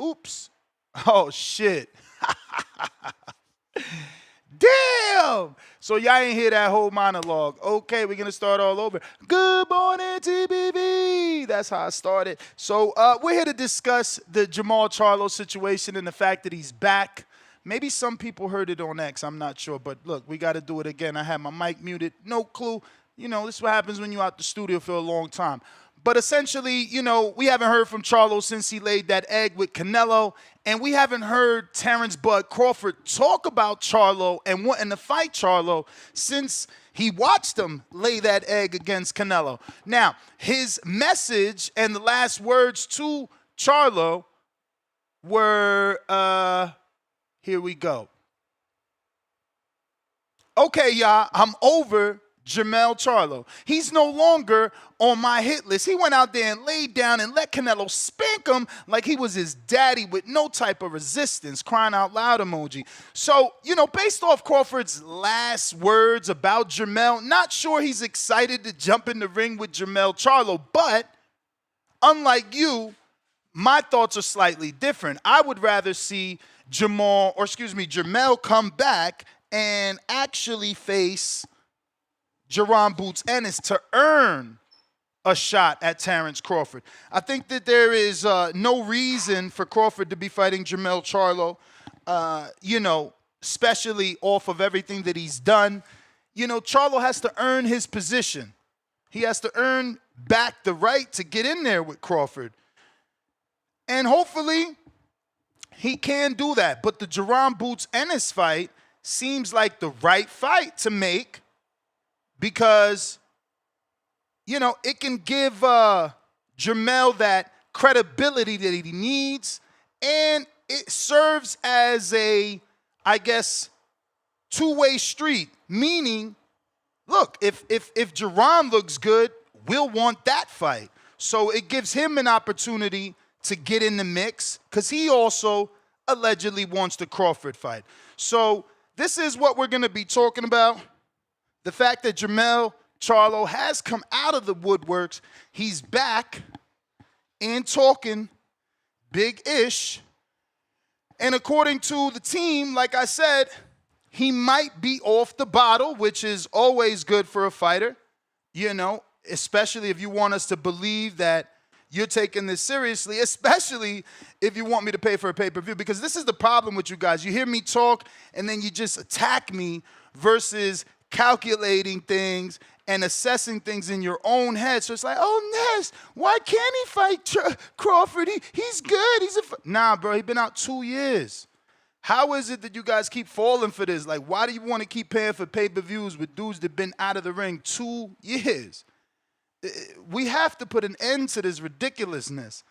Oops. Oh, shit. Damn. So y'all ain't hear that whole monologue. Okay, we're going to start all over. Good morning, TBV. That's how I started. So we're here to discuss the Jermell Charlo situation and the fact that he's back. Maybe some people heard it on X. I'm not sure. But look, we got to do it again. I had my mic muted. No clue. You know, this is what happens when you're out the studio for a long time. But essentially, you know, we haven't heard from Charlo since he laid that egg with Canelo. And we haven't heard Terence Bud Crawford talk about Charlo and wanting to fight Charlo since he watched him lay that egg against Canelo. Now, his message and the last words to Charlo were, here we go. Okay, y'all, I'm over Jermell Charlo. He's no longer on my hit list. He went out there and laid down and let Canelo spank him like he was his daddy with no type of resistance, crying out loud emoji. So, you know, based off Crawford's last words about Jermell, not sure he's excited to jump in the ring with Jermell Charlo, but unlike you, my thoughts are slightly different. I would rather see Jermell come back and actually face Jaron Boots Ennis to earn a shot at Terence Crawford. I think that there is no reason for Crawford to be fighting Jermell Charlo, you know, especially off of everything that he's done. You know, Charlo has to earn his position. He has to earn back the right to get in there with Crawford. And hopefully he can do that. But the Jaron Boots Ennis fight seems like the right fight to make, because, you know, it can give Jermell that credibility that he needs, and it serves as a, I guess, two-way street. Meaning, look, if Jaron looks good, we'll want that fight. So it gives him an opportunity to get in the mix, because he also allegedly wants the Crawford fight. So this is what we're going to be talking about. The fact that Jermell Charlo has come out of the woodworks, he's back and talking big-ish. And according to the team, like I said, he might be off the bottle, which is always good for a fighter, you know, especially if you want us to believe that you're taking this seriously, especially if you want me to pay for a pay-per-view. Because this is the problem with you guys. You hear me talk, and then you just attack me versus calculating things and assessing things in your own head. So it's like, oh, Ness, why can't he fight Crawford? He's good. Nah, bro, he's been out 2 years. How is it that you guys keep falling for this? Like, why do you want to keep paying for pay-per-views with dudes that have been out of the ring 2 years? We have to put an end to this ridiculousness.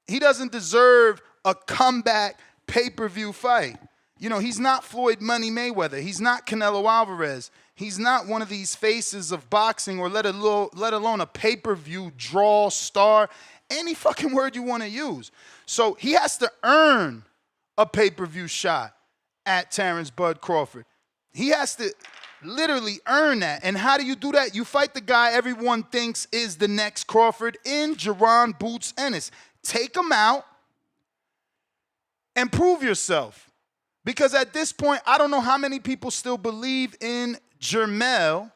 He doesn't deserve a comeback pay-per-view fight. You know, he's not Floyd Money Mayweather. He's not Canelo Alvarez. He's not one of these faces of boxing, or let alone a pay-per-view draw star, any fucking word you want to use. So he has to earn a pay-per-view shot at Terence Bud Crawford. He has to literally earn that. And how do you do that? You fight the guy everyone thinks is the next Crawford in Jaron Boots Ennis. Take him out and prove yourself. Because at this point, I don't know how many people still believe in Jermell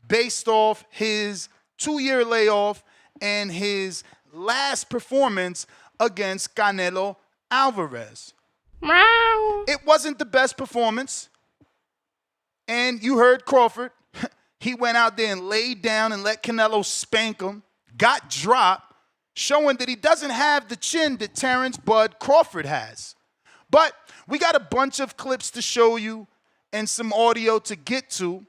based off his 2-year layoff and his last performance against Canelo Alvarez. Meow. It wasn't the best performance. And you heard Crawford. He went out there and laid down and let Canelo spank him, got dropped, showing that he doesn't have the chin that Terence Bud Crawford has. But we got a bunch of clips to show you and some audio to get to.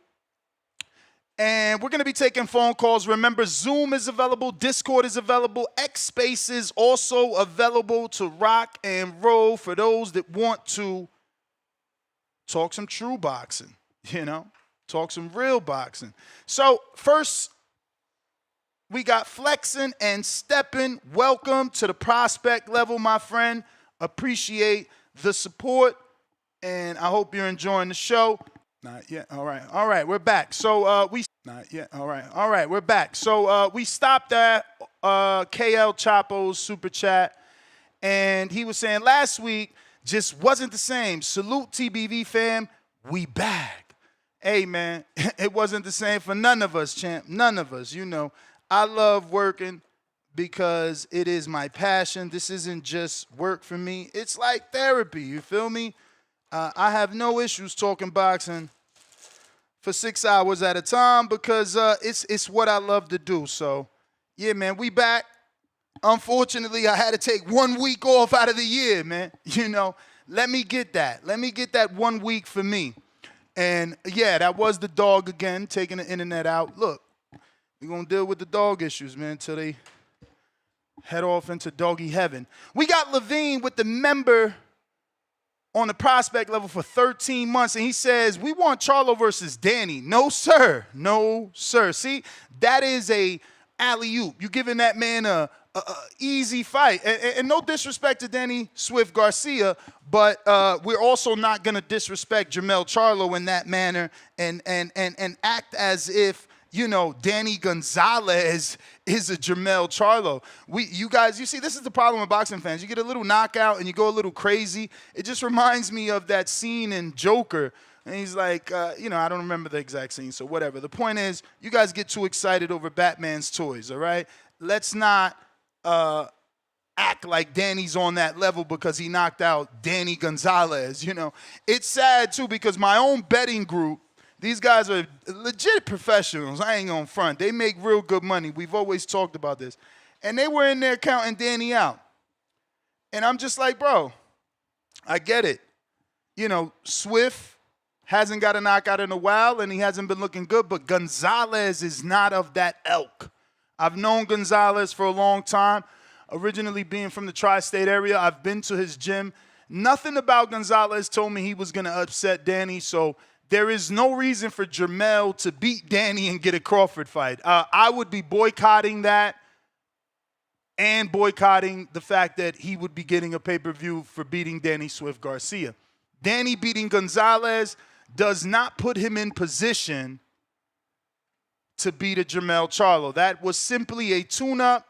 And we're going to be taking phone calls. Remember, Zoom is available. Discord is available. X Space is also available to rock and roll for those that want to talk some true boxing, you know, talk some real boxing. So first, we got Flexing and Stepping. Welcome to the prospect level, my friend. Appreciate the support, and I hope you're enjoying the show. Not yet. All right, we're back. So not yet. All right, we're back. So we stopped at KL Chapo's super chat, And he was saying last week just wasn't the same. Salute TBV fam, we back. Hey, man, it wasn't the same for none of us, champ. None of us, you know. I love working because it is my passion. This isn't just work for me. It's like therapy, you feel me? I have no issues talking boxing for 6 hours at a time because it's what I love to do. So, yeah, man, we back. Unfortunately, I had to take 1 week off out of the year, man. You know, let me get that. Let me get that 1 week for me. And, yeah, that was the dog again, taking the internet out. Look, we're going to deal with the dog issues, man, until they head off into doggy heaven. We got Levine with the member on the prospect level for 13 months, and he says, we want Charlo versus Danny. No, sir. No, sir. See, that is a alley-oop. You're giving that man a easy fight. And no disrespect to Danny Swift Garcia, but we're also not going to disrespect Jermell Charlo in that manner and act as if, you know, Danny Gonzalez is a Jermell Charlo. You guys, you see, this is the problem with boxing fans. You get a little knockout and you go a little crazy. It just reminds me of that scene in Joker. And he's like, you know, I don't remember the exact scene, so whatever. The point is, you guys get too excited over Batman's toys, all right? Let's not act like Danny's on that level because he knocked out Danny Gonzalez, you know. It's sad, too, because my own betting group, these guys are legit professionals. I ain't gonna front. They make real good money. We've always talked about this. And they were in there counting Danny out. And I'm just like, bro, I get it. You know, Swift hasn't got a knockout in a while, and he hasn't been looking good, but Gonzalez is not of that ilk. I've known Gonzalez for a long time. Originally being from the tri-state area, I've been to his gym. Nothing about Gonzalez told me he was going to upset Danny, so there is no reason for Jermell to beat Danny and get a Crawford fight. I would be boycotting that and boycotting the fact that he would be getting a pay-per-view for beating Danny Swift Garcia. Danny beating Gonzalez does not put him in position to beat a Jermell Charlo. That was simply a tune-up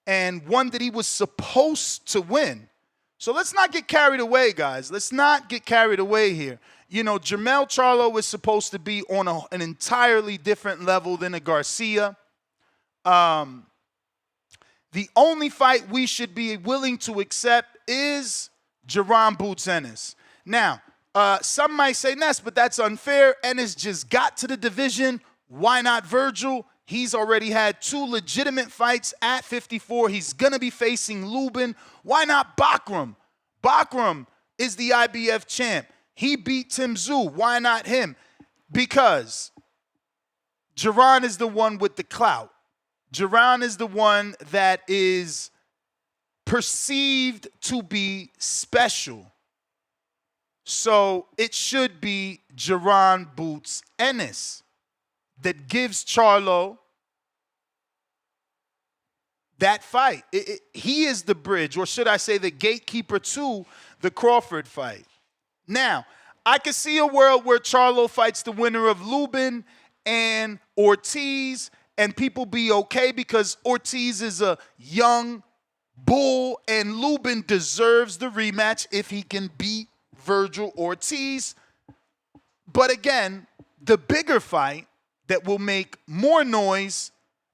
and one that he was supposed to win. So let's not get carried away, guys. Let's not get carried away here. You know, Jermell Charlo is supposed to be on an entirely different level than a Garcia. The only fight we should be willing to accept is Jaron Boots Ennis. Now, some might say, Ness, but that's unfair. Ennis just got to the division. Why not Virgil? He's already had 2 legitimate fights at 54. He's going to be facing Lubin. Why not Bakram? Bakram is the IBF champ. He beat Tim Tszyu. Why not him? Because Jaron is the one with the clout. Jaron is the one that is perceived to be special. So it should be Jaron Boots Ennis that gives Charlo that fight. He is the bridge, or should I say the gatekeeper to the Crawford fight. Now, I can see a world where Charlo fights the winner of Lubin and Ortiz, and people be okay because Ortiz is a young bull, and Lubin deserves the rematch if he can beat Virgil Ortiz. But again, the bigger fight that will make more noise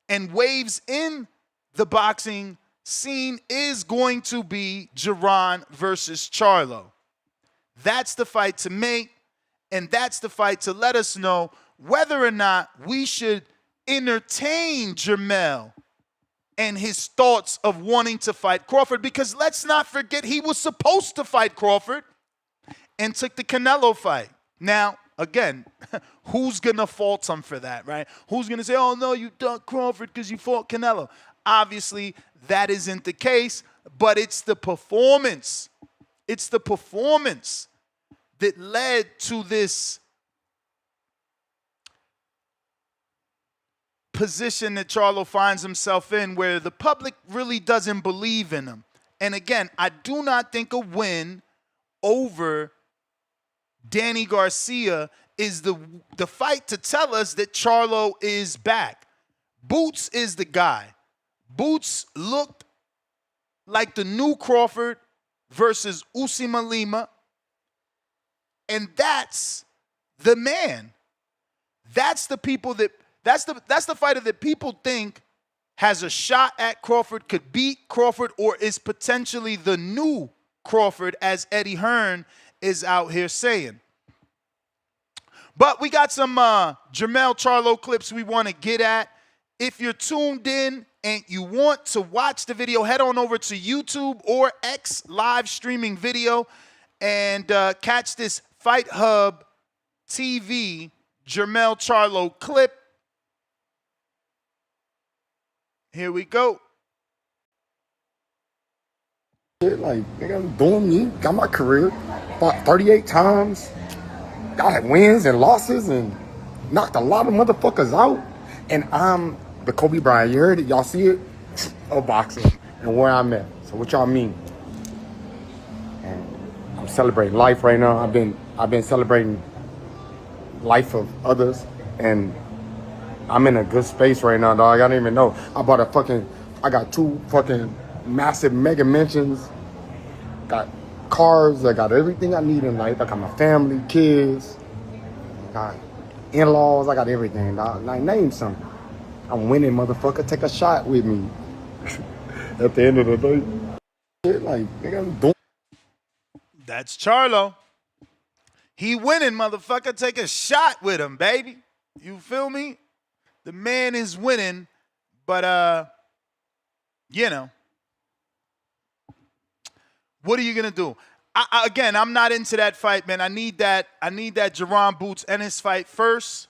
and waves in the boxing scene is going to be Jaron versus Charlo. That's the fight to make, and that's the fight to let us know whether or not we should entertain Jermell and his thoughts of wanting to fight Crawford, because let's not forget he was supposed to fight Crawford and took the Canelo fight. Now, again, who's going to fault him for that, right? Who's going to say, oh, no, you ducked Crawford because you fought Canelo? Obviously, that isn't the case, but it's the performance. It's the performance that led to this position that Charlo finds himself in, where the public really doesn't believe in him. And again, I do not think a win over Danny Garcia is the fight to tell us that Charlo is back. Boots is the guy. Boots looked like the new Crawford versus Usima Lima. And that's the man. That's the people that that's the fighter that people think has a shot at Crawford, could beat Crawford, or is potentially the new Crawford, as Eddie Hearn is out here saying. But we got some Jermell Charlo clips we want to get at. If you're tuned in and you want to watch the video, head on over to YouTube or X live streaming video and catch this Fight Hub TV Jermell Charlo clip. Here we go. Like, nigga, I'm doing me. Got my career. Fought 38 times. Got wins and losses and knocked a lot of motherfuckers out. And I'm the Kobe Bryant. You heard it? Y'all see it? Of boxing and where I'm at. So what y'all mean? And I'm celebrating life right now. I've been celebrating life of others, and I'm in a good space right now, dog. I don't even know. I got 2 fucking massive mega mansions. Got cars. I got everything I need in life. I got my family, kids. I got in-laws. I got everything, dog. Like, name something. I'm winning, motherfucker. Take a shot with me. At the end of the day. Like, nigga, I'm doing. That's Charlo. He winning, motherfucker. Take a shot with him, baby. You feel me? The man is winning, but you know, what are you gonna do? Again, I'm not into that fight, man. I need that Jaron Boots Ennis fight first.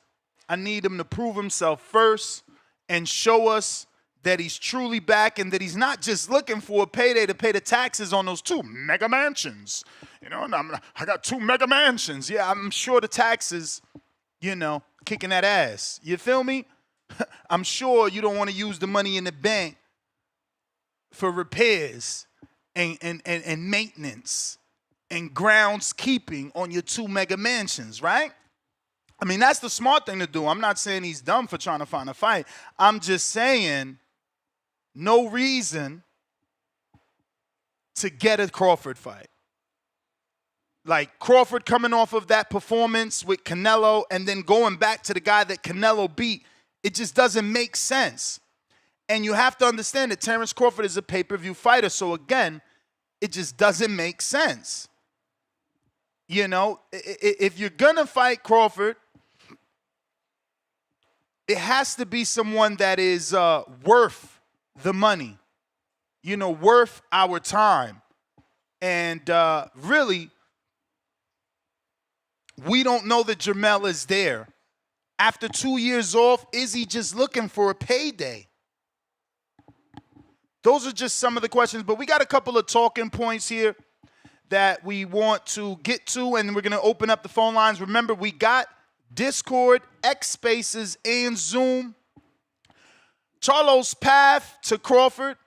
I need him to prove himself first and show us that he's truly back and that he's not just looking for a payday to pay the taxes on those 2 mega mansions. You know, and I got 2 mega mansions. Yeah, I'm sure the taxes, you know, kicking that ass. You feel me? I'm sure you don't want to use the money in the bank for repairs and maintenance and groundskeeping on your 2 mega mansions, right? I mean, that's the smart thing to do. I'm not saying he's dumb for trying to find a fight. I'm just saying no reason to get a Crawford fight. Like Crawford coming off of that performance with Canelo and then going back to the guy that Canelo beat, it just doesn't make sense. And you have to understand that Terence Crawford is a pay-per-view fighter. So again, it just doesn't make sense. You know, if you're going to fight Crawford, it has to be someone that is worth the money, you know, worth our time. And really, we don't know that Jermell is there. After 2 years off, is he just looking for a payday? Those are just some of the questions, but we got a couple of talking points here that we want to get to, and we're going to open up the phone lines. Remember, we got Discord, X Spaces, and Zoom. Charlo's path to Crawford,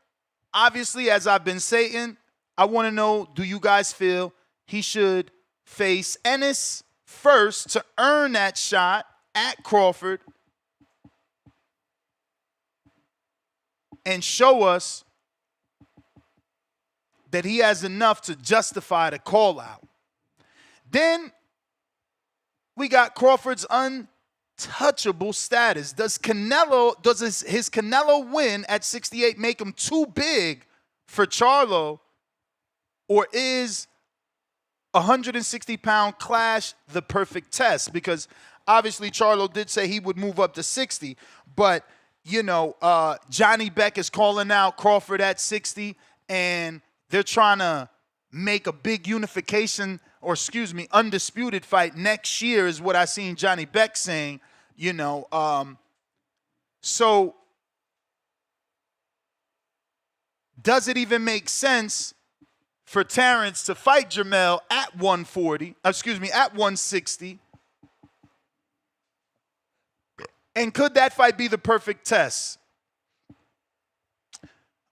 obviously, as I've been saying, I want to know, do you guys feel he should face Ennis first to earn that shot at Crawford and show us that he has enough to justify the call out? Then we got Crawford's untouchable status. Does his Canelo win at 68 make him too big for Charlo, or is a 160-pound clash the perfect test? Because obviously Charlo did say he would move up to 60, but you know, Johnny Beck is calling out Crawford at 60, and they're trying to make a big unification, or excuse me, undisputed fight next year is what I seen Johnny Beck saying, you know. So does it even make sense for Terence to fight Jermell at 140, at 160? And could that fight be the perfect test?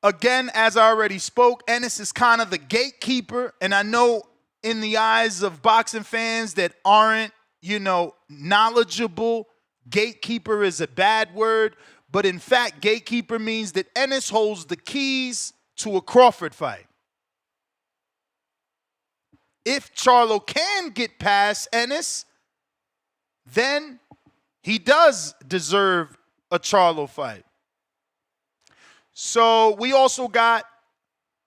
Again, as I already spoke, Ennis is kind of the gatekeeper. And I know in the eyes of boxing fans that aren't, you know, knowledgeable, gatekeeper is a bad word. But in fact, gatekeeper means that Ennis holds the keys to a Crawford fight. if Charlo can get past Ennis, then he does deserve a Charlo fight. So we also got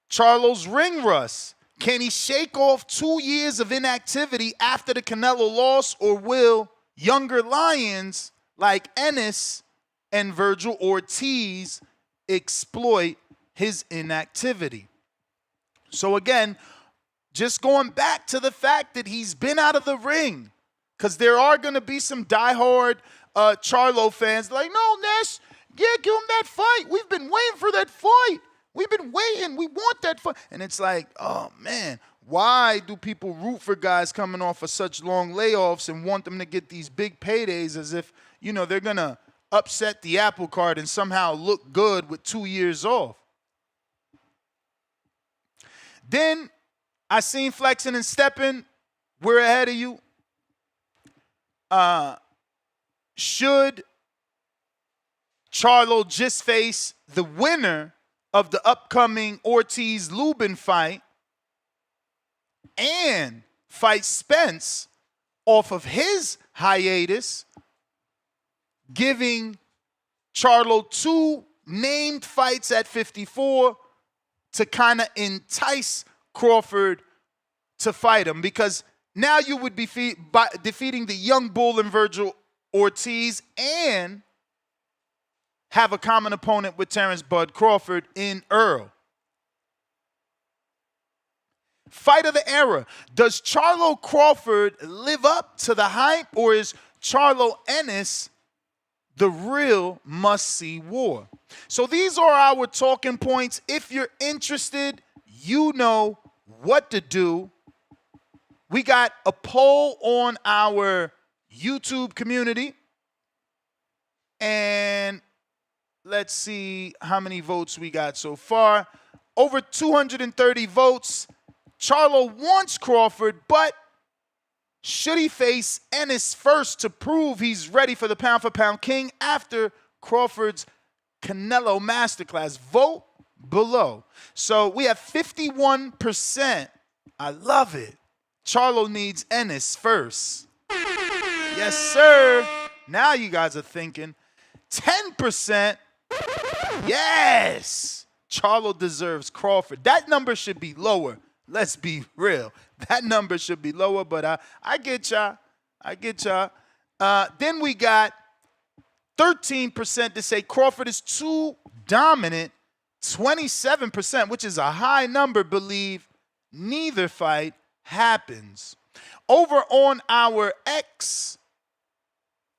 Charlo's ring rust. Can he shake off 2 years of inactivity after the Canelo loss, or will younger lions like Ennis and Virgil Ortiz exploit his inactivity? So again, just going back to the fact that he's been out of the ring, because there are going to be some diehard Charlo fans like, no, Ness, yeah, give him that fight. We've been waiting for that fight. We've been waiting. We want that fight. And it's like, oh, man, why do people root for guys coming off of such long layoffs and want them to get these big paydays as if, you know, they're going to upset the apple cart and somehow look good with 2 years off? Then I seen Flexing and Stepping. We're ahead of you. Should Charlo just face the winner of the upcoming Ortiz-Lubin fight and fight Spence off of his hiatus, giving Charlo 2 named fights at 54 to kind of entice Crawford to fight him? Because now you would be defeating the young bull in Virgil Ortiz and have a common opponent with Terence Bud Crawford in Earl. Fight of the era. Does Charlo Crawford live up to the hype, or is Charlo Ennis the real must-see war? So these are our talking points. If you're interested, you know what to do. We got a poll on our YouTube community, and let's see how many votes we got so far. Over 230 votes. Charlo wants Crawford, but should he face Ennis first to prove he's ready for the pound-for-pound king after Crawford's Canelo masterclass? Vote below. So we have 51%. I love it. Charlo needs Ennis first. Yes, sir. Now you guys are thinking. 10%. Yes. Charlo deserves Crawford. That number should be lower. Let's be real. That number should be lower, but I get y'all. I get y'all. Then we got 13% to say Crawford is too dominant. 27%, which is a high number, believe neither fight happens. Over on our X,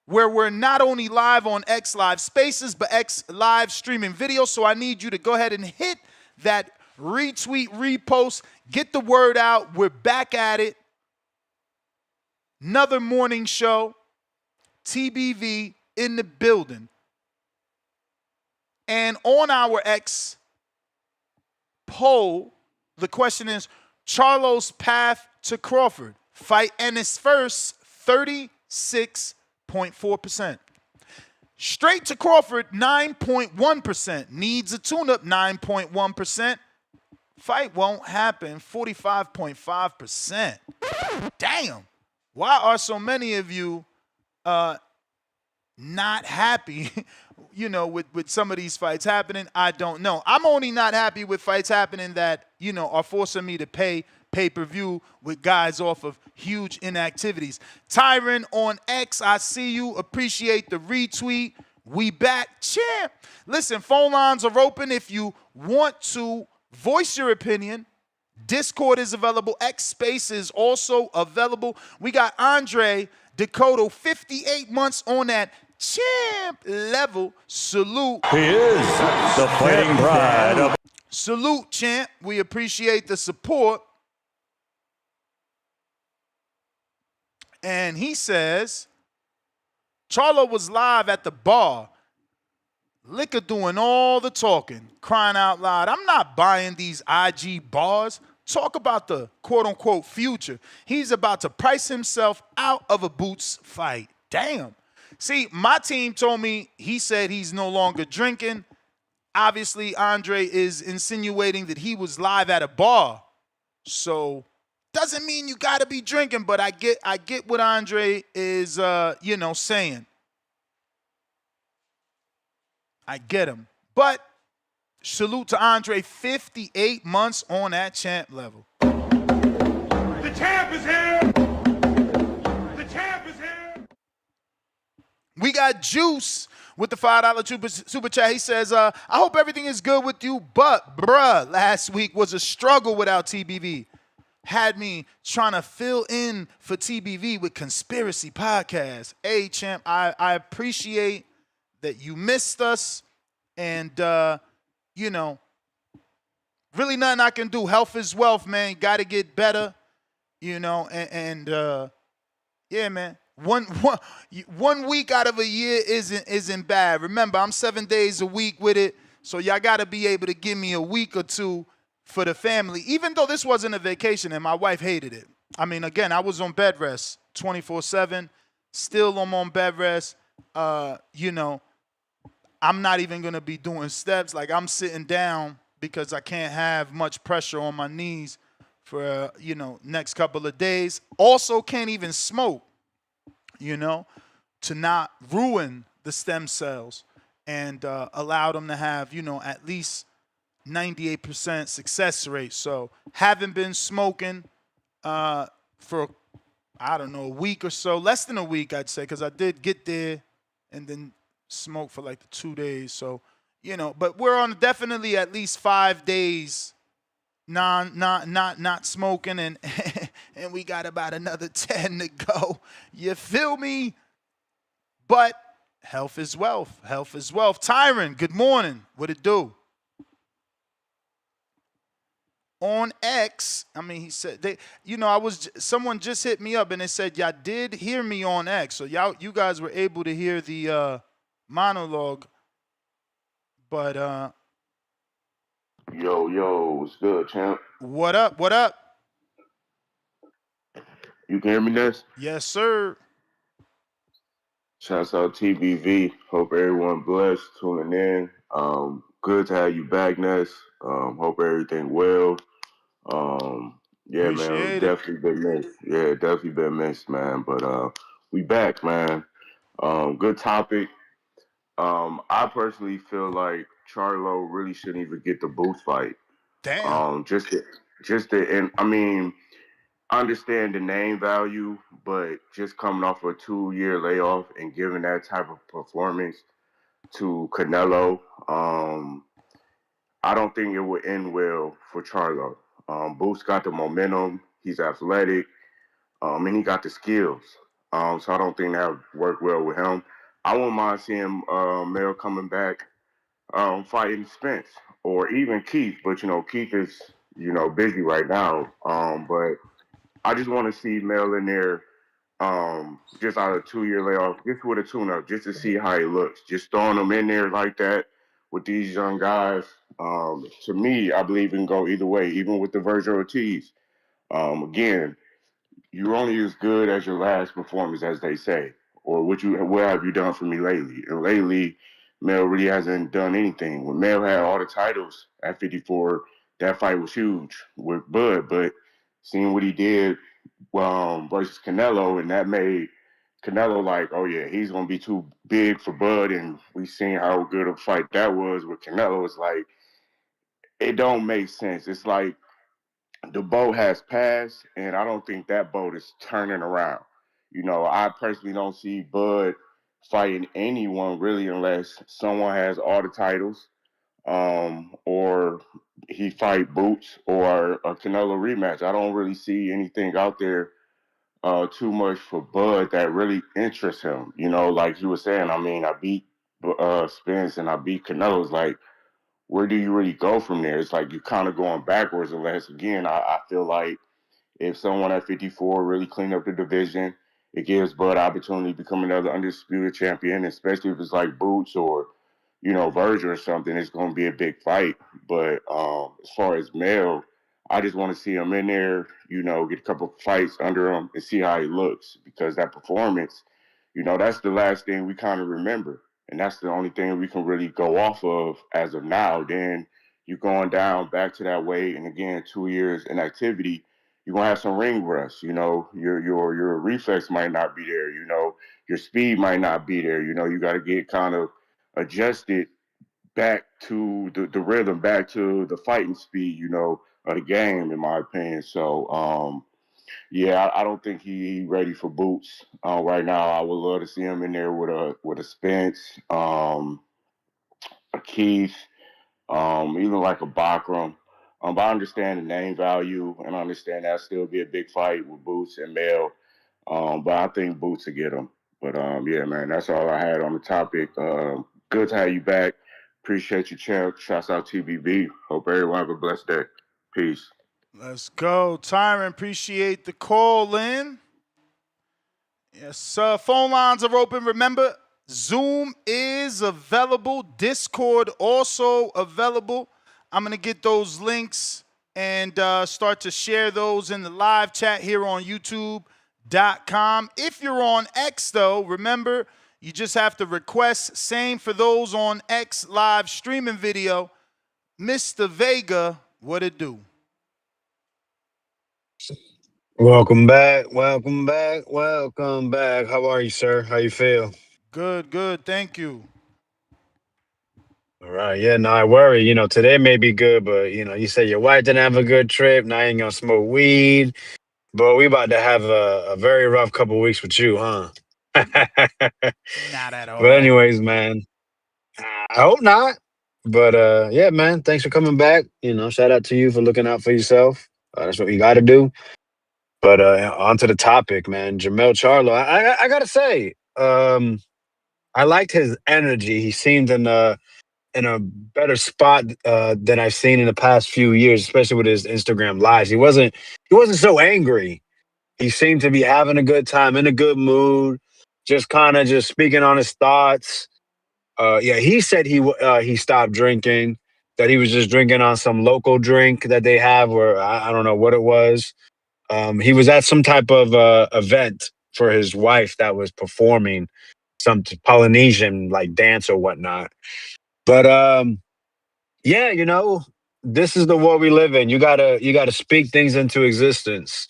where we're not only live on X Live Spaces, but X Live streaming video. So I need you to go ahead and hit that retweet, repost, get the word out. We're back at it. Another morning show, TBV in the building. And on our X poll, the question is, Charlo's path to Crawford. Fight Ennis first, 36.4%. Straight to Crawford, 9.1%. Needs a tune-up, 9.1%. Fight won't happen, 45.5%. Damn. Why are so many of you not happy, you know, with some of these fights happening? I don't know. I'm only not happy with fights happening that, you know, are forcing me to pay pay-per-view with guys off of huge inactivities. Tyron on X, I see you. Appreciate the retweet. We back. Champ. Listen, phone lines are open if you want to voice your opinion. Discord is available. X Space is also available. We got Andre Dakota, 58 months on that champ level. Salute. He is the fighting pride of... Salute, champ. We appreciate the support. And he says, Charlo was live at the bar. Liquor doing all the talking, crying out loud. I'm not buying these IG bars. Talk about the quote-unquote future. He's about to price himself out of a Boots fight. Damn. See, my team told me he said he's no longer drinking. Obviously, Andre is insinuating that he was live at a bar. So Doesn't mean you got to be drinking, but I get what Andre is, saying. I get him. But salute to Andre, 58 months on that champ level. The champ is here. The champ is here. We got Juice with the $5 super chat. He says, I hope everything is good with you, but bruh, last week was a struggle without TBV. Had me trying to fill in for TBV with conspiracy podcasts. Hey, champ, I appreciate that you missed us. And, really nothing I can do. Health is wealth, man. Got to get better, yeah, man. One week out of a year isn't bad. Remember, I'm 7 days a week with it, so y'all got to be able to give me a week or two for the family, even though this wasn't a vacation and my wife hated it. I mean, again, I was on bed rest 24/7. Still I'm on bed rest. I'm not even going to be doing steps. Like, I'm sitting down because I can't have much pressure on my knees for, next couple of days. Also can't even smoke, to not ruin the stem cells and allow them to have, at least 98% success rate. So haven't been smoking for, I don't know, a week or so. Less than a week, I'd say, because I did get there and then smoke for like the 2 days. So, but we're on definitely at least 5 days not smoking, and and we got about another 10 to go. You feel me? But health is wealth. Health is wealth. Tyron, good morning. What it do? On X, he said someone just hit me up and they said y'all did hear me on X, so you guys were able to hear the monologue, but Yo, what's good, champ? what up? What up? You can hear me, Ness? Yes, sir. Shouts out TBV. Hope everyone blessed tuning in. Good to have you back, Ness. Hope everything well. Yeah, man, Appreciate it. definitely been missed. Yeah, definitely been missed, man. But we back, man. Good topic. I personally feel like Charlo really shouldn't even get the boost fight. Damn. And I understand the name value, but just coming off a 2-year layoff and giving that type of performance to Canelo, I don't think it would end well for Charlo. Boost got the momentum. He's athletic, and he got the skills. So I don't think that would work well with him. I wouldn't mind seeing Mel coming back, fighting Spence or even Keith, but Keith is busy right now. But I just want to see Mel in there, just out of a 2-year layoff, just with a tune-up, just to see how he looks. Just throwing him in there like that with these young guys. To me, I believe it can go either way, even with the Virgil Ortiz. Again, you're only as good as your last performance, as they say, or what have you done for me lately? And lately, Mel really hasn't done anything. When Mel had all the titles at 54, that fight was huge with Bud, but seeing what he did versus Canelo, and that made Canelo like, oh yeah, he's gonna be too big for Bud, and we seen how good a fight that was with Canelo. It's like it don't make sense. It's like the boat has passed, and I don't think that boat is turning around. I personally don't see Bud fighting anyone really unless someone has all the titles, or he fight Boots or a Canelo rematch. I don't really see anything out there too much for Bud that really interests him. Like you were saying, I beat Spence and I beat Canelo. It's like, where do you really go from there? It's like you're kind of going backwards unless, again, I feel like if someone at 54 really clean up the division, it gives Bud opportunity to become another undisputed champion, especially if it's like Boots or, Virgil or something. It's going to be a big fight. But as far as Mel, I just want to see him in there, get a couple of fights under him and see how he looks, because that performance, that's the last thing we kind of remember. And that's the only thing we can really go off of as of now. Then you're going down back to that weight. And again, 2 years in activity, you're gonna have some ring rust. You know, your reflex might not be there. You know, your speed might not be there. You know, you got to get kind of adjusted back to the rhythm, back to the fighting speed. You know, of the game, in my opinion. So, yeah, I don't think he ready for boots right now. I would love to see him in there with a Spence, a Keith, even like a Bakram. But I understand the name value, and I understand that still be a big fight with Boots and Mel. But I think Boots will get him. But yeah, man, that's all I had on the topic. Good to have you back. Appreciate you, champ. Shouts out TBB. Hope everyone have a blessed day. Peace. Let's go. Tyron, appreciate the call in. Yes, sir. Phone lines are open. Remember, Zoom is available. Discord also available. I'm going to get those links and start to share those in the live chat here on YouTube.com. If you're on X, though, remember, you just have to request. Same for those on X live streaming video. Mr. Vega, what it do? Welcome back. Welcome back. Welcome back. How are you, sir? How you feel? Good, good. Thank you. All right. Yeah, no, I worry. Today may be good, but you said your wife didn't have a good trip. Now you ain't gonna smoke weed. But we about to have a very rough couple weeks with you, huh? But Not at all. anyways, man, I hope not. But yeah, man, thanks for coming back. Shout out to you for looking out for yourself. That's what you got to do. But on to the topic, man. Jermell Charlo. I gotta say, I liked his energy. He seemed in a better spot than I've seen in the past few years, especially with his Instagram lives. He wasn't so angry. He seemed to be having a good time, in a good mood, just kind of just speaking on his thoughts. Yeah, he said he stopped drinking, that he was just drinking on some local drink that they have, where I don't know what it was. He was at some type of event for his wife that was performing some Polynesian like dance or whatnot. But yeah, this is the world we live in. You gotta speak things into existence.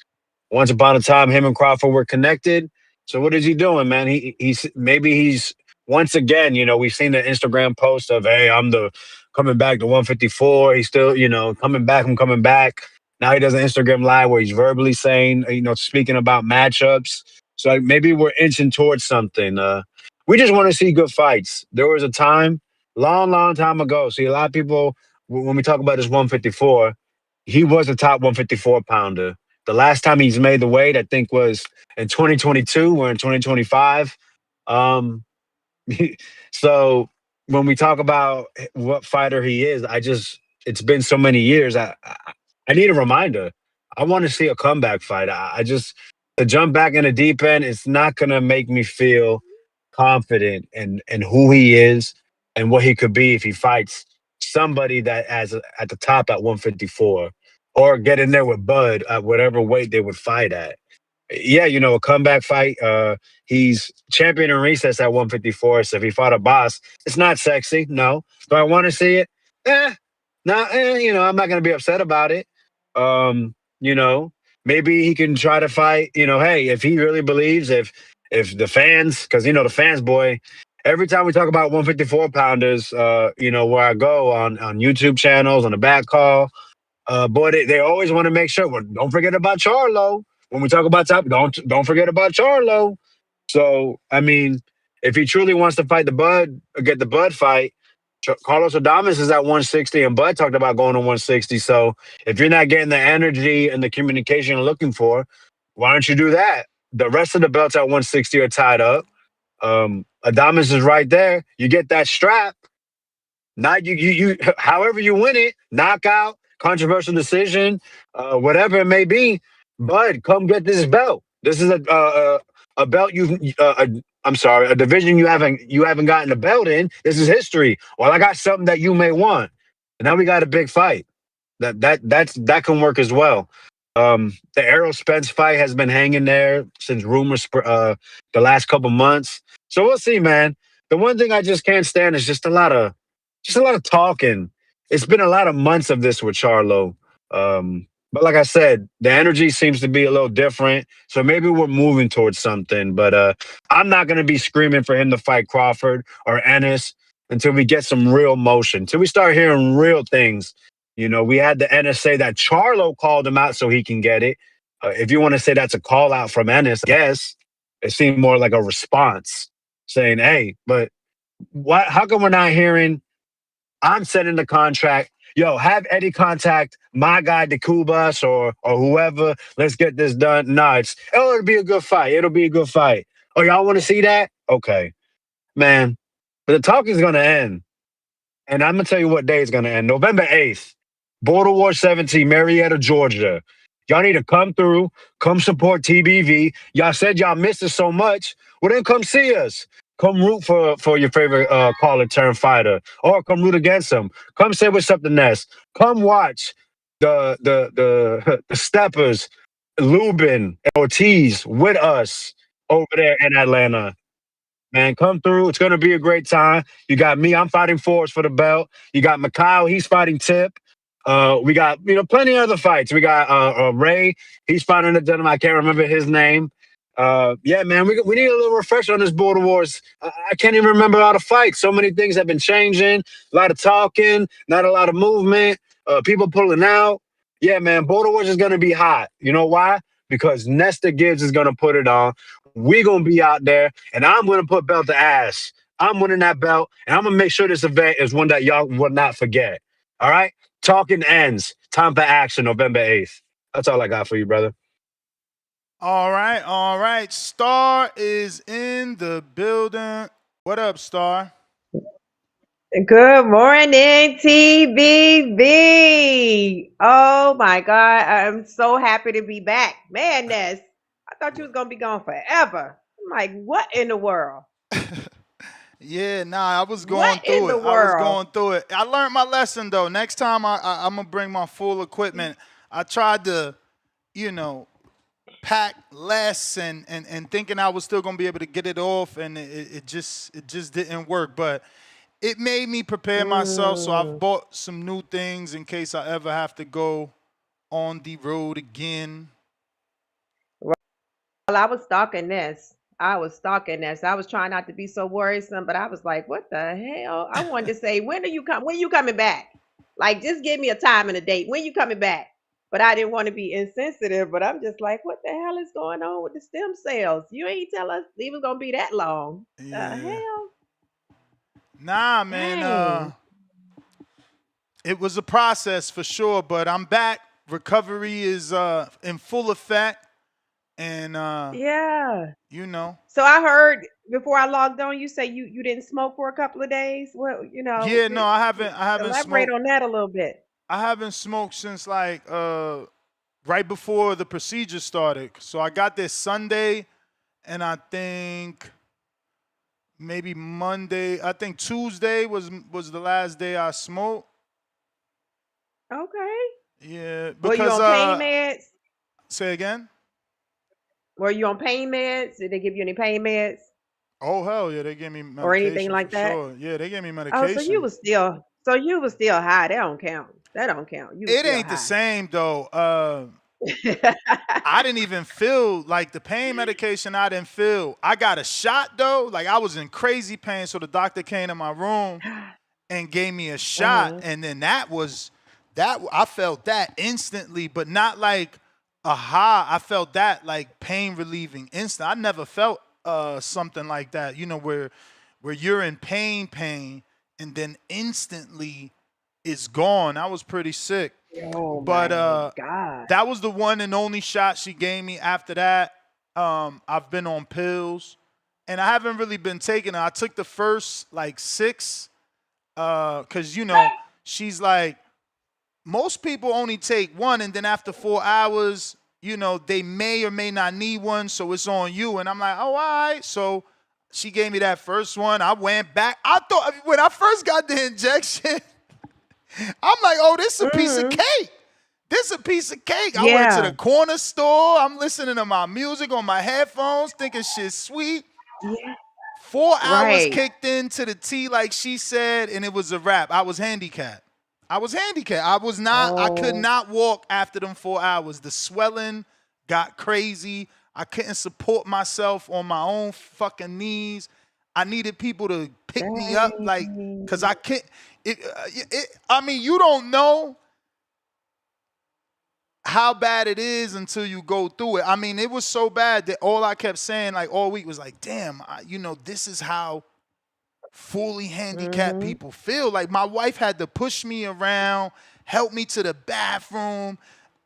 Once upon a time, him and Crawford were connected. So what is he doing, man? He's once again. We've seen the Instagram post of, "Hey, I'm the coming back to 154." He's still, coming back. I'm coming back. Now he does an Instagram live where he's verbally saying, speaking about matchups. So like, maybe we're inching towards something. We just want to see good fights. There was a time, long, long time ago. See, a lot of people when we talk about this 154, he was a top 154 pounder. The last time he's made the weight, I think, was in 2022. We're in 2025. Um, so when we talk about what fighter he is, it's been so many years. I need a reminder. I want to see a comeback fight. I just to jump back in the deep end. It's not gonna make me feel confident in who he is and what he could be if he fights somebody that at the top at 154 or get in there with Bud at whatever weight they would fight at. Yeah, a comeback fight. He's champion in recess at 154. So if he fought a boss, it's not sexy. No. Do I want to see it? No. I'm not gonna be upset about it. Um, you know, maybe he can try to fight. Hey, if he really believes, if the fans, because the fans, boy, every time we talk about 154 pounders, where I go on YouTube channels on the back call, boy, they always want to make sure. Well, don't forget about Charlo. When we talk about top, don't forget about Charlo. So I mean, if he truly wants to fight the Bud or get the Bud fight, Carlos Adames is at 160, and Bud talked about going to 160. So if you're not getting the energy and the communication you're looking for, why don't you do that? The rest of the belts at 160 are tied up. Adames is right there. You get that strap. Now you however you win it, knockout, controversial decision, whatever it may be. Bud, come get this belt. This is a belt I'm sorry, a division you haven't gotten a belt in. This is history. Well, I got something that you may want, and now we got a big fight. That can work as well. The Errol Spence fight has been hanging there since rumors the last couple months. So we'll see, man. The one thing I just can't stand is just a lot of talking. It's been a lot of months of this with Charlo. But like I said, the energy seems to be a little different. So maybe we're moving towards something. But I'm not going to be screaming for him to fight Crawford or Ennis until we get some real motion, until we start hearing real things. You know, we had the Ennis say that Charlo called him out so he can get it. If you want to say that's a call out from Ennis, I guess it seemed more like a response saying, hey, but what? How come we're not hearing I'm setting the contract. Yo, have Eddie contact my guy, the Kubas or whoever. Let's get this done. No, it'll be a good fight. It'll be a good fight. Oh, y'all want to see that? Okay, man. But the talk is gonna end, and I'm gonna tell you what day it's gonna end. November 8th, Border War 17, Marietta, Georgia. Y'all need to come through, come support TBV. Y'all said y'all missed us so much. Well, then come see us. Come root for your favorite caller turn fighter, or come root against them. Come say what's up to Ness. Come watch the steppers, Lubin, Ortiz with us over there in Atlanta. Man, come through. It's gonna be a great time. You got me. I'm fighting Forrest for the belt. You got Mikhail. He's fighting Tip. We got plenty of other fights. We got Ray. He's fighting a gentleman. I can't remember his name. Yeah, man, we need a little refresher on this Border Wars. I can't even remember all the fights. So many things have been changing. A lot of talking, not a lot of movement. People pulling out. Yeah, man, Border Wars is gonna be hot. You know why? Because Nesta Gibbs is gonna put it on. We gonna be out there, and I'm gonna put belt to ass. I'm winning that belt, and I'm gonna make sure this event is one that y'all will not forget. All right? Talking ends. Time for action, November 8th. That's all I got for you, brother. All right, all right. Star is in the building. What up, Star? Good morning, TBV. Oh my God, I'm so happy to be back. Man, Ness, I thought you was gonna be gone forever. I'm like, what in the world? Yeah, nah, I was going What in through the it. I was world? going through it. I learned my lesson though. Next time I'm gonna bring my full equipment. I tried to, you know, pack less and thinking I was still gonna be able to get it off, and it just didn't work. But it made me prepare myself, so I've Mm. bought some new things in case I ever have to go on the road again. Well, I was stalking this. I was stalking this. I was trying not to be so worrisome, but I was like, what the hell? I wanted to say, when are you come? When you coming back? Like, just give me a time and a date. When you coming back? But I didn't want to be insensitive. But I'm just like, what the hell is going on with the stem cells? You ain't tell us it was gonna be that long. The Yeah. hell? Nah, man. Dang. It was a process for sure, but I'm back. Recovery is in full effect, and Yeah. you know, So I heard before I logged on, you say you didn't smoke for a couple of days. Well, yeah, no, I haven't elaborate smoked. on that a little bit. I haven't smoked since like right before the procedure started. So I got there Sunday, and I think maybe Monday. I think Tuesday was the last day I smoked. Okay. Yeah, Were you because on pain meds? say again. Were you on pain meds? Did they give you any pain meds Oh hell yeah, they gave me or anything medication for like that? sure. Yeah, they gave me Oh, so you medication. was still high. That don't count. That don't count. You was It still ain't the high. same though. I didn't even feel like the pain medication. I didn't feel. I got a shot though. Like I was in crazy pain, so the doctor came to my room and gave me a shot, uh-huh. and then that I felt that instantly, but not like a high. I felt that like pain relieving instant. I never felt something like that. You know where you're in pain, and then instantly it's gone. I was pretty sick. Oh But my God. that was the one and only shot she gave me. After that, I've been on pills, and I haven't really been taking it. I took the first like 6, cause she's like most people only take one, and then after 4 hours, they may or may not need one, so it's on you. And I'm like, oh, all right. So she gave me that first one. I went back. I thought when I first got the injection, I'm like, oh, this is a piece of Mm-hmm. cake. This is a piece of cake. I went to the Yeah. corner store. I'm listening to my music on my headphones, thinking shit's sweet. Yeah. 4 hours Right. kicked into the T, like she said, and it was a wrap. I was handicapped. I was handicapped. I could Oh, not walk after them 4 hours. The swelling got crazy. I couldn't support myself on my own fucking knees. I needed people to pick me up, like, cause dang. I can't. I mean, you don't know how bad it is until you go through it. I mean, it was so bad that all I kept saying, like, all week was like, damn, this is how fully handicapped Mm-hmm. people feel. Like, my wife had to push me around, help me to the bathroom,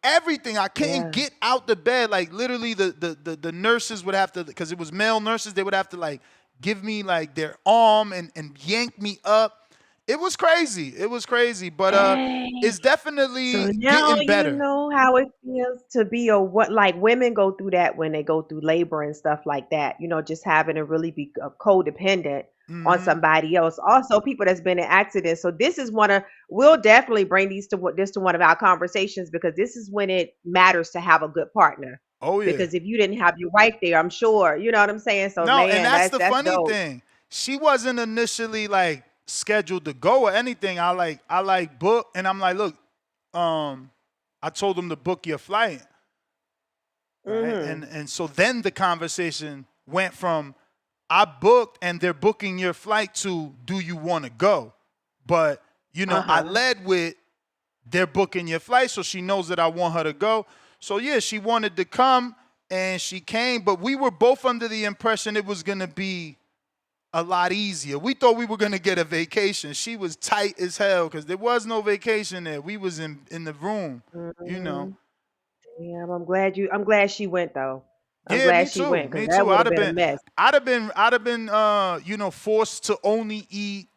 everything. I couldn't Yeah. get out the bed. Like, literally, the nurses would have to, because it was male nurses, they would have to, like, give me, like, their arm and yank me up. It was crazy. It was crazy. But Dang. it's definitely So now getting you better. know how it feels to be a what like women go through that when they go through labor and stuff like that. Just having to really be codependent on Hmm. somebody else. Also, people that's been in accidents. So this is we'll definitely bring this to one of our conversations because this is when it matters to have a good partner. Oh, yeah. Because if you didn't have your wife there, I'm sure, you know what I'm saying? So No, and man, that's that's the that's funny dope. thing. She wasn't initially like scheduled to go or anything. I book and I'm like, look, I told them to book your flight, right? Mhm. And so then the conversation went from I booked and they're booking your flight to do you want to go? But I Uh-huh. led with they're booking your flight, so she knows that I want her to go. So yeah, she wanted to come and she came, but we were both under the impression it was gonna be a lot easier. We thought we were gonna get a vacation. She was tight as hell because there was no vacation there. We was in the room, you know. Mhm. Yeah, I'm glad she went though. I'm Yeah, glad me she too. went because Me that too. would have been a mess. Forced to only eat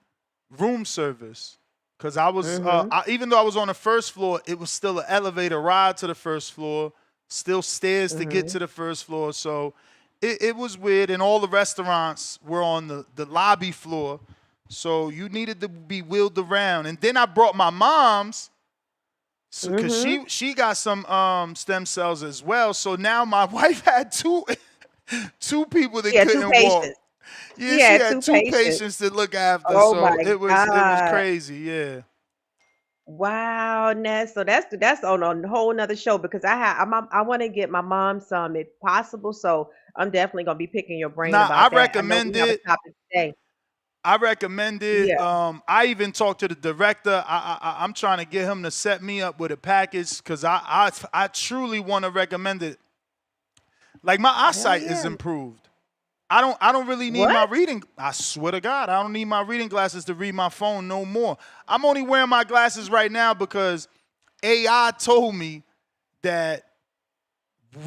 room service. Cause I was Mhm. even though I was on the first floor, it was still an elevator ride to the first floor, still stairs to get Mhm. to the first floor. So it was weird. And all the restaurants were on the lobby floor. So you needed to be wheeled around. And then I brought my mom's because Mhm. she got some stem cells as well. So now my wife had two people She that had two couldn't walk. patients. Yeah, She she had had two two patients. patients to look after. Oh So my it was God. crazy. Yeah. Wow, Ness. So that's on a whole nother show because I want to get my mom some if possible. So I'm definitely gonna be picking your brain Now I about that. I know we recommend have it. a topic today. I recommend it. Yeah. I even talked to the director. I'm trying to get him to set me up with a package because I truly want to recommend it. Like my Hell eyesight is yeah. improved. I don't really need my What? reading. I swear to God, I don't need my reading glasses to read my phone no more. I'm only wearing my glasses right now because AI told me that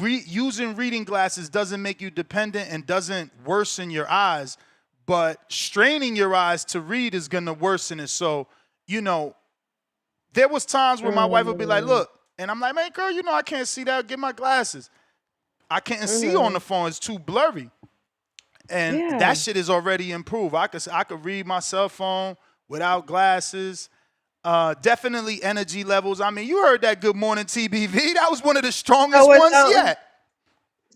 using reading glasses doesn't make you dependent and doesn't worsen your eyes, but straining your eyes to read is gonna worsen it. So, you know, there was times where my wife would be like, Mm. "Look," and I'm like, "Man, girl, I can't see that. Get my glasses. I can't see on the Mhm. phone. It's too blurry." And that Yeah. shit is already improved. I could read my cell phone without glasses. Definitely energy levels. I mean, you heard that Good Morning TBV. That was one of the So strongest what's ones so yet.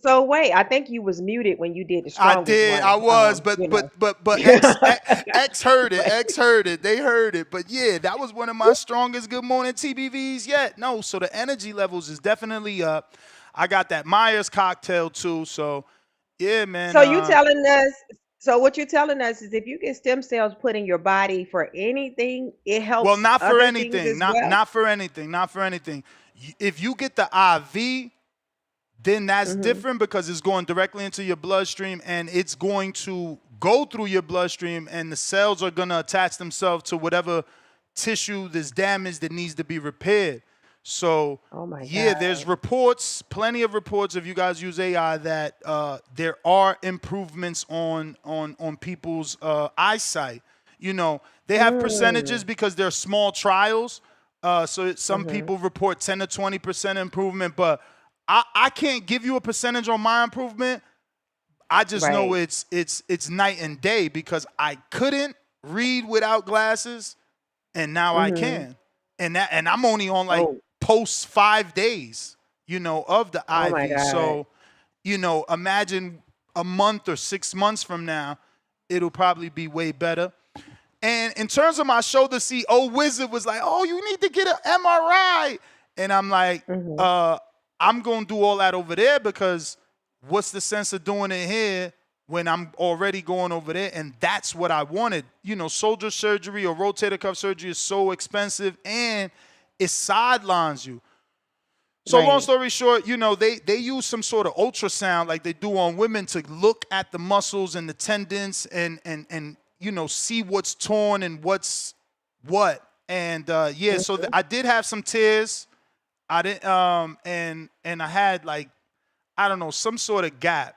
so wait, I think you was muted when you did the I strongest did. I one. was, but X heard it. X heard it. They heard it. But yeah, that was one of my strongest Good Morning TBVs yet. No, so the energy levels is definitely up. I got that Myers cocktail too. So yeah, man. So you telling us so what you're telling us is if you get stem cells put in your body for anything, it Well, helps not for other things anything. as Not well? not for anything. Not for anything. If you get the IV, then that's Mhm. different because it's going directly into your bloodstream and it's going to go through your bloodstream and the cells are going to attach themselves to whatever tissue that's damaged that needs to be repaired. So, Oh my yeah, God. there's reports, plenty of reports if you guys use AI that there are improvements on people's eyesight. They have percentages Mm. because they're small trials. So some Mhm. people report 10 to 20% improvement, but I can't give you a percentage on my improvement. I just know Right. it's night and day because I couldn't read without glasses and now I Mhm. can. And I'm only on like Oh. post 5 days, of the Oh my IV. God. So, imagine a month or 6 months from now, it'll probably be way better. And in terms of my shoulder, see, old Wizard was like, oh, you need to get an MRI. And I'm like, I'm going to do all that over there because what's the sense of doing it here when I'm already going over there? And that's what I wanted. You know, shoulder surgery or rotator cuff surgery is so expensive and it sidelines you. So long story short, you know, they use some sort of ultrasound like they do on women to look at the muscles and the tendons and you know, see what's torn and what's what. And so I did have some tears. I didn't and I had like, I don't know, some sort of gap.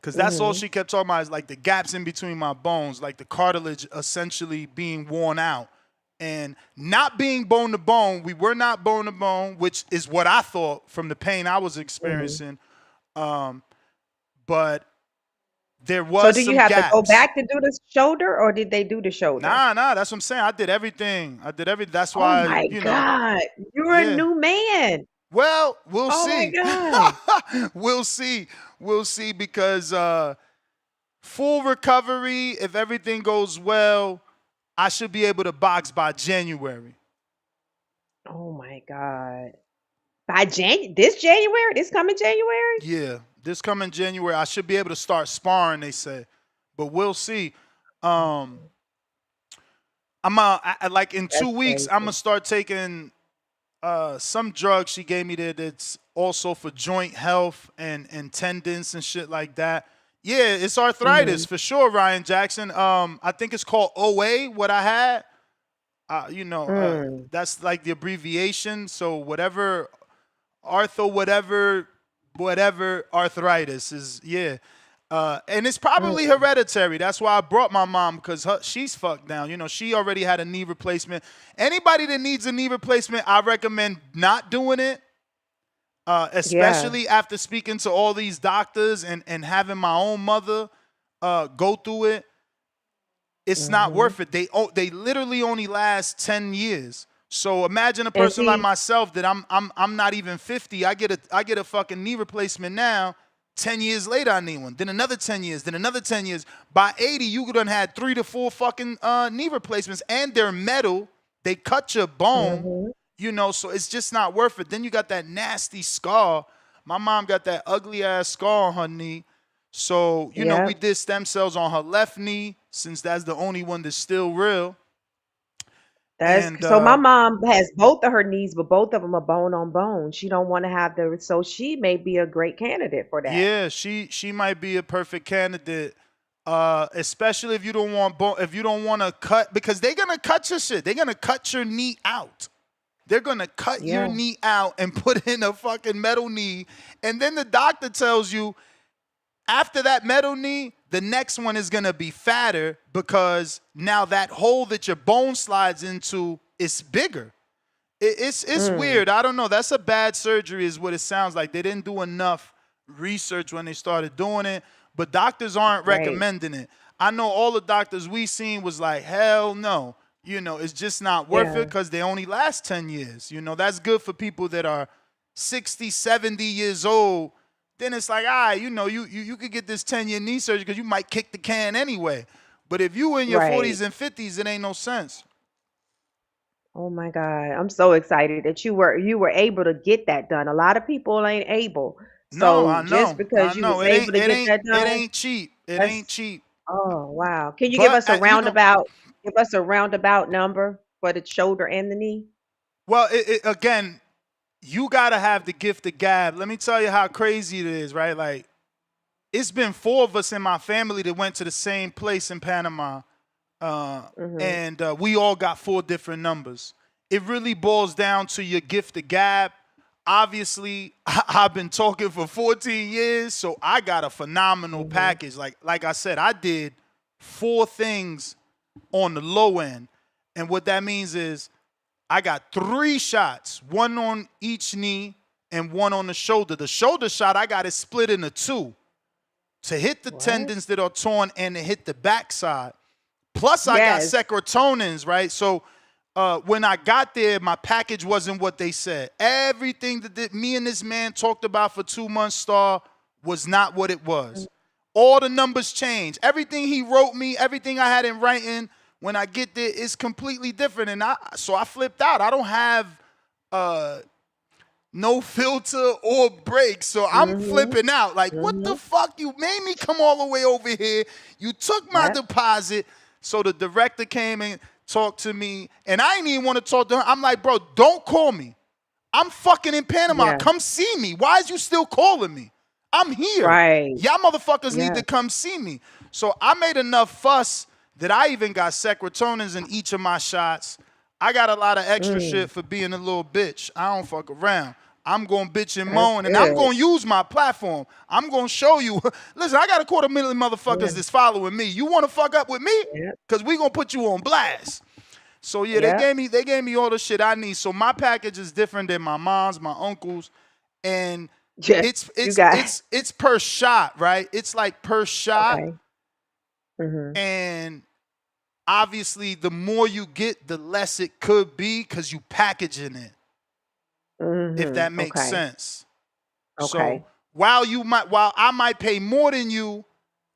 Cause that's all she kept talking about is like the gaps in between my bones, like the cartilage essentially being worn out. And not being bone to bone, we were not bone to bone, which is what I thought from the pain I was experiencing. But there was some So do you have gaps. to go back to do the shoulder, or did they do the shoulder? Nah, that's what I'm saying. I did everything. That's Oh why, my you know. God, you're a new man. Well, we'll see. My God. We'll see because full recovery, if everything goes well, I should be able to box by January. Oh my God. By this January? This coming January? Yeah, this coming January, I should be able to start sparring, they say. But we'll see. I'm like in 2 weeks, I'm gonna start taking some drugs she gave me that's also for joint health and tendons and shit like that. Yeah, it's arthritis for sure, Ryan Jackson. I think it's called OA, what I had. That's like the abbreviation. So whatever whatever arthritis is, yeah. And it's probably hereditary. That's why I brought my mom, because she's fucked down. You know, she already had a knee replacement. Anybody that needs a knee replacement, I recommend not doing it. Especially after speaking to all these doctors and having my own mother go through it. It's not worth it. They literally only last 10 years. So imagine a person like myself that I'm not even 50. I get a fucking knee replacement now. 10 years later, I need one. Then another 10 years. Then another 10 years. By 80, you could have had 3 to 4 fucking knee replacements, and they're metal. They cut your bone. You know, so it's just not worth it. Then you got that nasty scar. My mom got that ugly ass scar on her knee. So, you know, we did stem cells on her left knee, since that's the only one that's still real. So my mom has both of her knees, but both of them are bone on bone. She don't want to have so she may be a great candidate for that. Yeah, she might be a perfect candidate. Especially if you don't want to cut, because they're gonna cut your shit. They're gonna cut your knee out. They're going to cut your knee out and put in a fucking metal knee. And then the doctor tells you, after that metal knee, the next one is going to be fatter, because now that hole that your bone slides into is bigger. It's weird. I don't know. That's a bad surgery is what it sounds like. They didn't do enough research when they started doing it, but doctors aren't recommending it. I know all the doctors we seen was like, hell no. You know, it's just not worth it, because they only last 10 years. You know, that's good for people that are 60, 70 years old. Then it's like, you know, you could get this 10-year knee surgery because you might kick the can anyway. But if you in your 40s and 50s, it ain't no sense. Oh my God. I'm so excited that you were able to get that done. A lot of people ain't able. So I know. Just because you was able to get that done. It ain't cheap. It ain't cheap. Oh wow. Can you give us a roundabout? Give us a roundabout number for the shoulder and the knee. Well, again, you got to have the gift of gab. Let me tell you how crazy it is, right? Like, it's been 4 of us in my family that went to the same place in Panama. And we all got 4 different numbers. It really boils down to your gift of gab. Obviously, I've been talking for 14 years, so I got a phenomenal package. Like I said, I did 4 things on the low end. And what that means is I got 3 shots, 1 on each knee and 1 on the shoulder. The shoulder shot, I got it split into 2 to hit the tendons that are torn and to hit the backside. Plus, I got serotonins, right? So when I got there, my package wasn't what they said. Everything that me and this man talked about for 2 months, Star, was not what it was. All the numbers changed. Everything he wrote me, everything I had in writing when I get there, it's completely different. And so I flipped out. I don't have no filter or brakes. So I'm flipping out. Like, what the fuck? You made me come all the way over here. You took my deposit. So the director came and talked to me. And I didn't even want to talk to her. I'm like, bro, don't call me. I'm fucking in Panama. Yeah. Come see me. Why is you still calling me? I'm here. Right. Y'all motherfuckers Yeah. need to come see me. So I made enough fuss that I even got serotonins in each of my shots. I got a lot of extra shit for being a little bitch. I don't fuck around. I'm going to bitch and moan, and I'm good. going to use my platform. I'm going to show you. Listen, I got 250,000 motherfuckers that's following me. You want to fuck up with me? Yeah. Because we going to put you on blast. So, yeah, Yeah. they gave me all the shit I need. So my package is different than my mom's, my uncle's, and Yeah. it's per shot, right? It's like per shot. Okay. Mm-hmm. And obviously, the more you get, the less it could be because you packaging it. If that makes sense. Okay. So while I might pay more than you,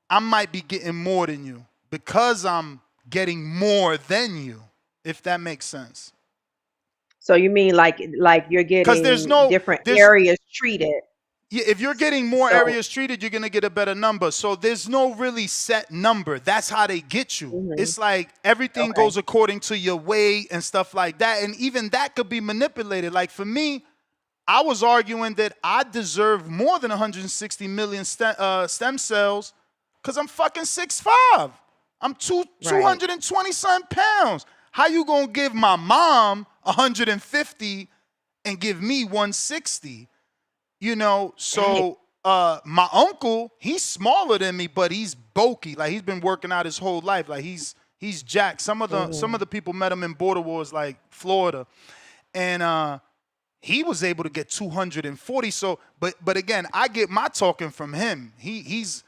I might be getting more than you because I'm getting more than you. If that makes sense. So you mean like you're getting different areas treated? Yeah, if you're getting more So- areas treated, you're gonna get a better number. So there's no really set number. That's how they get you. It's like everything goes according to your weight and stuff like that. And even that could be manipulated. Like for me, I was arguing that I deserve more than 160 million stem cells because I'm fucking 6'5". I'm 220 something pounds. How you gonna give my mom 150 and give me 160? You know, so my uncle, he's smaller than me, but he's bulky. Like he's been working out his whole life. Like he's jacked. Some of the people met him in border wars like Florida. And he was able to get 240. So but again, I get my talking from him. He's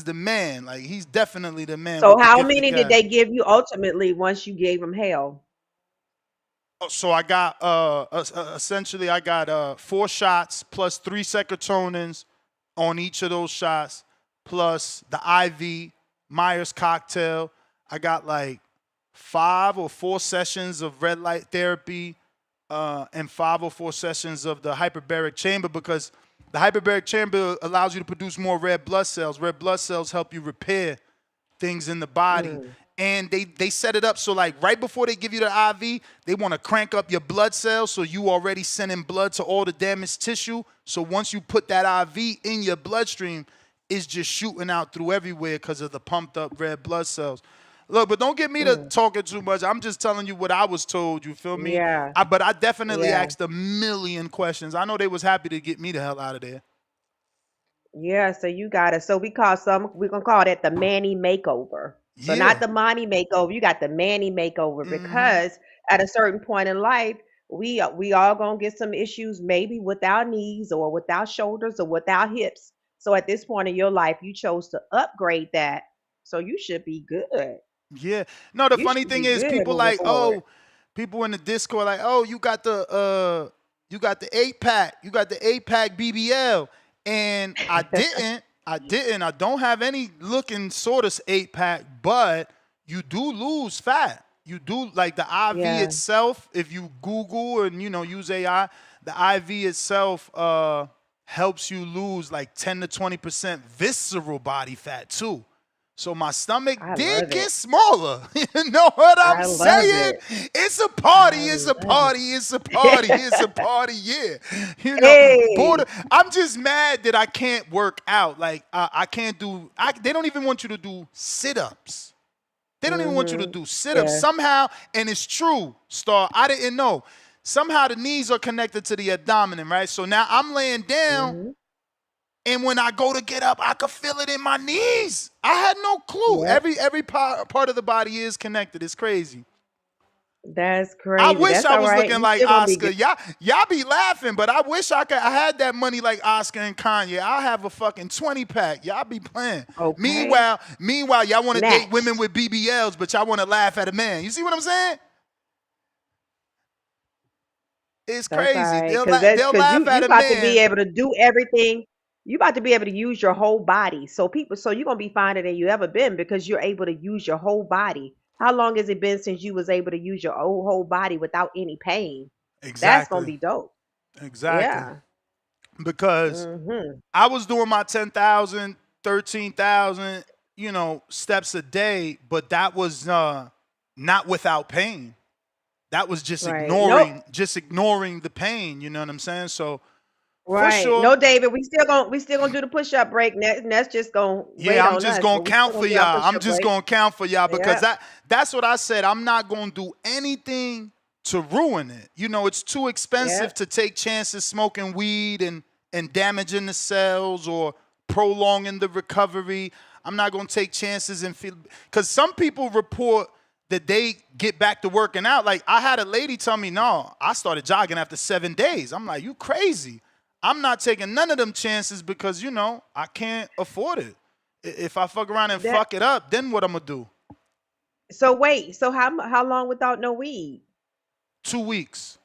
the man. Like he's definitely the man. So with the how gift of many did gab. they give you ultimately once you gave them hell? So I got essentially I got 4 shots plus 3 serotonins on each of those shots, plus the IV Myers cocktail. I got like 5 or 4 sessions of red light therapy, and 5 or 4 sessions of the hyperbaric chamber, because the hyperbaric chamber allows you to produce more red blood cells. Red blood cells help you repair things in the body. And they set it up so like right before they give you the IV, they want to crank up your blood cells so you already sending blood to all the damaged tissue. So once you put that IV in your bloodstream, it's just shooting out through everywhere because of the pumped up red blood cells. Look, but don't get me to talking too much. I'm just telling you what I was told. You feel me? Yeah. But I definitely asked a million questions. I know they was happy to get me the hell out of there. Yeah, so you got it. So we're gonna call that the Manny makeover. So Yeah. not the Monty makeover. You got the Manny makeover because at a certain point in life, we all gonna get some issues, maybe with our knees or with our shoulders or with our hips. So at this point in your life, you chose to upgrade that. So you should be good. Yeah. No, the You funny should thing be is good people moving like, forward. people in the Discord like, oh, you got the 8-pack. You got the 8-pack BBL. And I didn't. I don't have any looking sort of 8-pack, but you do lose fat. You do, like the IV Yeah. itself, if you Google and, use AI, the IV itself helps you lose like 10 to 20% visceral body fat too. So my stomach I did love get it. smaller. You know what I'm I love saying? it. It's a party. I It's a love it. party. It's a party. It's a party. Yeah. Hey. I'm just mad that I can't work out. Like I can't do. They don't even want you to do sit-ups. They don't even want you to do sit-ups. Yeah. Somehow, and it's true, Star, I didn't know. Somehow the knees are connected to the abdomen, right? So now I'm laying down, and when I go to get up, I could feel it in my knees. I had no clue. Yep. Every part of the body is connected. It's crazy. That's crazy. I wish That's I all was right. looking You like still gonna be Oscar. good. Y'all be laughing, but I wish I had that money like Oscar and Kanye. I have a fucking 20-pack. Y'all be playing. Okay. Meanwhile, y'all want to date Next. women with BBLs, but y'all want to laugh at a man. You see what I'm saying? It's That's crazy. all right. They'll Because laugh you at a about to be man. able to do everything. You about to be able to use your whole body. So you're gonna be finer than you ever been because you're able to use your whole body. How long has it been since you was able to use your whole body without any pain? That's gonna Exactly. be dope. Exactly. Yeah. Because Mhm. I was doing my 10,000, 13,000, steps a day, but that was not without pain. That was just Right. Nope. ignoring the pain. You know what I'm saying? So for Right. sure, No, David, we still gonna do the push up break. That's just gonna yeah, wait I'm on just us, gonna but we still count gonna for do our y'all. push I'm up just break. gonna count for y'all because Yeah. that's what I said. I'm not gonna do anything to ruin it. It's too Yeah. expensive to take chances smoking weed and damaging the cells or prolonging the recovery. I'm not gonna take chances and feel because some people report that they get back to working out. Like I had a lady tell me, no, I started jogging after 7 days. I'm like, you crazy. I'm not taking none of them chances because I can't afford it. If I fuck around and That. fuck it up, then what I'm gonna do? So wait. So how long without no weed? 2 weeks.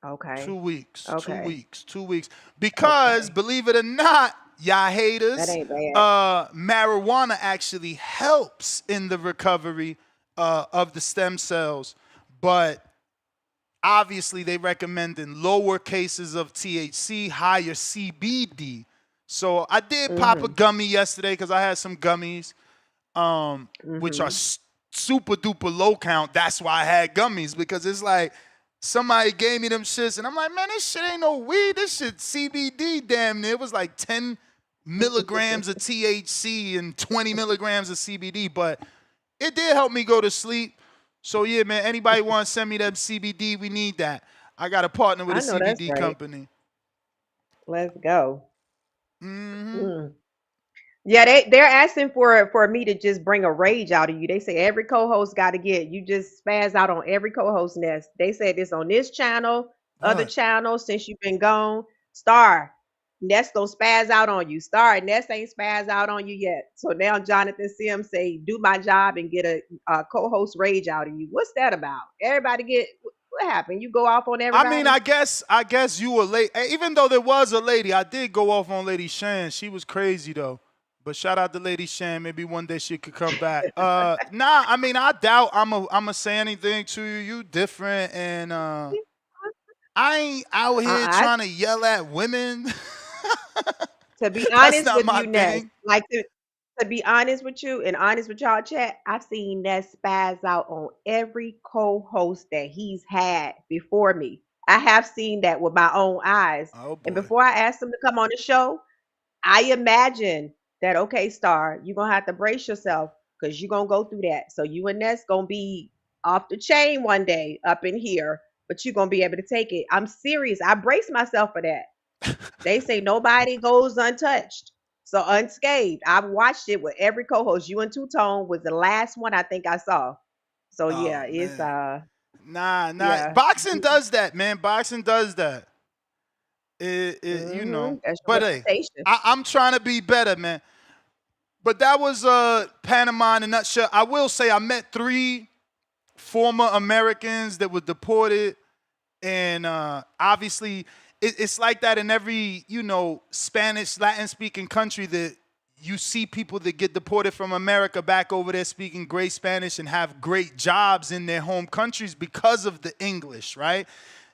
Okay. 2 weeks. two Okay. weeks. 2 weeks. Because Okay. believe it or not, y'all That haters, ain't bad. marijuana actually helps in the recovery of the stem cells, but obviously they recommend in lower cases of THC, higher CBD. So I did pop a Mhm. gummy yesterday because I had some gummies, which are Mhm. super duper low count. That's why I had gummies because it's like somebody gave me them shits and I'm like, man, this shit ain't no weed. This shit CBD. Damn near. It was like 10 milligrams of THC and 20 milligrams of CBD, but it did help me go to sleep. So yeah, man, anybody want to send me them CBD? We need that. I got a partner with a I know that's CBD right. company. Let's go. Hmm. Mm. Yeah, they're asking for me to just bring a rage out of you. They say every co-host got to get you just spaz out on every co-host nest. They said this on this channel, other What? channels since you've been gone. Star Nest gonna spaz out on you. Star Nest ain't spaz out on you yet. So now Jonathan Sims say do my job and get a co-host rage out of you. What's that about? Everybody get what happened? You go off on I mean, everybody? I guess you were late. Even though there was a lady, I did go off on Lady Shan. She was crazy though. But shout out to Lady Shan. Maybe one day she could come back. Nah, I mean, I doubt I'ma say anything to you. You different, and I ain't out here I trying to yell at women. To be That's honest not with my you, Ness, thing. like to be honest with you and honest with y'all chat, I've seen Ness spaz out on every co-host that he's had before me. I have seen that with my own eyes. Oh And boy. before I asked him to come on the show, I imagine that okay, Star, you're gonna have to brace yourself because you're gonna go through that. So you and Ness gonna be off the chain one day up in here, but you're gonna be able to take it. I'm serious. I brace myself for that. They say nobody goes untouched. So unscathed. I've watched it with every co-host. You and Two Tone was the last one I think I saw. So yeah, Oh it's man. Nah. yeah. Boxing does that, man. Boxing does that. That's your But hey, reputation. I'm trying to be better, man. But that was Panama in a nutshell. I will say I met 3 former Americans that were deported, and obviously it's like that in every Spanish Latin speaking country that you see people that get deported from America back over there speaking great Spanish and have great jobs in their home countries because of the English, right?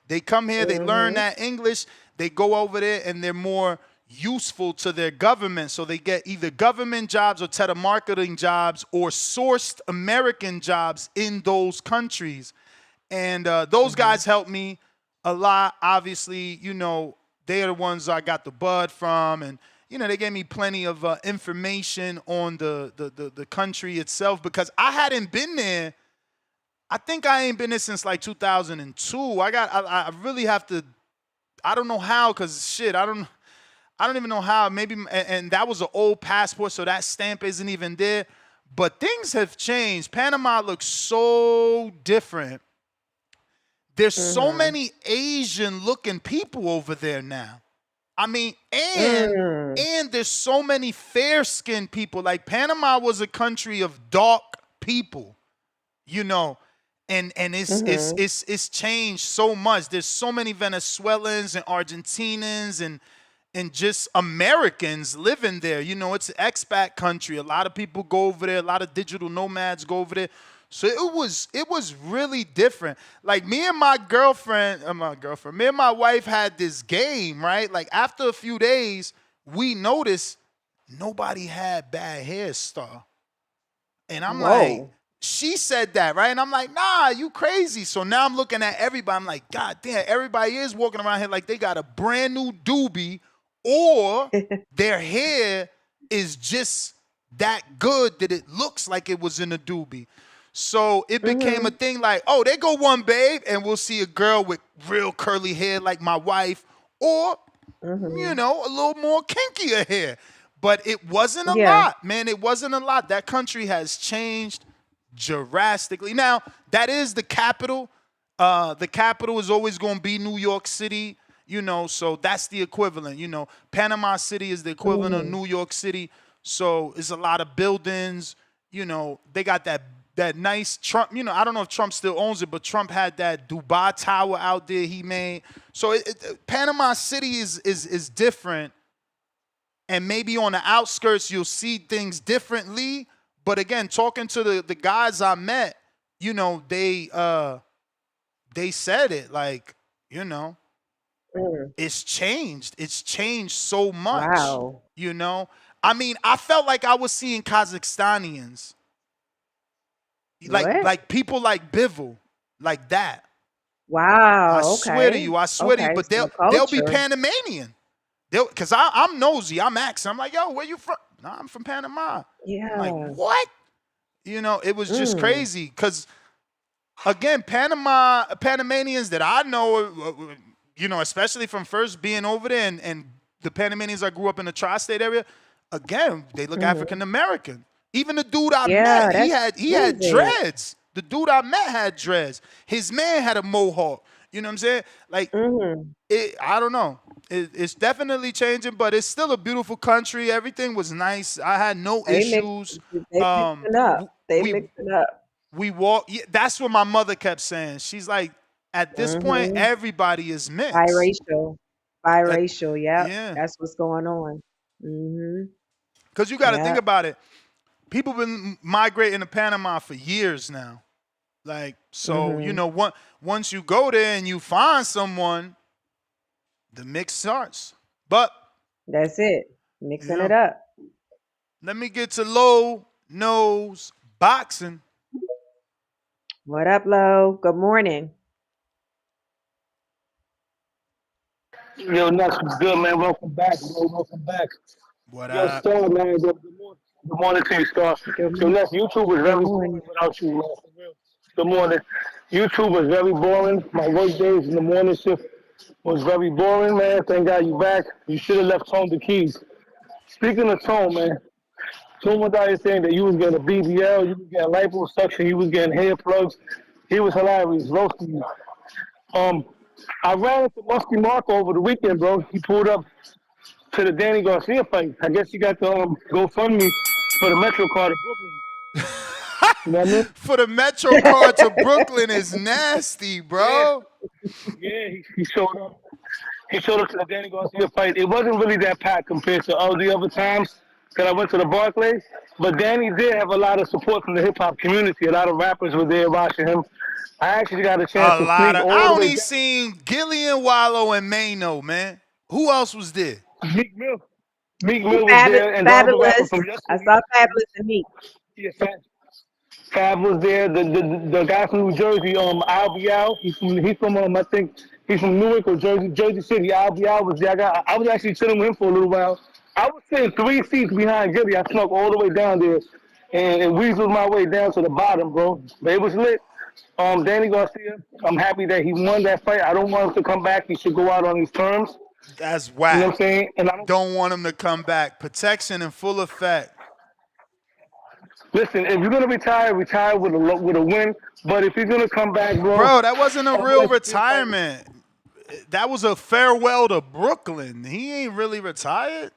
They come here, they learn Mhm. that English, they go over there and they're more useful to their government. So they get either government jobs or telemarketing jobs or sourced American jobs in those countries. And those Mhm. guys helped me a lot. Obviously, they're the ones I got the bud from. And, they gave me plenty of information on the country itself because I hadn't been there. I think I ain't been there since like 2002. I really have to, I don't know how, because shit, I don't even know how. Maybe, and that was an old passport, so that stamp isn't even there. But things have changed. Panama looks so different. There's so Mhm. many Asian looking people over there now. I mean, and Mm. and there's so many fair skinned people. Like Panama was a country of dark people, you know, and it's it's Mhm. it's it's changed so much. There's so many Venezuelans and Argentinians and just Americans living there. It's an expat country. A lot of people go over there. A lot of digital nomads go over there. So it was really different. Like me and my girlfriend, me and my wife had this game, right? Like after a few days, we noticed nobody had bad hair, Star. And I'm like, Whoa. she said that, right? And I'm like, nah, you crazy. So now I'm looking at everybody. I'm like, God damn, everybody is walking around here like they got a brand new doobie, or their hair is just that good that it looks like it was in a doobie. So it became a thing like, oh, they go one babe, and we'll see a girl with real curly hair like my wife, or, you know, a little more kinkier hair. But it wasn't a Yeah. lot, man. It wasn't a lot. That country has changed drastically. Now, that is the capital. The capital is always going to be New York City, you know, so that's the equivalent. You know, Panama City is the equivalent of New York City. So it's a lot of buildings. You know, they got that nice Trump, you know, I don't know if Trump still owns it, but Trump had that Dubai Tower out there he made. So Panama City is different. And maybe on the outskirts, you'll see things differently. But again, talking to the guys I met, you know, they said it like, you know, it's changed. It's changed so much, Wow. you know. I mean, I felt like I was seeing Kazakhstanians, What? like people like Bivol, like that. Wow. I swear to Okay. you, I swear to you. Okay. But So they'll be culture. Panamanian. Cause I'm nosy. I'm asking. I'm like, yo, where you from? No, I'm from Panama. I'm like, Yeah. what? You know, it was just crazy. Cause again, Panamanians that I know, you know, especially from first being over there, and the Panamanians I grew up in the tri-state area, again, they look African American. Even the dude I Yeah, met, that's he had crazy. dreads. The dude I met had dreads. His man had a mohawk. You know what I'm saying? Like, I don't know. It's definitely changing, but it's still a beautiful country. Everything was nice. I had no They mix, issues. they mixing up. They We mixing up. we walk. Yeah, that's what my mother kept saying. She's like, at this point, everybody is mixed. Biracial. At- Biracial. Yep. yeah, That's what's going on. because you got to think Yep. about it. People been migrating to Panama for years now. Like, so you know, once you go there and you find someone, the mix starts. But That's it. Mixing yeah, it up. let me get to low nose boxing. What up, Lo? Good morning. Yo, Nuts was good, man. Welcome back, bro. Welcome back. What Yo, up? Star, man. Good morning to you, Star. Good, Yo, Nuts, YouTube was good very morning. boring without you, man. For real. Good morning. YouTube was very boring. My work days in the morning shift was very boring, man. Thank God you back. You should have left Tone the keys. Speaking of Tone, man, Tone was out here saying that you was getting a BBL, you was getting liposuction, you was getting hair plugs. He was hilarious, roasting you. I ran into Musty Marco over the weekend, bro. He pulled up to the Danny Garcia fight. I guess he got the GoFundMe for the Metro card to Brooklyn. You know what I mean? For the Metro card to Brooklyn is nasty, Yeah, bro. yeah. He showed up. He showed up to the Danny Garcia fight. It wasn't really that packed compared to all the other times that I went to the Barclays. But Danny did have a lot of support from the hip hop community. A lot of rappers were there watching him. I actually got a chance A to lot sneak of. all I the way only down. seen Gillian Wallow and Mano, man. Who else was there? Meek Mill. Meek Mill was Fabulous. there, and the other rapper from I yesterday. saw Fabulous and Meek. Yeah, Fab was there. The guy from New Jersey, Al Bial. He's from I think he's from Newark or Jersey City. Al Bial was there. I was actually chilling with him for a little while. I was sitting 3 seats behind Gilly. I snuck all the way down there and weaseled my way down to the bottom, bro. But it was lit. Danny Garcia, I'm happy that he won that fight. I don't want him to come back. He should go out on these terms. That's You know what I'm whack. saying? And I don't Don't want him to come back. Protection in full effect. listen. If you're gonna retire with a win. But if you're gonna come back, bro, Bro, that wasn't a I real want you to fight. retirement. That was a farewell to Brooklyn. He ain't really retired.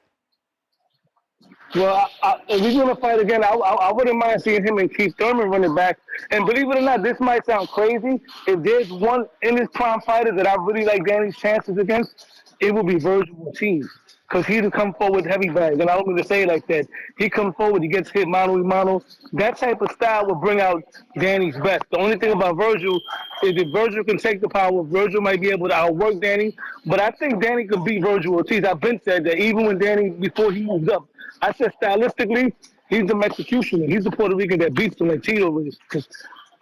Well, if he's gonna fight again, I wouldn't mind seeing him and Keith Thurman running back. And believe it or not, this might sound crazy. If there's one in his prime fighter that I really like Danny's chances against, it would be Virgil Ortiz. because he to come forward heavy bags, and I don't mean to say it like that. He comes forward, he gets hit mano a mano. That type of style will bring out Danny's best. The only thing about Virgil is if Virgil can take the power, Virgil might be able to outwork Danny. But I think Danny can beat Virgil Ortiz. I've been said that even when Danny, before he moved up, I said stylistically, he's the executioner. He's the Puerto Rican that beats him like Tito is. Because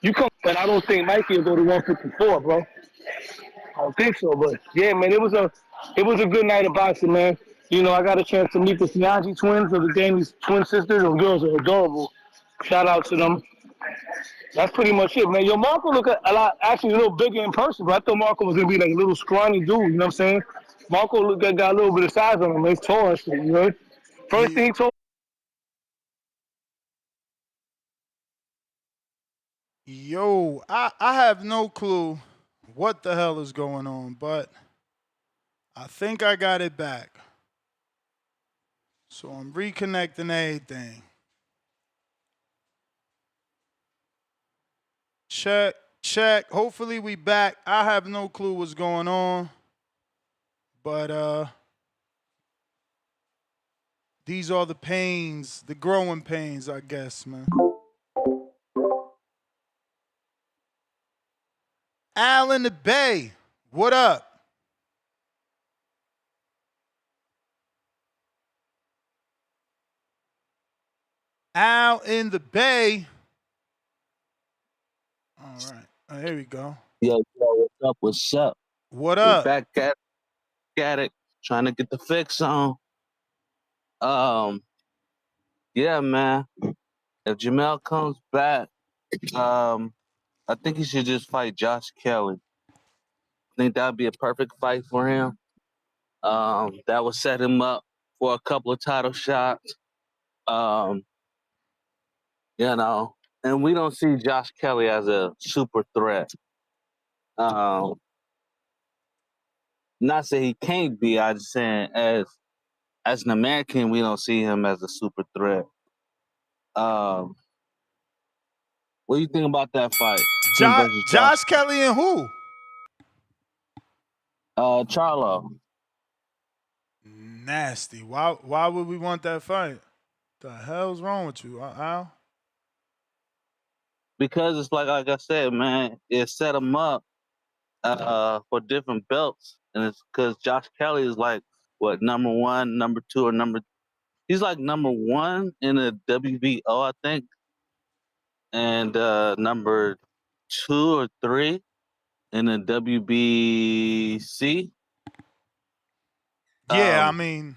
you come, but I don't think Mikey will go to 154, bro. I don't think so, but yeah, man, it was a good night of boxing, man. You know, I got a chance to meet the Sianji twins, or the Danny's twin sisters. Those girls are adorable. Shout out to them. That's pretty much it, man. Yo, Marco look a lot, actually a little bigger in person, but I thought Marco was gonna be like a little scrawny dude. You know what I'm saying? Marco got a little bit of size on him. He's tall and shit. You know. First thing he told. Yo, I have no clue what the hell is going on, but I think I got it back. So I'm reconnecting everything. Check, check. Hopefully we back. I have no clue what's going on. But these are the pains, the growing pains, I guess, man. Al in the Bay, what up? Al in the Bay. All right. Oh, here we go. Yo, what's up? What's up? What up? We're back at it, trying to get the fix on. Yeah, man. If Jermell comes back, I think he should just fight Josh Kelly. I think that'd be a perfect fight for him. That would set him up for a couple of title shots. You know, and we don't see Josh Kelly as a super threat. Not say he can't be. I'm just saying as an American, we don't see him as a super threat. What do you think about that fight? Him versus Josh Kelly and who? Charlo. Nasty. Why would we want that fight? The hell's wrong with you, Al? Because it's like I said, man, it set him up for different belts, and it's because Josh Kelly is like what, number one, number two, or he's like number one in the WBO, I think, and number 2 or 3 in the WBC. Yeah, I mean,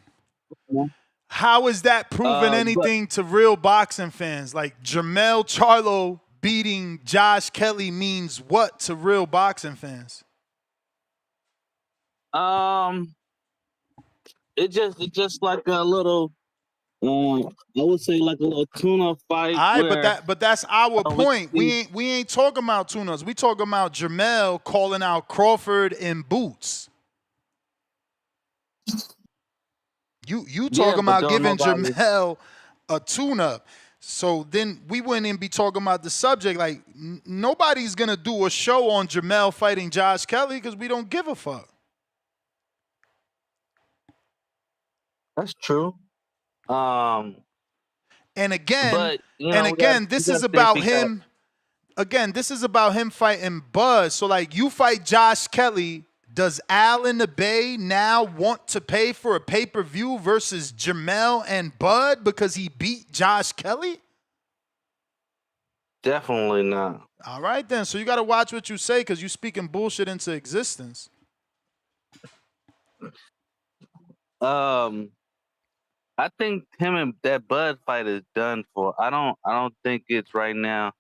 how is that proving anything to real boxing fans? Like Jermell Charlo beating Josh Kelly means what to real boxing fans? It's just like a little, I would say like a little tuna fight. All right, but that's our point. We ain't talking about tunas. We talking about Jermell calling out Crawford in boots. You talking about giving Jermell a tune-up. So then we wouldn't even be talking about the subject. Like, nobody's going to do a show on Jermell fighting Josh Kelly because we don't give a fuck. That's true. And again, this is about him. Again, this is about him fighting Buzz. So, like, you fight Josh Kelly. Does Al in the Bay now want to pay for a pay-per-view versus Jermell and Bud because he beat Josh Kelly? Definitely not. All right, then. So you got to watch what you say because you're speaking bullshit into existence. I think him and that Bud fight is done for. I don't think it's right now.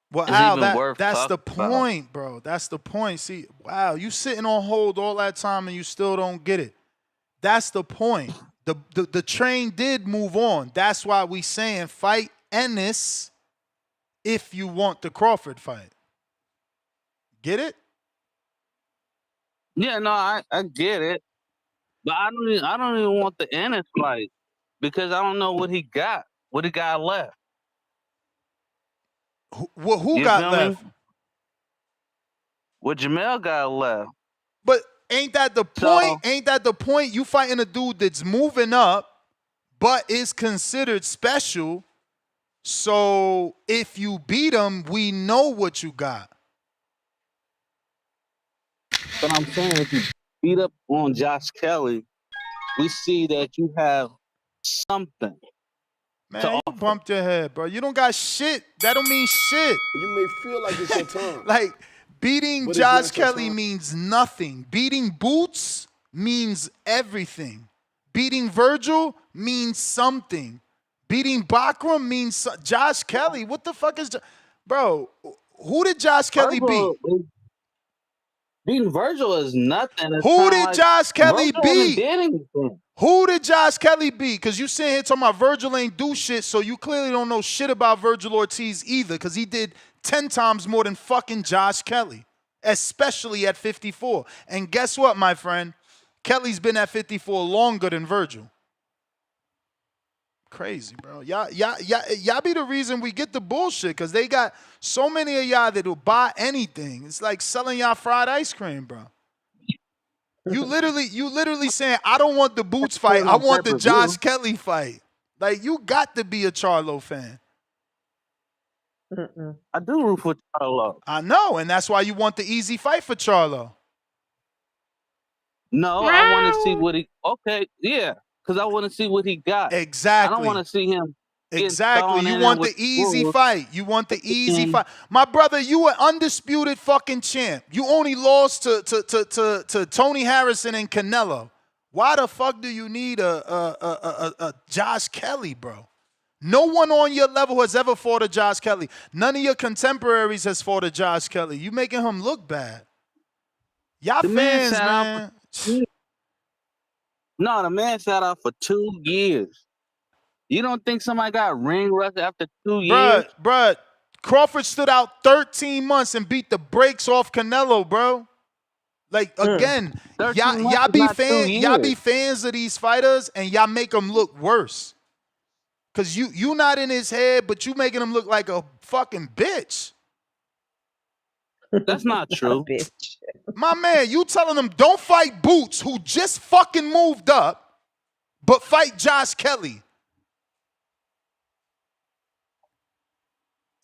Well, Al, that's the point, bro. That's the point. See, wow, you sitting on hold all that time and you still don't get it. That's the point. The train did move on. That's why we saying fight Ennis if you want the Crawford fight. Get it? Yeah, no, I get it. But I don't even want the Ennis fight because I don't know what he got. What he got left. Who got left? What Jermell got left. But Ain't that the So- point? Ain't that the point? You fighting a dude that's moving up, but is considered special. So if you beat him, we know what you got. But I'm saying if you beat up on Josh Kelly, we see that you have something. Man, you bumped your head, bro. You don't got shit. That don't mean shit. You may feel like it's your turn. Like, beating But it's Josh not your Kelly turn. means nothing. Beating Boots means everything. Beating Virgil means something. Beating Bakram means Josh Kelly. What the fuck is... Bro, who did Josh Kelly beat? Beating Virgil is nothing. It's Who kinda did like Josh Kelly Virgil hasn't beat? did anything. Who did Josh Kelly beat? Because you sitting here talking about Virgil ain't do shit, so you clearly don't know shit about Virgil Ortiz either, because he did 10 times more than fucking Josh Kelly, especially at 54. And guess what, my friend? Kelly's been at 54 longer than Virgil. Crazy, bro. Y'all be the reason we get the bullshit, because they got so many of y'all that will buy anything. It's like selling y'all fried ice cream, bro. You literally saying, I don't want the Boots fight. I want the Josh Kelly fight. Like, you got to be a Charlo fan. I do root for Charlo. I know, and that's why you want the easy fight for Charlo. No, I want to see what he. Okay, yeah, because I want to see what he got. Exactly. I don't want to see him. Exactly. You want the easy fight. You want the easy fight. My brother, you an undisputed fucking champ. You only lost to Tony Harrison and Canelo. Why the fuck do you need a Josh Kelly, bro? No one on your level has ever fought a Josh Kelly. None of your contemporaries has fought a Josh Kelly. You making him look bad. Y'all The man fans, sat out man. No, the man sat out for 2 years. You don't think somebody got ring rust after 2 years? Bruh, Crawford stood out 13 months and beat the brakes off Canelo, bro. Like, again, 13 y'all months be is not 2 y'all be years. fans of these fighters, and y'all make them look worse. Cause you not in his head, but you making him look like a fucking bitch. That's not true. Bitch. My man, you telling him don't fight Boots, who just fucking moved up, but fight Josh Kelly.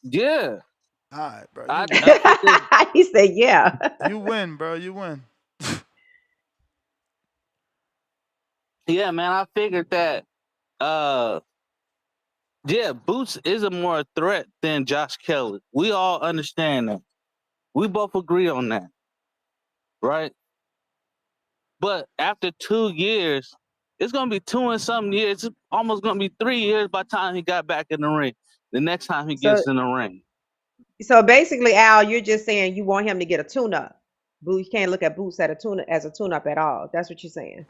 Yeah. All right, bro. He said, yeah. You win, bro. You win. Yeah, man, I figured that Boots is a more threat than Josh Kelly. We all understand that. We both agree on that. Right? But after 2 years, it's gonna be 2 and something years. It's almost gonna be 3 years by the time he got back in the ring. The next time he gets in the ring. So basically, Al, you're just saying you want him to get a tune-up. You can't look at Boots as a tune-up at all. That's what you're saying.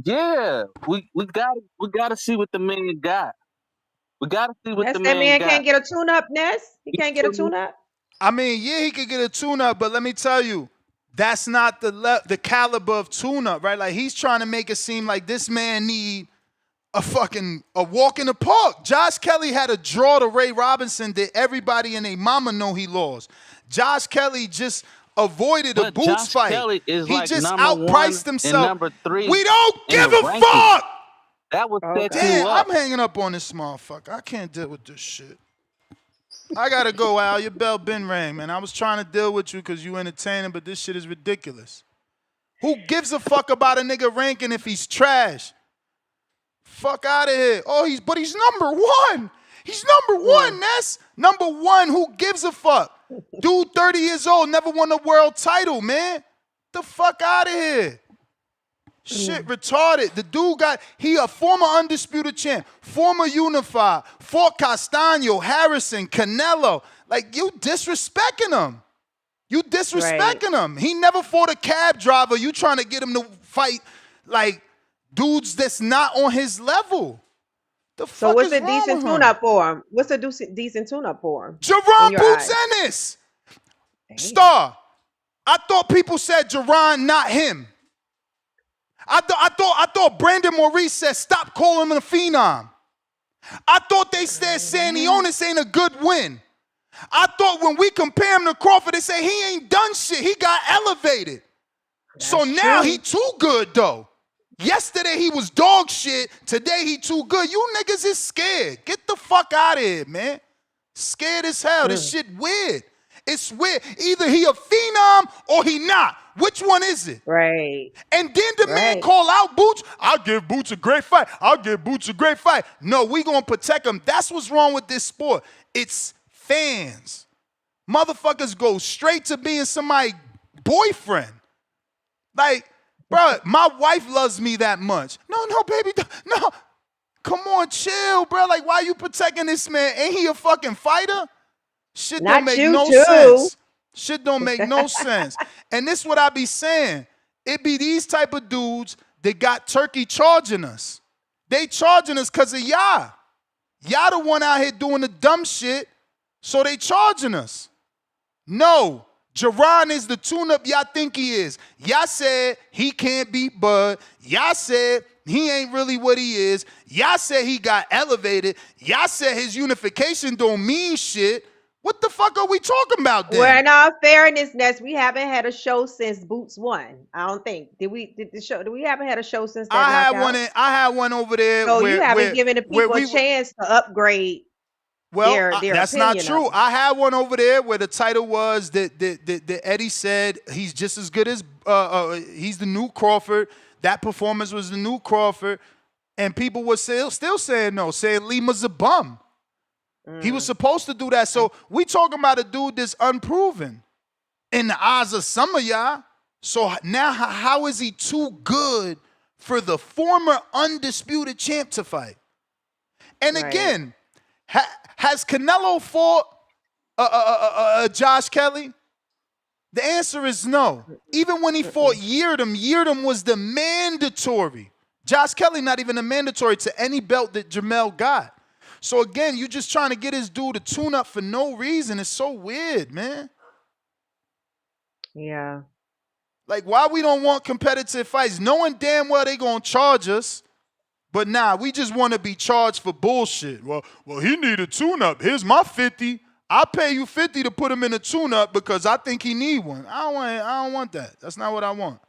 Yeah, we gotta see what the man got. We gotta see what the That man got. can't get a tune-up, Ness. He can't get a tune-up. I mean, yeah, he could get a tune-up, but let me tell you, that's not the caliber of tune-up, right? Like, he's trying to make it seem like this man need a walk in the park. Josh Kelly had a draw to Ray Robinson that everybody and their mama know he lost. Josh Kelly just avoided a Boots Josh fight. Kelly is He like just number outpriced 1 himself. and number 3 We don't in give the a rankings. fuck. That was set Damn, you up. I'm hanging up on this motherfucker. I can't deal with this shit. I gotta go, Al. Your bell been rang, man. I was trying to deal with you because you entertaining, but this shit is ridiculous. Who gives a fuck about a nigga ranking if he's trash? Fuck out of here. Oh, but he's number 1. He's number 1, Ness. Number 1, who gives a fuck? Dude, 30 years old, never won a world title, man. The fuck out of here. Shit retarded. The dude he a former undisputed champ, former unified, fought Castaño, Harrison, Canelo. Like, you disrespecting him. You disrespecting him. He never fought a cab driver. You trying to get him to fight, like, dudes that's not on his level. The fuck So what's is a wrong decent with him? tune-up for him? What's a decent tune-up for him? Jaron Boots Ennis. Star. I thought people said Jaron, not him. I thought Brandon Maurice said stop calling him a phenom. I thought they said Sandy Onis ain't a good win. I thought when we compare him to Crawford, they say he ain't done shit. He got elevated. So That's now true. he too good though. Yesterday he was dog shit. Today he too good. You niggas is scared. Get the fuck out of here, man. Scared as hell. This shit weird. It's weird. Either he a phenom or he not. Which one is it? Right. And then the man Right. call out Boots. I'll give Boots a great fight. I'll give Boots a great fight. No, we gonna protect him. That's what's wrong with this sport. It's fans. Motherfuckers go straight to being somebody's boyfriend. Like, bro, my wife loves me that much. No, baby, no. Come on, chill, bro. Like, why you protecting this man? Ain't he a fucking fighter? Shit don't Not make you no too. sense. Shit don't make no sense. And this what I be saying. It be these type of dudes that got Turkey charging us. They charging us because of y'all. Y'all the one out here doing the dumb shit, so they charging us. No, Jaron is the tune-up y'all think he is. Y'all said he can't beat Bud. Y'all said he ain't really what he is. Y'all said he got elevated. Y'all said his unification don't mean shit. What the fuck are we talking about then? Well, in all fairness, Ness, we haven't had a show since Boots won. I don't think. Did we haven't had a show since that knockout? I had one over there. So where, you haven't where, given the where people we a chance to upgrade their that's opinion not true. of it. I had one over there where the title was that Eddie said he's just as good as he's the new Crawford. That performance was the new Crawford, and people were still saying no, saying Lima's a bum. He was supposed to do that. So we talking about a dude that's unproven in the eyes of some of y'all. So now how is he too good for the former undisputed champ to fight? And Right. again, has Canelo fought Josh Kelly? The answer is no. Even when he fought Yeardom was the mandatory. Josh Kelly not even a mandatory to any belt that Jermell got. So again, you just trying to get his dude to tune up for no reason. It's so weird, man. Yeah. Like, why we don't want competitive fights, knowing damn well they gonna charge us, but nah, we just want to be charged for bullshit. Well, he need a tune-up. Here's my 50. I'll pay you 50 to put him in a tune-up because I think he need one. I don't want that. That's not what I want.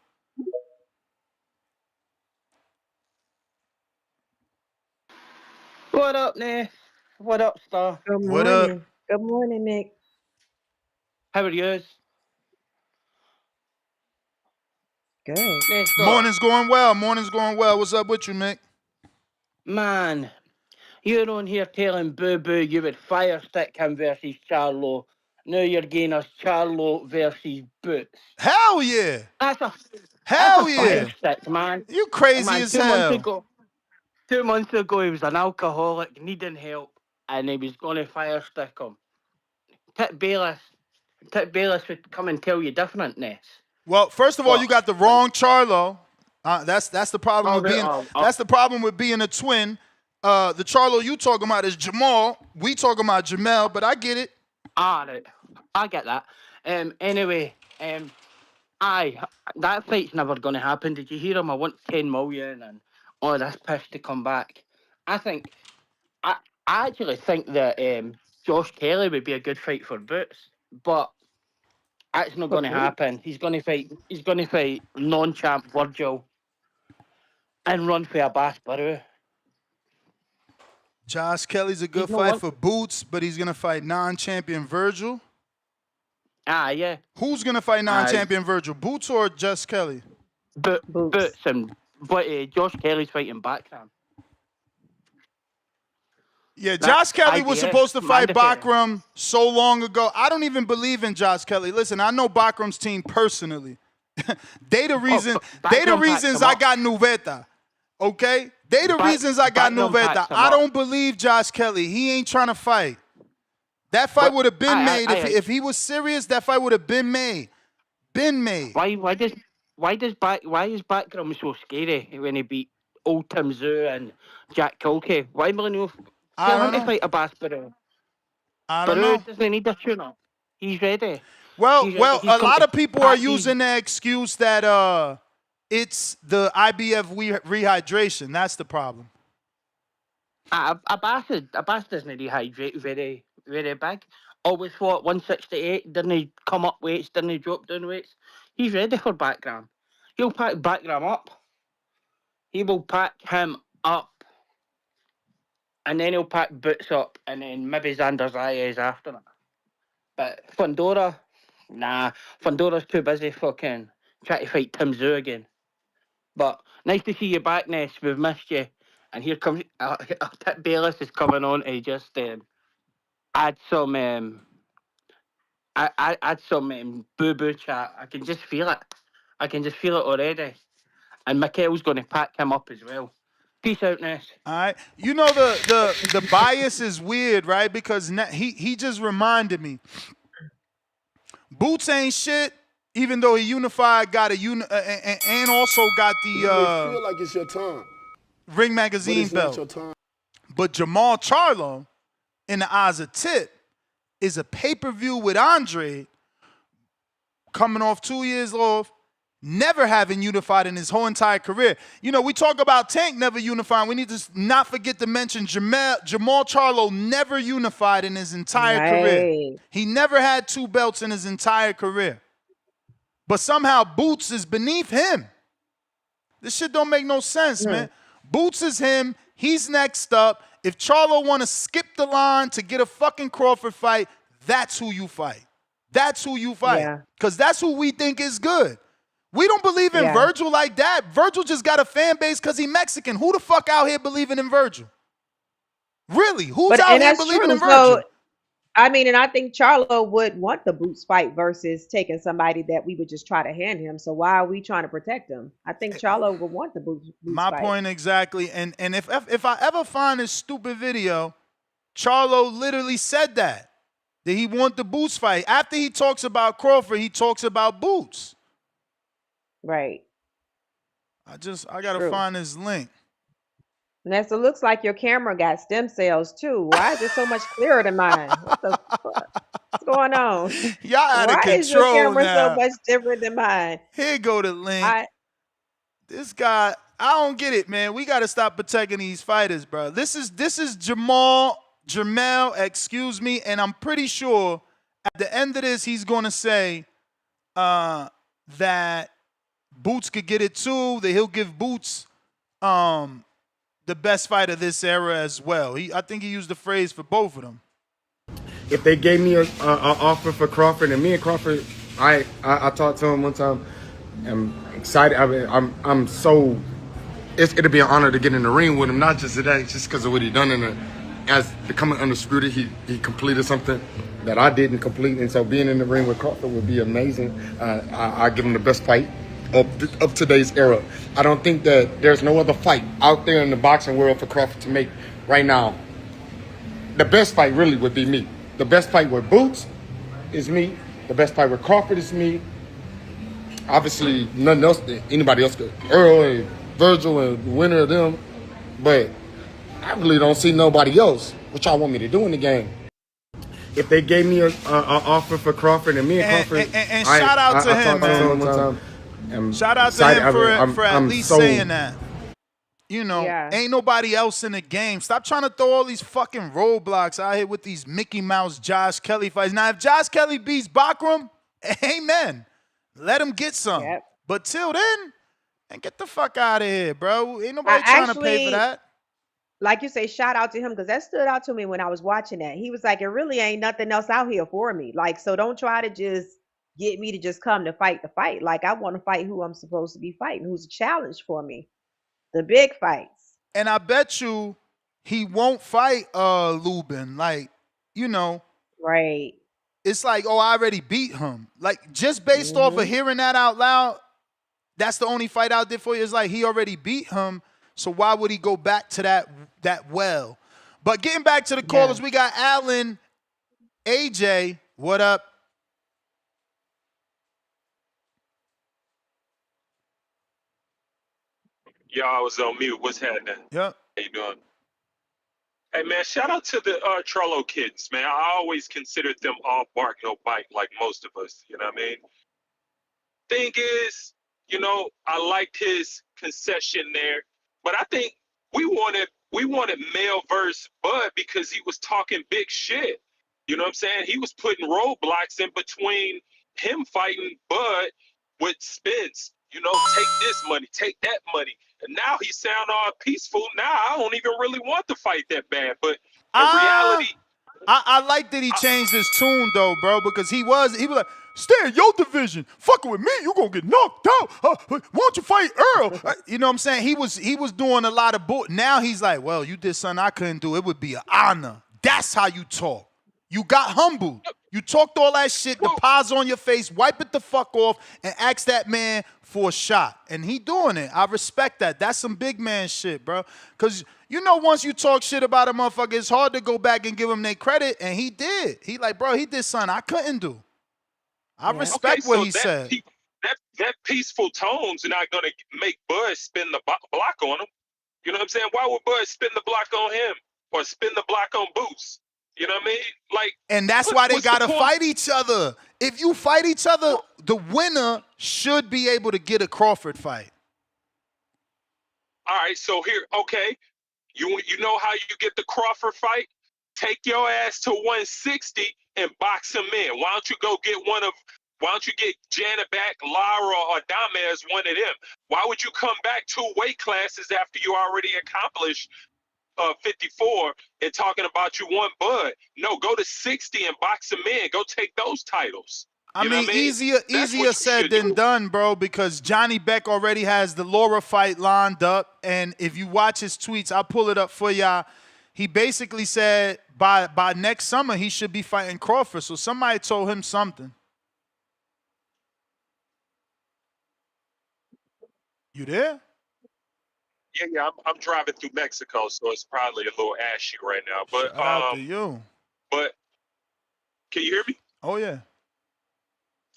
What up, Ness? What up, Star? Good What up? morning. Good morning, Mick. How are you? Good. Ness, Star. Morning's going well. Morning's going well. What's up with you, Mick? Man, you're on here telling Boo Boo you would fire stick him versus Charlo. Now you're getting us Charlo versus Boots. Hell yeah. That's a Hell fire yeah. stick, man. You crazy Man, as 2 months hell. ago, 2 months ago, he was an alcoholic, needing help, and he was going to fire stick him. Tip Bayless would come and tell you different, Ness. Well, first of all, But- you got the wrong Charlo. That's the problem with being that's the problem with being a twin. The Charlo you talking about is Jamal. We talking about Jermell, but I get it. Ah, right. I get that. Anyway, that fight's never going to happen. Did you hear him? I want 10 million and all this piss to come back. I actually think that Josh Kelly would be a good fight for Boots, but that's not going to happen. He's going to fight non-champ Virgil and run for a Bass Barrow. Josh Kelly's a good no fight one- for Boots, but he's gonna fight non-champion Virgil. Ah, yeah. Who's gonna fight non-champion Virgil? Boots or Josh Kelly? Boots and Josh Kelly's fighting Backram. Yeah, Josh Kelly was IBF, supposed to fight mandatory. Bakram so long ago. I don't even believe in Josh Kelly. Listen, I know Bakram's team personally. They the reason. They the Bakram reasons packed him I up. got Nuveta. Okay, they the reasons I got Bakram Nuveta. packed him I up. don't believe Josh Kelly. He ain't trying to fight. That fight would have been made if he was serious. That fight would have been made. Been made. Why is Backram so scary when he beat old Tim Zoo and Jack Culkey? Why will he not tell him to fight a Bass Barrow? I don't Barrow know. doesn't need a tune-up. He's ready. Well, He's ready. He's a come lot to of people are party. using the excuse that it's the IBF rehydration. That's the problem. A Bass doesn't rehydrate very, very big. Always fought 168, didn't he come up weights, didn't he drop down weights? He's ready for Backram. He'll back him up. He will pack him up. And then he'll pack Boots up, and then maybe Xander Zayas after that. But Fundora, nah. Fundora's too busy fucking trying to fight Tim Zoo again. But nice to see you back, Ness. We've missed you. And here comes Bayless is coming on to just add some add some boo-boo chat. I can just feel it. I can just feel it already. And Mikel's going to pack him up as well. Peace out, Ness. All right. You know the bias is weird, right? Because he just reminded me. Boots ain't shit, even though he unified, got and also got the You may feel like it's your time. Ring Magazine But it's belt. not your time. But Jermell Charlo, in the eyes of Tip, is a pay-per-view with Andre coming off 2 years off, never having unified in his whole entire career. You know, we talk about Tank never unifying. We need to not forget to mention Jermell Charlo never unified in his entire career. He never had 2 belts in his entire career. But somehow Boots is beneath him. This shit don't make no sense, man. Boots is him. He's next up. If Charlo want to skip the line to get a fucking Crawford fight, that's who you fight. That's who you fight. Because that's who we think is good. We don't believe in Virgil like that. Virgil just got a fan base because he's Mexican. Who the fuck out here believing in Virgil? Really? Who's out here believing in Virgil? So, I mean, and I think Charlo would want the Boots fight versus taking somebody that we would just try to hand him. So why are we trying to protect him? I think Charlo would want the Boots My fight. point exactly. And if I ever find this stupid video, Charlo literally said that he want the Boots fight. After he talks about Crawford, he talks about Boots. Right. I gotta find this link. Nessa, looks like your camera got stem cells too. Why is it so much clearer than mine? What the fuck? What's going on? Y'all out of control Why is your camera now. so much different than mine? Here go the link. This guy, I don't get it, man. We gotta stop protecting these fighters, bro. This is Jermell, excuse me, and I'm pretty sure at the end of this he's gonna say that Boots could get it too. That he'll give Boots the best fight of this era as well. I think he used the phrase for both of them. If they gave me an offer for Crawford, and me and Crawford, I talked to him one time. I'm excited. I'm so. It'll be an honor to get in the ring with him, not just today, just because of what he done as becoming undisputed. He completed something that I didn't complete, and so being in the ring with Crawford would be amazing. I give him the best fight of today's era. I don't think that there's no other fight out there in the boxing world for Crawford to make right now. The best fight really would be me. The best fight with Boots is me. The best fight with Crawford is me. Obviously, nothing else, anybody else could. Earl and Virgil and the winner of them. But I really don't see nobody else. What y'all want me to do in the game? If they gave me an offer for Crawford, and me and Crawford... And shout out to him, man. Shout out to him for at least saying that. You know, ain't nobody else in the game. Stop trying to throw all these fucking roadblocks out here with these Mickey Mouse Josh Kelly fights. Now, if Josh Kelly beats Bakram, amen. Let him get some. But till then, and get the fuck out of here, bro. Ain't nobody trying to pay for that. Like you say, shout out to him, because that stood out to me when I was watching that. He was like, it really ain't nothing else out here for me. Like, so don't try to just get me to just come to fight the fight. Like, I want to fight who I'm supposed to be fighting, who's a challenge for me. The big fights. And I bet you he won't fight Lubin. Like, you know. Right. It's like, oh, I already beat him. Like, just based off of hearing that out loud, that's the only fight out there for you. It's like he already beat him, so why would he go back to that well? But getting back to the callers, we got Alan, AJ. What up? Yo, I was on mute. What's happening? Yep. How you doing? Hey, man, shout out to the Charlo kids, man. I always considered them all bark, no bite, like most of us. You know what I mean? Thing is, you know, I liked his concession there, but I think we wanted Mel versus Bud because he was talking big shit. You know what I'm saying? He was putting roadblocks in between him fighting Bud with Spence. take this money, take that money. And now he sound all peaceful. Now I don't even really want to fight that bad. But in reality, I like that he changed his tune though, bro, because he was like, stay in your division. Fucking with me, you gonna get knocked out. Why don't you fight Earl? You know what I'm saying? He was doing a lot of bull. Now he's like, well, you did something I couldn't do. It would be an honor. That's how you talk. You got humbled. You talked all that shit, the paws on your face, wipe it the fuck off, and ask that man for a shot. And he doing it. I respect that. That's some big man shit, bro. Because, once you talk shit about a motherfucker, it's hard to go back and give him their credit, and he did. He like, bro, he did something I couldn't do. I respect what he said. That peaceful tone's not going to make Bud spin the block on him. You know what I'm saying? Why would Bud spin the block on him or spin the block on Boots? You know what I mean? Like, and that's why they gotta fight each other. If you fight each other, the winner should be able to get a Crawford fight. All right, so here, okay, you know how you get the Crawford fight? Take your ass to 160 and box him in. Why don't you get Janet back, Lara, or Dame as one of them? Why would you come back 2 weight classes after you already accomplished 54 and talking about you want Bud? No, go to 60 and box him in. Go take those titles. I mean, easier said than done, bro, because Johnny Beck already has the Laura fight lined up. And if you watch his tweets, I'll pull it up for y'all. He basically said by next summer he should be fighting Crawford. So somebody told him something. You there? Yeah, I'm driving through Mexico, so it's probably a little ashy right now. But shout out to you. But can you hear me? Oh yeah.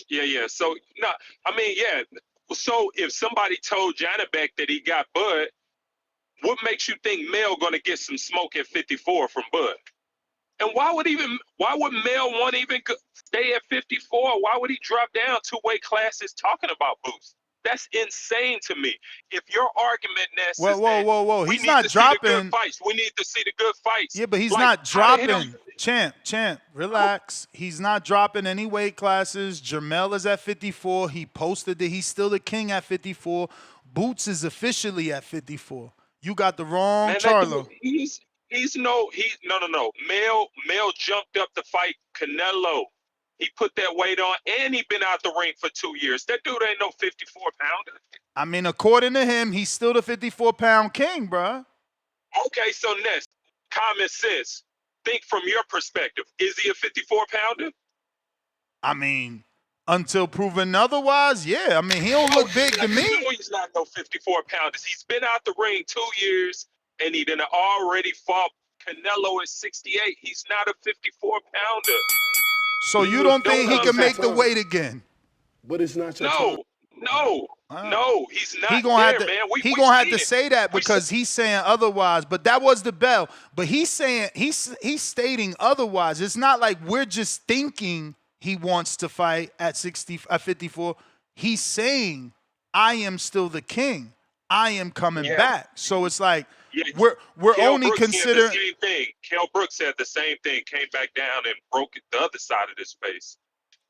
Yeah. So no, I mean, yeah. So if somebody told Janabek that he got Bud, what makes you think Mel gonna get some smoke at 54 from Bud? And why would Mel want to even stay at 54? Why would he drop down 2 weight classes talking about Boots? That's insane to me. If your argument, Ness, whoa. He's not dropping fights. We need to see the good fights. Yeah, but he's not dropping. Champ, relax. He's not dropping any weight classes. Jermell is at 54. He posted that he's still the king at 54. Boots is officially at 54. You got the wrong Charlo. No. Mel jumped up to fight Canelo. He put that weight on, and he been out the ring for 2 years. That dude ain't no 54-pounder. I mean, according to him, he's still the 54-pound king, bro. Okay, so Ness, common sense. Think from your perspective. Is he a 54-pounder? I mean, until proven otherwise, yeah. I mean, he don't look big to me. No, he's not no 54-pounder. He's been out the ring 2 years, and he done already fought Canelo at 68. He's not a 54-pounder. So you don't think he can make the weight again? But it's not your time. No, he's not. He gonna man. He gonna have to say that because he's saying otherwise. But that was the bell. But he's saying he's stating otherwise. It's not like we're just thinking he wants to fight at 54. He's saying, I am still the king. I am coming back. So it's like we're only considering the same thing. Kell Brooks said the same thing, came back down and broke the other side of his face.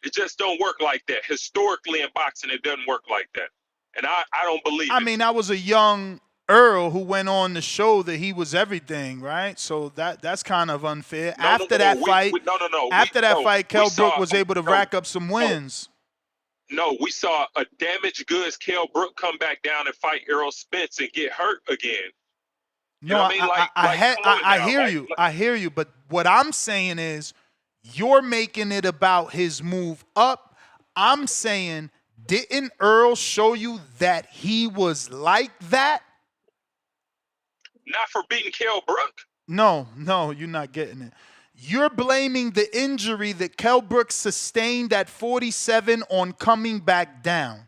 It just don't work like that. Historically in boxing, it doesn't work like that. And I don't believe it. I mean, I was a young Earl who went on to show that he was everything, right? So that's kind of unfair. After that fight, Kell Brook was able to rack up some wins. No, we saw a damaged goods Kell Brook come back down and fight Errol Spence and get hurt again. No, I hear you. I hear you. But what I'm saying is you're making it about his move up. I'm saying, didn't Earl show you that he was like that? Not for beating Kell Brook. No, you're not getting it. You're blaming the injury that Kell Brook sustained at 47 on coming back down.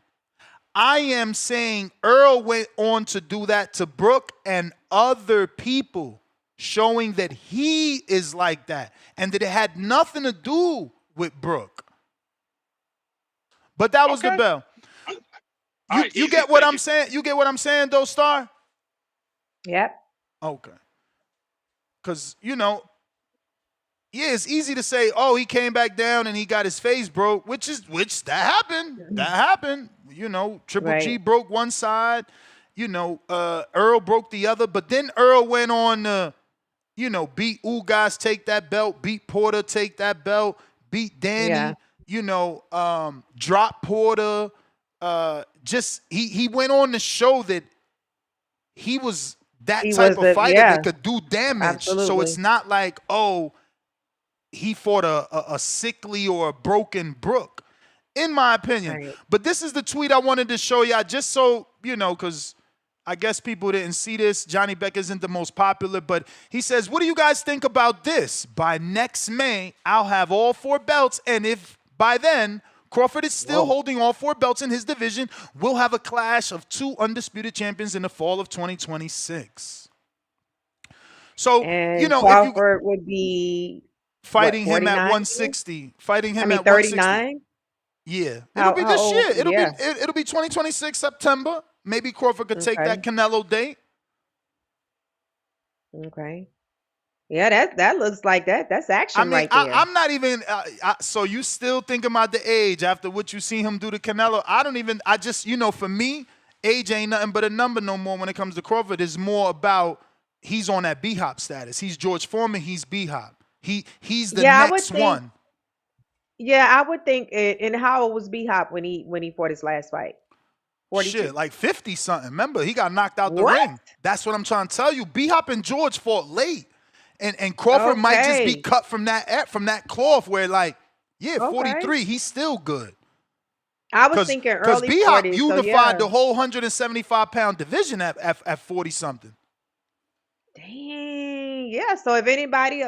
I am saying Earl went on to do that to Brook and other people, showing that he is like that and that it had nothing to do with Brook. But that was the bell. You get what I'm saying? You get what I'm saying, though, Star? Yep. Okay. Because, yeah, it's easy to say, oh, he came back down and he got his face broke, which that happened. That happened. You know, Triple G Right. broke one side. You know, Earl broke the other. But then Earl went on to, you know, beat Ugas, take that belt, beat Porter, take that belt, beat Yeah. Danny, you know, drop Porter. Just he went on to show that he was that He type was of the fighter yeah, that could do damage. So it's absolutely. not like, oh, he fought a sickly or a broken Brook, in my opinion. Right. But this is the tweet I wanted to show y'all, just so, you know, because I guess people didn't see this. Johnny Beck isn't the most popular, but he says, what do you guys think about this? By next May, I'll have all 4 belts, and if by then Crawford is still holding all 4 belts in his division, we'll have a clash of 2 undisputed champions in the fall of 2026. So, you And know, if you Crawford would be what, fighting him at 49? 160, fighting I him mean at 160. 39? Yeah, it'll be How this old? year. Yeah. It'll be 2026 September. Maybe Crawford could take Okay. that Canelo date. Okay. Yeah, that looks like that's I action mean, right there. I'm not even. So you still thinking about the age after what you seen him do to Canelo? I don't even. I just, you know, for me, age ain't nothing but a number no more when it comes to Crawford. It's more about he's on that B-Hop status. He's George Foreman. He's B-Hop. He's the Yeah, I would next think. one. Yeah, I would think. And how old was B Hop when he fought his last fight? 42. Shit, like 50 something. Remember, he got knocked out the What? ring. That's what I'm trying to tell you. B-Hop and George fought late. And Crawford might just be Okay. cut from that cloth where, like, yeah, Okay. 43, he's still good. I was Because thinking because early B-Hop 40s. So unified yeah. the whole 175-pound division at 40 something. Dang. Yeah. So if anybody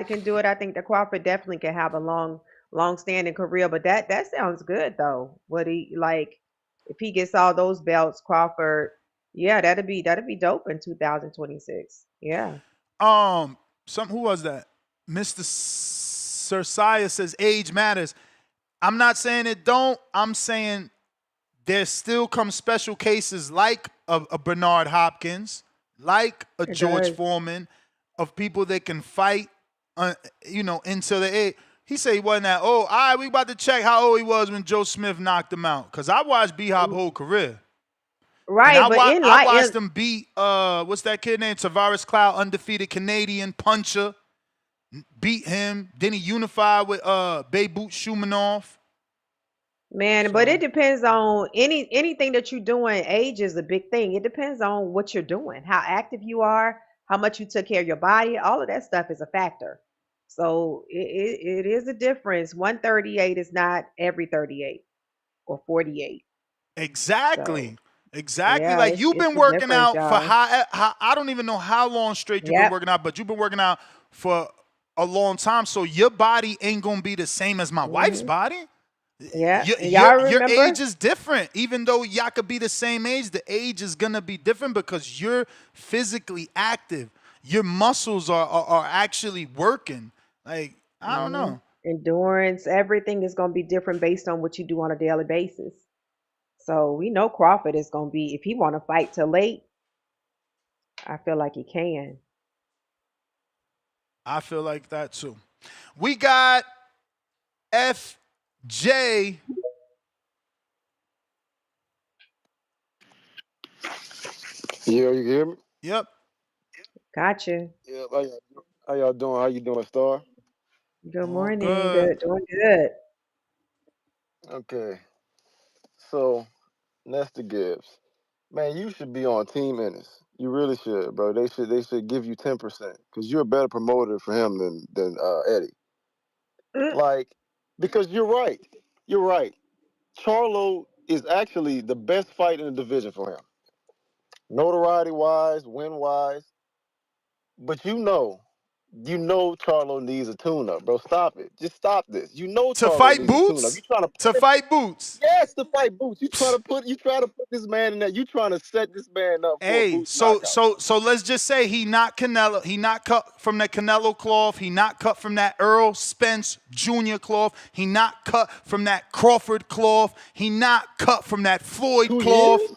can do it, I think that Crawford definitely can have a long standing career. But that sounds good though. What he like if he gets all those belts, Crawford, yeah, that'd be dope in 2026. Yeah. Who was that? Mr. Cercia says age matters. I'm not saying it don't. I'm saying there still come special cases like a Bernard Hopkins, like a It George does. Foreman, of people that can fight, you know, until the age. He said he wasn't that old. All right, we about to check how old he was when Joe Smith knocked him out. Because I watched B-Hop whole career. And Right, but in I like watched him beat, what's that kid named? Tavares Cloud, undefeated Canadian puncher. Beat him. Then he unified with Beirut Shumanov. man, but it depends on anything that you're doing. Age is a big thing. It depends on what you're doing, how active you are, how much you took care of your body. All of that stuff is a factor. So it is a difference. 138 is not every 38 or 48. So Exactly. Exactly. yeah, Like it's you've it's been a working difference, out for y'all. how I don't even know how long straight you've been Yep. working out, but you've been working out for a long time. So your body ain't gonna be the same as my wife's Hmm. body. Yeah. Your, And your y'all your age remember? is different. Even though y'all could be the same age, the age is gonna be different because you're physically active. Your muscles are actually working. Like, I don't Hmm. know. Endurance, everything is going to be different based on what you do on a daily basis. So we know Crawford is going to be, if he want to fight till late, I feel like he can. I feel like that too. We got FJ. Yeah, you hear me? Yep. Gotcha. Yeah, how y'all doing? How you doing, Star? Good All morning. good. Good. Doing good. Okay. So, Nestor Gibbs. Man, you should be on Team Ennis. You really should, bro. They should give you 10% because you're a better promoter for him than Eddie. Mm. Like, because you're right. You're right. Charlo is actually the best fight in the division for him. Notoriety wise, win wise. But you know Charlo needs a tune-up, bro. Stop it. Just stop this. You know To Charlo fight needs a tune-up. You Boots? trying to To put him, fight Boots. yes, to fight Boots. You try to put this man in that. You trying to set this man up for a Hey, Boots knockout. so let's just say he not Canelo. He not cut from the Canelo cloth. He not cut from that Earl Spence Jr. cloth. He not cut from that Crawford cloth. He not cut from that Floyd 2 cloth. years?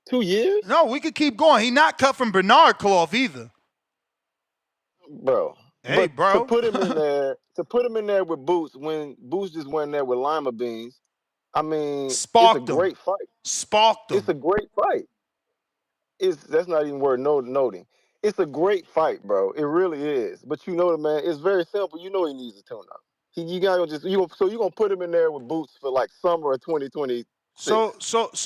2 years? No, we could keep going. He not cut from Bernard cloth either. Bro. Hey, But to bro. put him in there with Boots when Boots just went in there with lima beans, I mean, it's a Sparked him. great fight. Sparked It's him. a great fight. That's not even worth noting. It's a great fight, bro. It really is. But you know the man, it's very simple. You know he needs a tune up. You gotta just so you gonna put him in there with Boots for like summer of 2026. So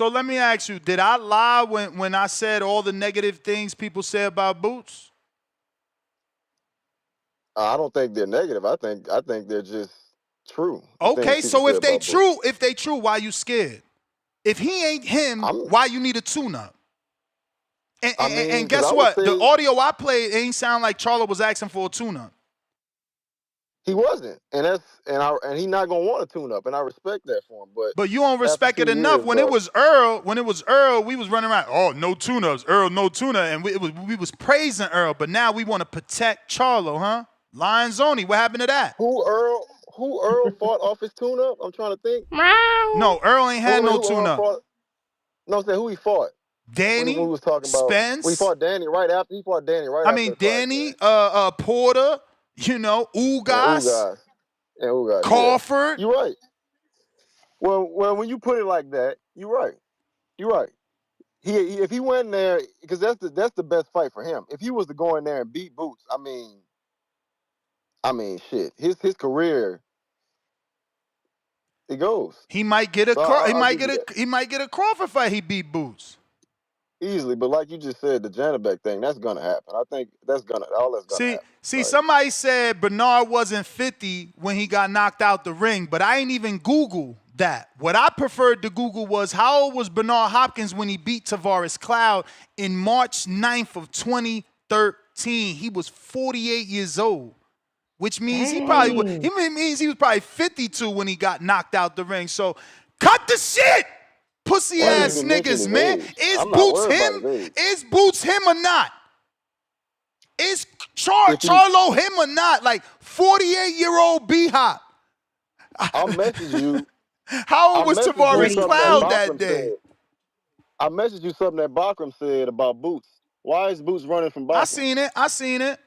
let me ask you, did I lie when I said all the negative things people say about Boots? I don't think they're negative. I think they're just true. The things Okay, people so say if they about Boots. true, why you scared? If he ain't him, why you need a tune-up? And Because guess I would what? say The audio I played ain't sound like Charlo was asking for a tune-up. he wasn't, and he's not gonna want a tune up, and I respect that for him. But you don't After respect 2 it enough. years, When bro, it was Earl, we was running around. Oh, no tune-ups, Earl, no tune-up, and we was praising Earl. But now we want to protect Charlo, huh? Lions only. What happened to that? who Earl fought off his tune up? I'm trying to think. No, Earl ain't had no Who Earl tune-up. fought? No, I'm saying who he fought. When we Danny, was talking about, we Spence. fought Danny right after. He fought Danny right I after mean, the fight, Danny, man. Porter, And Ugas, Ugas, yeah. Crawford. You're right. Well, when you put it like that, you're right. You're right. If he went in there, because that's the best fight for him. If he was to go in there and beat Boots, I mean, shit. His career, it goes. He might get So I'll give you that he might get a Crawford fight. He beat Boots. easily. But like you just said, the Janabek thing, that's gonna happen. I think that's gonna happen. See, Like, somebody said Bernard wasn't 50 when he got knocked out the ring, but I ain't even Google that. What I preferred to Google was how old was Bernard Hopkins when he beat Tavares Cloud in March 9th of 2013. He was 48 years old, which means he means he was probably 52 when he got knocked out the ring. So cut the shit, pussy why ass did you mention niggas, his man. age? Is I'm not Boots worried about him? his age. Is Boots him or not? Is If he, Charlo him or not? Like 48-year-old B-Hop. I'll message you. How old was Tavares Something that Cloud that Bachram day? said. I messaged you something that Bachram said about Boots. Why is Boots running from Bachram? I seen it.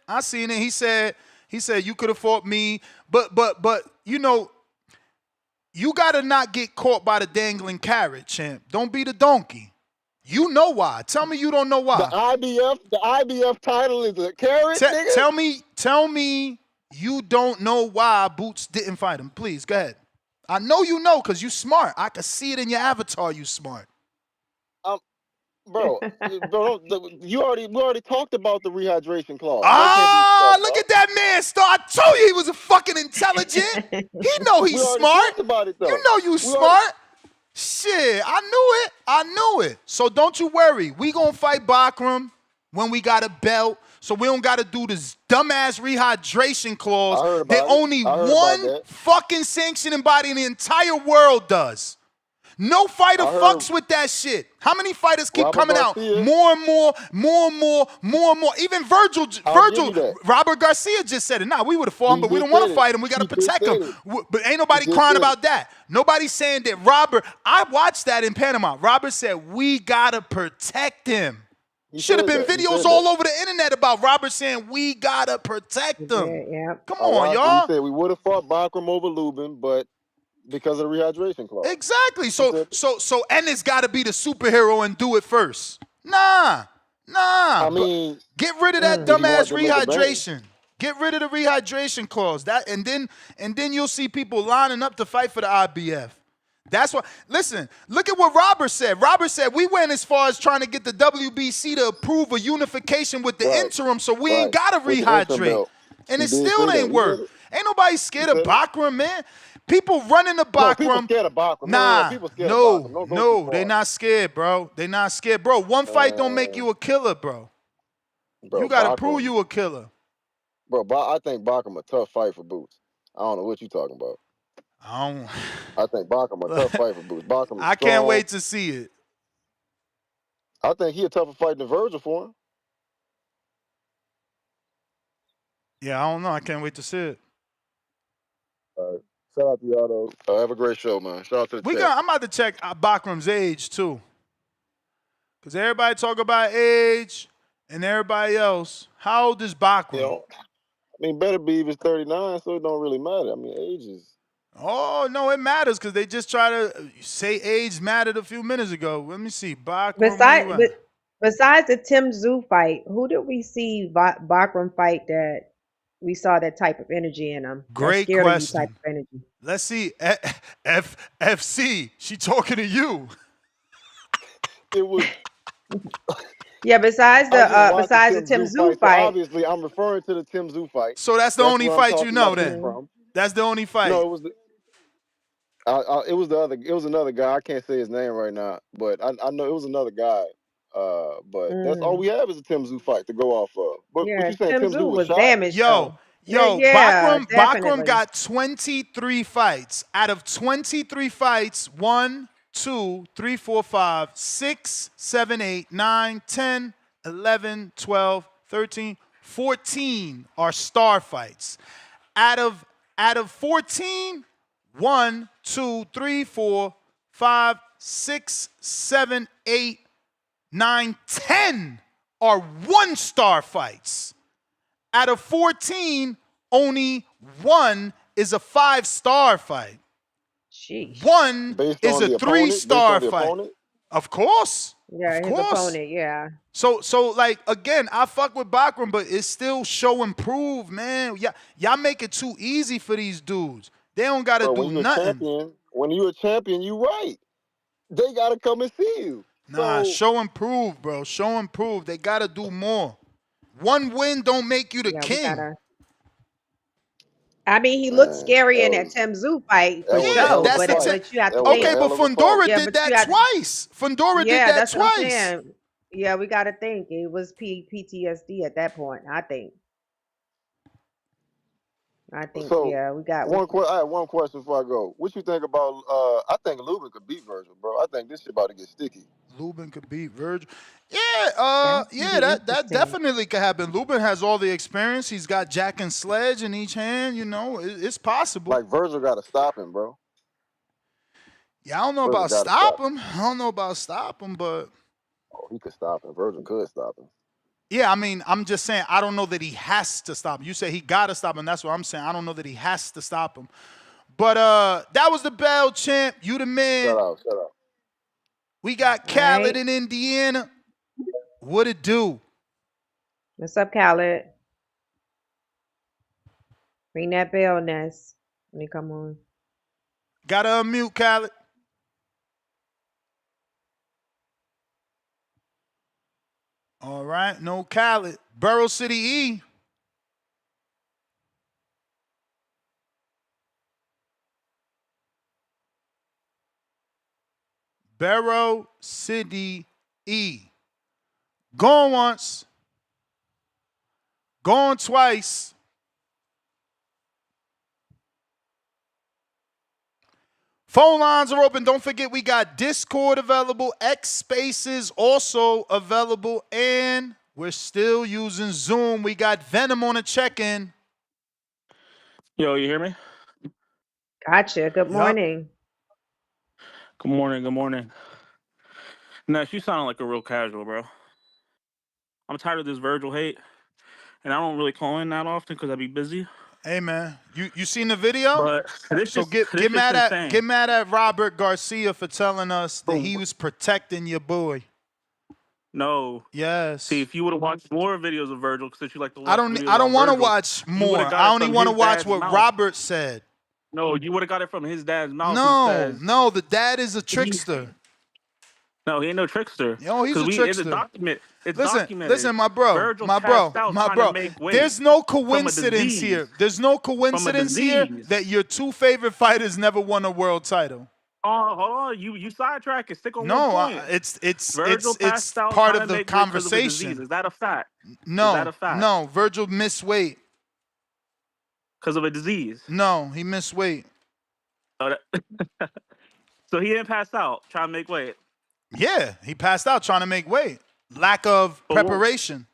He said you could have fought me, but you gotta not get caught by the dangling carrot, champ. Don't be the donkey. You know why. Tell me you don't know why. The IBF title is a carrot, nigga? Tell me you don't know why Boots didn't fight him. Please, go ahead. I know you know because you smart. I can see it in your avatar, you smart. Bro, we already talked about the rehydration clause. Look at that man, Star. I told you he was a fucking intelligent. He know he's smart. Talked about it, though. You know you smart. Shit, I knew it. So don't you worry. We gonna fight Bachram when we got a belt. So we don't gotta do this dumbass rehydration clause that only one fucking sanctioning body in the entire world does. No fighter fucks with that shit. How many fighters keep coming out? More and more. Even Virgil, Robert Garcia just said it. Nah, we would have fought him, but we don't want to fight him. We got to protect him. But ain't nobody crying about that. Nobody's saying that Robert, I watched that in Panama. Robert said, we got to protect him. Should have been videos all over the internet about Robert saying, we got to protect him. Come on, y'all. He said we would have fought Bachram over Lubin, but because of the rehydration clause. Exactly. So Ennis got to be the superhero and do it first. Nah. I mean, get rid of that dumbass rehydration. Get rid of the rehydration clause. And then you'll see people lining up to fight for the IBF. That's why. Listen, look at what Robert said. Robert said we went as far as trying to get the WBC to approve a unification with the interim, so we ain't got to rehydrate. And it still ain't work. Ain't nobody scared of Bachram, man. People running the Bachram. No, people scared of Bachram. Nah, no, they not scared, bro. They not scared, bro. One fight don't make you a killer, bro. You gotta prove you a killer. Bro, I think Bachram a tough fight for Boots. I don't know what you talking about. I think Bachram a tough fight for Boots. Bachram I can't wait to see it. I think he a tougher fight than Virgil for him. Yeah, I don't know. I can't wait to see it. All right. Shout out to y'all, though. Have a great show, man. Shout out to the chat. I'm about to check Bachram's age, too. Because everybody talk about age and everybody else. How old is Bachram? mean, Better Be is 39, so it don't really matter. I mean, age is. Oh, no, it matters because they just try to say age mattered a few minutes ago. Let me see. Bakram, where you at? Besides the Tim Zoo fight, who did we see Bakram fight that we saw that type of energy in him? That Great scared of you type question. of energy. Let's see. FC, she talking to you. It was. Yeah, besides I just watched the Tim Zoo fight, so fight. obviously I'm referring to the Tim Zoo fight. So that's the only where I'm fight you talking know about this then? from. That's the only fight? No, it was it was another guy. I can't say his name right now, but I know it was another guy. But that's all we have is a Tim Zoo fight to go off of. But Yeah, you saying Tim Tim Zoo Zoo was was shot? damaged though. Yo, Yeah, Bakram definitely. got 23 fights. Out of 23 fights, 1, 2, 3, 4, 5, 6, 7, 8, 9, 10, 11, 12, 13, 14 are star fights. Out of 14, 1, 2, 3, 4, 5, 6, 7, 8, 9, 10 are one-star fights. Out of 14, only 1 is a 5-star fight. Sheesh. 1 Based is on the a opponent? 3-star Based on the fight. opponent? Of course. Yeah, Of his course. opponent, yeah. So like again, I fuck with Bakram, but it's still show and prove, man. Y'all make it too easy for these dudes. They don't gotta Bro, do nothing. when you're a champion, you right. They gotta come and see you. Nah, So show and prove, bro. Show and prove. They gotta do more. One win don't make you the Yeah, we king. gotta. I mean, he looked man, scary in that Tim Zoo fight for that was a Yeah, hell sure, of a that's fight. exact. but you have to That was a Okay, think. but hell of a fight. Fundora Yeah, did but you that have to. twice. Fundora did Yeah, that that's what I'm twice. saying. Yeah, we got to think. It was PTSD at that point. I think. So Yeah, we got. I have one question before I go. What you think about I think Lubin could beat Virgil, bro. I think this shit about to get sticky. Lubin could beat Virgil. That could be That interesting. definitely could happen. Lubin has all the experience. He's got Jack and Sledge in each hand. You know, it's possible. Like Virgil gotta stop him, bro. Yeah, I don't know Virgil about gotta stop him. I don't know about stop him, but Oh, he could stop him. Virgil could stop him. yeah, I mean, I'm just saying I don't know that he has to stop him. You say he gotta stop him. That's what I'm saying. I don't know that he has to stop him. But that was the Bell champ. You the man. Shut up. We got Callout in Indiana. What it do? What's up, Callout? Ring that bell, Ness. Let me come on. Gotta unmute Callout. All right, no Callout. Burrow City E. Barrow City E. Gone once. Gone twice. Phone lines are open. Don't forget we got Discord available. X Spaces also available. And we're still using Zoom. We got Venom on a check-in. Yo, you hear me? Gotcha. Good morning. Good morning. Good morning. Ness, you sound like a real casual, bro. I'm tired of this Virgil hate, and I don't really call in that often because I be busy. Hey man, you seen the video? But this So is get mad at Robert Garcia for telling us that he was protecting your boy. No. Yes. See, if you would have watched more videos of Virgil, since you like to watch I don't want to watch more. I only want to watch what Robert said. No, you would have got it from his dad's mouth. No, the dad is a trickster. No, he ain't no trickster. Yo, he's a trickster. It's documented. Listen, my bro. There's no coincidence here. There's no coincidence here that your two favorite fighters never won a world title. Oh, hold on. You sidetrack it. Stick on one point. It's out part trying of to the make weight 'cause of a conversation. disease. Is that a fact? No, Is that a fact? no. Virgil missed weight. Because of a disease. No, he missed weight. So he didn't pass out trying to make weight. Yeah, he passed out trying to make weight. Lack of preparation.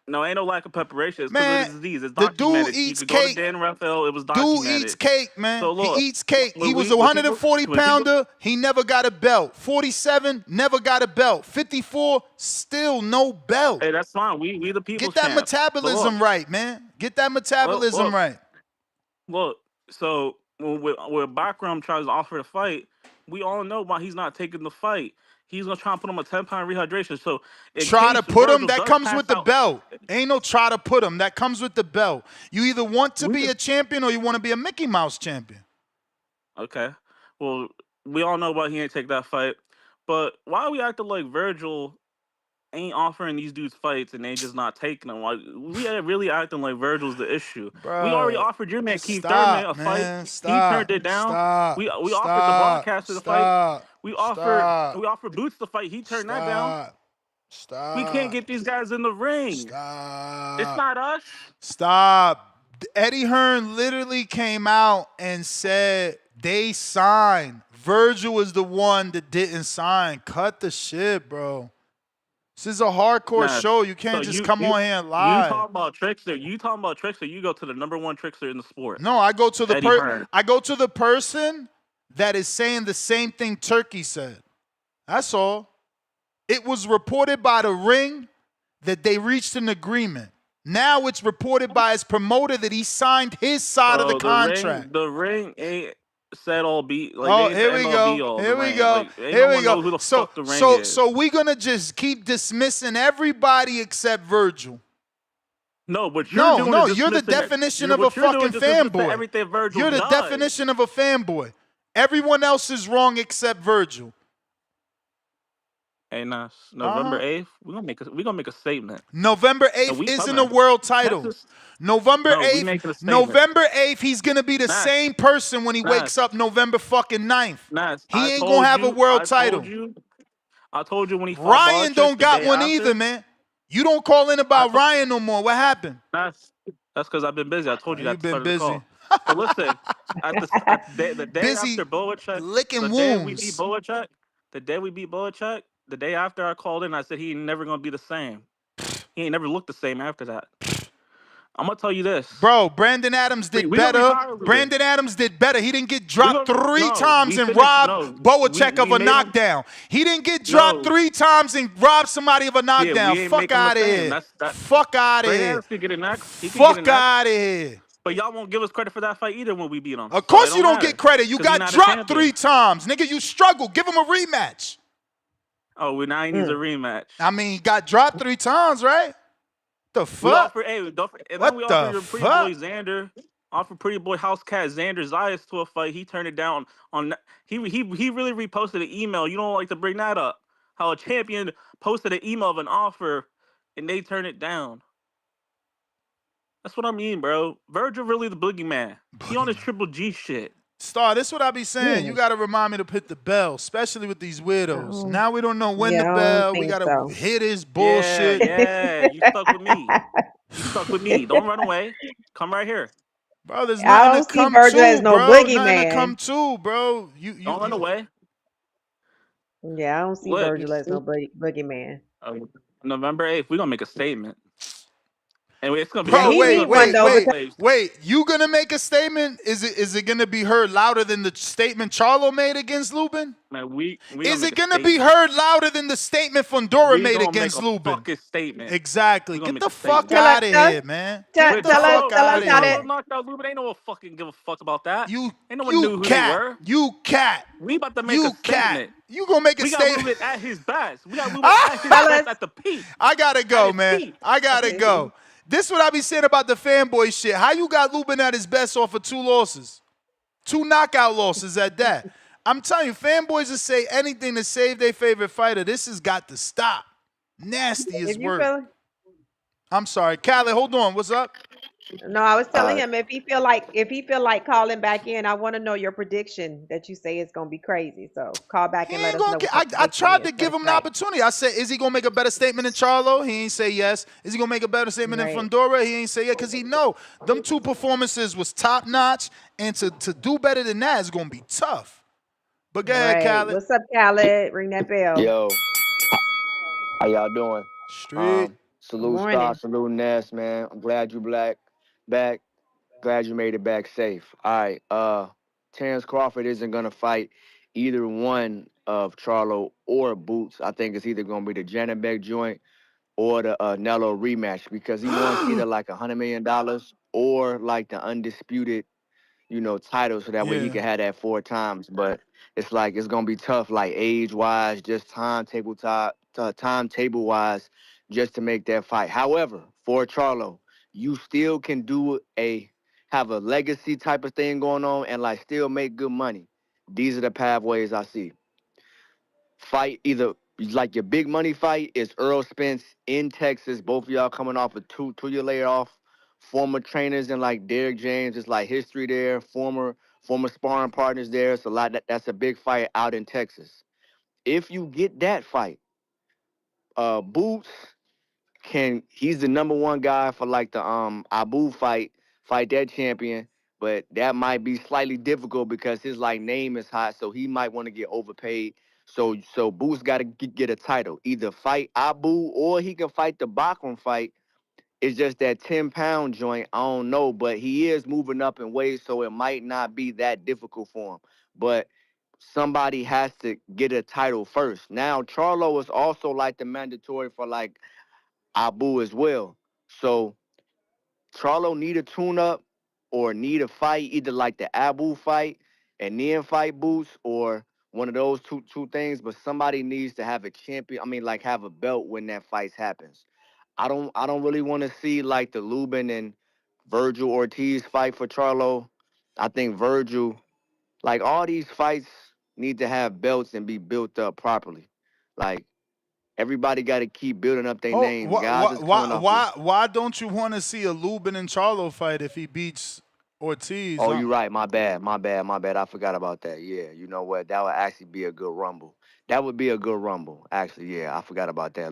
No, ain't no lack of preparation. It's Man, because of the disease. It's the documented. dude eats you could go cake. to Dan Raphael, it was documented. Dude eats cake, man. So look, he eats cake. He was a when 140 pounder. He never got a belt. 47, never got a belt. 54, still no belt. Hey, that's fine. We the people. Get that metabolism right, man. Get that metabolism right. Look, so when Bakram tries to offer the fight, we all know why he's not taking the fight. He's gonna try and put him a 10-pound rehydration. So in Try case to put him, Virgil that does comes pass with the out, belt. Ain't no try to put him. That comes with the belt. You either want to be a champion or you want to be a Mickey Mouse champion. okay. Well, we all know why he ain't take that fight. But why are we acting like Virgil ain't offering these dudes fights and they just not taking them? Like we are really acting like Virgil's the issue. We already Bro, offered your man Keith Thurman stop, a fight. man. He turned Stop. it down. Stop. We offered the Stop. broadcaster the fight. Stop. We Stop. offered Boots the fight. He turned that down. Stop. We can't Stop. get these guys in the ring. Stop. It's not us. Stop. Eddie Hearn literally came out and said they signed. Virgil was the one that didn't sign. Cut the shit, bro. This is a hardcore show. You can't just come on here and lie. You talking about trickster? You talking about trickster? You go to the number one trickster in the sport. No, I go to Eddie Hearn. I go to the person that is saying the same thing Turkey said. That's all. It was reported by the ring that they reached an agreement. Now it's reported by his promoter that he signed his side of the contract. The ring ain't said all beat. Like, oh, here we go. Here we go. Here we go. Who the fuck the ring is. So we're gonna just keep dismissing everybody except Virgil. No, but you're the definition of a fucking fanboy. You're the definition of a fanboy. Everyone else is wrong except Virgil. Hey, Nas, November 8th, we're gonna make a statement. November 8th isn't a world title. November 8th, he's gonna be the same person when he wakes up November fucking 9th. He ain't gonna have a world title. I told you when he fought Ryan don't got one either, man. You don't call in about Ryan no more. What happened? That's because I've been busy. I told you that. You've been busy. But listen, the day busy after Boacek, licking wounds. The day we beat Boacek, the day after I called in, I said he ain't never gonna be the same. He ain't never looked the same after that. I'm gonna tell you this, bro. Brandon Adams did better. Brandon Adams did better. He didn't get dropped three times and robbed Boacek of a knockdown. He didn't get dropped 3 times and robbed somebody of a knockdown. Fuck out of here. Fuck out of here. Fuck out of here. But y'all won't give us credit for that fight either when we beat him. Of course you don't get credit. You got dropped 3 times. Nigga, you struggled. Give him a rematch. Oh, now he needs a rematch. I mean, he got dropped 3 times, right? The fuck? We offered your pretty boy Xander, offered pretty boy house cat Xander Zayas to a fight. He turned it down. He really reposted an email. You don't like to bring that up. How a champion posted an email of an offer and they turned it down. That's what I mean, bro. Virgil really the boogeyman. He on his Triple G shit. Star, this is what I be saying. You got to remind me to hit the bell, especially with these weirdos. Now we don't know when the bell. We got to hit his bullshit. Yeah, you stuck with me. You stuck with me. Don't run away. Come right here. Bro, there's nothing to come to, bro. Nothing to come to, bro. You don't run away. Yeah, I don't see Virgil as no boogeyman. November 8th, we're going to make a statement. And it's gonna be wait. You gonna make a statement? Is it gonna be heard louder than the statement Charlo made against Lubin? Man, is it gonna be heard louder than the statement Fundora made against Lubin? Fucking statement. Exactly. Get the fuck out of here, man. Get the fuck out of here. Knocked out Lubin. Ain't no one fucking give a fuck about that. Ain't no one knew who they were. You cat. We about to make a statement. You gonna make a statement? We got Lubin at his best. We got Lubin at his best at the peak. I gotta go, man. I gotta go. This is what I be saying about the fanboy shit. How you got Lubin at his best off of 2 losses? 2 knockout losses at that. I'm telling you, fanboys will say anything to save their favorite fighter. This has got to stop. Nasty as word. I'm sorry. Callout, hold on. What's up? No, I was telling him if he feel like calling back in, I want to know your prediction that you say it's gonna be crazy. So call back and let us know. I tried to give him an opportunity. I said, is he gonna make a better statement than Charlo? He ain't say yes. Is he gonna make a better statement than Fundora? He ain't say yes, because he know them 2 performances was top notch, and to do better than that is gonna be tough. But go ahead, Callout. What's up, Callout? Ring that bell. Yo, how y'all doing? Straight. Salute Star, salute Ness, man. I'm glad you back. Glad you made it back safe. All right. Terence Crawford isn't gonna fight either one of Charlo or Boots. I think it's either gonna be the Janabek joint or the Nello rematch because he wants either like $100 million or like the undisputed, title, so that way he Yeah. can have that 4 times. But it's like it's gonna be tough, like age wise, just timetable wise, just to make that fight. However, for Charlo, you still can have a legacy type of thing going on and like still make good money. These are the pathways I see. Fight either like your big money fight is Earl Spence in Texas. Both of y'all coming off a two-year layoff. Former trainers and like Derrick James, it's like history there. Former sparring partners there. It's a lot. That's a big fight out in Texas. If you get that fight, Boots he's the number one guy for like the Abu fight that champion, but that might be slightly difficult because his like name is hot, so he might want to get overpaid. So Boots got to get a title, either fight Abu or he can fight the Bachman fight. It's just that 10-pound joint, I don't know, but he is moving up in weight, so it might not be that difficult for him. But somebody has to get a title first. Now Charlo is also like the mandatory for like Abu as well. So Charlo need a tune-up or need a fight, either like the Abu fight and then fight Boots, or one of those two things. But somebody needs to have a champion. I mean, like have a belt when that fight happens. I don't really want to see like the Lubin and Virgil Ortiz fight for Charlo. I think Virgil, like all these fights need to have belts and be built up properly. Like everybody got to keep building up their Oh, name. Guys that's coming off the. why don't you want to see a Lubin and Charlo fight if he beats Ortiz? Oh, you're right. My bad. I forgot about that. Yeah, you know what? That would actually be a good rumble. That would be a good rumble. Actually, yeah, I forgot about that.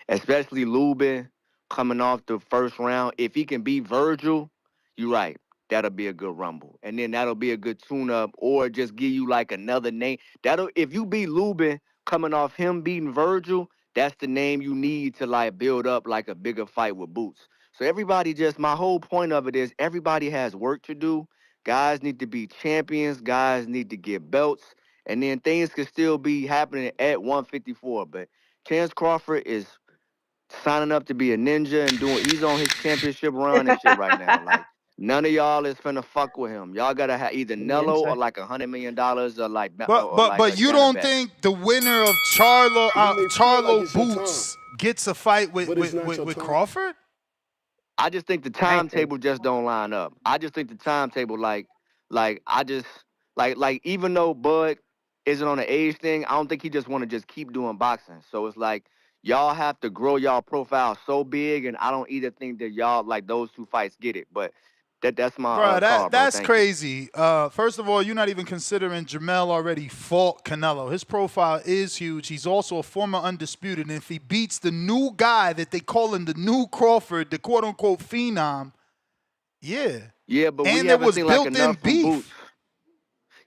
Especially Lubin coming off the first round. If he can beat Virgil, you're right. That'll be a good rumble. And then that'll be a good tune-up or just give you like another name. If you beat Lubin coming off him beating Virgil, that's the name you need to like build up like a bigger fight with Boots. So my whole point of it is everybody has work to do. Guys need to be champions. Guys need to get belts. And then things can still be happening at 154. But Terence Crawford is signing up to be a ninja and he's on his championship run and shit right now. Like, none of y'all is finna fuck with him. Y'all gotta have either Nello or Ninja. like $100 million or like But a you Dana don't Bet. think the winner of Charlo It may feel like it's your Boots gets a fight but it's not your with time. Crawford? I just think the I do. timetable just don't line up. I just think the timetable, I just like even though Bud isn't on the age thing, I don't think he just want to just keep doing boxing. So it's like y'all have to grow y'all profile so big, and I don't either think that y'all like those two fights get it. But that's my Bro, call, bro. that's Thank you. crazy. First of all, you're not even considering Jermell already fought Canelo. His profile is huge. He's also a former undisputed. And if he beats the new guy that they call him the new Crawford, the quote unquote phenom, yeah. Yeah, but we And there haven't was seen like built-in enough from Boots. beef.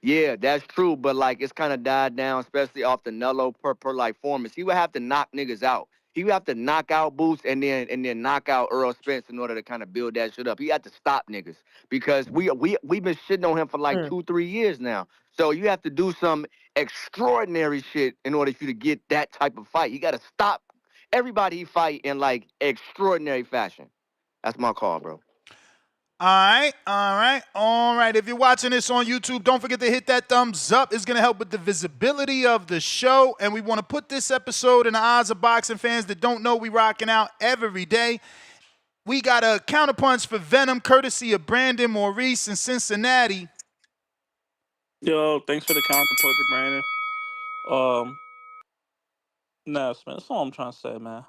Yeah, that's true, but like it's kind of died down, especially off the Nello per like formats. He would have to knock niggas out. He would have to knock out Boots and then knock out Earl Spence in order to kind of build that shit up. He had to stop niggas because we've been shitting on him for like Mm. 2-3 years now. So you have to do some extraordinary shit in order for you to get that type of fight. You got to stop everybody he fight in like extraordinary fashion. That's my call, bro. All right. If you're watching this on YouTube, don't forget to hit that thumbs up. It's going to help with the visibility of the show. And we want to put this episode in the eyes of boxing fans that don't know we rocking out every day. We got a counterpunch for Venom, courtesy of Brandon Maurice in Cincinnati. Yo, thanks for the counter puncher, Brandon. Ness, man, that's all I'm trying to say, man.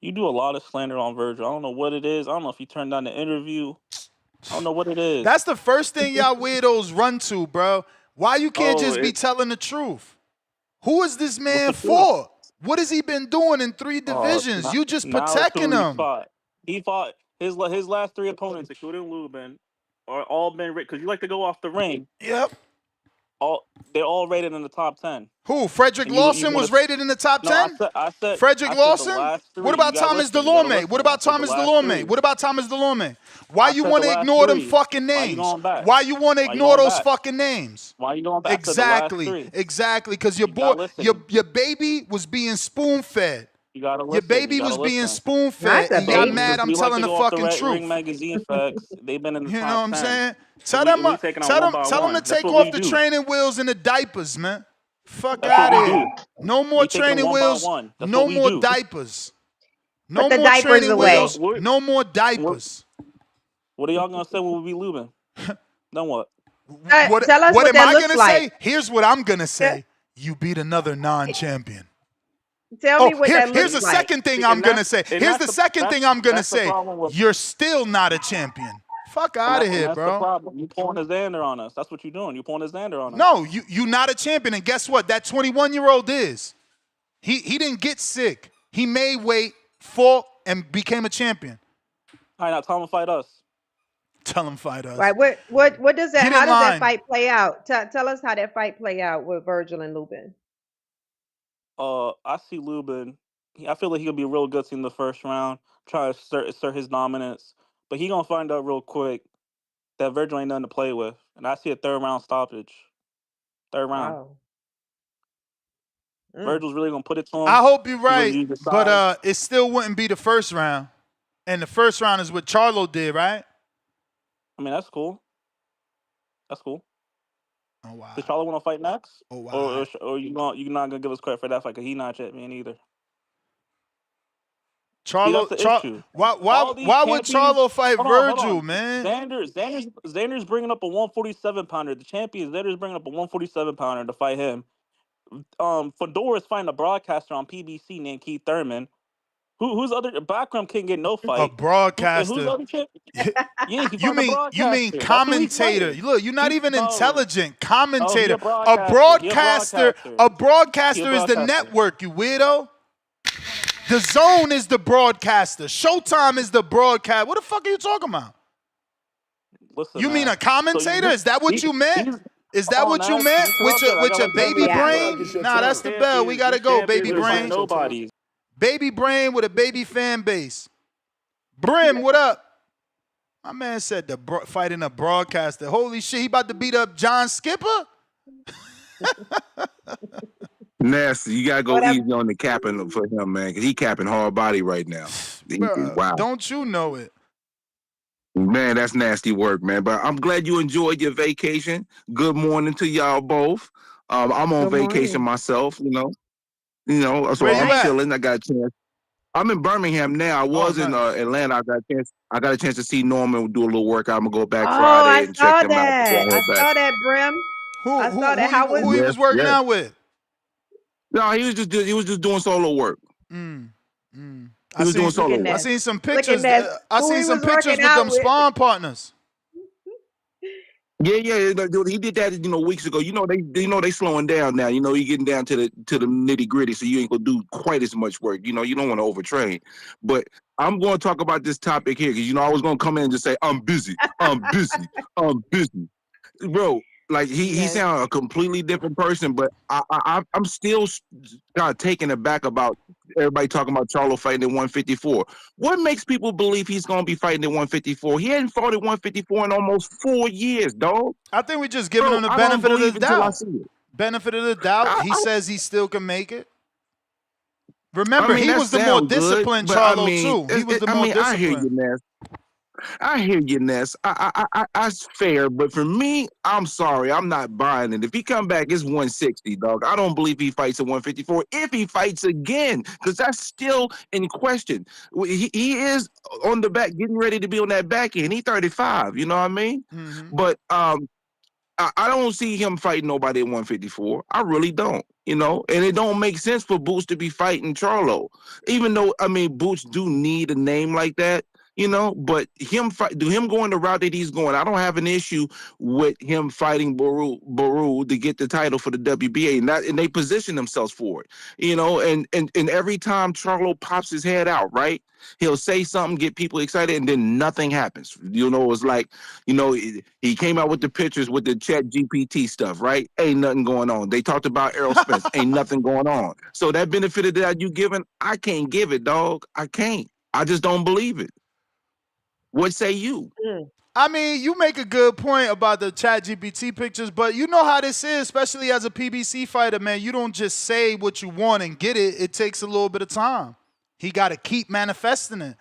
You do a lot of slander on Virgil. I don't know what it is. I don't know if he turned down the interview. I don't know what it is. That's the first thing y'all weirdos run to, bro. Why you can't just be telling the truth? Who is this man for? What has he been doing in 3 divisions? You just protecting him. He fought his last 3 opponents, including Lubin, are all been rated because you like to go off the ring. Yep. They're all rated in the top 10. Who? Frederick Lawson was rated in the top 10? I said Frederick Lawson? What about Thomas Delorme? What about Thomas Delorme? Why you want to ignore them fucking names? Why you want to ignore those fucking names? Why you going back? Exactly. Because your baby was being spoon-fed. You gotta Your listen. You baby gotta was being listen. spoon-fed, Not a and y'all baby. mad I'm We like to telling the go off the fucking Ring truth. magazine facts. They've been in the You know what top I'm 10. saying? So Tell them, we taking them one by tell them to one. That's take what off we the do. training wheels and the diapers, man. Fuck That's what out we of do. here. No more We taking them training one by wheels. one. That's what No we more do. diapers. Put No the more diapers training away. wheels. No more What, diapers. what are y'all gonna say when we be lubing? Then what? Tell us What what am that I looks gonna like. say? Here's what I'm gonna Tell say. You beat another non-champion. tell Oh, me what that here's looks the like. second thing See, I'm gonna say. Here's the second thing I'm gonna that's the say. problem with You're still not a champion. Fuck out of and here, that's the bro. problem. You pulling a Xander on us. That's what you're doing. You pulling a Xander on us. No, you not a champion. And guess what? That 21-year-old is. He didn't get sick. He made weight, fought, and became a champion. All right, now tell him to fight us. Tell him fight us. Right. What does that? Get How in does that line. fight play out? Tell us how that fight play out with Virgil and Lubin. I see Lubin. I feel like he could be real good in the first round. Try to assert his dominance, but he gonna find out real quick that Virgil ain't nothing to play with, and I see a third round stoppage. Third round. Oh. Virgil's really gonna put it to him. I hope you're He gonna right, use the but size. it still wouldn't be the first round. And the first round is what Charlo did, right? I mean, that's cool. That's cool. Oh wow. Does Charlo want to fight next? Oh wow. Or you not gonna give us credit for that fight? Cause he not champion either. See, that's Charlo, the issue. why All these would champions. Charlo fight Hold on, Virgil, man? Xander's bringing up a 147 pounder. The champion Xander's bringing up a 147 pounder to fight him. Fedora's fighting a broadcaster on PBC named Keith Thurman. Who's other background can't get no A fight. Who's broadcaster. the other champion? Yeah, he You fighting a mean broadcaster. That's who he's commentator? fighting. Look, you're not even intelligent. He Commentator. a broadcaster. He A He broadcaster a is the broadcaster. network, you weirdo. The Zone is the broadcaster. Showtime is the broadcast. What the fuck are you talking about? Listen, You mean a commentator? Is that what you meant? Is that what you meant? With your baby Yeah. brain? Nah, that's the bell. We gotta go, baby brain. Nobody's. Baby brain with a baby fan base. Brim, what up? My man said fighting a broadcaster. Holy shit, he about to beat up John Skipper? Nasty, you gotta go What up? easy on the capping for him, man, because he capping hard body right now. Bruh, Wow. don't you know it? Man, that's nasty work, man. But I'm glad you enjoyed your vacation. Good morning to y'all both. I'm on Good vacation morning. myself, so Where you I'm at? chilling. I got a chance. I'm in Birmingham now. I was in nice. Atlanta. I got a chance to see Norman do a little workout. I'm gonna go back Oh, Friday I and check saw them out before that. I I head back. saw that, Brim. I saw that. How was Who he was working Yes. out with? No, he was just doing solo work. He was doing solo Look at work. I that? seen some Look pictures. at that. I Who seen he some was pictures working with out them with? sparring partners. Yeah, he did that, weeks ago. They slowing down now. You getting down to the nitty gritty, so you ain't gonna do quite as much work. You don't want to overtrain. But I'm going to talk about this topic here because I was gonna come in and just say I'm busy, bro. Like he Yes. sound a completely different person, but I'm still kind of taken aback about everybody talking about Charlo fighting at 154. What makes people believe he's gonna be fighting at 154? He hadn't fought at 154 in almost 4 years, dog. I think we're just giving Bro, him the I don't benefit of the believe until I doubt. see it. Benefit of the doubt. He says he still can make it. Remember, he that was the more sound good, disciplined but Charlo too. He was the more I hear you, disciplined. Ness. I hear you, Ness. That's fair, but for me, I'm sorry, I'm not buying it. If he come back, it's 160, dog. I don't believe he fights at 154. If he fights again, because that's still in question. He is on the back, getting ready to be on that back end. He's 35. You know what I mean? Mm-hmm. But I don't see him fighting nobody at 154. I really don't. And it don't make sense for Boots to be fighting Charlo, even though Boots do need a name like that. But him going the route that he's going, I don't have an issue with him fighting Baru to get the title for the WBA, and they position themselves for it. And every time Charlo pops his head out, right, he'll say something, get people excited, and then nothing happens. It's like, he came out with the pictures with the Chat GPT stuff, right? Ain't nothing going on. They talked about Errol Spence, ain't nothing going on. So that benefit that you giving, I can't give it, dog. I can't. I just don't believe it. What say you? You make a good point about the Chat GPT pictures, but you know how this is, especially as a PBC fighter, man. You don't just say what you want and get it. It takes a little bit of time. He got to keep manifesting it.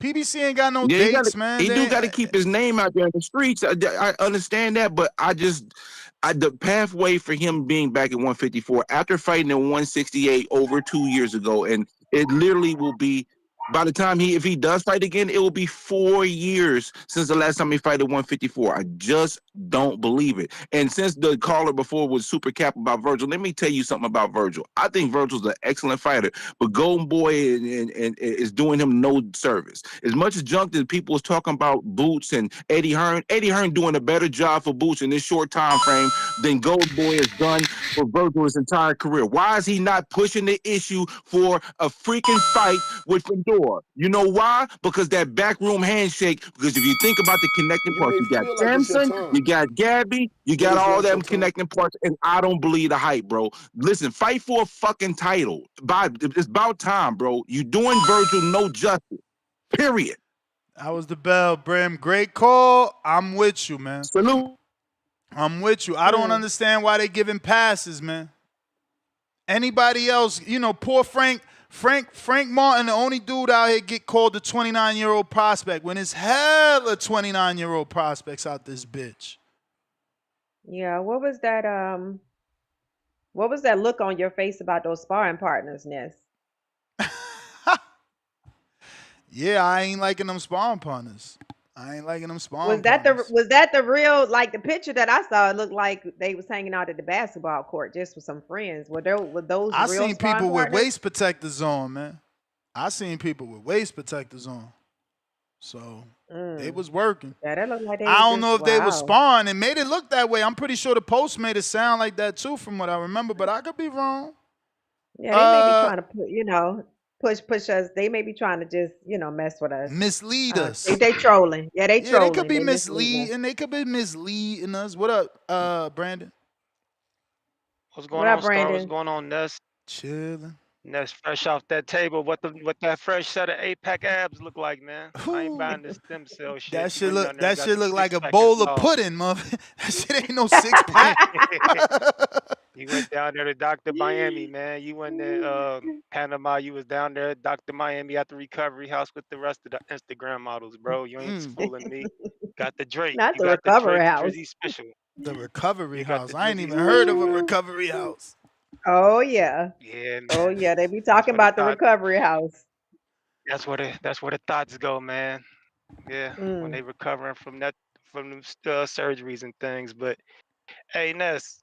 PBC ain't got no Yeah, dates, man. he do got to keep his name out there in the streets. I understand that, but the pathway for him being back at 154 after fighting at 168 over 2 years ago, and it literally will be by the time if he does fight again, it will be 4 years since the last time he fought at 154. I just don't believe it. And since the caller before was super cap about Virgil, let me tell you something about Virgil. I think Virgil's an excellent fighter, but Golden Boy is doing him no service. As much as junk that people was talking about Boots and Eddie Hearn doing a better job for Boots in this short time frame than Golden Boy has done for Virgil his entire career. Why is he not pushing the issue for a freaking fight with Fedor? You know why? Because that backroom handshake. Because if you think about the connecting parts, you got Samson, you got Gabby, you got all them connecting parts, and I don't believe the hype, bro. Listen, fight for a fucking title. It's about time, bro. You doing Virgil no justice. Period. That was the bell, Brim. Great call. I'm with you, man. Salute. I'm with you. I don't understand why they giving passes, man. Anybody else, poor Frank Martin, the only dude out here get called the 29-year-old prospect when it's hella 29-year-old prospects out this bitch. Yeah, what was that look on your face about those sparring partners, Ness? Yeah, I ain't liking them sparring partners. Was that the real, like, the picture that I saw? It looked like they was hanging out at the basketball court just with some friends. Were those I real seen people with partners? waist protectors on, man. I seen people with waist protectors on. So they was working. Yeah, that looked like they I don't just, know if they was wow. sparring. It made it look that way. I'm pretty sure the post made it sound like that too, from what I remember, but I could be wrong. Yeah, they may be trying to push us. They may be trying to just, mess with us. Mislead us. They trolling. Yeah, they Yeah, trolling. they could be misleading us. misleading. They could be misleading us. What up, Brandon? What's going What on, up, Star? What's Brandon? going on, Ness? Chilling. Ness, fresh off that table. What that fresh set of 8-pack abs look like, man? I ain't buying this stem cell shit. That You shit went look down there and that got shit the look like a six-pack bowl of installed. pudding, mother. That shit ain't no 6-pack. You went down there to Dr. Miami, man. You went to Panama. You was down there at Dr. Miami at the recovery house with the rest of the Instagram models, bro. You ain't fooling me. Got the Drake. Not You the got the recovery Drake house. Drizzy special. The recovery You got house. the I ain't Drizzy even heard of a special. recovery house. Oh yeah. Yeah, man. Oh yeah. They be That's talking where the about the thought. recovery house. That's where the thoughts go, man. Yeah, when they recovering from them surgeries and things. But hey, Ness,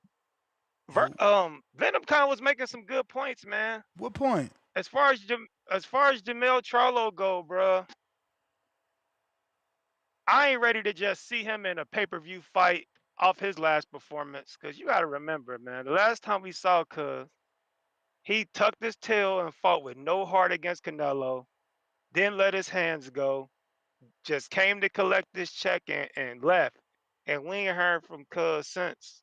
Venom kind of was making some good points, man. What point? As far as Jermell Charlo go, bruh, I ain't ready to just see him in a pay-per-view fight off his last performance. Cause you gotta remember, man, the last time we saw Cuz, he tucked his tail and fought with no heart against Canelo, then let his hands go, just came to collect this check and left. And we ain't heard from Cuz since.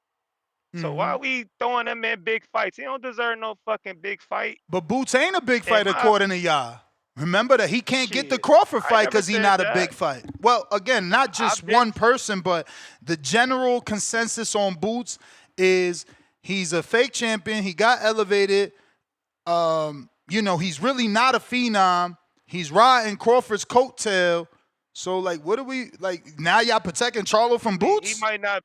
So why are we throwing him in big fights? He don't deserve no fucking big fight. But Boots ain't a big And fight according to y'all. Remember that he can't get the shit, Crawford I fight never because he's said not a that. big fight. Well, again, not just I've been one person, but the general consensus on Boots is he's a fake champion. He got elevated. He's really not a phenom. He's riding Crawford's coattail. So like, what are we like now? Y'all protecting Charlo from Boots? He might not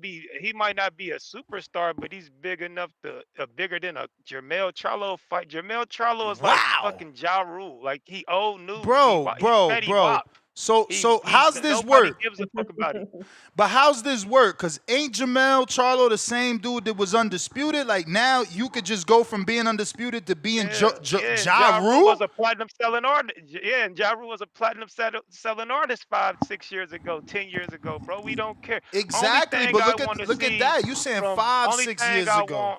be a superstar, but he's big enough to bigger than a Jermell Charlo fight. Jermell Charlo is like fucking Ja Rule. Like he old news. Bro. He's Fetty Wap. So how's this Nobody work? gives a fuck about him. But how's this work? Because ain't Jermell Charlo the same dude that was undisputed? Like now you could just go from being undisputed to being Ja Rule? Was a platinum selling artist. Yeah, and Ja Rule was a platinum selling artist 5-6 years ago, 10 years ago, bro. We don't care. Exactly, but look at that. You saying 5-6 years ago.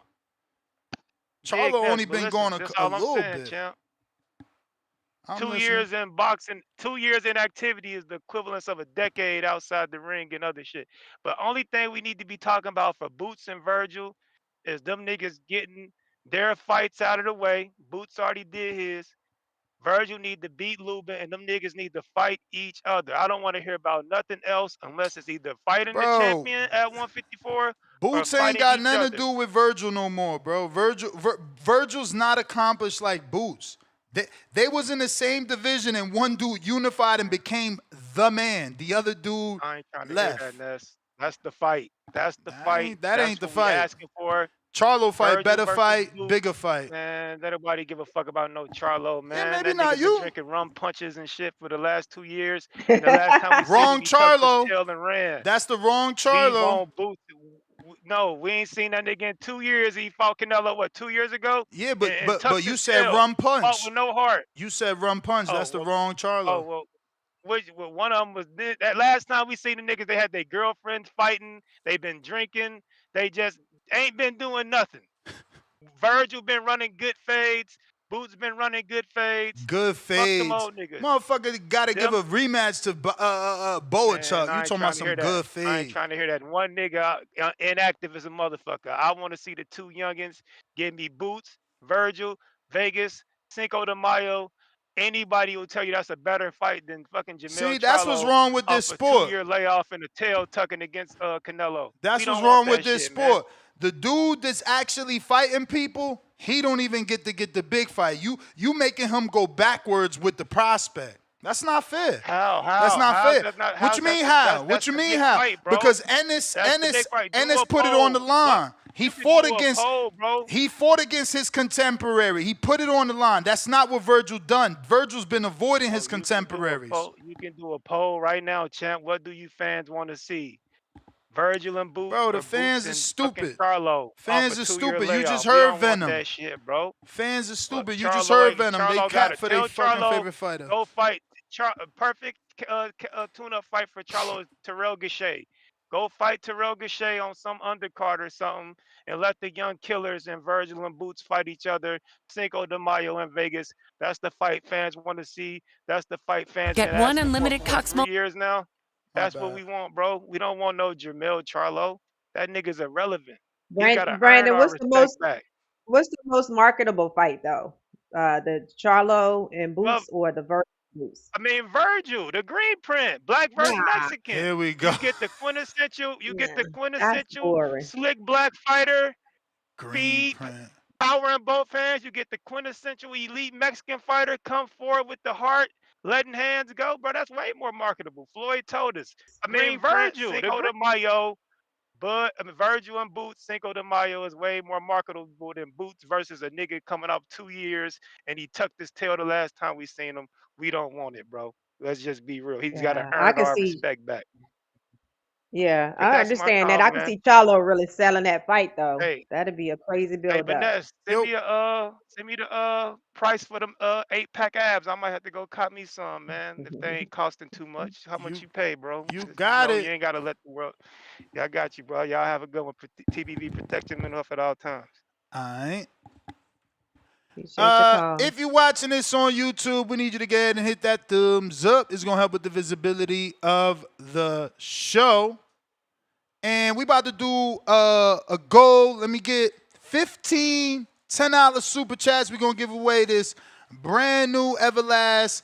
Charlo only been going a little bit. Champ. 2 years in boxing, 2 years in activity is the equivalence of a decade outside the ring and other shit. But only thing we need to be talking about for Boots and Virgil is them niggas getting their fights out of the way. Boots already did his. Virgil need to beat Lubin, and them niggas need to fight each other. I don't want to hear about nothing else unless it's either fighting the Bro, champion at 154 or Boots ain't fighting got each nothing to other. do with Virgil no more, bro. Virgil's not accomplished like Boots. They was in the same division, and one dude unified and became the man. The other dude I ain't trying to hear that, left. Ness. That's the fight. That's the fight. That That's ain't the what we fight. asking for. Charlo fight, Virgil better versus fight, Boots. bigger fight. Man, let nobody give a fuck about no Charlo, Yeah, man. maybe That not nigga been you. drinking rum punches and shit for the last 2 years. And the last time we seen him, Wrong he tucked his Charlo. tail and ran. That's the wrong We Charlo. won't Boots. No, we ain't seen that nigga in 2 years. He fought Canelo, what, 2 years ago? Yeah, And but tucked you his said tail. rum Fought punch. with no heart. You said rum punch. That's the wrong Charlo. Well, one of them was that last time we seen the niggas, they had their girlfriends fighting. They been drinking. They just ain't been doing nothing. Virgil been running good fades. Boots been running good fades. Good Fuck them fades. old niggas. Motherfucker got to give a rematch to Boachuk. Man, I You ain't talking trying about to some hear good that. I ain't fade. trying to hear that. One nigga inactive as a motherfucker. I want to see the two youngins give me Boots, Virgil, Vegas, Cinco de Mayo. Anybody will tell you that's a better fight than fucking See, Jermell that's what's Charlo wrong with this off a sport. 2-year layoff and a tail tucking against Canelo. That's We what's don't want wrong with that this shit, man. sport. The dude that's actually fighting people, he don't even get to get the big fight. You making him go backwards with the prospect. That's not fair. That's not How's fair. that not? What How's you that mean the how? that's What you the mean big how? fight, bro? Because Ennis That's the big fight. Do a put it on the poll. line. He You can fought do a against poll, bro. he fought against his contemporary. He put it on the line. That's not what Virgil done. Virgil's been avoiding his contemporaries. You can do a poll right now, champ. What do you fans want to see? Virgil and Boots Bro, the or Boots fans are and fucking stupid. Charlo off a Fans are 2-year stupid. You just layoff? We heard don't want Venom. that shit, bro. Fans are Fuck stupid. You just Charlo. heard Hey, Venom. They Charlo got cap to for their tell fucking Charlo favorite fighter. go fight. Perfect tune-up fight for Charlo is Terrell Gachet. Go fight Terrell Gachet on some undercard or something, and let the young killers and Virgil and Boots fight each other. Cinco de Mayo in Vegas. That's the fight fans want to see. That's the fight fans Get been one asking for unlimited what, Cox 3 years now. My That's what bad. we want, bro. We don't want no Jermell Charlo. That nigga's irrelevant. He gotta earn Brandon, our respect back. what's the most marketable fight though? The Charlo and Well, Boots or the Virgil Boots? I mean, Virgil, the green print, black versus Nah, Mexican. Here we go. You get the quintessential, that's boring. slick black fighter, Green speed, print. power in both hands. You get the quintessential elite Mexican fighter, come forward with the heart, letting hands go, bro. That's way more marketable. Floyd told us. I mean, Green print, Virgil, Cinco de Mayo, Virgil and Boots, Cinco de Mayo is way more marketable than Boots versus a nigga coming up 2 years and he tucked his tail the last time we seen him. We don't want it, bro. Let's just be real. He's got to Yeah, I earn can our see. respect back. Yeah, But I that's my understand that. dog, I can man. see Charlo really selling that fight though. Hey, That'd be a crazy hey, build up. Vanessa, send me the price for them 8-pack abs. I might have to go cop me some, man. If they ain't costing too much, how much you pay, bro? You 'Cause got you it. ain't gotta let the world. Yeah, I got you, bro. Y'all have a good one. TBV protect your mental health at all times. All right. Appreciate your call. If you're watching this on YouTube, we need you to go ahead and hit that thumbs up. It's going to help with the visibility of the show. And we about to do a goal. Let me get 15 $10 super chats. We're going to give away this brand new Everlast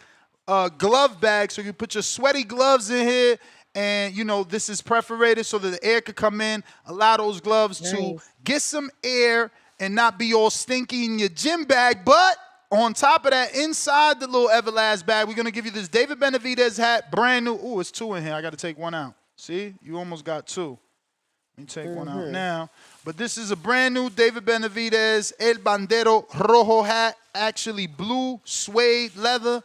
glove bag. So you put your sweaty gloves in here. And, you know, this is perforated so that the air could come in. Allow those gloves to get some air and not be all stinky in your gym bag. But on top of that, inside the little Everlast bag, we're going to give you this David Benavidez hat, brand new. Ooh, it's 2 in here. I got to take 1 out. See? You almost got 2. Let me take 1 out now. But this is a brand new David Benavidez El Bandero Rojo hat. Actually blue, suede, leather,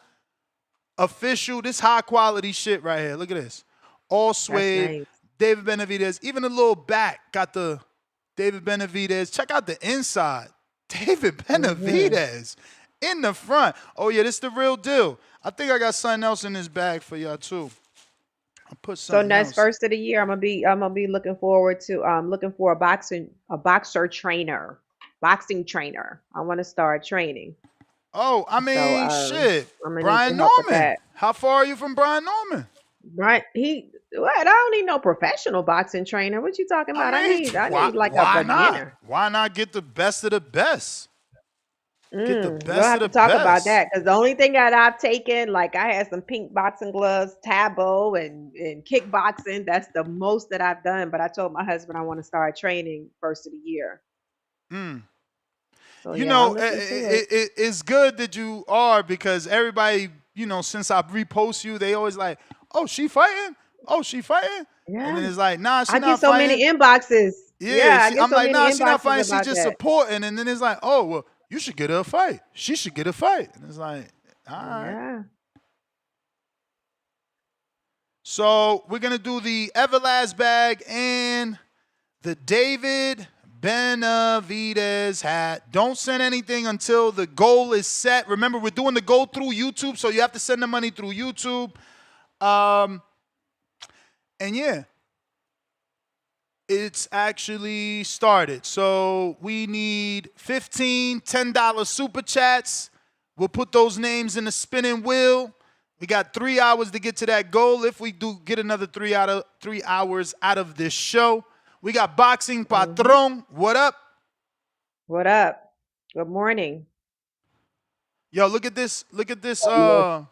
official. This high quality shit right here. Look at this. All suede. Nice. David Benavidez. Even the little back got the David Benavidez. Check out the inside. David Benavidez in the front. Oh, yeah, this the real deal. I think I got something else in this bag for y'all, too. I put So something next else. first of the year, I'm gonna be looking forward to looking for a boxing trainer. I want to start training. Oh, I mean, shit. I'm gonna need Brian your help with Norman. that. How far are you from Brian Norman? Right? I don't need no professional boxing trainer. What you talking about? I need like a why not? beginner. Why not get the best of the best? Get the We'll best of have the to talk about best. that because the only thing that I've taken, like I had some pink boxing gloves, tabo, and kickboxing. That's the most that I've done. But I told my husband I want to start training first of the year. Mm. So You yeah, know, I'm looking to it. it's good that you are because everybody, you know, since I repost you, they always like, oh, she fighting? Oh, she fighting? And Yeah, then it's like, nah, she I get not so many fighting. inboxes. Yeah, Yeah, I get I'm so like, many nah, she not inboxes fighting. She about just that. supporting. And then it's like, oh, well, you should get her a fight. She should get a fight. And it's like, all right. Yeah. So we're gonna do the Everlast bag and the David Benavidez hat. Don't send anything until the goal is set. Remember, we're doing the goal through YouTube, so you have to send the money through YouTube. And yeah, it's actually started. So we need 15 $10 super chats. We'll put those names in the spinning wheel. We got 3 hours to get to that goal. If we do get another 3 hours out of this show, we got Boxing Patron. What up? What up? Good morning. Yo, look at this. Look at this. Man.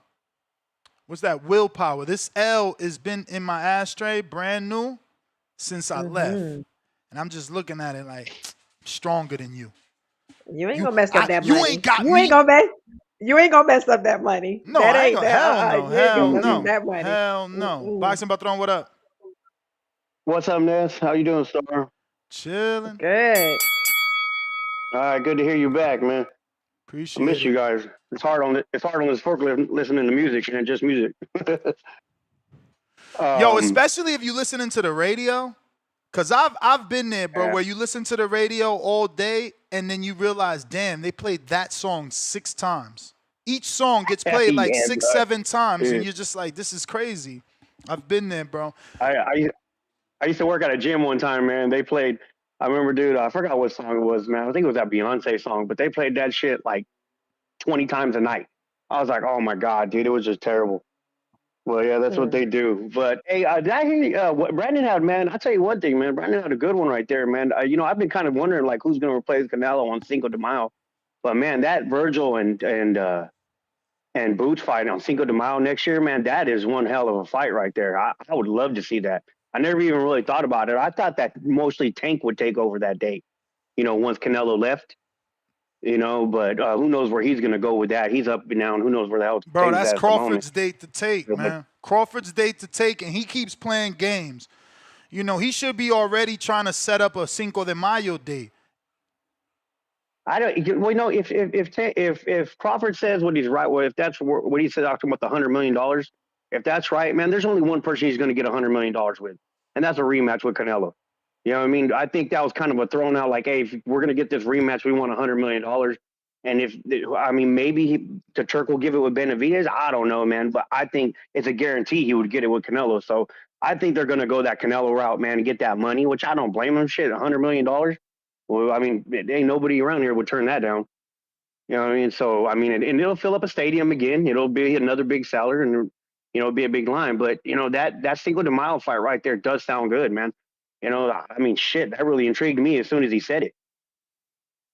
What's that? Willpower. This L has been in my ashtray, brand new, since I left. And I'm just looking at it like, stronger than you. You ain't gonna mess up that You money. ain't got You me. ain't gonna mess. You ain't gonna mess up that money. No, That I ain't ain't gonna. that. Hell no. You ain't Hell gonna mess up no. that money. Hell no. Boxing Patron, what up? What's up, Ness? How you doing, Star? Chilling. Good. All right, good to hear you back, man. I miss Appreciate you it. guys. It's hard on this forklift listening to music and just music. Yo, especially if you listening to the radio. Cause I've been there, bro, where you listen to the radio all day and then you realize, damn, they played that song 6 times. Each song gets played like yeah, 6, 7 times, and yeah. you're just like, this is crazy. I've been there, bro. I used to work at a gym one time, man. They played. I remember, dude. I forgot what song it was, man. I think it was that Beyonce song, but they played that shit like 20 times a night. I was like, oh my god, dude, it was just terrible. Well, yeah, that's what they do. But hey, did I hear what Brandon had, man? I'll tell you one thing, man. Brandon had a good one right there, man. You know, I've been kind of wondering like who's going to replace Canelo on Cinco de Mayo. But man, that Virgil and Boots fight on Cinco de Mayo next year, man, that is one hell of a fight right there. I would love to see that. I never even really thought about it. I thought that mostly Tank would take over that date. You know, once Canelo left. You know, but who knows where he's going to go with that? He's up and down. Who knows where the hell Bro, Tank's that's at the moment. Crawford's date to take, man. Crawford's date to take, and he keeps playing games. You know, he should be already trying to set up a Cinco de Mayo date. I don't. Well, you know, if Crawford says what he's right, well, if that's what he said, talking about the $100 million, if that's right, man, there's only one person he's going to get $100 million with, and that's a rematch with Canelo. You know what I mean? I think that was kind of a thrown out like, hey, if we're going to get this rematch, we want $100 million. And I mean, maybe the Turk will give it with Benavidez. I don't know, man. But I think it's a guarantee he would get it with Canelo. So I think they're going to go that Canelo route, man, and get that money, which I don't blame them. Shit, $100 million. Well, I mean, ain't nobody around here would turn that down. You know what I mean? So, I mean, and it'll fill up a stadium again. It'll be another big seller and, you know, be a big line. But, you know, that Cinco de Mayo fight right there does sound good, man. You know, I mean, shit, that really intrigued me as soon as he said it.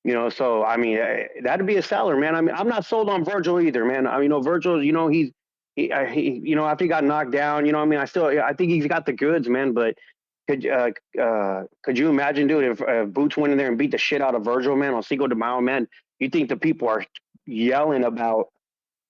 You know, so, I mean, that'd be a seller, man. I mean, I'm not sold on Virgil either, man. I mean, you know, Virgil, you know, he you know, after he got knocked down, you know, I mean, I think he's got the goods, man. But could you imagine, dude, if Boots went in there and beat the shit out of Virgil, man, on Cinco de Mayo, man? You think the people are yelling about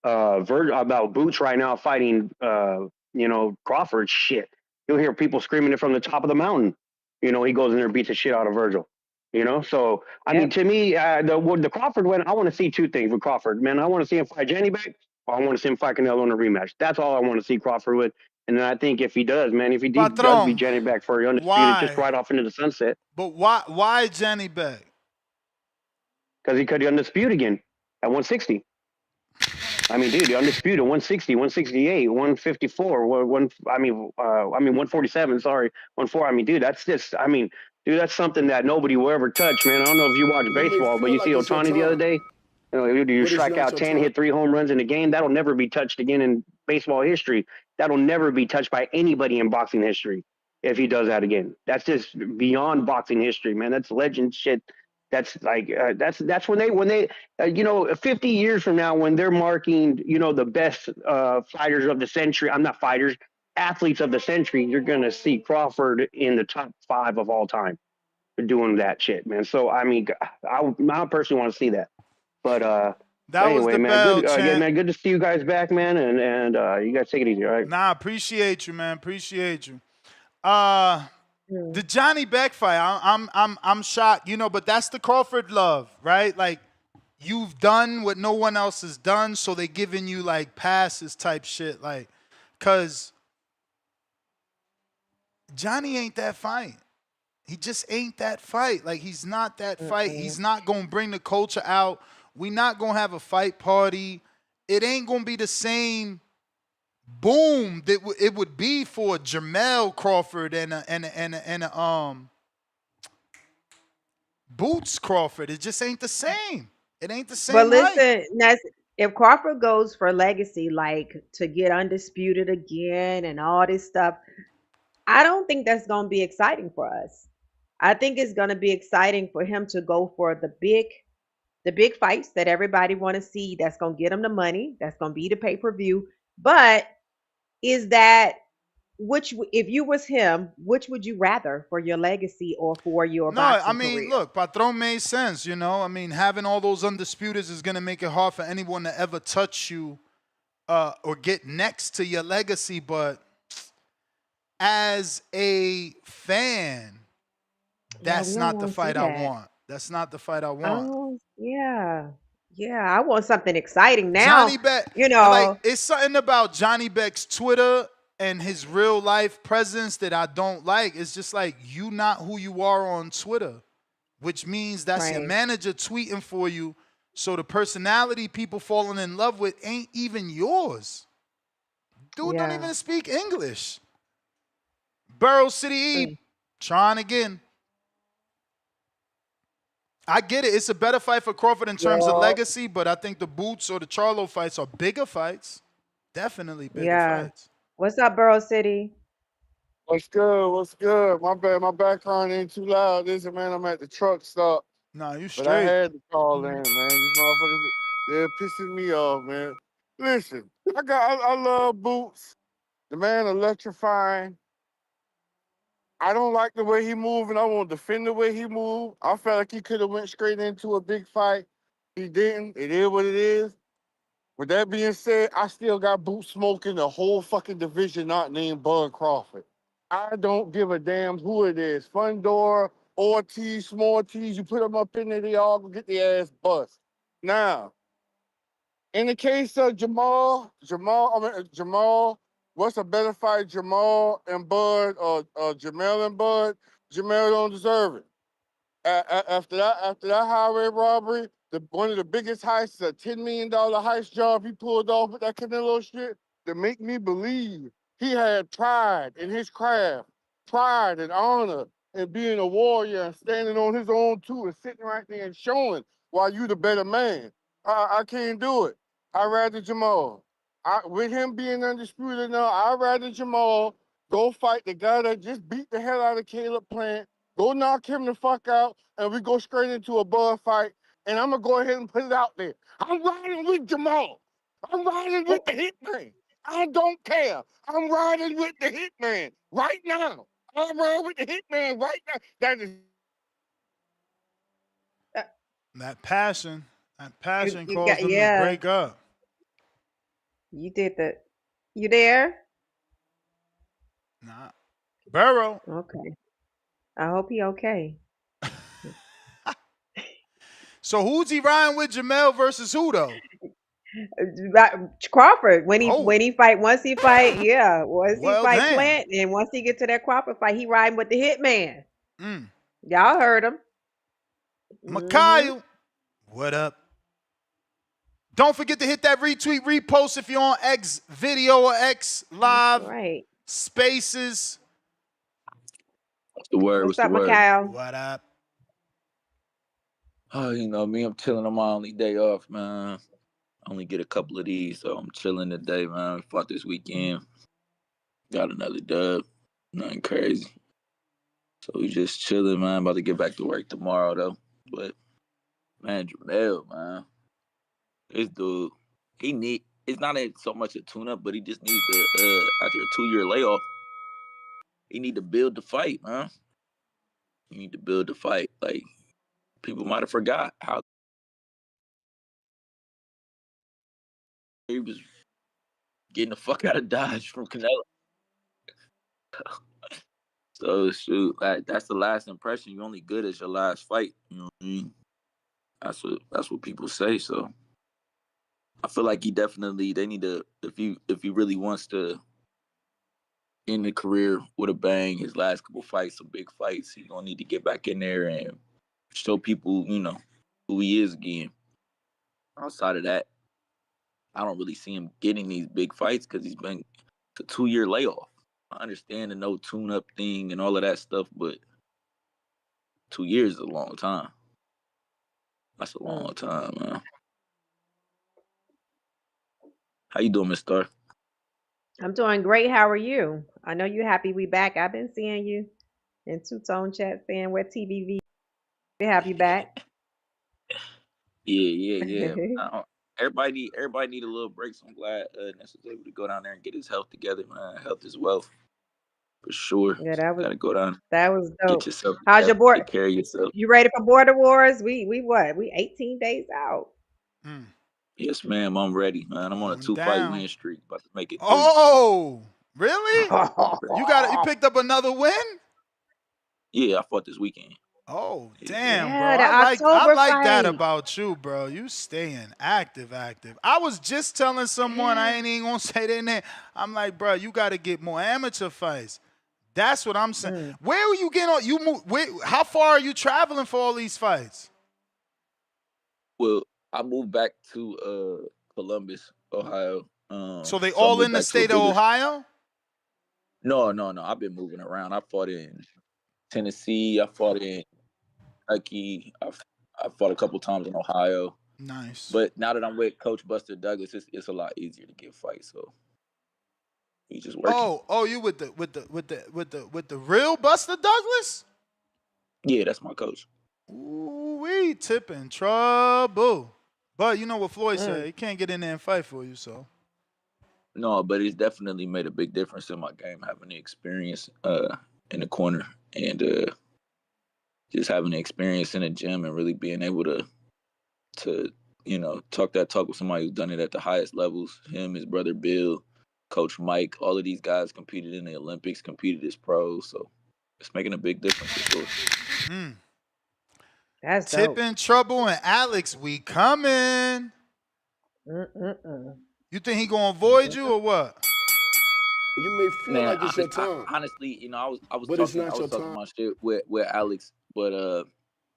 Boots right now fighting you know, Crawford? Shit, you'll hear people screaming it from the top of the mountain. You know, he goes in there and beats the shit out of Virgil. You know, so I mean, to me, the Crawford win, I want to see two things with Crawford, man. I want to see him fight Jenny back, or I want to see him fight Canelo in a rematch. That's all I want to see Crawford with. And then I think if he does, man, if he does beat Jenny back for undisputed, just right off into the sunset. But why Jenny back? Because he could be undisputed again at 160. I mean, dude, the undisputed 160, 168, 154, 147. Sorry, 14. I mean, dude, that's just. I mean, dude, that's something that nobody will ever touch, man. I don't know if you watch baseball, but you see Otani the other day. You know, you strike out 10, hit 3 home runs in a game. That'll never be touched again in baseball history. That'll never be touched by anybody in boxing history if he does that again. That's just beyond boxing history, man. That's legend shit That's like that's when they 50 years from now when they're marking the best fighters of the century. I'm not fighters, athletes of the century. You're gonna see Crawford in the top 5 of all time doing that shit, man. So I mean, I personally want to see that. But That was anyway, the man, bell, good, yeah, champ. man, good to see you guys back, man, and you guys take it easy, all right? Nah, appreciate you, man. Appreciate you. Hmm. The Johnny Beck fight, I'm shocked, but that's the Crawford love, right? Like, you've done what no one else has done, so they giving you like passes type shit, like, cause Johnny ain't that fight. He just ain't that fight. Like, he's not that fight. Mm-mm. He's not gonna bring the culture out. We not gonna have a fight party. It ain't gonna be the same boom that it would be for Jermell Crawford and a Boots Crawford. It just ain't the same. It ain't the But same hype. listen, if Crawford goes for legacy, like to get undisputed again and all this stuff, I don't think that's going to be exciting for us. I think it's going to be exciting for him to go for the big fights that everybody want to see. That's going to get him the money. That's going to be the pay per view. But is that if you was him, which would you rather for your legacy or for your No, I boxing mean, career? look, Patron made sense, I mean, having all those undisputeds is going to make it hard for anyone to ever touch you or get next to your legacy. But as a fan, Yeah, we that's don't not the want to see fight I that. want. That's not the fight I want. Oh, yeah. Yeah, I want something exciting now. Johnny Beck, You like, know, it's something about Johnny Beck's Twitter and his real life presence that I don't like. It's just like, you not who you are on Twitter, which means that's your right. manager tweeting for you. So the personality people falling in love with ain't even yours. Dude don't Yeah. even speak English. Burrow City E, Mm. trying again. I get it. It's a better fight for Crawford in terms of Yo, legacy, but I think the Boots or the Charlo fights are bigger fights. Definitely bigger Yeah. fights. What's up, Burrow City? What's good? What's good? My bad. My background ain't too loud. Listen, man, I'm at the truck stop, Nah, you but I straight. had to call in, man. These motherfuckers, they're pissing me off, man. Listen, I love Boots. The man electrifying. I don't like the way he moved, and I won't defend the way he moved. I felt like he could have went straight into a big fight. He didn't. It is what it is. With that being said, I still got Boots smoking the whole fucking division not named Bud Crawford. I don't give a damn who it is. Fundor, Ortiz, Small T's, you put them up in there, they all gonna get their ass bust. Now, in the case of Jamal, what's a better fight, Jamal and Bud or Jamel and Bud? Jamel don't deserve it. After that highway robbery, one of the biggest heists, a $10 million heist job he pulled off with that Canelo shit, to make me believe he had pride in his craft, pride and honor in being a warrior and standing on his own too and sitting right there and showing why you the better man. I can't do it. I'd rather Jamal. With him being undisputed now, I'd rather Jamal go fight the guy that just beat the hell out of Caleb Plant. Go knock him the fuck out, and we go straight into a Bud fight. And I'm gonna go ahead and put it out there. I'm riding with Jamal. I'm riding with the Hitman. I don't care. I'm riding with the Hitman right now. I'm riding with the Hitman right now. That is Uh, That passion you got caused them to yeah. break up. You did the. You there? Nah. Burrow. Okay. I hope he okay. So who's he riding with, Jamel versus who though? Crawford Oh, when he fight once he fight once he well, fight damn. Plant and once he get to that Crawford fight he riding with the Hitman. Mm. Y'all heard him. Hmm. Mikael, what up? Don't forget to hit that retweet, repost if you're on X video or X That's live right. spaces. What's the word? What's What's the up, word? Mikhail? What up? Oh, you know me, I'm chilling on my only day off, man. I only get a couple of these, so I'm chilling today, man. Fought this weekend. Got another dub. Nothing crazy. So we just chilling, man. About to get back to work tomorrow, though. But Man, Jermell, man. This dude, it's not so much a tune-up, but he just needs to, after a 2-year layoff, he need to build the fight, man. You need to build the fight. Like, people might have forgot how he was getting the fuck out of Dodge from Canelo. So shoot, like, that's the last impression. You're only good as your last fight. You know what I mean? That's what people say. So I feel like they need to, if he really wants to end the career with a bang, his last couple fights, some big fights, he's gonna need to get back in there and show people, who he is again. Outside of that, I don't really see him getting these big fights because he's been a 2-year layoff. I understand the no tune-up thing and all of that stuff, but 2 years is a long time. That's a long time, man. How you doing, Miss Star? I'm doing great. How are you? I know you're happy we back. I've been seeing you in two-tone chat saying where TVV to have you back. Yeah. Everybody need a little break. So I'm glad Ness was able to go down there and get his health together, man. Health is wealth, for sure. Yeah, Gotta go down, that was get dope. yourself How's your together, board? take care of yourself. You ready for border wars? We what? We 18 days out. Yes, ma'am. I'm ready, man. I'm on a 2-fight win streak, about to make it 3. Oh, really? I'm ready. You picked up another win? Yeah, I fought this weekend. Oh, Yeah. damn, bro. Yeah, the I October like that fight. about you, bro. You staying active. I was just telling someone, I ain't even gonna say their name. I'm like, bro, you gotta get more amateur fights. That's what I'm saying. Where were you getting on? You move, how far are you traveling for all these fights? Well, I moved back to Columbus, Ohio. So they I all moved in the back to a state of bigger. Ohio? No. I've been moving around. I fought in Tennessee. I fought in Kentucky. I fought a couple times in Ohio. Nice. But now that I'm with Coach Buster Douglas, it's a lot easier to get fights. So we just working. Oh, you with the real Buster Douglas? Yeah, that's my coach. Ooh, we tipping trouble. But you know what Floyd said? He can't get in there and fight for you, so. No, but it's definitely made a big difference in my game, having the experience in the corner and just having the experience in the gym and really being able to talk that talk with somebody who's done it at the highest levels. Him, his brother Bill, Coach Mike, all of these guys competed in the Olympics, competed as pros, so it's making a big difference for sure. That's dope. Tipping Trouble and Alex, we coming. You think he gonna avoid you or what? You may feel like it's your time. Honestly, I was but talking, it's not your time. my shit with Alex, but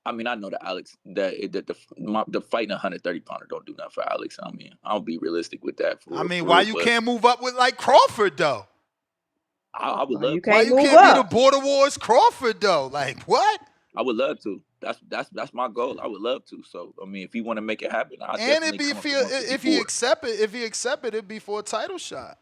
I mean, I know that Alex the fighting 130 pounder don't do nothing for Alex. I mean, I'll be realistic with that. Why you can't move up with like Crawford though? I would love. Why you can't be the Border Wars Crawford though? Like what? I would love to. That's my goal. I would love to. So I mean, if you want to make it happen, and it'd be if he accept it, it'd be for a title shot.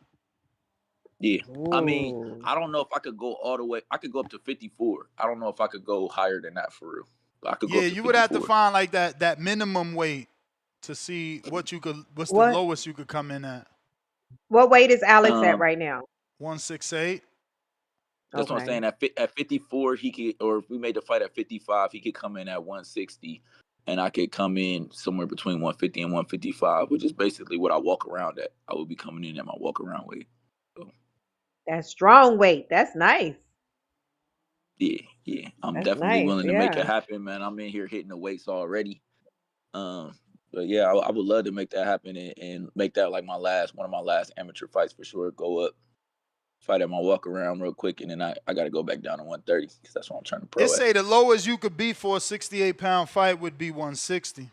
Yeah. Ooh. I mean, I don't know if I could go all the way. I could go up to 54. I don't know if I could go higher than that for real. But I could go up to 54. You would have to find like that minimum weight to see what's the lowest you could come in at. What weight is Alex at right now? 168. That's what I'm saying. At 54, he could, or if we made the fight at 55, he could come in at 160, and I could come in somewhere between 150 and 155, which is basically what I walk around at. I would be coming in at my walk around weight. So. That's strong weight. That's nice. Yeah. I'm definitely willing to make it happen, man. I'm in here hitting the weights already. But yeah, I would love to make that happen and make that like one of my last amateur fights for sure. Go up, fight at my walk around real quick, and then I got to go back down to 130 because that's what I'm trying to pro. They say the lowest you could be for a 68-pound fight would be 160.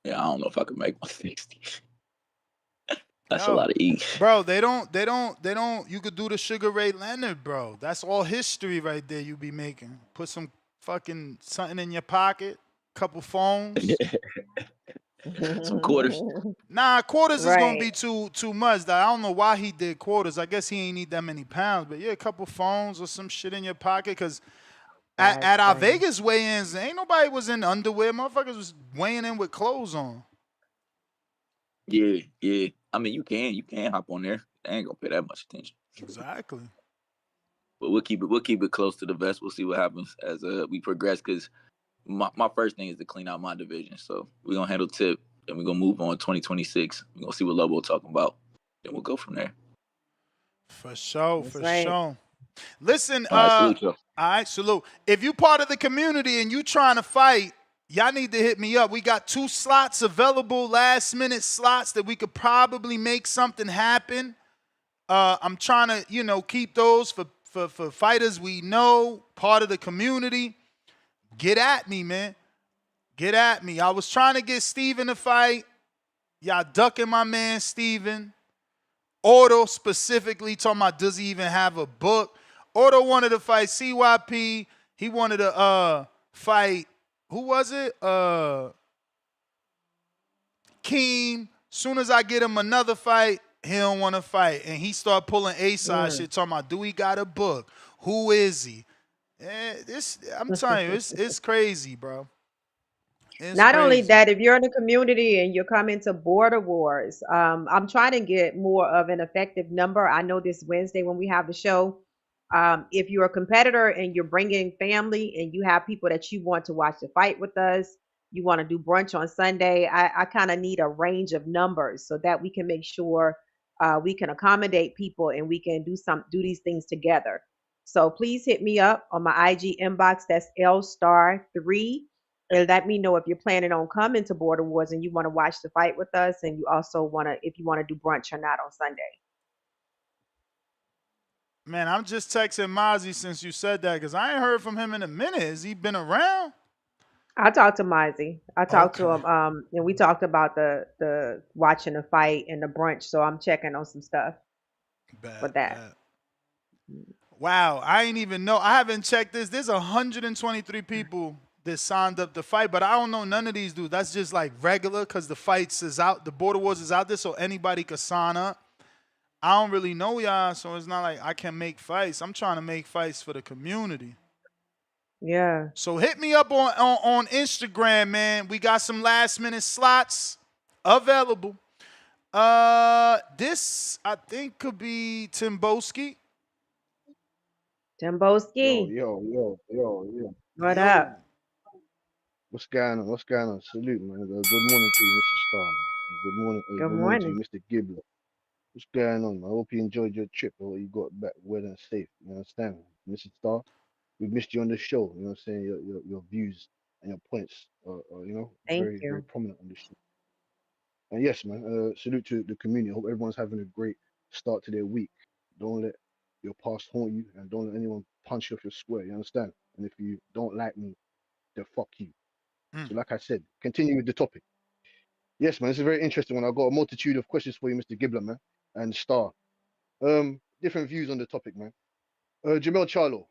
Yeah, I don't know if I could make 160. That's a lot of eat. Bro, they don't. You could do the Sugar Ray Leonard, bro. That's all history right there you be making. Put some fucking something in your pocket, couple phones. Some quarters. Nah, quarters is gonna be too much. I don't know why he did quarters. I guess he ain't need that many pounds. But yeah, a couple phones or some shit in your pocket. Cause That's At our funny. Vegas weigh-ins, ain't nobody was in underwear. Motherfuckers was weighing in with clothes on. Yeah, yeah. I mean, you can hop on there. They ain't gonna pay that much attention. Exactly. But we'll keep it close to the vest. We'll see what happens as we progress. Because my first thing is to clean out my division. So we're gonna handle Tip, and we're gonna move on 2026. We're gonna see what Lobo talking about. Then we'll go from there. For sure, That's for right. sure. Listen, All right, salute y'all. all right, salute. If you part of the community and you trying to fight, y'all need to hit me up. We got 2 slots available, last minute slots that we could probably make something happen. I'm trying to, keep those for fighters we know, part of the community. Get at me, man. Get at me. I was trying to get Steven to fight. Y'all ducking my man Steven. Otto specifically talking about does he even have a book. Otto wanted to fight CYP. He wanted to fight, who was it? Keem. Soon as I get him another fight, he don't want to fight. And he start pulling A-side shit, talking about, do he got a book? Who is he? I'm telling you, it's crazy, bro. It's Not only crazy. that, if you're in the community and you're coming to Border Wars, I'm trying to get more of an effective number. I know this Wednesday when we have the show, if you're a competitor and you're bringing family and you have people that you want to watch the fight with us, you want to do brunch on Sunday, I kind of need a range of numbers so that we can make sure we can accommodate people and we can do these things together. So please hit me up on my IG inbox. That's L*3. And let me know if you're planning on coming to Border Wars and you want to watch the fight with us, and you also if you want to do brunch or not on Sunday. Man, I'm just texting Mozzie since you said that because I ain't heard from him in a minute. Has he been around? I talked to Mizey. I talked to Okay. him, and we talked about the watching the fight and the brunch. So I'm checking on some stuff with that. Wow, I ain't even know. I haven't checked this. There's 123 people that signed up to fight, but I don't know none of these dudes. That's just like regular because the fights is out. The Border Wars is out there, so anybody could sign up. I don't really know y'all, so it's not like I can make fights. I'm trying to make fights for the community. Yeah. So hit me up on Instagram, man. We got some last minute slots available. This I think could be Timboski. Timboski. Yo. What up? What's going on? What's going on? Salute, man. Good morning to you, Mr. Star, man. Good morning. Good Good morning to you, morning. Mr. Gibbler. What's going on, man? I hope you enjoyed your trip. I hope you got back well and safe. You understand, Mr. Star? We've missed you on the show. You know what I'm saying? Your views and your points are Thank very, very you. prominent on the show. And yes, man, salute to the community. I hope everyone's having a great start to their week. Don't let your past haunt you, and don't let anyone punch you off your square. You understand? And if you don't like me, then fuck you. So, like I said, continue with the topic. Yes, man, this is a very interesting one. I've got a multitude of questions for you, Mr. Gibbler, man, and Star. Different views on the topic, man. Jermell Charlo.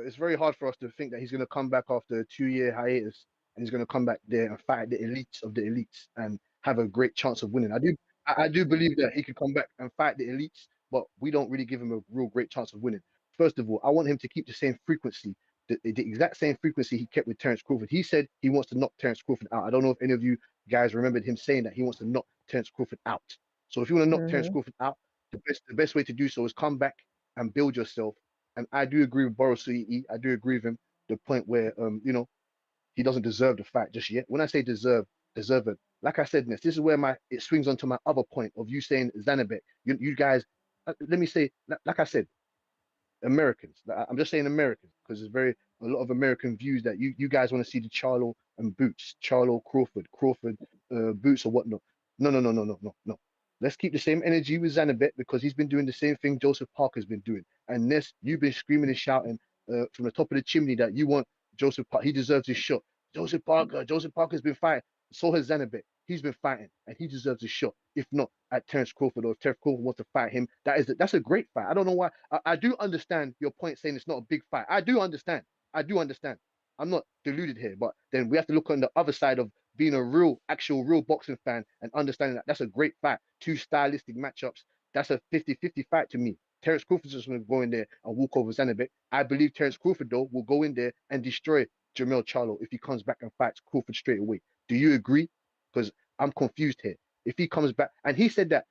It's very hard for us to think that he's going to come back after a 2-year hiatus, and he's going to come back there and fight the elites of the elites and have a great chance of winning. I do believe that he could come back and fight the elites, but we don't really give him a real great chance of winning. First of all, I want him to keep the same frequency, the exact same frequency he kept with Terence Crawford. He said he wants to knock Terence Crawford out. I don't know if any of you guys remembered him saying that he wants to knock Terence Crawford out. So if you want to knock Terence Crawford out, the best way to do so is come back and build yourself. And I do agree with Boris Suii. I do agree with him. The point where he doesn't deserve the fight just yet. When I say deserve it, like I said, this is where it swings onto my other point of you saying Zanabek. You guys, let me say, like I said, Americans. I'm just saying Americans because there's a lot of American views that you guys want to see the Charlo and Boots, Charlo Crawford, Boots or whatnot. No. Let's keep the same energy with Zanabek because he's been doing the same thing Joseph Parker's been doing. And Ness, you've been screaming and shouting from the top of the chimney that you want Joseph Parker. He deserves his shot. Joseph Parker's been fighting. So has Zanabek. He's been fighting and he deserves a shot. If not at Terence Crawford, or if Terence Crawford wants to fight him, that's a great fight. I don't know why. I do understand your point saying it's not a big fight. I do understand. I'm not deluded here, but then we have to look on the other side of being a actual real boxing fan and understanding that that's a great fight. 2 stylistic matchups. That's a 50-50 fight to me. Terence Crawford's just going to go in there and walk over Zanabek. I believe Terence Crawford, though, will go in there and destroy Jermell Charlo if he comes back and fights Crawford straight away. Do you agree? Because I'm confused here. If he comes back, and he said that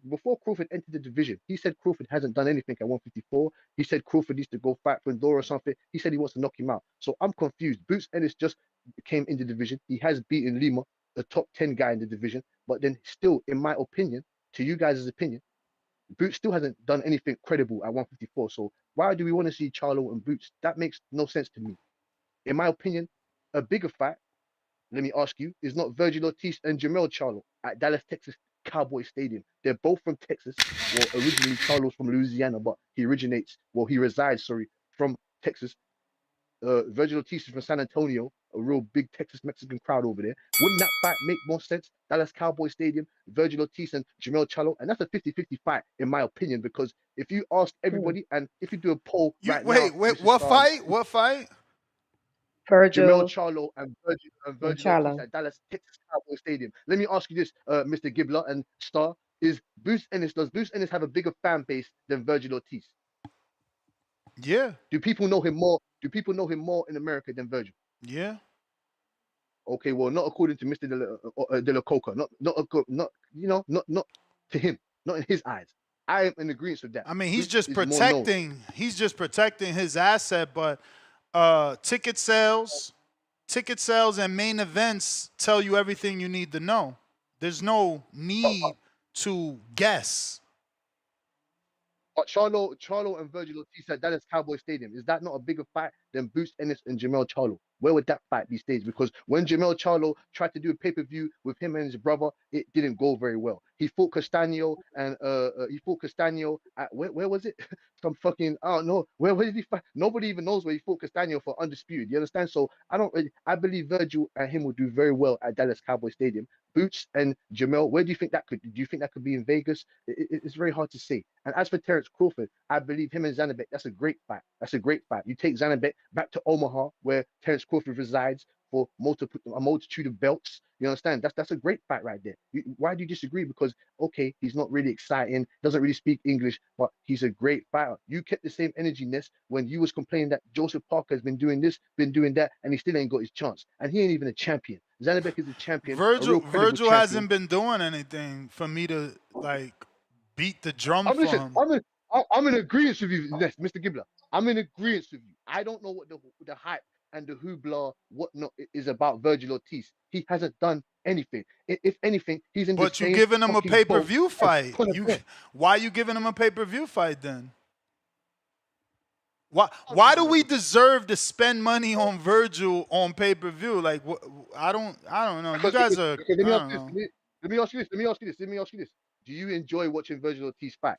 before Crawford entered the division, he said Crawford hasn't done anything at 154. He said Crawford needs to go fight for Ndor or something. He said he wants to knock him out. So I'm confused. Boots Ennis just came in the division. He has beaten Lima, the top 10 guy in the division. But then still, in my opinion, to you guys' opinion, Boots still hasn't done anything credible at 154. So why do we want to see Charlo and Boots? That makes no sense to me. In my opinion, a bigger fight, let me ask you, is not Virgil Ortiz and Jermell Charlo at Dallas, Texas Cowboy Stadium. They're both from Texas. Well, originally Charlo's from Louisiana, but he resides, from Texas. Virgil Ortiz is from San Antonio, a real big Texas Mexican crowd over there. Wouldn't that fight make more sense? Dallas Cowboy Stadium, Virgil Ortiz and Jermell Charlo, and that's a 50-50 fight, in my opinion, because if you ask everybody, and if you do a poll now, wait, what fight? What fight? Jermell Virgil Charlo and Virgil Ortiz Charlo. at Dallas, Texas Cowboy Stadium. Let me ask you this, Mr. Gibbler and Star: does Boots Ennis have a bigger fan base than Virgil Ortiz? Yeah. Do people know him more? Do people know him more in America than Virgil? Yeah. Okay, well, not according to Mr. De La Coca, not to him, not in his eyes. I am in agreement with that. I mean, he's Boots just is more known. protecting his asset, but ticket sales and main events tell you everything you need to know. There's no need to guess. Charlo and Virgil Ortiz at Dallas Cowboy Stadium. Is that not a bigger fight than Boots Ennis and Jermell Charlo? Where would that fight be staged? Because when Jermell Charlo tried to do a pay-per-view with him and his brother, it didn't go very well. He fought Castaño and at where was it? Some fucking, I don't know. Where did he fight? Nobody even knows where he fought Castaño for undisputed. You understand? So I believe Virgil and him will do very well at Dallas Cowboy Stadium. Boots and Jermell, where do you think that could? Do you think that could be in Vegas? It's very hard to say. And as for Terence Crawford, I believe him and Zanabek, that's a great fight. That's a great fight. You take Zanabek back to Omaha, where Terence Crawford resides, for a multitude of belts. You understand? That's a great fight right there. Why do you disagree? Because okay, he's not really exciting, doesn't really speak English, but he's a great fighter. You kept the same energy, Ness, when you was complaining that Joseph Parker has been doing this, been doing that, and he still ain't got his chance. And he ain't even a champion. Zanabek is a champion. Virgil hasn't been doing anything for me to beat the drum for him. I'm in agreement with you, Mr. Gibbler. I'm in agreement with you. I don't know what the hype and the hoopla, whatnot is about Virgil Ortiz. He hasn't done anything. If anything, he's in the same. But you giving him a pay-per-view fight. Why are you giving him a pay-per-view fight then? Why do we deserve to spend money on Virgil on pay-per-view? Like, I don't know. You guys are. Let me ask you this. Do you enjoy watching Virgil Ortiz fight?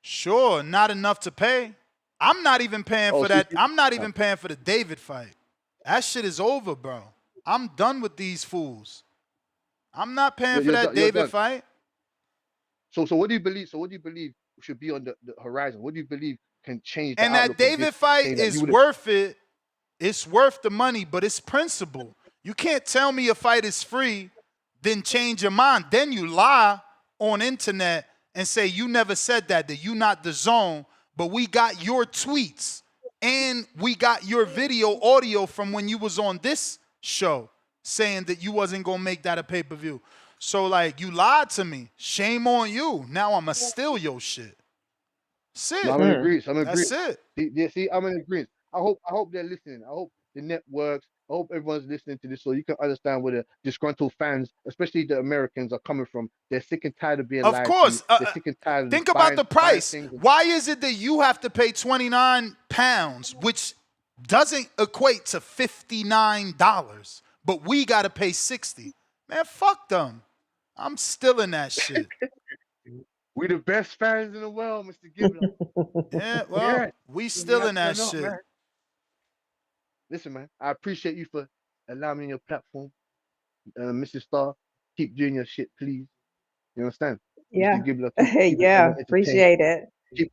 Sure, not enough to pay. I'm not even paying for that. I'm not even paying for the David fight. That shit is over, bro. I'm done with these fools. I'm not paying for that David fight. So what do you believe? So what do you believe should be on the horizon? What do you believe can change? And that David fight is worth it. It's worth the money, but it's principle. You can't tell me a fight is free, then change your mind. Then you lie on internet and say you never said that you not the zone, but we got your tweets and we got your video audio from when you was on this show saying that you wasn't gonna make that a pay-per-view. So like you lied to me. Shame on you. Now I'ma steal your shit. That's it. No, I'm in agreement. That's it. See, I'm in agreement. I hope they're listening. I hope the networks, I hope everyone's listening to this so you can understand where the disgruntled fans, especially the Americans, are coming from. They're sick and tired of being lied to. Of course. They're sick and tired of think about the price. Why is it that you have to pay 29 pounds, which doesn't equate to $59, but we got to pay 60? Man, fuck them. I'm still in that shit. We the best fans in the world, Mr. Gibbler. Yeah, well, we still in that shit. Man. Listen, man, I appreciate you for allowing me on your platform. Mrs. Starr, keep doing your shit, please. You understand? Yeah. Mr. Gibbler, yeah, appreciate it. Keep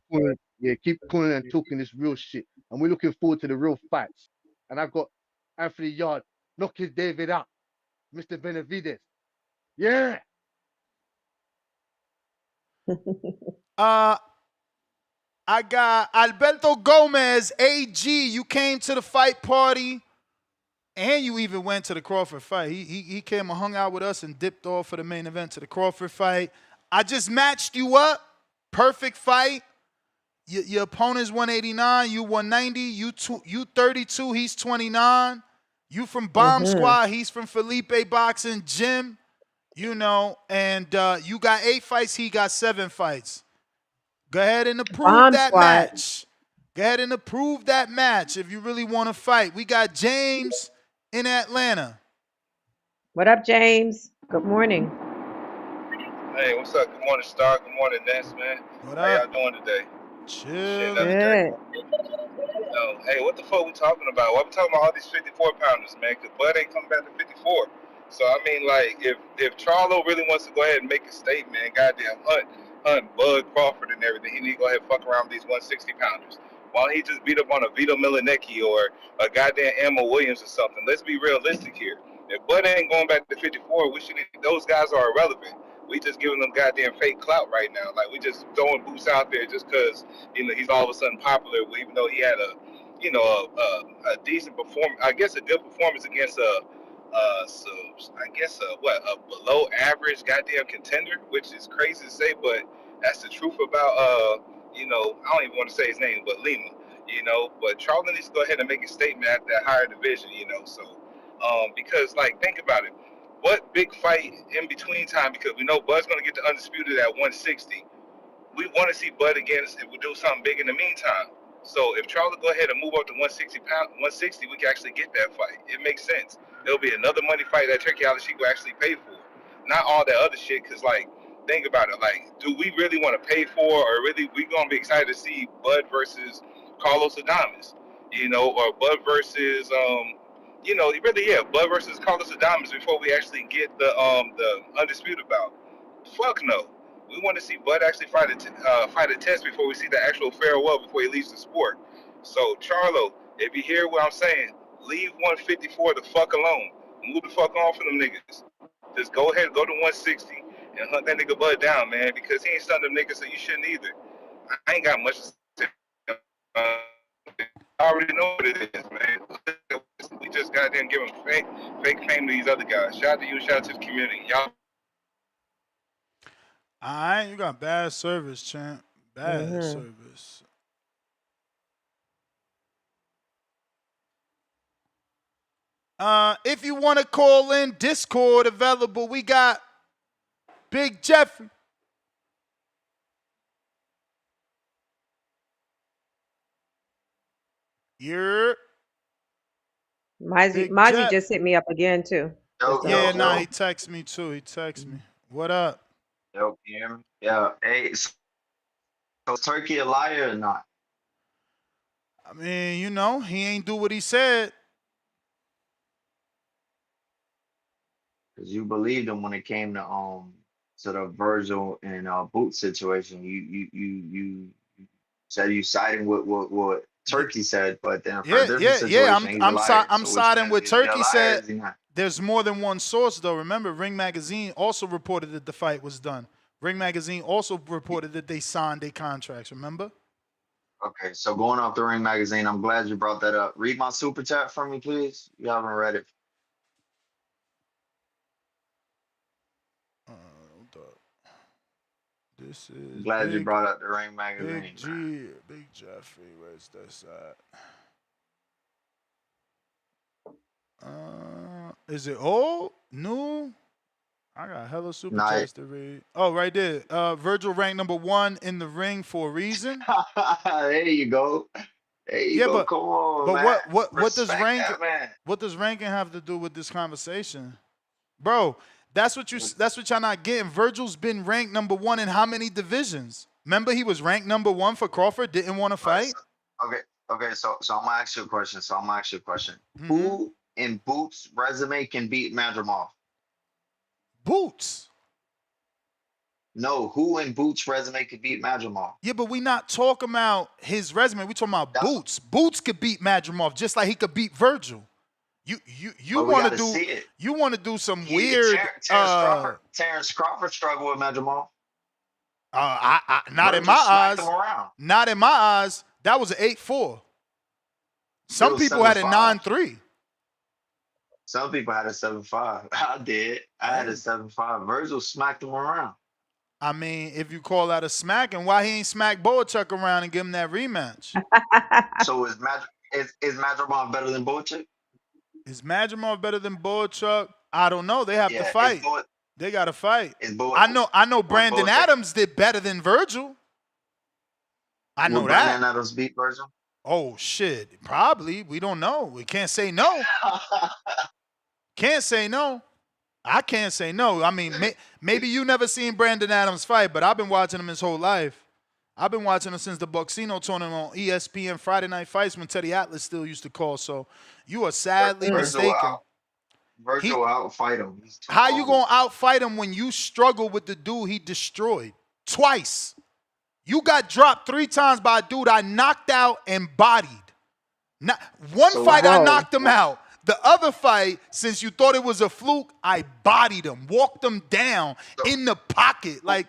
calling and talking this real shit. And we're looking forward to the real fights. And I've got Anthony Yard knocking David out. Mr. Benavides. Yeah. I got Alberto Gomez, AG. You came to the fight party, and you even went to the Crawford fight. He came and hung out with us and dipped off for the main event to the Crawford fight. I just matched you up. Perfect fight. Your opponent's 189, you 190, you 32, he's 29. You from Bomb Squad, he's from Felipe Boxing Gym. You know, and you got 8 fights, he got 7 fights. Go ahead and approve Bomb that Squad. match. Go ahead and approve that match if you really want to fight. We got James in Atlanta. What up, James? Good morning. Hey, what's up? Good morning, Star. Good morning, Ness, man. What How up? y'all doing today? Shit, Chill. another day. Good. Hey, what the fuck we talking about? Why we talking about all these 54-pounders, man? Because Bud ain't coming back to 54. So, I mean, like, if Charlo really wants to go ahead and make a statement, goddamn hunt Bud Crawford and everything, he need to go ahead and fuck around with these 160-pounders. Why don't he just beat up on a Vito Milanecki or a goddamn Emma Williams or something? Let's be realistic here. If Bud ain't going back to 54, those guys are irrelevant. We just giving them goddamn fake clout right now. Like, we just throwing Boots out there just because, you know, he's all of a sudden popular, even though he had a decent performance, I guess a good performance against a below average goddamn contender, which is crazy to say, but that's the truth about I don't even want to say his name, but Lima, but Charlie needs to go ahead and make a statement at that higher division, so because like think about it, what big fight in between time, because we know Bud's gonna get the undisputed at 160. We want to see Bud against if we do something big in the meantime. So if Charlie go ahead and move up to 160, we can actually get that fight. It makes sense. It'll be another money fight that Turkey Alashiku will actually pay for. Not all that other shit, because, like, think about it. Like, do we really want to pay for, or really we going to be excited to see Bud versus Carlos Adames, or Bud versus, Bud versus Carlos Adames before we actually get the undisputed bout? Fuck no. We want to see Bud actually fight a test before we see the actual farewell before he leaves the sport. So, Charlo, if you hear what I'm saying, leave 154 the fuck alone. Move the fuck on from them niggas. Just go ahead and go to 160 and hunt that nigga Bud down, man, because he ain't stunning them niggas, so you shouldn't either. I ain't got much to say. I already know what it is, man. We just goddamn give him fake fame to these other guys. Shout out to you, shout out to the community. Y'all. All right, you got bad service, champ. Bad service. If you want to call in, Discord available. We got Big Jeffrey. You're Mozzie just hit me up again too. Yeah, he texted me too. He texted me. What up? Yo, Kim. Yeah, hey, so is Turkey a liar or not? I mean, he ain't do what he said. Because you believed him when it came to the Virgil and Boot situation. You said you siding with what Turkey said, but then for a different situation, he's a liar. I'm so siding with Turkey. Said is he not? there's more than one source though. Remember, Ring Magazine also reported that the fight was done. Ring Magazine also reported that they signed their contracts. Remember? Okay, so going off the Ring Magazine, I'm glad you brought that up. Read my super chat for me, please. You haven't read it. This is Glad Big, you brought up the Ring Magazine. Big G, man. Big Jeffrey. Where's this at? Is it old? New? I got hella super chats to read. Oh, right there. Virgil ranked #1 in the ring for a reason. There you go. There you go. But, come on, but man. what does Respect that, man. what does ranking have to do with this conversation, bro? That's what y'all not getting. Virgil's been ranked #1 in how many divisions? Remember, he was ranked #1 for Crawford. Didn't want to fight. Okay. So I'm gonna ask you a question. Who in Boots' resume can beat Madrimov? Boots. No, who in Boots' resume could beat Madrimov? Yeah, but we not talking about his resume. We talking about Boots. Boots could beat Madrimov just like he could beat Virgil. You want to do some weird. Terence Crawford struggled with Madrimov. Not in Virgil my smacked him eyes. around. Not in my eyes. That was an 8-4. It Some was people had a 7-5. 9-3. Some people had a 7-5. I did. I had a Hey. 7-5. Virgil smacked him around. I mean, if you call that a smack, and why he ain't smack Boachuk around and give him that rematch? So is Madrimov better than Bochik? Is Madrimov better than Boachuk? I don't know. They have to Yeah. fight. They got to fight. Is Bo I know would Brandon Bochik Adams did better than Virgil. I know would that. Brandon Adams beat Virgil? Oh, shit. Probably. We don't know. We can't say no. Can't say no. I can't say no. I mean, maybe you never seen Brandon Adams fight, but I've been watching him his whole life. I've been watching him since the Bucksino tournament on ESPN Friday Night Fights when Teddy Atlas still used to call. So you are sadly mistaken. Virgil will outfight him. He's too How you old. gonna outfight him when you struggle with the dude he destroyed twice? You got dropped 3 times by a dude I knocked out and bodied. One fight I knocked him out. The other fight, since you thought it was a fluke, I bodied him, walked him down in the pocket. Like,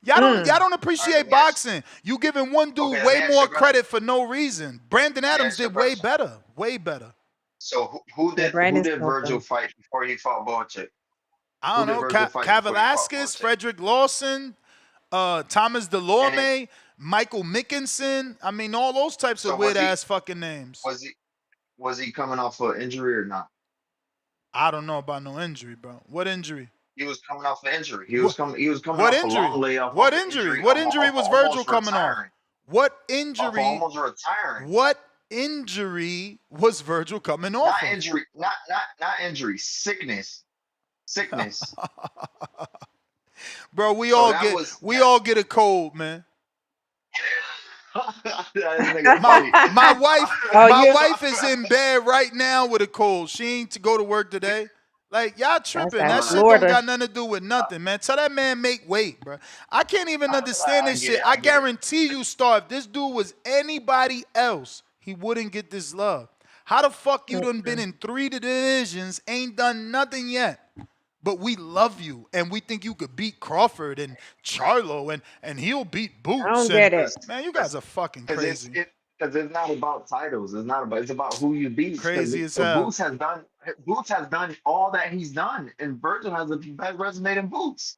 y'all don't appreciate boxing. You giving one dude way more credit for no reason. Brandon Adams did way better. Way better. So who did Virgil fight before he fought Bochik? I don't know. Kavalaskas, Frederick Lawson, Thomas Delorme, Michael Mickinson. I mean, all those types of weird ass fucking names. Was he coming off an injury or not? I don't know about no injury, bro. What injury? He was coming off an injury. He was coming what off injury? a long layoff. What injury? What injury was Virgil coming off? What injury? Almost retiring. What injury was Virgil coming off? Not injury. Not injury. Sickness. Bro, we all get a cold, man. my wife is in bed right now with a cold. She ain't to go to work today. Like, y'all tripping. That shit don't got nothing to do with nothing, man. Tell that man make weight, bro. I can't even understand this shit. I guarantee you, Star, if this dude was anybody else, he wouldn't get this love. How the fuck you done been in 3 divisions, ain't done nothing yet? But we love you, and we think you could beat Crawford and Charlo, and he'll beat Boots. I don't get it. Man, you guys are fucking crazy. Because it's not about titles. It's about who you beat. Crazy as hell. Boots has done all that he's done, and Virgil has a better resume than Boots.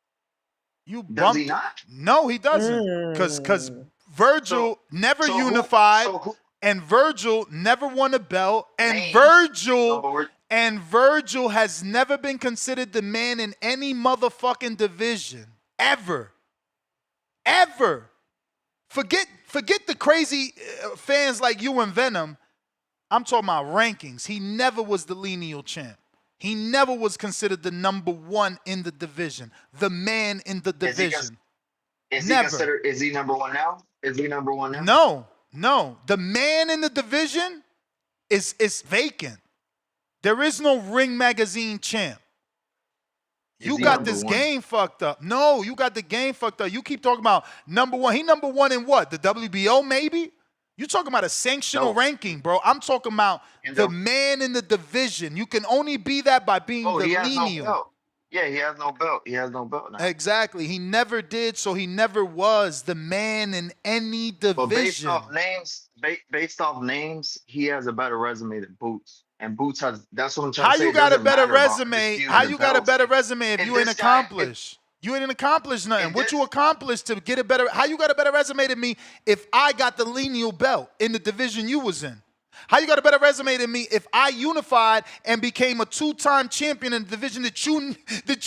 Does he not? No, he doesn't. Because Virgil never unified, and Virgil never won a belt, and Virgil has never been considered the man in any motherfucking division. Ever. Forget the crazy fans like you and Venom. I'm talking about rankings. He never was the lineal champ. He never was considered the number 1 in the division. The man in the division. Is he number 1 now? No. The man in the division is vacant. There is no Ring Magazine champ. You got this game fucked up. No, you got the game fucked up. You keep talking about number 1. He number 1 in what? The WBO maybe? You talking about a sanctional ranking, bro. I'm talking about the man in the division. You can only be that by being the lineal. No, yeah, he has no belt. He has no belt now. Exactly. He never did, so he never was the man in any division. But based off names, he has a better resume than Boots. And Boots has. That's what I'm trying to say. How you got a better resume? How you got a better resume if you ain't accomplished? You ain't accomplished nothing. What you accomplished to get a better? How you got a better resume than me if I got the lineal belt in the division you was in? How you got a better resume than me if I unified and became a 2-time champion in the division that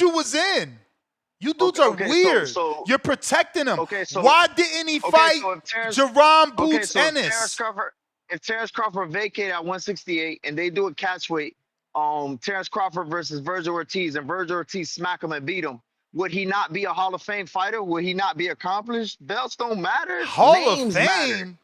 you was in? You dudes are weird. You're protecting him. Why didn't he fight Jaron Boots Ennis? If Terence Crawford vacated at 168 and they do a catchweight, Terence Crawford versus Virgil Ortiz, and Virgil Ortiz smack him and beat him, would he not be a Hall of Fame fighter? Would he not be accomplished? Belts don't matter. Hall of Fame? Matter.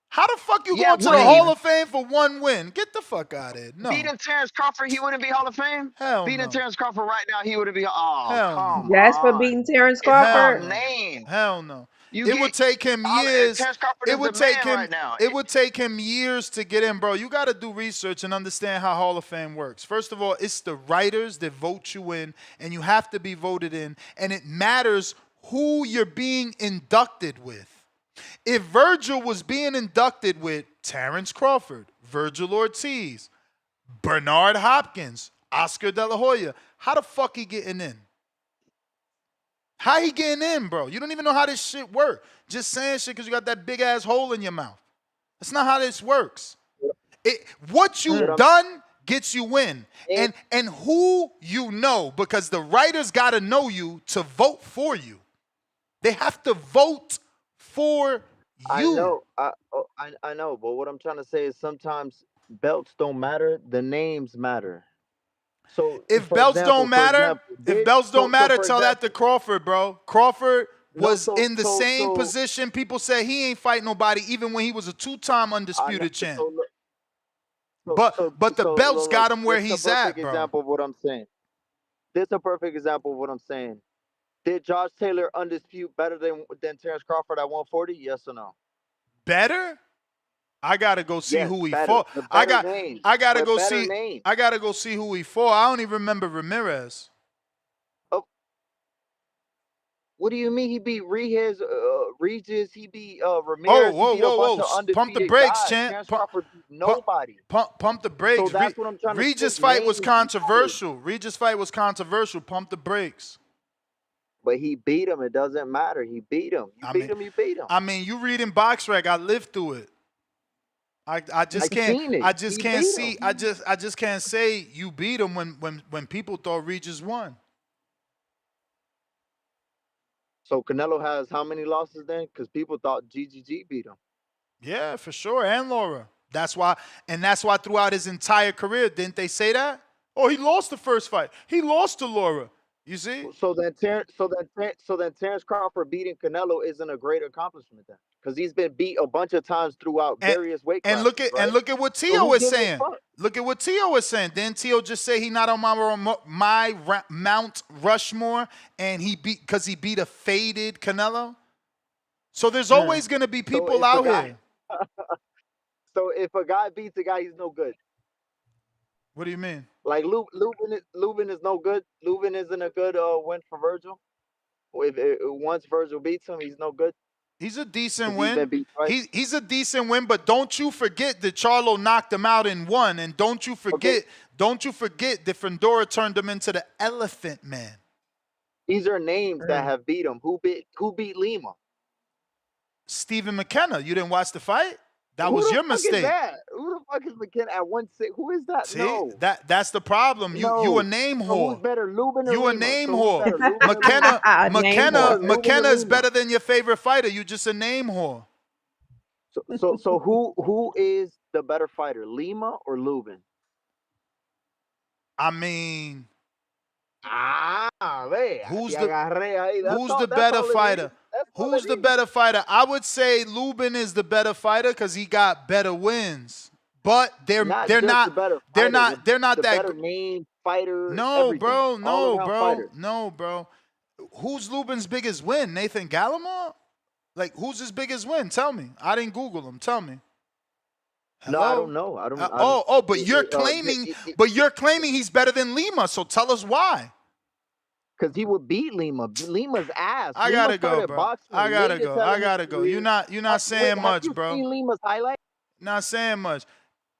How the fuck you going to the Hall of Fame for 1 win? Get the fuck out of here. No. Beating Terence Crawford, he wouldn't be Hall of Fame? Hell Beating no. Terence Crawford right now, he wouldn't be. Oh, hell come no. That's for beating Terence Crawford? Hell no. It would take him years. It would take him years to get in, bro. You got to do research and understand how Hall of Fame works. First of all, it's the writers that vote you in, and you have to be voted in, and it matters who you're being inducted with. If Virgil was being inducted with Terence Crawford, Virgil Ortiz, Bernard Hopkins, Oscar De La Hoya, how the fuck he getting in? How he getting in, bro? You don't even know how this shit works. Just saying shit because you got that big ass hole in your mouth. That's not how this works. What you done gets you in. And who you know, because the writers got to know you to vote for you. They have to vote for you. I know, but what I'm trying to say is sometimes belts don't matter, the names matter. So if for belts example, don't matter, tell that to Crawford, bro. Crawford was in the same position. People say he ain't fight nobody even when he was a 2-time undisputed champ. But the belts got him where he's at, bro. Example of what I'm saying. This is a perfect example of what I'm saying. Did Josh Taylor undispute better than Terence Crawford at 140? Yes or no? Better? I gotta go see who he better. fought. I gotta go see. Names. I gotta go see who he fought. I don't even remember Ramirez. Oh, what do you mean he beat Regis? He beat Ramirez. Whoa! Pump the brakes, guys. champ. Terence Crawford beat nobody. Pump the brakes. So that's what I'm trying to Regis' say. fight was controversial. Regis' fight was controversial. Pump the brakes. But he beat him. It doesn't matter. He beat him. You beat him. I mean, you read in BoxRec. I lived through it. I just can't say you beat him when people thought Regis won. So Canelo has how many losses then? Because people thought GGG beat him. Yeah, for sure, and Laura. That's why throughout his entire career, didn't they say that? Oh, he lost the first fight. He lost to Laura. You see? So then Terence Crawford beating Canelo isn't a great accomplishment then, because he's been beat a bunch of times throughout various weight classes. And look at what Tio was saying. Look at what Tio was saying. Didn't Tio just say he not on my Mount Rushmore, and he beat a faded Canelo? So there's always going to be people out here. So if a guy beats a guy, he's no good. What do you mean? Like Lubin is no good. Lubin isn't a good win for Virgil. Once Virgil beats him, he's no good. He's a decent win. He's a decent win, but don't you forget that Charlo knocked him out in one, and don't you forget that Fundora turned him into the Elephant Man. These are names that have beat him. Who beat Lima? Stephen McKenna. You didn't watch the fight? That was your mistake. Who the fuck is McKenna at 160? Who is that? See, no. that's the problem. You a name whore. Who's better, Lubin or You Lima? a name whore. McKenna is better than your favorite fighter. You just a name whore. So who is the better fighter, Lima or Lubin? I mean, who's the better fighter? Who's the better fighter? I would say Lubin is the better fighter because he got better wins. But they're not that better name fighter. No, bro. Who's Lubin's biggest win? Nathan Gallimore? Like, who's his biggest win? Tell me. I didn't Google him. Tell me. Hello? No, I don't know. But you're claiming he's better than Lima. So tell us why. Because he would beat Lima. Lima's ass. I gotta go, bro. I gotta go. You're not saying much, bro. Have you seen Lima's highlight? Not saying much.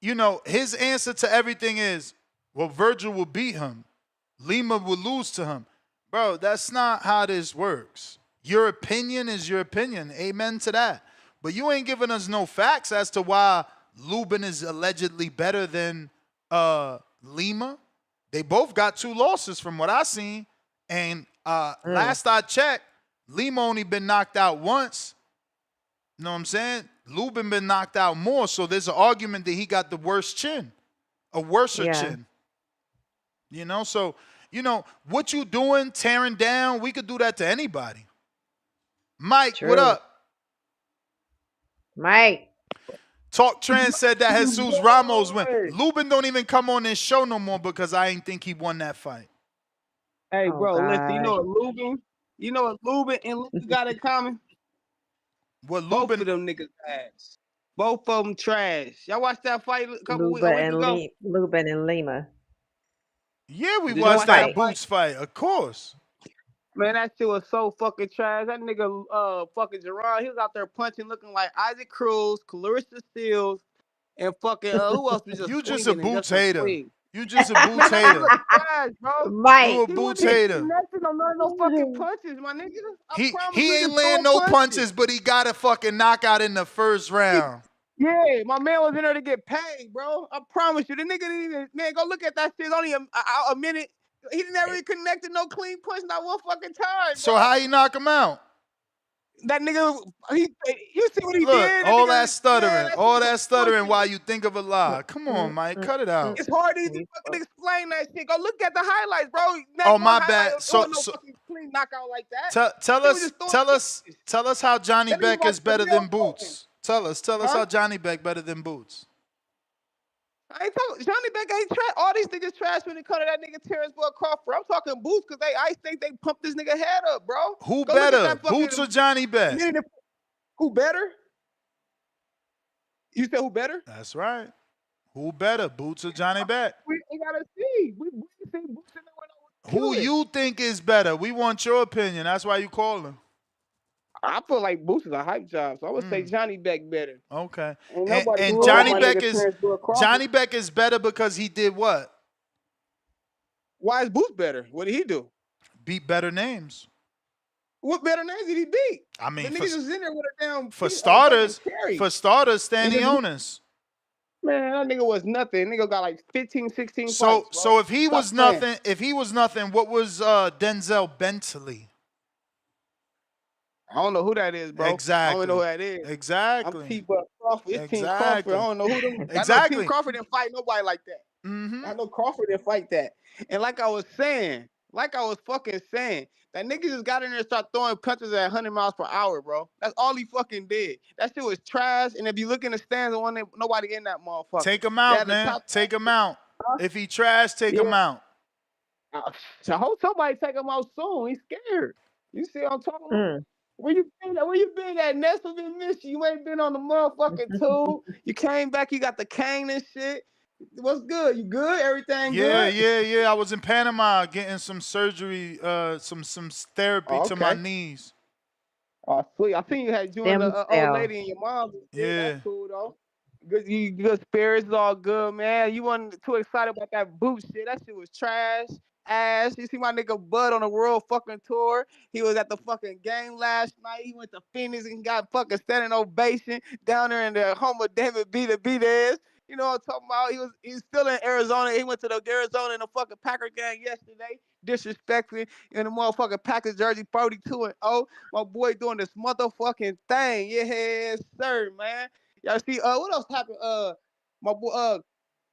You know, his answer to everything is, well, Virgil will beat him. Lima will lose to him. Bro, that's not how this works. Your opinion is your opinion. Amen to that. But you ain't giving us no facts as to why Lubin is allegedly better than Lima. They both got 2 losses from what I seen. And last I checked, Lima only been knocked out once. You know what I'm saying? Lubin been knocked out more, so there's an argument that he got the worst chin, a worser chin. You know, so, you know, what you doing, tearing down, we could do that to anybody. Mike, what up? Mike. Talk Trend said that Jesus Ramos win. Lubin don't even come on this show no more because I ain't think he won that fight. Hey, bro, listen, you know what Lubin and Luka got in common? What Both of them niggas ass. Both of them trash. Y'all watched that fight a couple weeks ago? Lubin and Lima. Yeah, we watched that Boots fight, of course. Man, that shit was so fucking trash. That nigga, fucking Jaron, he was out there punching, looking like Isaac Cruz, Clarissa Steele, and fucking who else was just You just a swinging and Boots just a hater. swing. You just a Boots Man, that nigga hater. trash, bro. You Mike. a He Boots wasn't even hater. connecting on none of no fucking punches, my nigga. I promise He you, ain't just land throwing no punches. punches, but he got a fucking knockout in the first round. Yeah, my man was in there to get paid, bro. I promise you. The nigga didn't even, man, go look at that shit. It's only a minute. He never even connected no clean punch, not one fucking time, bro. So how he knock him out? That nigga, you see what he Look, did? That all nigga, that stuttering, man, that all shit was that stuttering while bullshit. you think of a lie. Come on, Mike, cut it out. It's hard to even fucking explain that shit. Go look at the highlights, bro. That Oh, one my highlight, bad. it wasn't no fucking clean knockout like that. Tell He was us, just throwing tell us how Johnny that nigga Beck like is better Jermell than Charlo. Boots. Tell us Huh? how Johnny Beck better than Boots. I ain't talking. Johnny Beck ain't trash. All these niggas trash when it come to that nigga Terence Crawford. I'm talking Boots because I think they pumped this nigga head up, bro. Who Go look at better, that fucking Boots or Johnny Beck? Who better? You said who better? That's right. Who better, Boots or Johnny Beck? We gotta see. We see Boots in there. Who you think is better? We want your opinion. That's why you calling. I feel like Boots is a hype job, so I would say Johnny Beck better. Okay. Ain't nobody And can Johnny my Beck nigga is Terence Crawford. Johnny Beck is better because he did what? Why is Boots better? What did he do? Beat better names. What better names did he beat? I mean, the niggas was in there with a damn for starters, Stanionis. Man, that nigga was nothing. Nigga got like 15, 16 So fights, bro. so if he Stop was playing. nothing, what was Denzel Bentley? I don't know who that is, bro. Exactly. I don't even know who that is. Exactly. I'm T. Crawford. It's Team Exactly. Crawford. I don't know who them. Exactly. I know Team Crawford didn't fight nobody like that. Mm-hmm. I know Crawford didn't fight that. And like I was fucking saying, that nigga just got in there and started throwing punches at 100 miles per hour, bro. That's all he fucking did. That shit was trash. And if you look in the stands, nobody in that motherfucker. Take him out, man. Take him out. If he trash, take him out. I hope somebody take him out soon. He's scared. You see what I'm talking about? Where you been at? Ness have been missing. You ain't been on the motherfucking tube. You came back, you got the cane and shit. What's good? You good? Everything good? Yeah. I was in Panama getting some surgery, some therapy to my knees. Oh, sweet. I seen you had you and the old lady and your mom. Yeah. That's cool though. Good spirits, all good, man. You wasn't too excited about that boot shit. That shit was trash. Ass. You see my nigga Bud on the world fucking tour. He was at the fucking game last night. He went to Phoenix and got fucking standing ovation down there in the home of David B. the B-Days. You know what I'm talking about? He's still in Arizona. He went to the Arizona in the fucking Packer game yesterday. Disrespectfully in the motherfucking Packers jersey 42-0. My boy doing this motherfucking thing. Yes, sir, man. Y'all see, what else happened? My boy,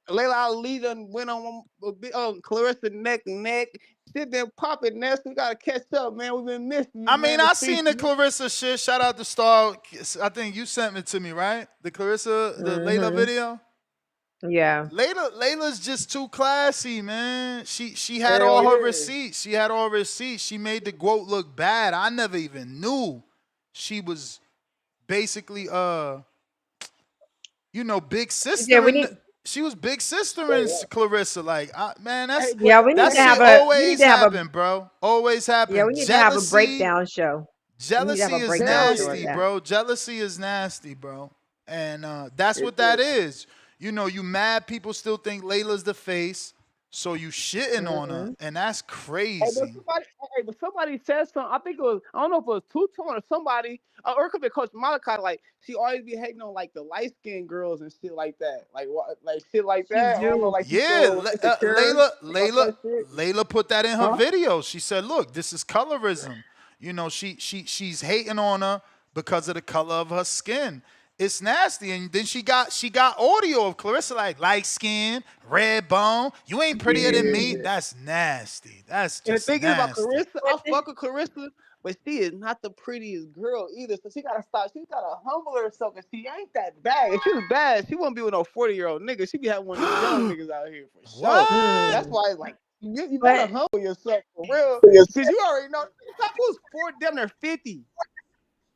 Layla Ali done went on Clarissa neck. Shit been popping, Ness. We gotta catch up, man. We've been missing you. I mean, I seen the Clarissa shit. Shout out to Star. I think you sent it to me, right? The Clarissa, the Layla video. Yeah. Layla's just too classy, man. She had all her receipts. She had all receipts. She made the GOAT look bad. I never even knew she was basically big sister. Yeah, she was big sister in Clarissa. Like, man, that's we need that to shit have always happen, bro. Always happen. Yeah, we need to have a breakdown show. Jealousy is nasty, bro. Jealousy is nasty, bro. And that's what that is. You mad people still think Layla's the face, so you shitting on her, and that's crazy. But somebody said something. I think it was, I don't know if it was Two-Tone or somebody, or it could be Coach Malachi. Like, she always be hating on like the light skinned girls and shit like that. Like shit like that. I don't know, like Layla put that in her video. She said, "Look, this is colorism. She's hating on her because of the color of her skin." It's nasty. And then she got audio of Clarissa like light skin, red bone. You ain't prettier than me. That's nasty. That's just nasty. And the thing is about Clarissa, I fuck with Clarissa, but she is not the prettiest girl either. So she gotta stop. She gotta humble herself, and she ain't that bad. If she was bad, she wouldn't be with no 40-year-old nigga. She be having one of these young niggas out here for sure. What? That's why it's like you gotta humble yourself for real, because you already know. She was 40, damn near 50.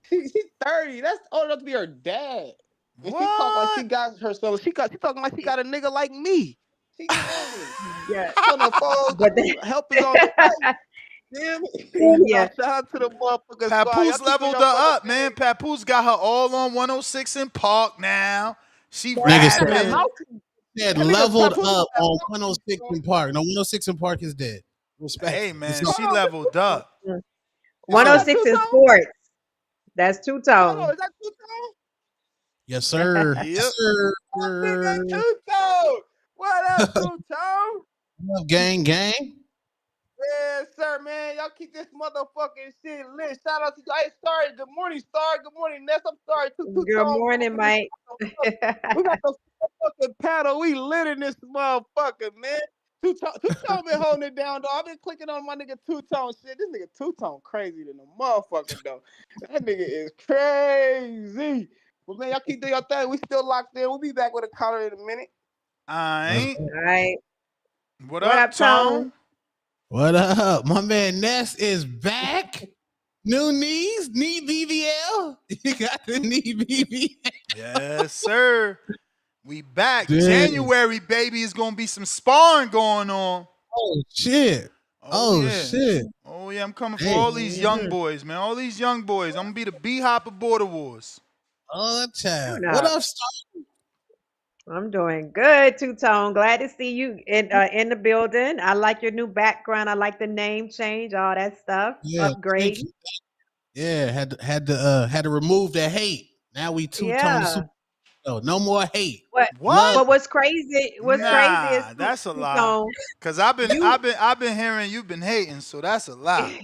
She's 30. That's old enough to be her dad. And she talk like she got herself. She talking like she got a nigga like me. She young. Yeah. On the phone. Help is on the way. Damn it. Yeah. Shout out to the motherfucking squad. Y'all Papoose keeping leveled your her fucking up, man. Papoose got her all on 106 in Park now. She Nigga got that rapping. mouth. said That nigga leveled Papoose up got that on mouth. 106 in Park. No, 106 in Park is dead. Hey, Respectfully. It's man, not. she Hold on. leveled up. Hold on, is that 106 in two-tone? sports. That's Hold on, two-tone. is that two-tone? Yes, sir. Yep. Yes, sir. Oh, nigga, two-tone. What up, two-tone? What up, gang, gang? Yes, sir, man. Y'all keep this motherfucking shit lit. Shout out to you. Hey, sorry. Good morning, Star. Good morning, Ness. I'm sorry. Good Two-tone. morning, Mike. We got the fucking paddle. We lit in this motherfucker, man. Two-tone been holding it down, though. I've been clicking on my nigga two-tone shit. This nigga two-tone crazy than a motherfucker, though. That nigga is crazy. But, man, y'all keep doing your thing. We still locked in. We'll be back with a caller in a minute. I ain't. All right. What What up, up, Tone? What up? My man Ness is back. New knees, knee BBL. You got the knee BBL. Yes, sir. We back. Dude. January, baby, is gonna be some sparring going on. Oh shit. Oh yeah. shit. Oh yeah, I'm coming for all these young boys, man. All these young boys. I'm gonna be the B-Hop of Border Wars. Oh, child. What What up? up, Star? I'm doing good, two-tone. Glad to see you in the building. I like your new background. I like the name change, all that stuff. Yeah, thank Upgrade. you. Yeah, had to remove the hate. Now we two-tone Yeah. super. No more hate. What? What? But what's crazy? What's crazy is Nah, that's a lie. two-tone. Cause I've been hearing you've been hating, so that's a lie.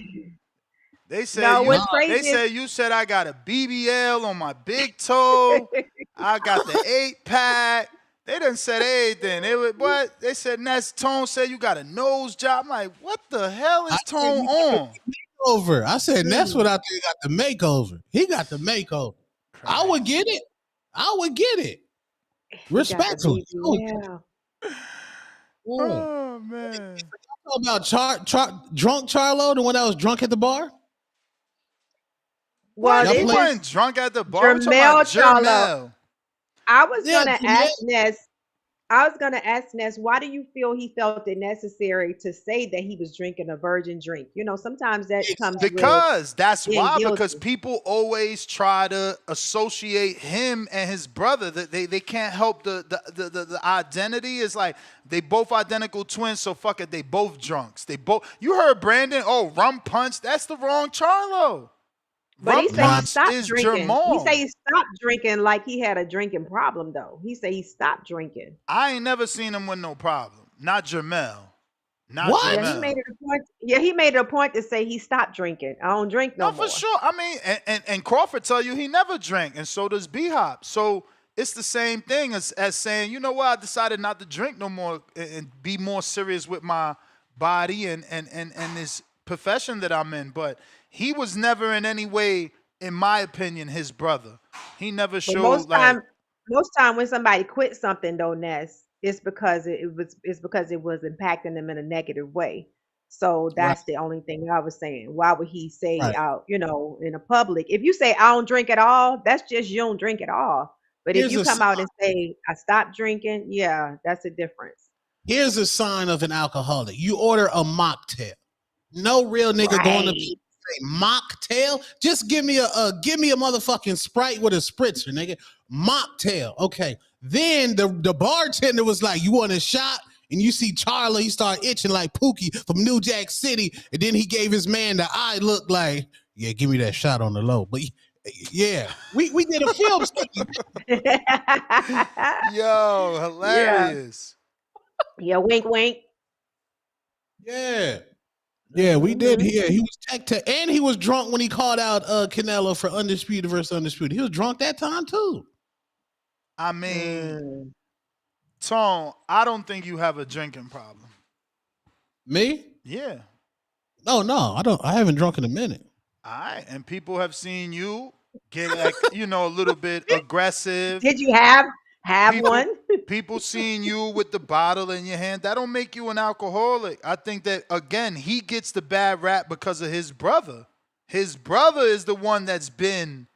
They said No, you. what's They crazy is said you said I got a BBL on my big toe. I got the 8-pack. They done said everything. They would what? They said Ness Tone said you got a nose job. I'm like, what the hell is Tone on? Makeover. I said Ness went out there got the makeover. He got the makeover. I would get it. I would get it. Respectfully. Yeah. Oh man. About drunk Charlo, the one that was drunk at the bar? Well, He this wasn't is drunk at the bar. We're talking Jermell about Charlo. Jermell. I was Yeah, gonna Jermell. ask Ness, why do you feel he felt it necessary to say that he was drinking a virgin drink? You know, sometimes that comes Because that's being why. guilty. Because people always try to associate him and his brother. That they can't help the identity is like they both identical twins. So fuck it, they both drunks. They both. You heard Brandon? Oh, rum punch. That's the wrong Charlo. But he Rum said he punch stopped is drinking. He Jermell. said he stopped drinking like he had a drinking problem, though. He said he stopped drinking. I ain't never seen him with no problem. Not Jermell. Not What? Yeah, he Jermell. made it a point. Yeah, he made it a point to say he stopped drinking. I don't drink no No, more. for sure. I mean, and Crawford tell you he never drank, and so does B-Hop. So it's the same thing as saying, you know what, I decided not to drink no more and be more serious with my body and this profession that I'm in. But he was never in any way, in my opinion, his brother. He never But showed like. most time when somebody quits something, though, Ness, it's because it was impacting them in a negative way. So that's the only thing I was saying. Why would he say Right. out, in a public? If you say I don't drink at all, that's just you don't drink at all. But if Here's you a come out and say I stopped drinking, yeah, that's a difference. Here's a sign of an alcoholic. You order a mocktail. No real nigga going to say mocktail. Just give me a motherfucking Sprite with a spritzer, nigga. Mocktail. Okay. Then the bartender was like, "You want a shot?" And you see Charlo, he started itching like Pookie from New Jack City, and then he gave his man the eye look like, "Yeah, give me that shot on the low." But yeah, we did a film study. Yo, hilarious. Yeah, wink, wink. Yeah. Yeah, we did. Yeah, he was tech, and he was drunk when he called out Canelo for undisputed versus undisputed. He was drunk that time too. I mean, Tone, I don't think you have a drinking problem. Me? Yeah. No, I don't. I haven't drunk in a minute. All right, and people have seen you get like a little bit aggressive. Did you have one? People seeing you with the bottle in your hand, that don't make you an alcoholic. I think that again, he gets the bad rap because of his brother. His brother is the one that's been,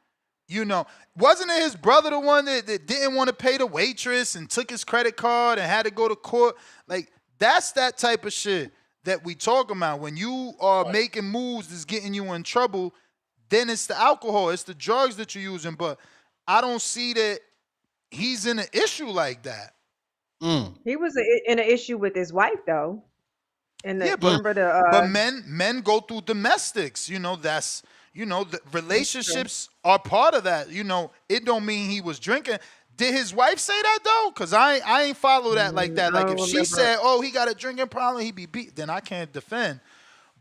wasn't it his brother the one that didn't want to pay the waitress and took his credit card and had to go to court? Like that's that type of shit that we talk about. When you are making moves that's getting you in trouble, then it's the alcohol, it's the drugs that you're using. But I don't see that he's in an issue like that. He was in an issue with his wife though. And Yeah, remember the but men go through domestics. You know, that's the relationships are part of that. You know, it don't mean he was drinking. Did his wife say that though? Cause I ain't follow that like that. Like if she said, "Oh, he got a drinking problem, he be beat," then I can't defend.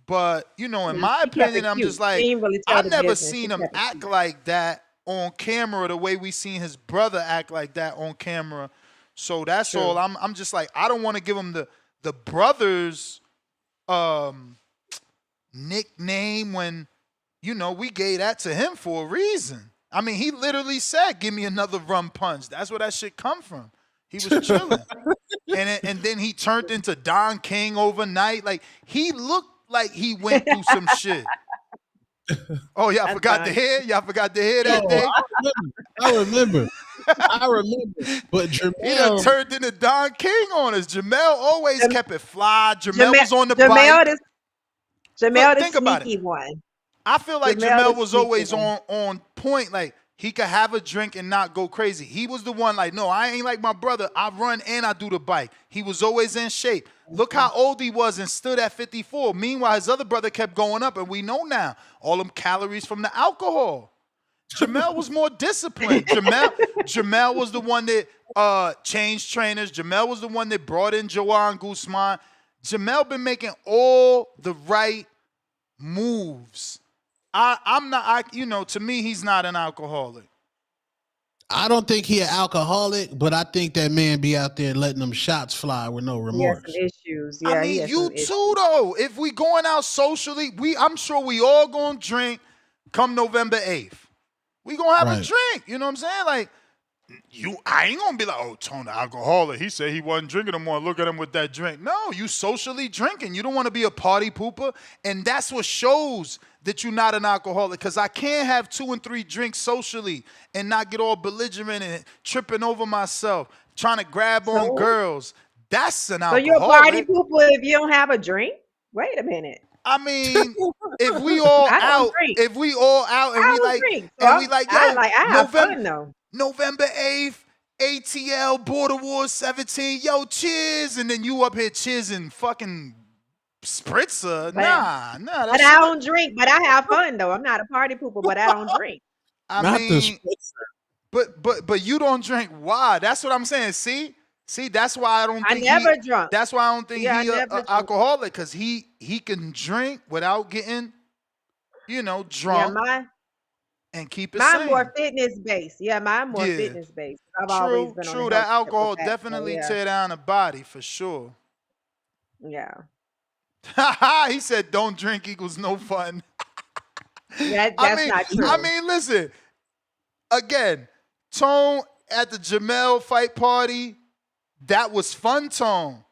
But in my opinion, I'm just like, I never seen him act like that on camera the way we seen his brother act like that on camera. So that's all. I'm just like, I don't want to give him the brother's nickname when we gave that to him for a reason. I mean, he literally said, "Give me another rum punch." That's where that shit come from. He was chilling, and then he turned into Don King overnight. Like he looked like he went through some shit. Oh, y'all forgot to hear? Y'all forgot to hear that day? I remember. But Jermell, he done turned into Don King on us. Jermell always kept it fly. Jermell was on the bike. Jermell Think the about sneaky it. one. I feel like Jermell was always one. on point. Like he could have a drink and not go crazy. He was the one like, no, I ain't like my brother. I run and I do the bike. He was always in shape. Look how old he was and stood at 54. Meanwhile, his other brother kept going up, and we know now all them calories from the alcohol. Jermell was more disciplined. Jermell was the one that changed trainers. Jermell was the one that brought in Jaron Guzman. Jermell been making all the right moves. I'm not. To me, he's not an alcoholic. I don't think he an alcoholic, but I think that man be out there letting them shots fly with no remorse. He has some issues. Yeah, I mean, you too, though. If we going out socially, I'm sure we all gonna drink come November 8th. We gonna have a drink. You know what I'm saying? Like, I ain't gonna be like, "Oh, Tone the alcoholic. He said he wasn't drinking no more. Look at him with that drink." No, you socially drinking. You don't want to be a party pooper. And that's what shows that you're not an alcoholic. Because I can't have 2 and 3 drinks socially and not get all belligerent and tripping over myself, trying to grab on girls. That's an alcoholic. So you're a party pooper if you don't have a drink? Wait a minute. I mean, if we all out, and we like, yo, November 8th, ATL, Border Wars 17, yo, cheers. And then you up here cheersing fucking spritzer. Nah. But I don't drink, but I have fun, though. I'm not a party pooper, but I don't drink. I mean, but you don't drink. Why? That's what I'm saying. See, that's why I don't think drunk. That's why I don't think he's an alcoholic, because he can drink without getting, drunk and keep it sane. Mine more fitness based. Yeah, mine more fitness based. I've always been true. That alcohol definitely tear down the body for sure. Yeah. He said, "Don't drink equals no fun." That's not true. I mean, listen. Again, Tone at the Jermell fight party. That was fun, Tone.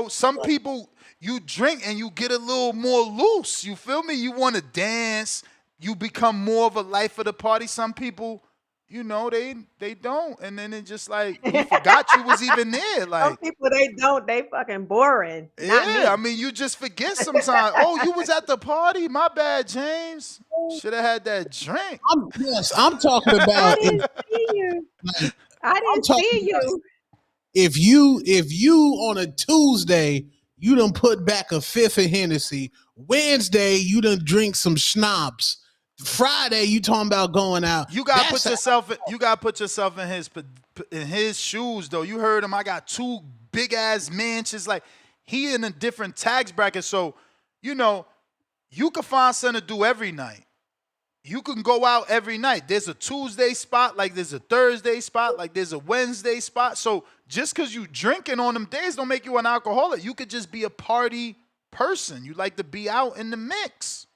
Some people, you drink and you get a little more loose. You feel me? You want to dance. You become more of a life of the party. Some people, they don't. And then it just like, you forgot you was even there. Like, some people, they don't. They fucking boring. Yeah, I mean, you just forget sometimes. Oh, you was at the party? My bad, James. Should have had that drink. I'm talking about. I didn't see you. I didn't see you. If you on a Tuesday, you done put back a 5th of Hennessy. Wednesday, you done drink some schnapps. Friday, you talking about going out. You gotta put yourself in his shoes, though. You heard him. I got 2 big ass mansions. Like, he in a different tax bracket. So, you can find something to do every night. You can go out every night. There's a Tuesday spot, like there's a Thursday spot, like there's a Wednesday spot. So just because you drinking on them days don't make you an alcoholic. You could just be a party person. You like to be out in the mix.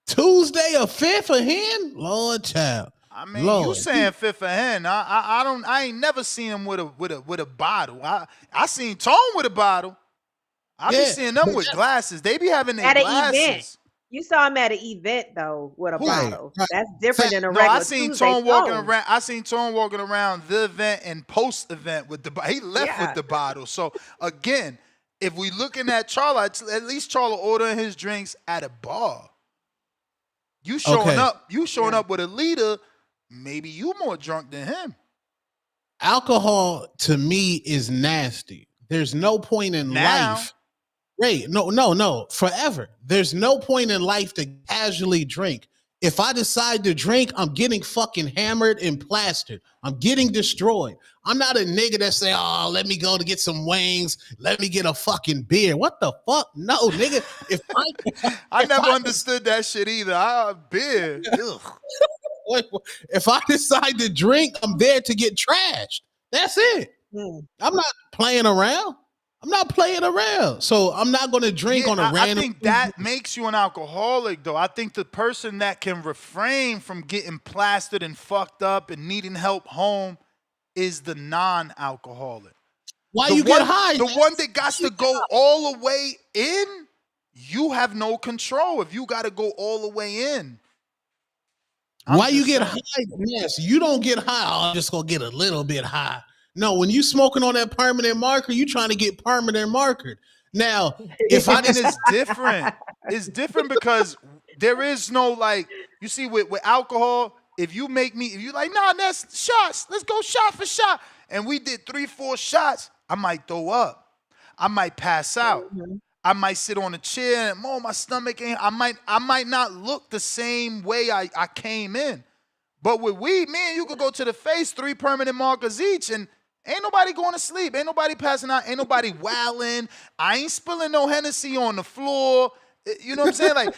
Tuesday a 5th of hen? Lord child. I mean, you saying 5th of hen. I ain't never seen him with a bottle. I seen Tone with a bottle. I be seeing them with glasses. They be having their glasses. Event. You saw him at an event though with a bottle. That's different than a regular. I seen Tone walking around the event and post event with the bottle. He left with the bottle. So again, if we looking at Charlo, at least Charlo ordering his drinks at a bar. You showing up with a leader, maybe you more drunk than him. Alcohol to me is nasty. There's no point in life. Wait, no, forever. There's no point in life to casually drink. If I decide to drink, I'm getting fucking hammered and plastered. I'm getting destroyed. I'm not a nigga that say, oh, let me go to get some wings. Let me get a fucking beer. What the fuck? No, nigga. I never understood that shit either. Beer. If I decide to drink, I'm there to get trashed. That's it. I'm not playing around. So I'm not going to drink on a random. I think that makes you an alcoholic, though. I think the person that can refrain from getting plastered and fucked up and needing help home is the non-alcoholic. Why you get high? The one that got to go all the way in, you have no control if you got to go all the way in. Why you get high? Yes, you don't get high. Oh, I'm just going to get a little bit high. No, when you smoking on that permanent marker, you trying to get permanent markered. Now, if I just it's different. It's different because there is no like, you see with alcohol, if you like, nah, that's shots. Let's go shot for shot. And we did 3-4 shots, I might throw up. I might pass out. I might sit on a chair and my stomach ain't. I might not look the same way I came in. But with weed, man, you could go to the face, 3 permanent markers each, and ain't nobody going to sleep. Ain't nobody passing out. Ain't nobody wailing. I ain't spilling no Hennessy on the floor. You know what I'm saying? Like,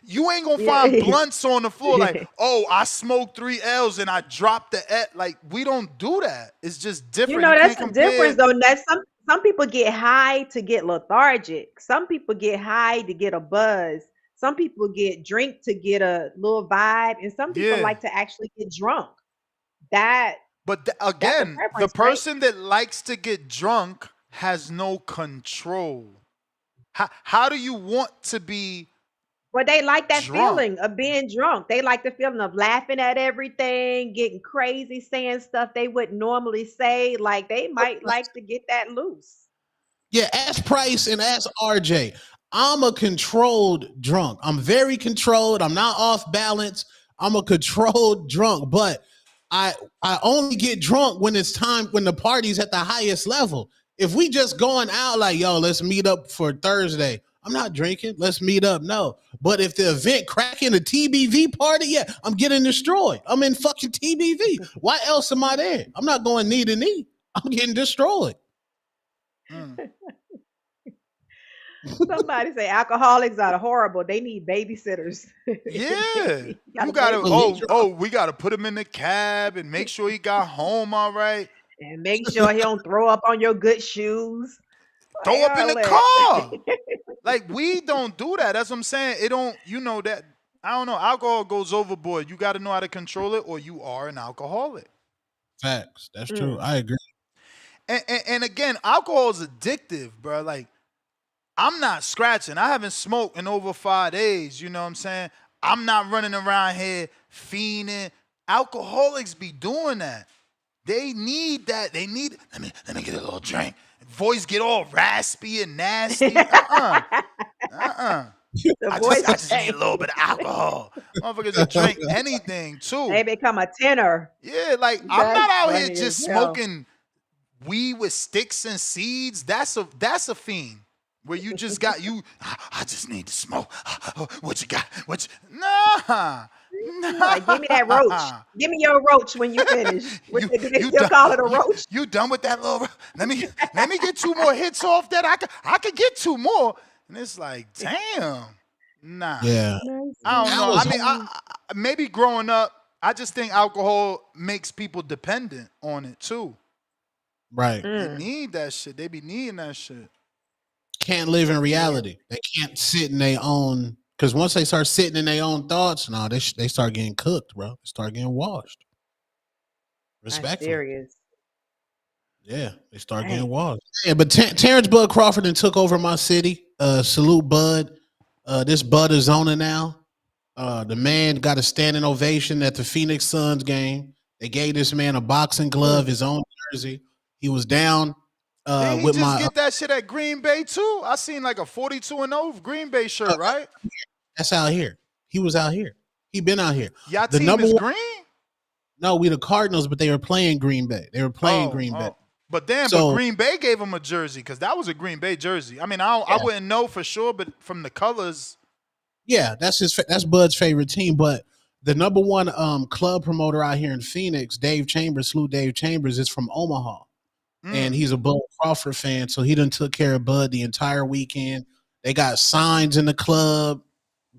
you ain't going to find blunts on the floor like, oh, I smoked 3 L's and I dropped the L. Like, we don't do that. It's just different. You know, that's the difference, though. That's some people get high to get lethargic. Some people get high to get a buzz. Some people get drink to get a little vibe. And some people like to actually get drunk. But again, the person that likes to get drunk has no control. How do you want to be? Well, they like that drunk? feeling of being drunk. They like the feeling of laughing at everything, getting crazy, saying stuff they wouldn't normally say. Like they might like to get that loose. Yeah, ask Price and ask RJ. I'm a controlled drunk. I'm very controlled. I'm not off balance. I'm a controlled drunk, but I only get drunk when it's time, when the party's at the highest level. If we just going out like, yo, let's meet up for Thursday, I'm not drinking. Let's meet up. No. But if the event cracking a TBV party, yeah, I'm getting destroyed. I'm in fucking TBV. Why else am I there? I'm not going knee to knee. I'm getting destroyed. Somebody say alcoholics are horrible. They need babysitters. Yeah. You gotta, we gotta put him in the cab and make sure he got home all right. And make sure he don't throw up on your good shoes. Throw up in the car. Like, we don't do that. That's what I'm saying. It don't, you know that, I don't know, alcohol goes overboard. You got to know how to control it or you are an alcoholic. Facts. That's true. I agree. And again, alcohol is addictive, bro. Like, I'm not scratching. I haven't smoked in over 5 days. You know what I'm saying? I'm not running around here fiending. Alcoholics be doing that. They need that. They need, let me get a little drink. Voice get all raspy and nasty. I just need a little bit of alcohol. Motherfuckers will drink anything too. They become a tenor. Yeah, like I'm not out here just smoking weed with sticks and seeds. That's a fiend. Where you just got I just need to smoke. What you got? Nah. Like, give me that roach. Give me your roach when you finish. They still call it a roach. You done with that little? Let me get 2 more hits off that. I could get 2 more. And it's like, damn. Nah. Yeah. I don't know. I mean, maybe growing up, I just think alcohol makes people dependent on it too. Right. They need that shit. They be needing that shit. Can't live in reality. They can't sit in their own. Because once they start sitting in their own thoughts, they start getting cooked, bro. They start getting washed. Respectfully. Serious. Yeah, they start getting washed. Yeah, but Terence Bud Crawford then took over my city. Salute Bud. This Bud is owner now. The man got a standing ovation at the Phoenix Suns game. They gave this man a boxing glove, his own jersey. He was down Did he with just my get that shit at Green Bay too? I seen like a 42-0 Green Bay shirt, right? that's out here. He was out here. He been out here. Y'all The team number is one. green? No, we the Cardinals, but they were playing Green Bay. Green Bay. But damn, but So Green Bay gave him a jersey because that was a Green Bay jersey. I mean, I wouldn't know for sure, but from the colors. yeah, that's Bud's favorite team. But the number one club promoter out here in Phoenix, Dave Chambers, is from Omaha. And he's a Bud Crawford fan, so he done took care of Bud the entire weekend. They got signs in the club.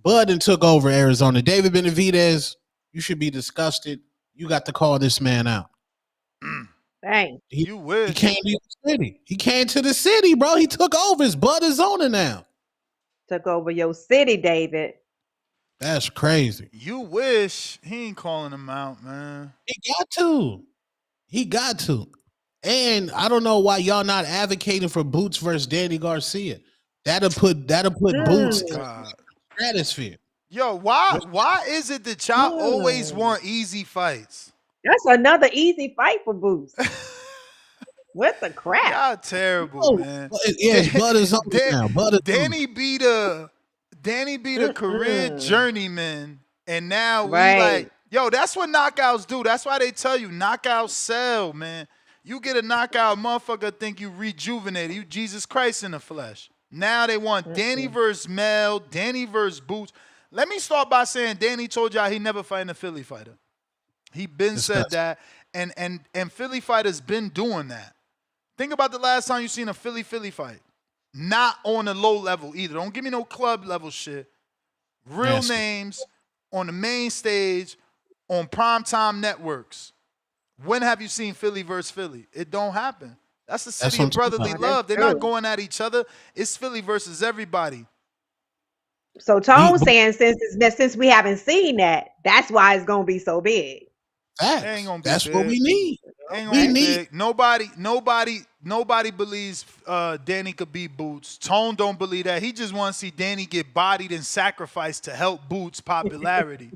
Bud done took over Arizona. David Benavidez, you should be disgusted. You got to call this man out. Dang. You wish. He came to the city. He came to the city, bro. He took over. His Bud is owner now. Took over your city, David. That's crazy. You wish. He ain't calling him out, man. He got to. He got to. And I don't know why y'all not advocating for Boots versus Danny Garcia. That'll put Boots in the stratosphere. Yo, why is it that y'all always want easy fights? That's another easy fight for Boots. What the crap? Y'all terrible, man. Yes, Bud is on now. Danny beat a career journeyman, and now we like, yo, that's what knockouts do. That's why they tell you knockouts sell, man. You get a knockout, motherfucker think you rejuvenated. You Jesus Christ in the flesh. Now they want Danny versus Mel, Danny versus Boots. Let me start by saying Danny told y'all he never fighting a Philly fighter. He been said that, and Philly fighters been doing that. Think about the last time you seen a Philly fight. Not on a low level either. Don't give me no club level shit. Real names on the main stage on primetime networks. When have you seen Philly versus Philly? It don't happen. That's the city of brotherly love. They're not going at each other. It's Philly versus everybody. So Tone's saying since we haven't seen that, that's why it's gonna be so big. Ain't gonna be that's big. what we need. Ain't gonna be big. Nobody believes Danny could beat Boots. Tone don't believe that. He just want to see Danny get bodied and sacrificed to help Boots' popularity.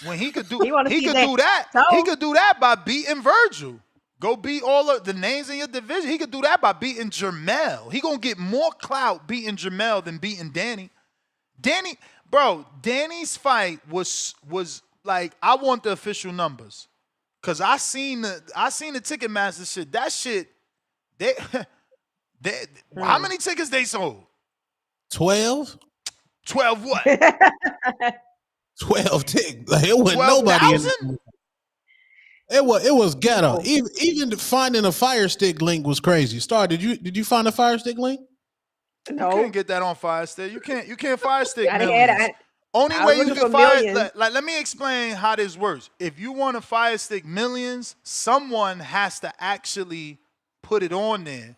When he could do that by beating Virgil. Go beat all of the names in your division. He could do that by beating Jermell. He gonna get more clout beating Jermell than beating Danny. Danny's fight was like, I want the official numbers. Cause I seen the Ticketmaster shit. That shit, how many tickets they sold? 12? 12 what? 12 tickets. Like, it wasn't nobody in there. It was ghetto. Even finding a Fire Stick link was crazy. Star, did you find a Fire Stick link? No. You can't get that on Fire Stick. You can't Fire Stick millions. Only way you can let me explain how this works. If you want to Fire Stick millions, someone has to actually put it on there.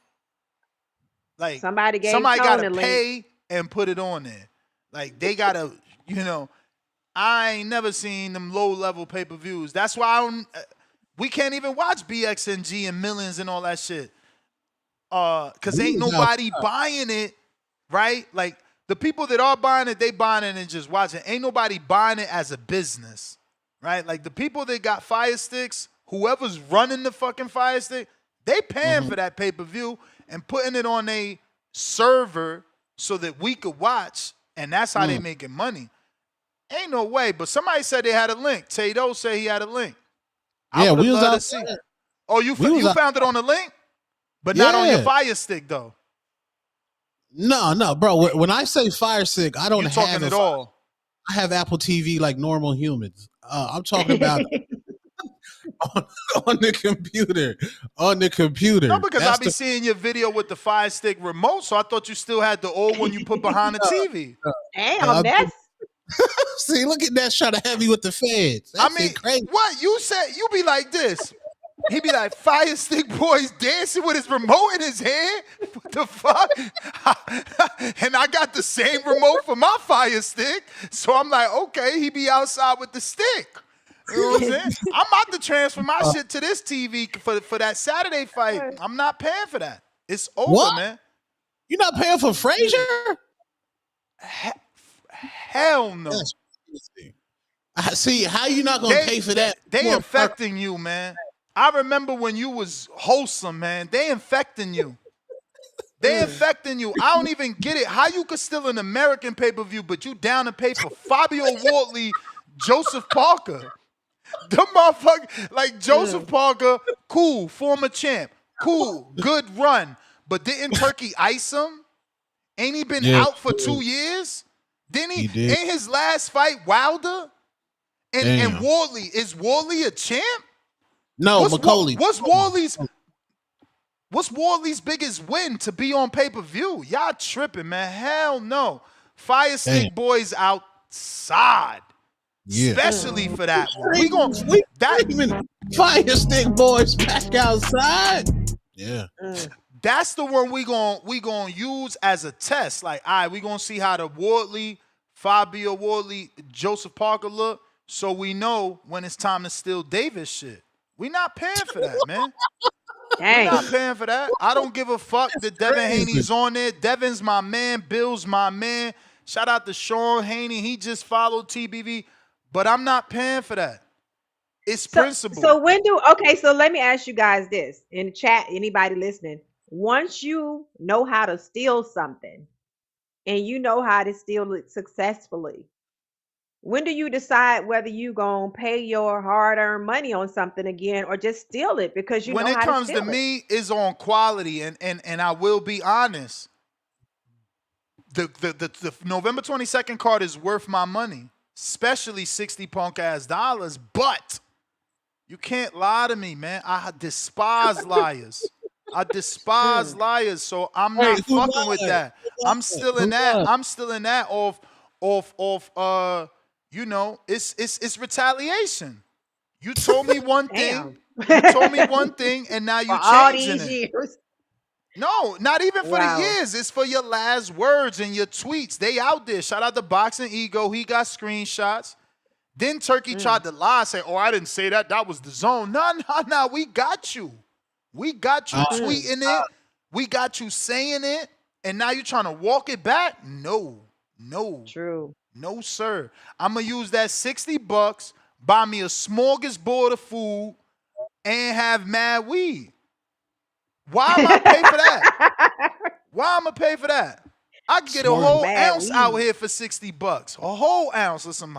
Like somebody gotta pay and put it on there. Like they gotta, I ain't never seen them low level pay-per-views. That's why we can't even watch BXNG and millions and all that shit. Cause ain't nobody buying it, right? Like the people that are buying it, they buying it and just watching. Ain't nobody buying it as a business, right? Like the people that got Fire Sticks, whoever's running the fucking Fire Stick, they paying for that pay-per-view and putting it on a server so that we could watch, and that's how they making money. Ain't no way, but somebody said they had a link. Tato said he had a link. Yeah, we was out see. Oh, you found it on the link? But not on your Fire Stick, though. No, bro. When I say Fire Stick, I don't have it all. I have Apple TV like normal humans. I'm talking about on the computer. On the computer. No, because I be seeing your video with the Fire Stick remote, so I thought you still had the old one you put behind the TV. Damn, that's... See, look at that shot of Heavy with the feds. That's crazy. What you said? You be like this. He be like, Fire Stick Boys dancing with his remote in his hand? What the fuck? And I got the same remote for my Fire Stick. So I'm like, okay, he be outside with the stick. You know what I'm saying? I'm about to transfer my shit to this TV for that Saturday fight. I'm not paying for that. It's over, man. You're not paying for Frazier? Hell no. See, how you not going to pay for that? They infecting you, man. I remember when you was wholesome, man. They infecting you. They infecting you. I don't even get it. How you could steal an American pay-per-view, but you down to pay for Fabio Wardley, Joseph Parker. The motherfucker, like Joseph Parker, cool, former champ, cool, good run. But didn't Turkey ice him? Ain't he been out for 2 years? Didn't he? Did. Ain't his last fight Wilder? And Wardley, is Wardley a champ? No, McCauley. What's Wardley's biggest win to be on pay-per-view? Y'all tripping, man. Hell no. Fire Stick Boys outside. Yeah. Especially for that one. Fire Stick Boys back outside. Yeah. That's the one we gonna use as a test. Like, all right, we gonna see how the Wardley, Fabio Wardley, Joseph Parker look, so we know when it's time to steal Davis shit. We not paying for that, man. We not paying for that. I don't give a fuck that Devin Haney's on there. Devin's my man. Bill's my man. Shout out to Sean Haney. He just followed TBV. But I'm not paying for that. It's principle. So let me ask you guys this. In the chat, anybody listening, once you know how to steal something and you know how to steal it successfully, when do you decide whether you gonna pay your hard-earned money on something again or just steal it because you when know it how comes to steal to me, it's on quality, and I will be honest. The November 22nd card is worth my money, especially 60 punk ass dollars. But you can't lie to me, man. I despise liars. I despise liars, so I'm not fucking with that. I'm still in that. I'm still in that off. You know, it's retaliation. You told me one thing. You told me one thing, and now you changing it. Years. No, not even for the years. It's for your last words and your tweets. They out there. Shout out to Boxing Ego. He got screenshots. Then Turkey tried to lie, say, "Oh, I didn't say that. That was the zone." No. We got you. We got you tweeting it. We got you saying it, and now you trying to walk it back? No. True. No, sir. I'm going to use that $60, buy me a smorgasbord of food, and have mad weed. Why am I pay for that? Why am I pay for that? I can get a whole ounce out here for $60. A whole ounce of some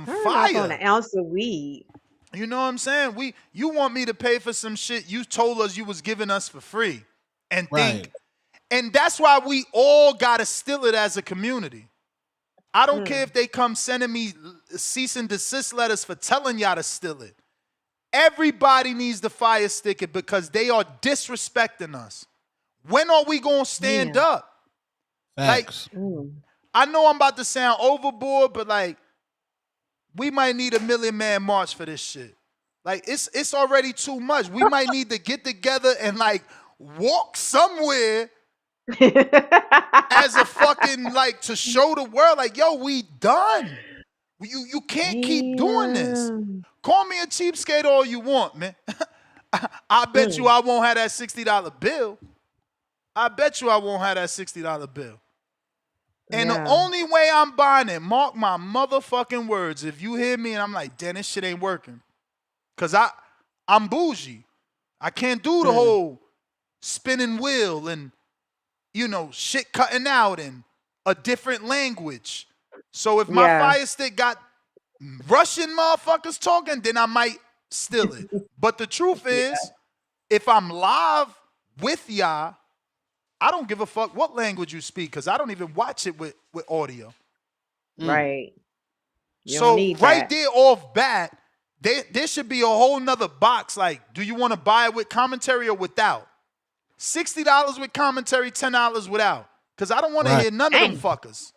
fire. On an ounce of weed. You know what I'm saying? You want me to pay for some shit you told us you was giving us for free. And and that's why we all got to steal it as a community. I don't care if they come sending me cease and desist letters for telling y'all to steal it. Everybody needs to fire stick it because they are disrespecting us. When are we going to stand up? Facts. Like, I know I'm about to sound overboard, but like, we might need a Million Man March for this shit. Like, it's already too much. We might need to get together and like walk somewhere as a fucking, like, to show the world, like, yo, we done. You can't keep doing this. Call me a cheapskate all you want, man. I bet you I won't have that $60 bill. I bet you I won't have that $60 bill. And the only way I'm buying it, mark my motherfucking words, if you hear me and I'm like, damn, this shit ain't working. Because I'm bougie. I can't do the whole spinning wheel and, you know, shit cutting out in a different language. So if my fire stick got Russian motherfuckers talking, then I might steal it. But the truth is, if I'm live with y'all, I don't give a fuck what language you speak because I don't even watch it with audio. Right. So right there off bat, there should be a whole nother box. Like, do you want to buy it with commentary or without? $60 with commentary, $10 without. Because I don't want to hear none of them fuckers.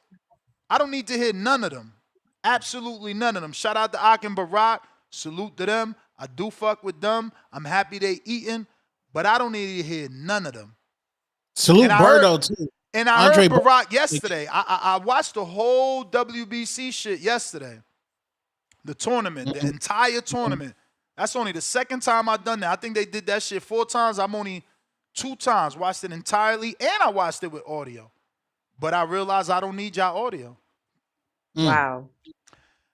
I don't need to hear none of them. Absolutely none of them. Shout out to Ak and Barack. Salute to them. I do fuck with them. I'm happy they eating. But I don't need to hear none of them. Salute Birdo, too. And I heard Barack yesterday. I watched the whole WBC shit yesterday. The tournament, the entire tournament. That's only the second time I've done that. I think they did that shit 4 times. I'm only 2 times. Watched it entirely, and I watched it with audio. But I realized I don't need y'all audio. Wow.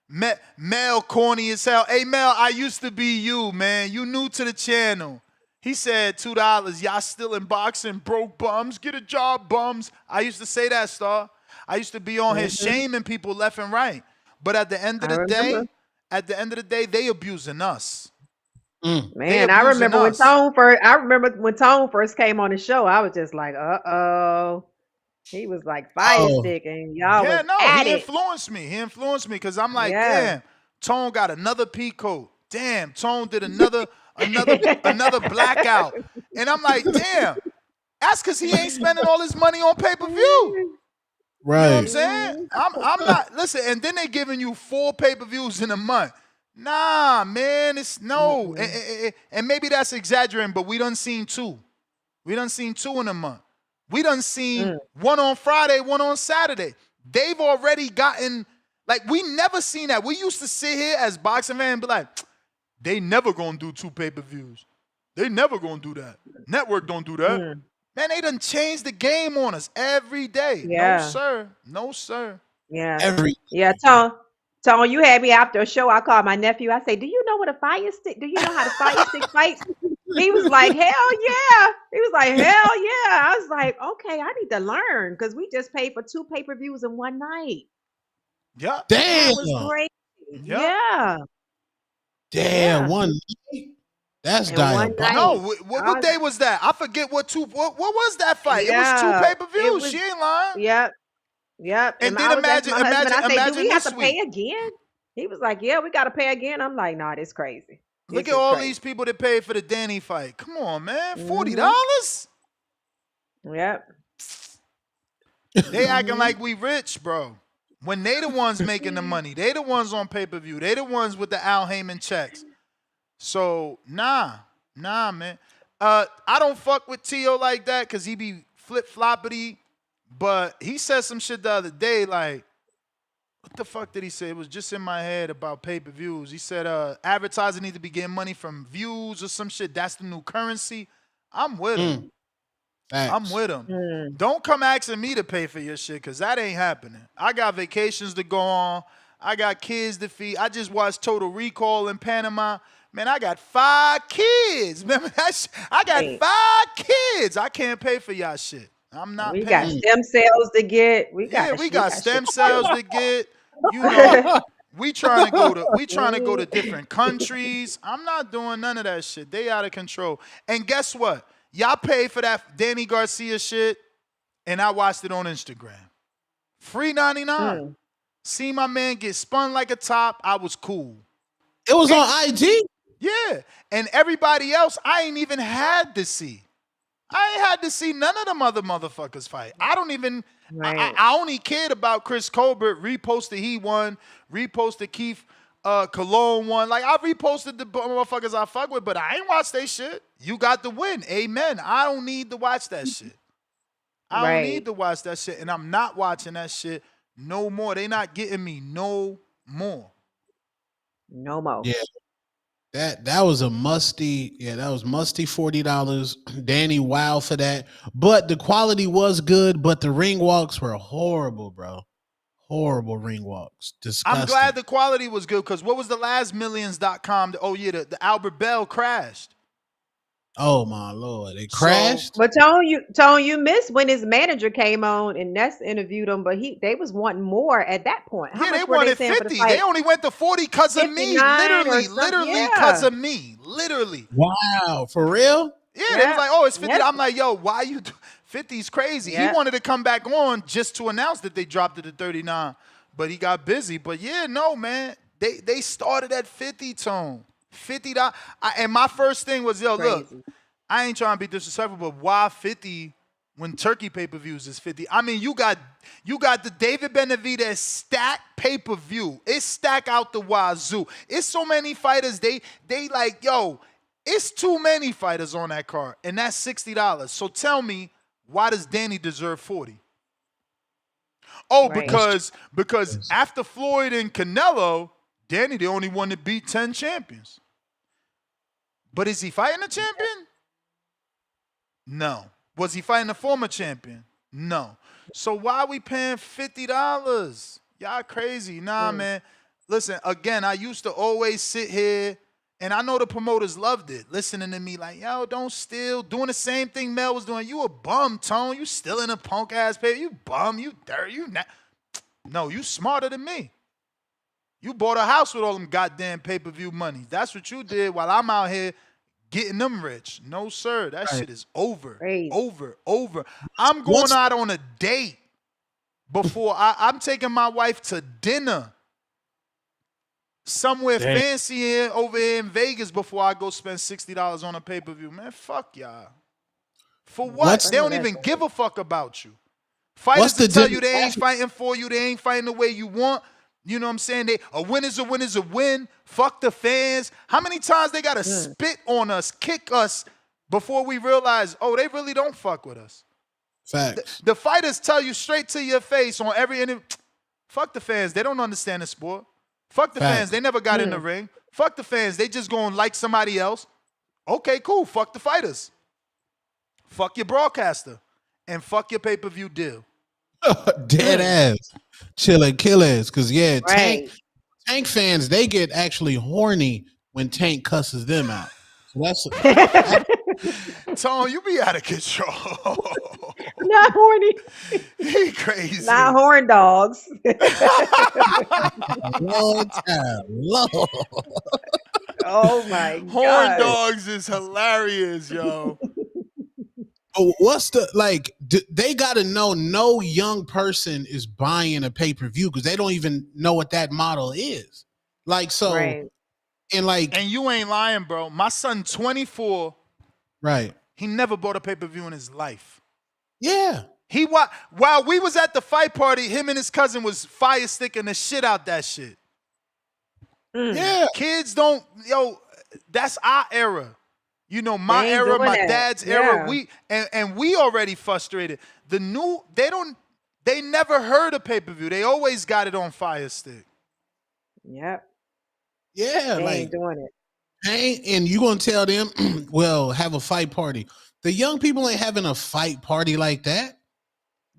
Mel corny as hell. Hey Mel, I used to be you, man. You new to the channel. He said $2. Y'all still in boxing, broke bums. Get a job, bums. I used to say that, Star. I used to be on his shaming people left and right. But at the end of the day, they abusing us. Man, I remember when Tone first came on the show. I was just like, he was like fire stick, and y'all was at he it. influenced me. He influenced me because I'm like, damn, Tone got another peacoat. Damn, Tone did another blackout. And I'm like, damn, that's because he ain't spending all his money on pay-per-view. Right. You know what I'm saying? I'm not, listen, and then they giving you 4 pay-per-views in a month. Nah, man, it's no. And maybe that's exaggerating, but we done seen 2. We done seen 2 in a month. We done seen 1 on Friday, 1 on Saturday. They've already gotten, like, we never seen that. We used to sit here as boxing fans and be like, they never gonna do 2 pay-per-views. They never gonna do that. Network don't do that. Man, they done changed the game on us every day. Yeah. No, sir. No, sir. Yeah. Tone, you had me after a show. I called my nephew. I say, do you know what a fire stick? Do you know how to fire stick fights? He was like, hell yeah. He was like, hell yeah. I was like, okay, I need to learn because we just paid for 2 pay-per-views in one night. Yeah. That was great. Yeah. Damn, one night? That's diabolical. No, what day was that? I forget what was that fight? It was 2 pay-per-views. She ain't lying. Yep. And then I was asking my husband, I say, do we have this to week. pay again? He was like, yeah, we got to pay again. I'm like, nah, this crazy. Look at all these people that paid for the Danny fight. Come on, man. $40? Yep. They acting like we rich, bro. When they the ones making the money. They the ones on pay-per-view. They the ones with the Al Heyman checks. So, nah, man. I don't fuck with T.O. like that because he be flip-floppity. But he said some shit the other day like, what the fuck did he say? It was just in my head about pay-per-views. He said advertising need to be getting money from views or some shit. That's the new currency. I'm with him. I'm with him. Don't come asking me to pay for your shit because that ain't happening. I got vacations to go on. I got kids to feed. I just watched Total Recall in Panama. Man, I got 5 kids. Remember that shit? I got 5 kids. I can't pay for y'all shit. I'm not We paying. got stem cells to get. We got stem cells to get. You know, we trying to go to different countries. I'm not doing none of that shit. They out of control. And guess what? Y'all paid for that Danny Garcia shit, and I watched it on Instagram. Free 99. See my man get spun like a top. I was cool. It was on IG? Yeah. And everybody else, I ain't even had to see. I ain't had to see none of them other motherfuckers fight. I don't even, I only cared about Chris Colbert, reposted he won, reposted Keith Cologne won. Like, I reposted the motherfuckers I fuck with, but I ain't watched they shit. You got the win. Amen. I don't need to watch that shit. I don't need to watch that shit, and I'm not watching that shit no more. They not getting me no more. No more. Yeah. That was a musty, that was musty $40. Danny, wow for that. But the quality was good, but the ring walks were horrible, bro. Horrible ring walks. Disgusting. I'm glad the quality was good because what was the last millions.com? Oh, yeah, the Albert Bell crashed. Oh my Lord, it crashed. But Tone, you missed when his manager came on and Ness interviewed him, but they was wanting more at that point. How much they were wanted saying 50. for the fight? They only went to 40 because of me. Literally because of me. Literally. Wow, for real? Yeah, they was like, oh, it's 50. I'm like, yo, why you 50's crazy. He wanted to come back on just to announce that they dropped it to 39, but he got busy. But yeah, no, man. They started at 50, Tone. $50. And my first thing was, yo, look, I ain't trying to be disrespectful, but why 50 when Turkey pay-per-views is 50? I mean, you got the David Benavidez stacked pay-per-view. It's stacked out the wazoo. It's so many fighters. They like, yo, it's too many fighters on that card, and that's $60. So tell me, why does Danny deserve 40? Oh, because after Floyd and Canelo, Danny the only one that beat 10 champions. But is he fighting a champion? No. Was he fighting a former champion? No. So why are we paying $50? Y'all crazy. Nah, man. listen, again, I used to always sit here, and I know the promoters loved it, listening to me like, yo, don't steal, doing the same thing Mel was doing. You a bum, Tone. You still in a punk ass paper. You bum. You dirty. You not. No, you smarter than me. You bought a house with all them goddamn pay-per-view money. That's what you did while I'm out here getting them rich. No, sir. That shit is over. Over. I'm going out on a date before I'm taking my wife to dinner somewhere fancy over here in Vegas before I go spend $60 on a pay-per-view. Man, fuck y'all. For what? They don't even give a fuck about you. Fighters that tell you they ain't fighting for you, they ain't fighting the way you want. You know what I'm saying? A win is a win is a win. Fuck the fans. How many times they gotta spit on us, kick us before we realize, oh, they really don't fuck with us? Facts. The fighters tell you straight to your face on every interview, fuck the fans. They don't understand the sport. Fuck the fans. They never got in the ring. Fuck the fans. They just gonna like somebody else. Okay, cool. Fuck the fighters. Fuck your broadcaster. And fuck your pay-per-view deal. Dead ass. Chilling killers. Because, Tank fans, they get actually horny when Tank cusses them out. So that's Tone, you be out of control. Not horny. He crazy. Not horn dogs. Long time. Lord. Oh my God. Horn dogs is hilarious, yo. What's the they gotta know no young person is buying a pay-per-view because they don't even know what that model is. And you ain't lying, bro. My son 24. Right. He never bought a pay-per-view in his life. Yeah. While we was at the fight party, him and his cousin was fire sticking the shit out that shit. Yeah. Kids don't, that's our era. You know, my era, my dad's era, we already frustrated. The new, they never heard of pay-per-view. They always got it on Fire Stick. Yep. Yeah, they ain't doing it. And you gonna tell them, well, have a fight party. The young people ain't having a fight party like that.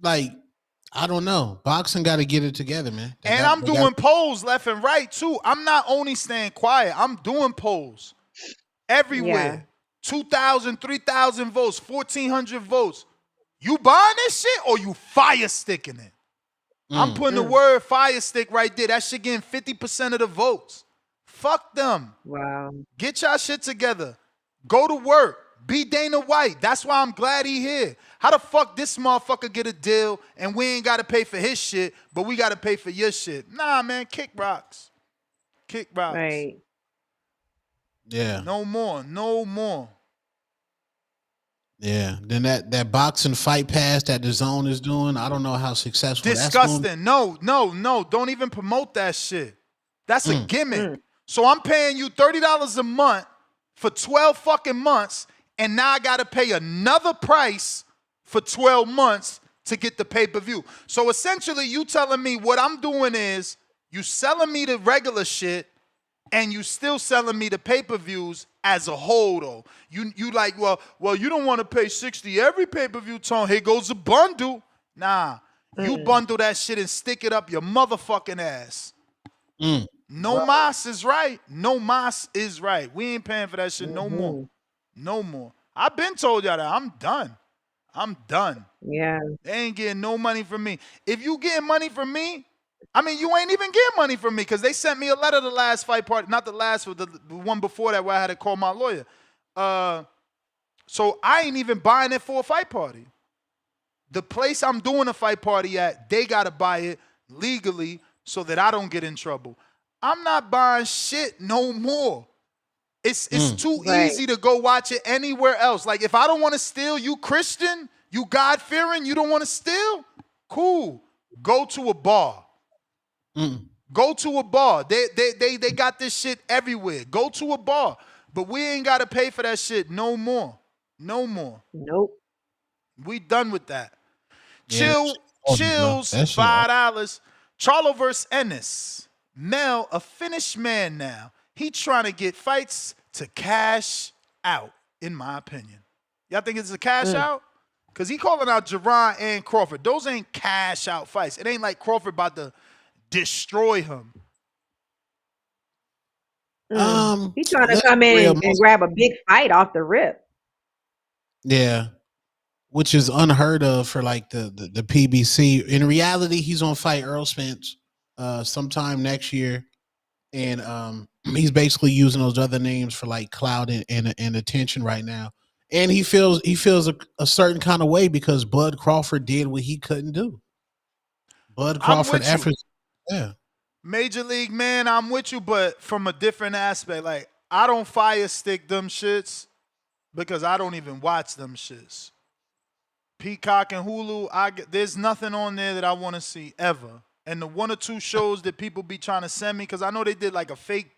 I don't know. Boxing got to get it together, man. I'm doing polls left and right, too. I'm not only staying quiet. I'm doing polls everywhere. Yeah. 2,000, 3,000 votes, 1,400 votes. You buying this shit or you fire sticking it? I'm putting the word fire stick right there. That shit getting 50% of the votes. Fuck them. Wow. Get y'all shit together. Go to work. Be Dana White. That's why I'm glad he here. How the fuck this motherfucker get a deal and we ain't got to pay for his shit, but we got to pay for your shit? Nah, man. Kick rocks. Kick rocks. Right. Yeah. No more. Yeah. Then that boxing fight pass that the Zone is doing, I don't know how successful disgusting. That's going. No. Don't even promote that shit. That's a gimmick. So I'm paying you $30 a month for 12 fucking months, and now I got to pay another price for 12 months to get the pay-per-view. So essentially, you telling me what I'm doing is you selling me the regular shit, and you still selling me the pay-per-views as a whole, though. You like, well, you don't want to pay $60 every pay-per-view, Tone. Here goes a bundle. Nah, you bundle that shit and stick it up your motherfucking ass. No mas is right. No mas is right. We ain't paying for that shit no more. No more. I've been told y'all that. I'm done. Yeah. They ain't getting no money from me. If you getting money from me, I mean, you ain't even getting money from me because they sent me a letter the last fight party. Not the last, but the one before that where I had to call my lawyer. So I ain't even buying it for a fight party. The place I'm doing a fight party at, they got to buy it legally so that I don't get in trouble. I'm not buying shit no more. It's too easy to go watch it anywhere else. Like, if I don't want to steal, you Christian, you God-fearing, you don't want to steal? Cool. Go to a bar. Go to a bar. They got this shit everywhere. Go to a bar. But we ain't got to pay for that shit no more. No more. Nope. We done with that. Yeah, Chills, $5. Charlo versus Ennis. Mel, a finished man now. He trying to get fights to cash out, in my opinion. Y'all think it's a cash out? Because he calling out Jaron and Crawford. Those ain't cash out fights. It ain't like Crawford about to destroy him. He trying to Let's come be real. in and grab a big fight off the rip. Yeah, which is unheard of for like the PBC. In reality, he's gonna fight Earl Spence sometime next year, and he's basically using those other names for like clout and attention right now. And he feels a certain kind of way because Bud Crawford did what he couldn't do. Bud I'm Crawford with you. efforts, yeah. Major League, man, I'm with you, but from a different aspect. Like, I don't fire stick them shits because I don't even watch them shits. Peacock and Hulu, there's nothing on there that I want to see ever. And the one or two shows that people be trying to send me, because I know they did like a fake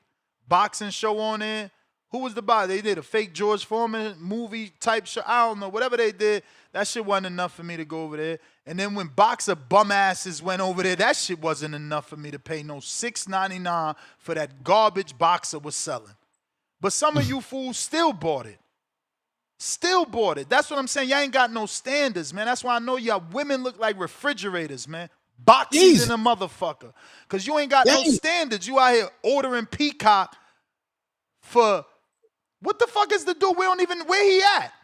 boxing show on there. Who was the box? They did a fake George Foreman movie type show. I don't know. Whatever they did, that shit wasn't enough for me to go over there. And then when boxer bum asses went over there, that shit wasn't enough for me to pay no $6.99 for that garbage boxer was selling. But some of you fools still bought it. Still bought it. That's what I'm saying. Y'all ain't got no standards, man. That's why I know y'all women look like refrigerators, man. Boxes in a motherfucker. Because you ain't got no standards. You out here ordering Peacock for... What the fuck is the dude? We don't even... Where he at?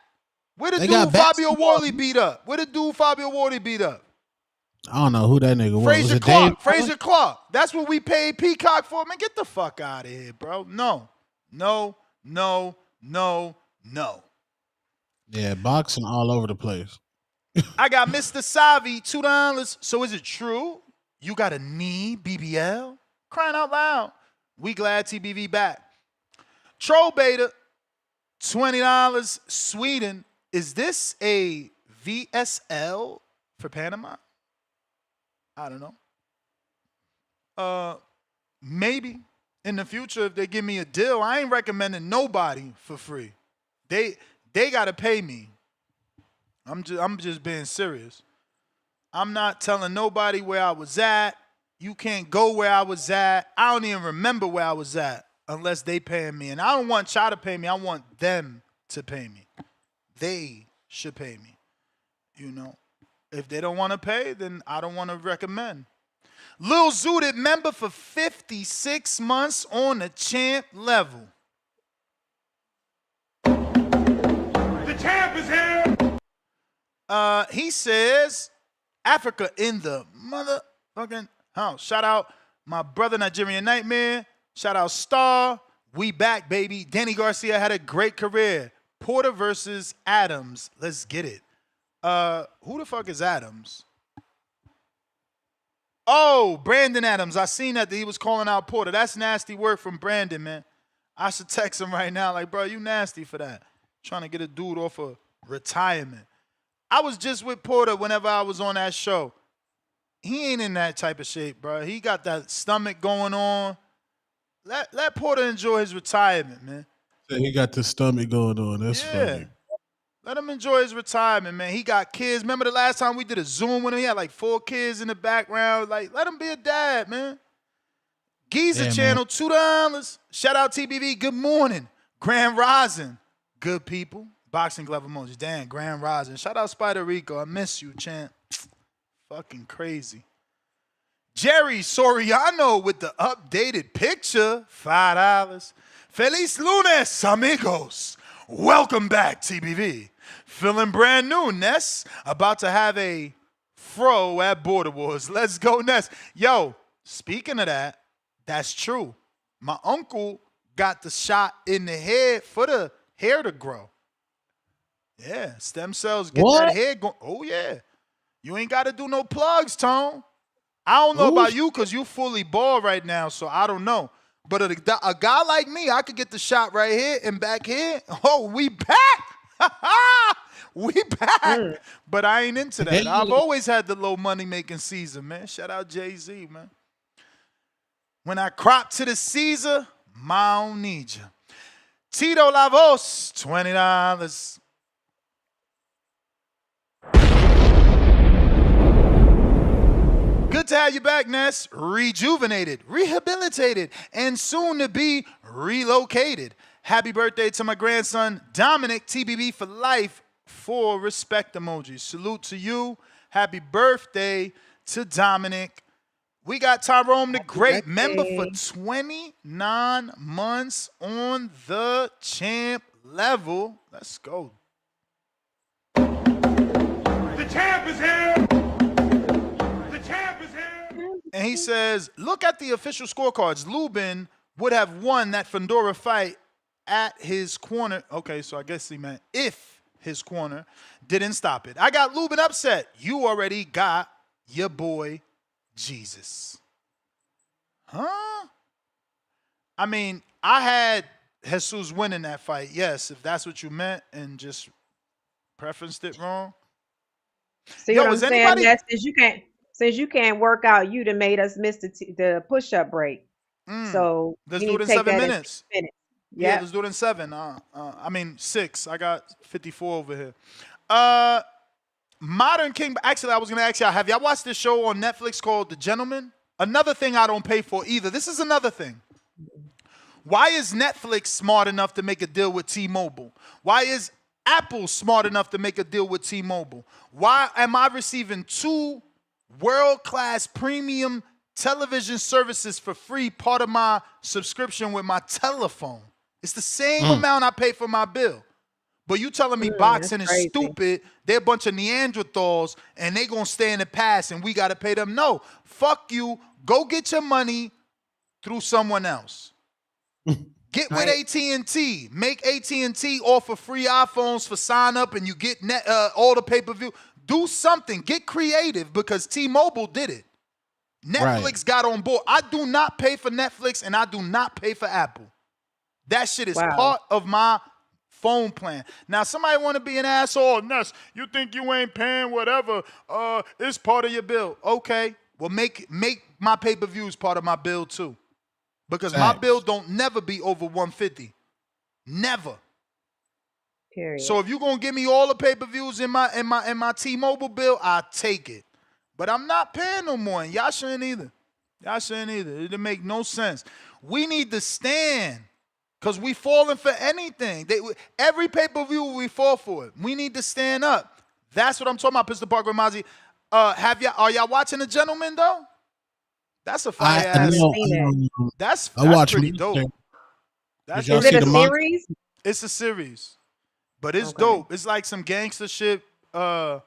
Where the dude Fabio Wally beat up? Where the dude Fabio Wally beat up? I don't know who that nigga was. Fraser Clark. Fraser Clark. That's what we paid Peacock for. Man, get the fuck out of here, bro. No. No. No. No. No. Yeah, boxing all over the place. I got Mr. Savi, $2. So is it true you got a knee BBL? Crying out loud. We glad TBV back. Troll Beta, $20. Sweden. Is this a VSL for Panama? I don't know. Maybe in the future if they give me a deal. I ain't recommending nobody for free. They gotta pay me. I'm just being serious. I'm not telling nobody where I was at. You can't go where I was at. I don't even remember where I was at unless they paying me. And I don't want y'all to pay me. I want them to pay me. They should pay me. You know, if they don't want to pay, then I don't want to recommend. Lil Zooted member for 56 months on the champ level. The champ is here. He says, Africa in the motherfucking house. Shout out my brother Nigerian Nightmare. Shout out Star. We back, baby. Danny Garcia had a great career. Porter versus Adams. Let's get it. Who the fuck is Adams? Oh, Brandon Adams. I seen that he was calling out Porter. That's nasty work from Brandon, man. I should text him right now. Like, bro, you nasty for that. Trying to get a dude off of retirement. I was just with Porter whenever I was on that show. He ain't in that type of shape, bro. He got that stomach going on. Let Porter enjoy his retirement, man. He got the stomach going on. That's funny. Let him enjoy his retirement, man. He got kids. Remember the last time we did a Zoom with him? He had like 4 kids in the background. Like, let him be a dad, man. Giza Channel, $2. Shout out TBV. Good morning. Grand Rising. Good people. Boxing glove emojis. Damn, Grand Rising. Shout out Spider Rico. I miss you, champ. Fucking crazy. Jerry Soriano with the updated picture. $5. Feliz lunes, amigos. Welcome back, TBV. Feeling brand new, Ness. About to have a fro at Border Wars. Let's go, Ness. Yo, speaking of that, that's true. My uncle got the shot in the head for the hair to grow. Yeah, stem cells get that hair going. Oh, yeah. You ain't got to do no plugs, Tone. I don't know about you because you fully bald right now, so I don't know. But a guy like me, I could get the shot right here and back here. Oh, we back. We back. But I ain't into that. I've always had the low money-making Caesar, man. Shout out Jay-Z, man. When I crop to the Caesar, I don't need you. Tito Lavos, $20. Good to have you back, Ness. Rejuvenated, rehabilitated, and soon to be relocated. Happy birthday to my grandson, Dominic, TBB for life, 4 respect emojis. Salute to you. Happy birthday to Dominic. We got Tyrone the Happy Great, member for birthday. 29 months on the champ level. Let's go. The champ is here. The champ is here. And he says, look at the official scorecards. Lubin would have won that Fedora fight at his corner. Okay, so I guess he meant if his corner didn't stop it. I got Lubin upset. You already got your boy Jesus. Huh? I mean, I had Jesus winning that fight, yes, if that's what you meant and just preferenced it wrong. See Yo, what I'm is saying? anybody... That since you can't work out, you done made us miss the push-up break. So let's you do need it to in take 7 that in minutes. 6 minutes. Yeah, Yep. let's do it in 7. I mean 6. I got 54 over here. Modern King. Actually, I was gonna ask y'all, have y'all watched this show on Netflix called The Gentleman? Another thing I don't pay for either. This is another thing. Why is Netflix smart enough to make a deal with T-Mobile? Why is Apple smart enough to make a deal with T-Mobile? Why am I receiving 2 world-class premium television services for free, part of my subscription with my telephone? It's the same amount I pay for my bill. But you telling me boxing is stupid, they're a bunch of Neanderthals, and they gonna stay in the past, and we gotta pay them? No, fuck you. Go get your money through someone else. Get with AT&T. Make AT&T offer free iPhones for sign up, and you get all the pay-per-view. Do something. Get creative, because T-Mobile did it. Netflix got on board. I do not pay for Netflix, and I do not pay for Apple. That shit is part of my phone plan. Now, somebody want to be an asshole, Ness, you think you ain't paying whatever, it's part of your bill. Okay, well, make my pay-per-views part of my bill too. Because my bill don't never be over $150. Never. Period. So if you're gonna give me all the pay-per-views in my T-Mobile bill, I'll take it. But I'm not paying no more, and y'all shouldn't either. Y'all shouldn't either. It didn't make no sense. We need to stand. Because we falling for anything. Every pay-per-view, we fall for it. We need to stand up. That's what I'm talking about, Pistol Park Ramazi. Are y'all watching The Gentleman, though? That's a fire ass. That's pretty dope. Is it a series? It's a series. But it's dope. It's like some gangster shit. Also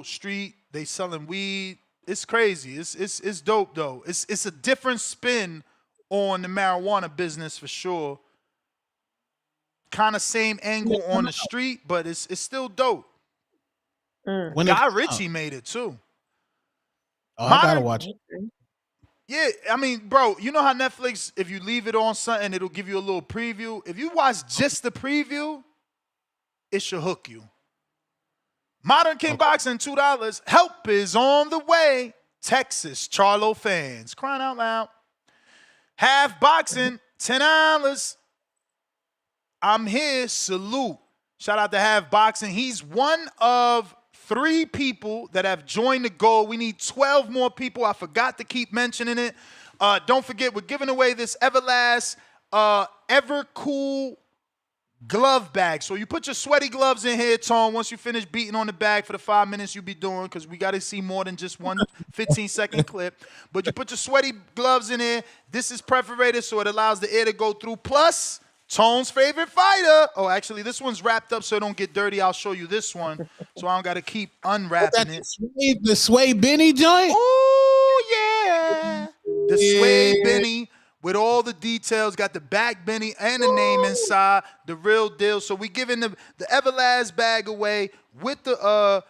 street. They selling weed. It's crazy. It's dope, though. It's a different spin on the marijuana business for sure. Kind of same angle on the street, but it's still dope. Guy Ritchie made it too. Oh, I gotta watch it. Yeah, I mean, bro, you know how Netflix, if you leave it on something, it'll give you a little preview. If you watch just the preview, it should hook you. Modern King Boxing, $2. Help is on the way. Texas Charlo fans, crying out loud. Half boxing, $10. I'm here, salute. Shout out to Half Boxing. He's one of 3 people that have joined the goal. We need 12 more people. I forgot to keep mentioning it. Don't forget, we're giving away this Everlast Evercool glove bag. So you put your sweaty gloves in here, Tone, once you finish beating on the bag for the 5 minutes you be doing, because we got to see more than just one 15-second clip. But you put your sweaty gloves in here. This is perforated, so it allows the air to go through. Plus, Tone's favorite fighter. Oh, actually, this one's wrapped up so it don't get dirty. I'll show you this one, so I don't got to keep unwrapping it. The Suede Benny joint? Oh, yeah. The Suede Benny. With all the details, got the back Benny and the name inside, the real deal. So we giving the Everlast bag away with the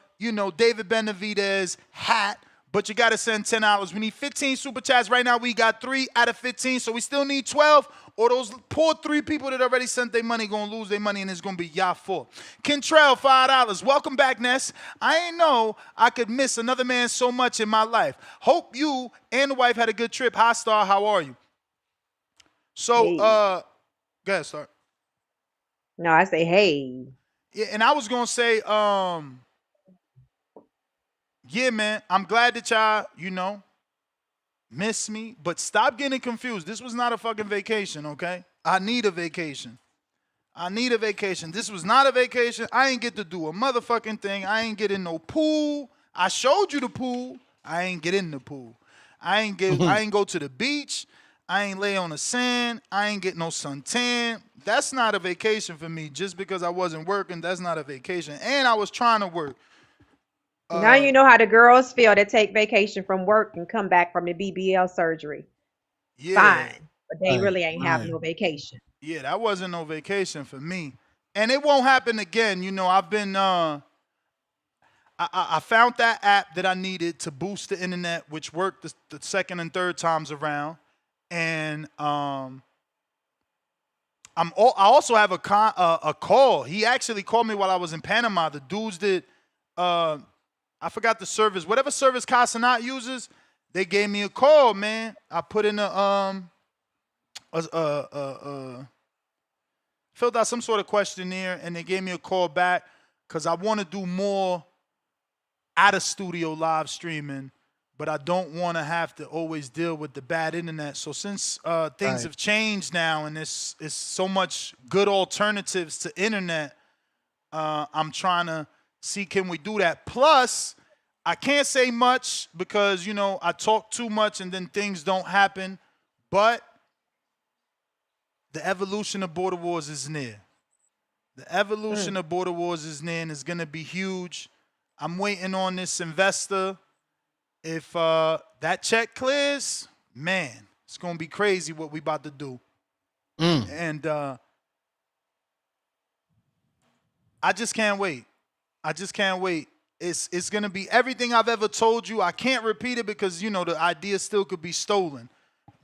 David Benavidez hat. But you got to send $10. We need 15 super chats. Right now we got 3 out of 15. So we still need 12. Or those poor 3 people that already sent their money going to lose their money, and it's going to be y'all fault. Kentrell, $5. Welcome back, Ness. I ain't know I could miss another man so much in my life. Hope you and the wife had a good trip. Hi, Star. How are you? So, go ahead, start. No, I say, hey. Yeah, and I was going to say, yeah, man, I'm glad that y'all, miss me, but stop getting confused. This was not a fucking vacation, okay? I need a vacation. This was not a vacation. I ain't get to do a motherfucking thing. I ain't get in no pool. I showed you the pool. I ain't get in the pool. I ain't go to the beach. I ain't lay on the sand. I ain't get no suntan. That's not a vacation for me. Just because I wasn't working, that's not a vacation. And I was trying to work. Now you know how the girls feel that take vacation from work and come back from the BBL surgery. Yeah. Fine. But they really ain't having no vacation. Yeah, that wasn't no vacation for me. And it won't happen again. You know, I've been I found that app that I needed to boost the internet, which worked the second and third times around. And I also have a call. He actually called me while I was in Panama. The dudes that I forgot the service, whatever service Casanat uses, they gave me a call, man. I put in filled out some sort of questionnaire, and they gave me a call back because I want to do more out of studio live streaming, but I don't want to have to always deal with the bad internet. So since things have changed now and it's so much good alternatives to internet, I'm trying to see, can we do that? Plus, I can't say much because, you know, I talk too much and then things don't happen, but the evolution of Border Wars is near. The evolution of Border Wars is near and it's going to be huge. I'm waiting on this investor. If that check clears, man, it's going to be crazy what we about to do. And I just can't wait. I just can't wait. It's going to be everything I've ever told you. I can't repeat it because, you know, the idea still could be stolen.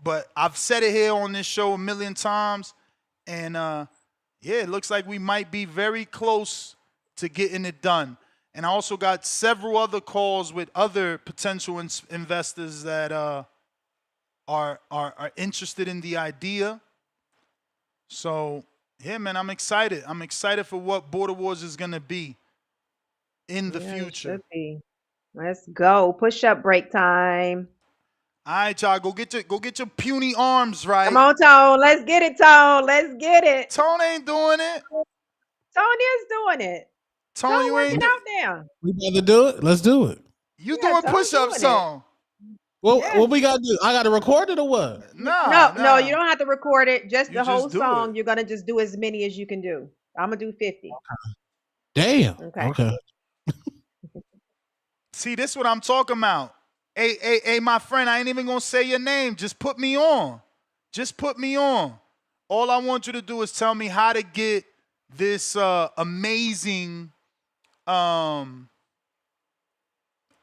But I've said it here on this show a million times. And, yeah, it looks like we might be very close to getting it done. And I also got several other calls with other potential investors that are interested in the idea. So, yeah, man, I'm excited. I'm excited for what Border Wars is going to be in the future. Should be. Let's go. Push up break time. All right, y'all, go get your puny arms right. Come on, Tone. Let's get it, Tone. Let's get it. Tone ain't doing it. Tone is doing it. Tone, you ain't out there. We got to do it. Let's do it. You doing push-ups, Tone? Well, what we got to do? I got to record it or what? No, you don't have to record it. Just the whole just do song. it. You're gonna just do as many as you can do. I'm gonna do 50. Damn. Okay. See, this is what I'm talking about. Hey, my friend, I ain't even gonna say your name. Just put me on. Just put me on. All I want you to do is tell me how to get this amazing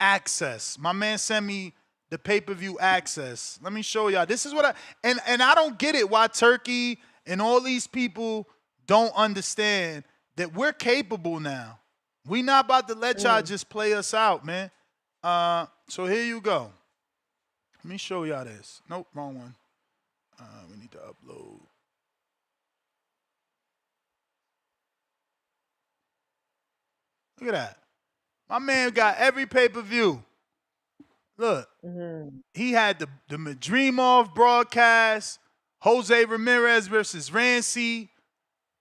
access. My man sent me the pay-per-view access. Let me show y'all. This is what and I don't get it why Turkey and all these people don't understand that we're capable now. We not about to let y'all just play us out, man. So here you go. Let me show y'all this. Nope, wrong one. We need to upload. Look at that. My man got every pay-per-view. Look, he had the Dreamov broadcast, Jose Ramirez versus Rancy,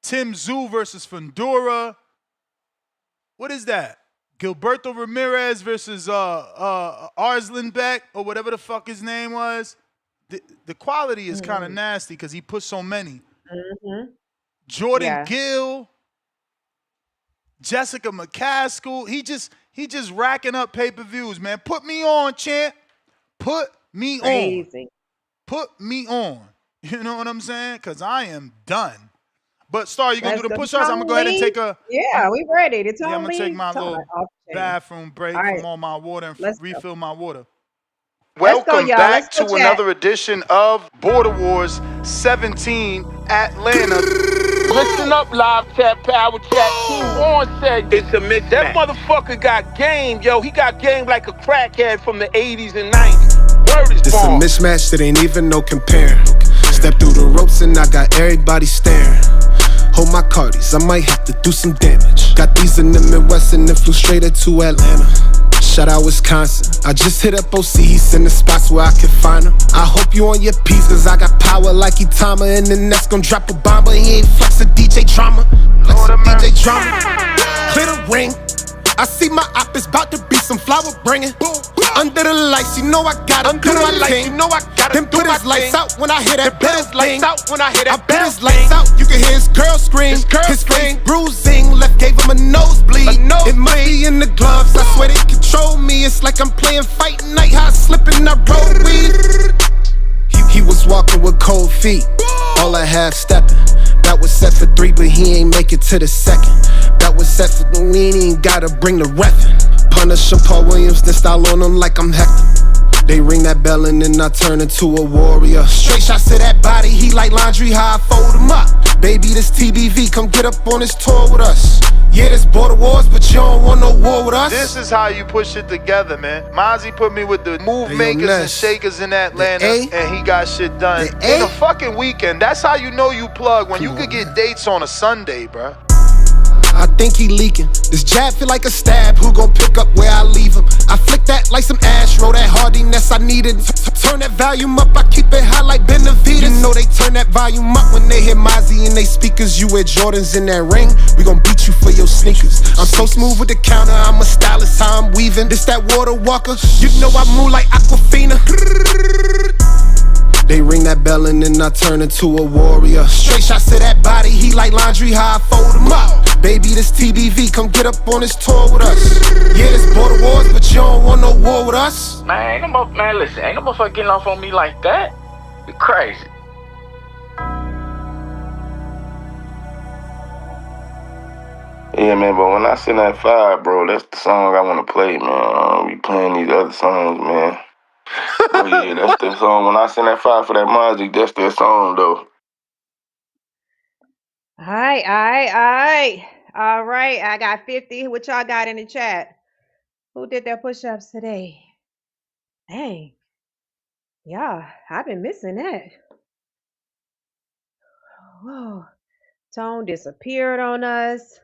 Tim Tszyu versus Fundora. What is that? Gilberto Ramirez versus Arslan Beck or whatever the fuck his name was. The quality is kind of nasty because he put so many. Jordan Gill, Jessica McCaskill. He just racking up pay-per-views, man. Put me on, champ. Put me on. Put me on. You know what I'm saying? Because I am done. But, Star, you going to do the push-ups? I'm going to go ahead and take a... Yeah, we ready. I'm going to take my little bathroom break from all my water and refill my water. Welcome back to another edition of Border Wars 17 Atlanta. Listen up, live chat, power chat. Team on said it's a mismatch. That motherfucker got game, yo. He got game like a crackhead from the 80s and 90s. Word is born. It's a mismatch that ain't even no comparing. Step through the ropes and I got everybody staring. Hold my cardies, I might have to do some damage. Got these in the Midwest and then flew straight to Atlanta. Shout out Wisconsin. I just hit up OC, he's in the spots where I can find him. I hope you on your piece, cause I got power like Itama. And the next gon' drop a bomb, but he ain't flex a DJ drama. Flex a DJ drama. Clear the ring. I see my op is about to be some flower bringing. Under the lights, you know I gotta do my thing. Them put his lights out when I hear that bell thing. I put his lights out, you can hear his girl scream. His face bruising, left gave him a nosebleed. It might be in the gloves, I swear they control me. It's like I'm playing fight night, how I slipping, I roll weed. He was walking with cold feet, all I half stepping. That was set for 3, but he ain't make it to the second. That was set for the we ain't gotta bring the reffin'. Punish him, Paul Williams, then style on him like I'm Hector. They ring that bell and then I turn into a warrior. Straight shots to that body, he like laundry, how I fold him up. Baby, this TBV, come get up on this tour with us. Yeah, there's border wars, but you don't want no war with us. This is how you push it together, man. Mozzie put me with the move makers and shakers in Atlanta, and he got shit done in a fucking weekend. That's how you know you plug, when you could get dates on a Sunday, bruh. I think he leaking. This jab feel like a stab. Who gon' pick up where I leave him? I flick that like some ash. Roll that hardiness I needed. Turn that volume up. I keep it high like Benavides. You know they turn that volume up when they hear Mozzie in they speakers. You wear Jordans in that ring. We gon' beat you for your sneakers. I'm so smooth with the counter. I'm a stylist. How I'm weaving. This that water walker. You know I move like Aquafina. They ring that bell and then I turn into a warrior. Straight shots to that body, he like laundry, how I fold him up. Baby, this TBV, come get up on this tour with us. Yeah, there's border wars, but you don't want no war with us. Man, listen, ain't no motherfucker getting off on me like that. You crazy. Yeah, man, but when I send that fire, bro, that's the song I want to play, man. I don't be playing these other songs, man. Oh, yeah, that's the song. When I send that fire for that Mozzie, that's their song, though. All right. I got 50. What y'all got in the chat? Who did their push-ups today? Dang. Yeah, I've been missing that. Whoa. Tone disappeared on us.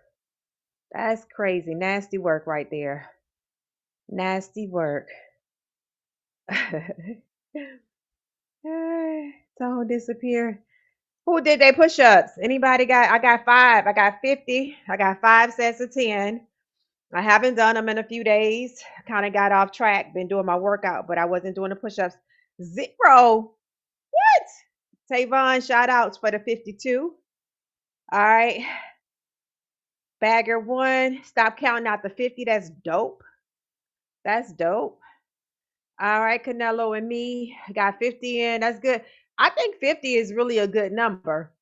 That's crazy. Nasty work right there. Nasty work. Tone disappeared. Who did they push-ups? Anybody got? I got 5. I got 50. I got 5 sets of 10. I haven't done them in a few days. Kind of got off track. Been doing my workout, but I wasn't doing the push-ups. 0. What? Tavon, shout outs for the 52. All right. Bagger 1. Stop counting out the 50. That's dope. That's dope. All right, Canelo and me got 50 in. That's good. I think 50 is really a good number.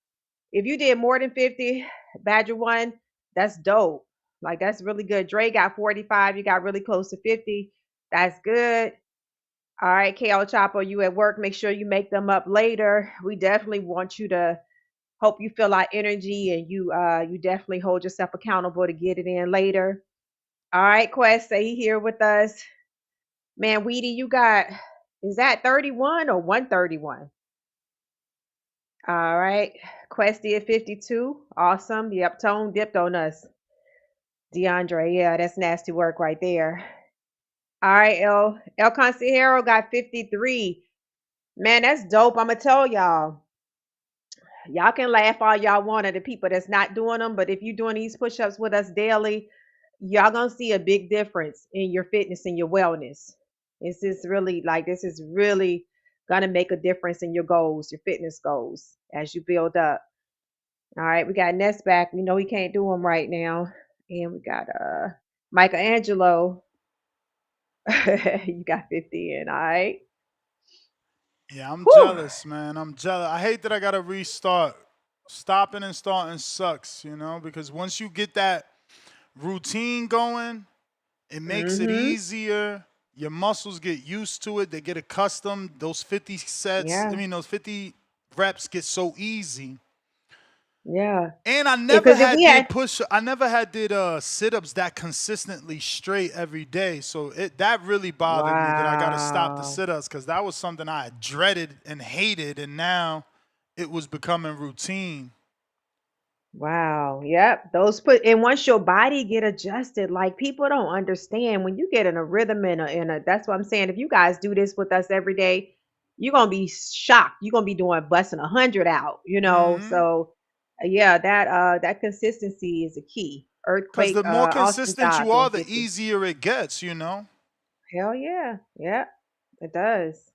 If you did more than 50, Badger 1, that's dope. Like, that's really good. Dre got 45. You got really close to 50. That's good. All right, KL Chapo, you at work. Make sure you make them up later. We definitely want you to hope you feel our energy and you definitely hold yourself accountable to get it in later. All right, Quest, stay here with us. Man, Weedy, you got, is that 31 or 131? All right. Questy at 52. Awesome. Yep, Tone dipped on us. DeAndre, yeah, that's nasty work right there. All right, El Consejero got 53. Man, that's dope. I'm going to tell y'all. Y'all can laugh all y'all want at the people that's not doing them, but if you're doing these push-ups with us daily, y'all going to see a big difference in your fitness and your wellness. This is really going to make a difference in your goals, your fitness goals as you build up. All right, we got Ness back. We know he can't do them right now. And we got Michelangelo. You got 50 in, all right? Yeah, I'm jealous, man. I'm jealous. I hate that I got to restart. Stopping and starting sucks, you know, because once you get that routine going, it makes it easier. Your muscles get used to it. They get accustomed. Those 50 sets, those 50 reps get so easy. Yeah. And I never did sit-ups that consistently straight every day. So that really bothered me that I got to stop the sit-ups because that was something I dreaded and hated, and now it was becoming routine. Wow. Yep. And once your body get adjusted, like people don't understand when you get in a rhythm that's what I'm saying. If you guys do this with us every day, you're going to be shocked. You're going to be doing busting 100 out, you know? So yeah, that consistency is a key. Earthquake. Because the more consistent you are, the easier it gets, you know? Hell yeah. Yeah, it does.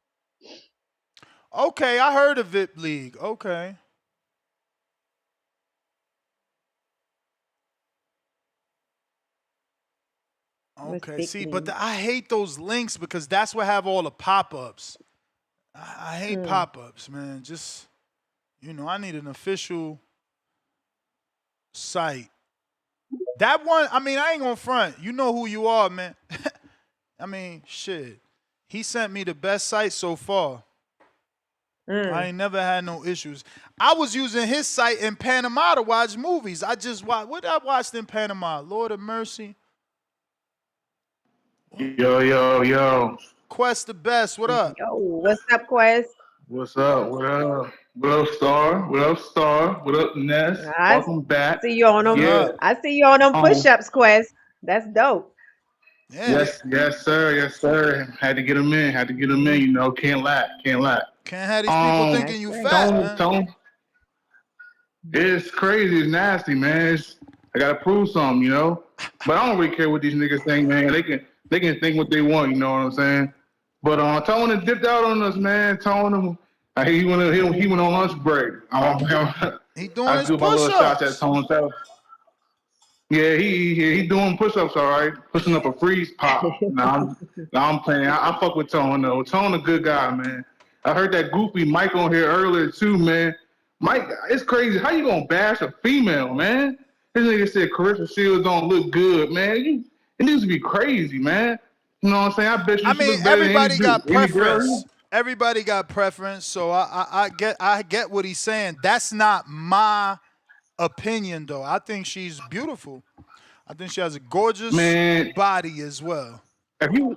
Okay, I heard of VIP League. Okay. What's Okay. Big See, but League? I hate those links because that's what have all the pop-ups. I hate Mm. pop-ups, man. Just I need an official site. That one, I mean, I ain't gonna front. You know who you are, man. I mean, shit. He sent me the best site so far. I Mm. ain't never had no issues. I was using his site in Panama to watch movies. I just watched what I watched in Panama. Lord of Mercy. Yo, yo, yo. Quest the best. What up? Yo, what's up, Quest? What's up? What up? What up, Star? What up, Star? What up, Ness? I Welcome back. see you on What them. Yeah. up? I see you on them Um. push-ups, Quest. That's dope. Yeah, Yes, yes, sir. Yes, sir. Had to get them in. Had to get them in. You know, can't lack. Can't lack. can't have these people That's thinking you right. fat, Tone, man. Tone. It's crazy. It's nasty, man. I gotta prove something, you know. But I don't really care what these niggas think, man. They can think what they want, you know what I'm saying? But Tone had dipped out on us, man. Tone, he went on lunch break. He doing I his do my little shots at push-ups. Tone. Yeah, he doing push-ups, all right. Pushing up a freeze pop. Now I'm playing. I fuck with Tone though. Tone a good guy, man. I heard that goofy Mike on here earlier too, man. Mike, it's crazy. How you gonna bash a female, man? This nigga said Carissa Shields don't look good, man. It needs to be crazy, man. You know what I'm saying? I bet you I she mean, look better than any everybody dude, got any girl. preference. Everybody got preference. So I get what he's saying. That's not my opinion, though. I think she's beautiful. I think she has a gorgeous Man, body as well. if you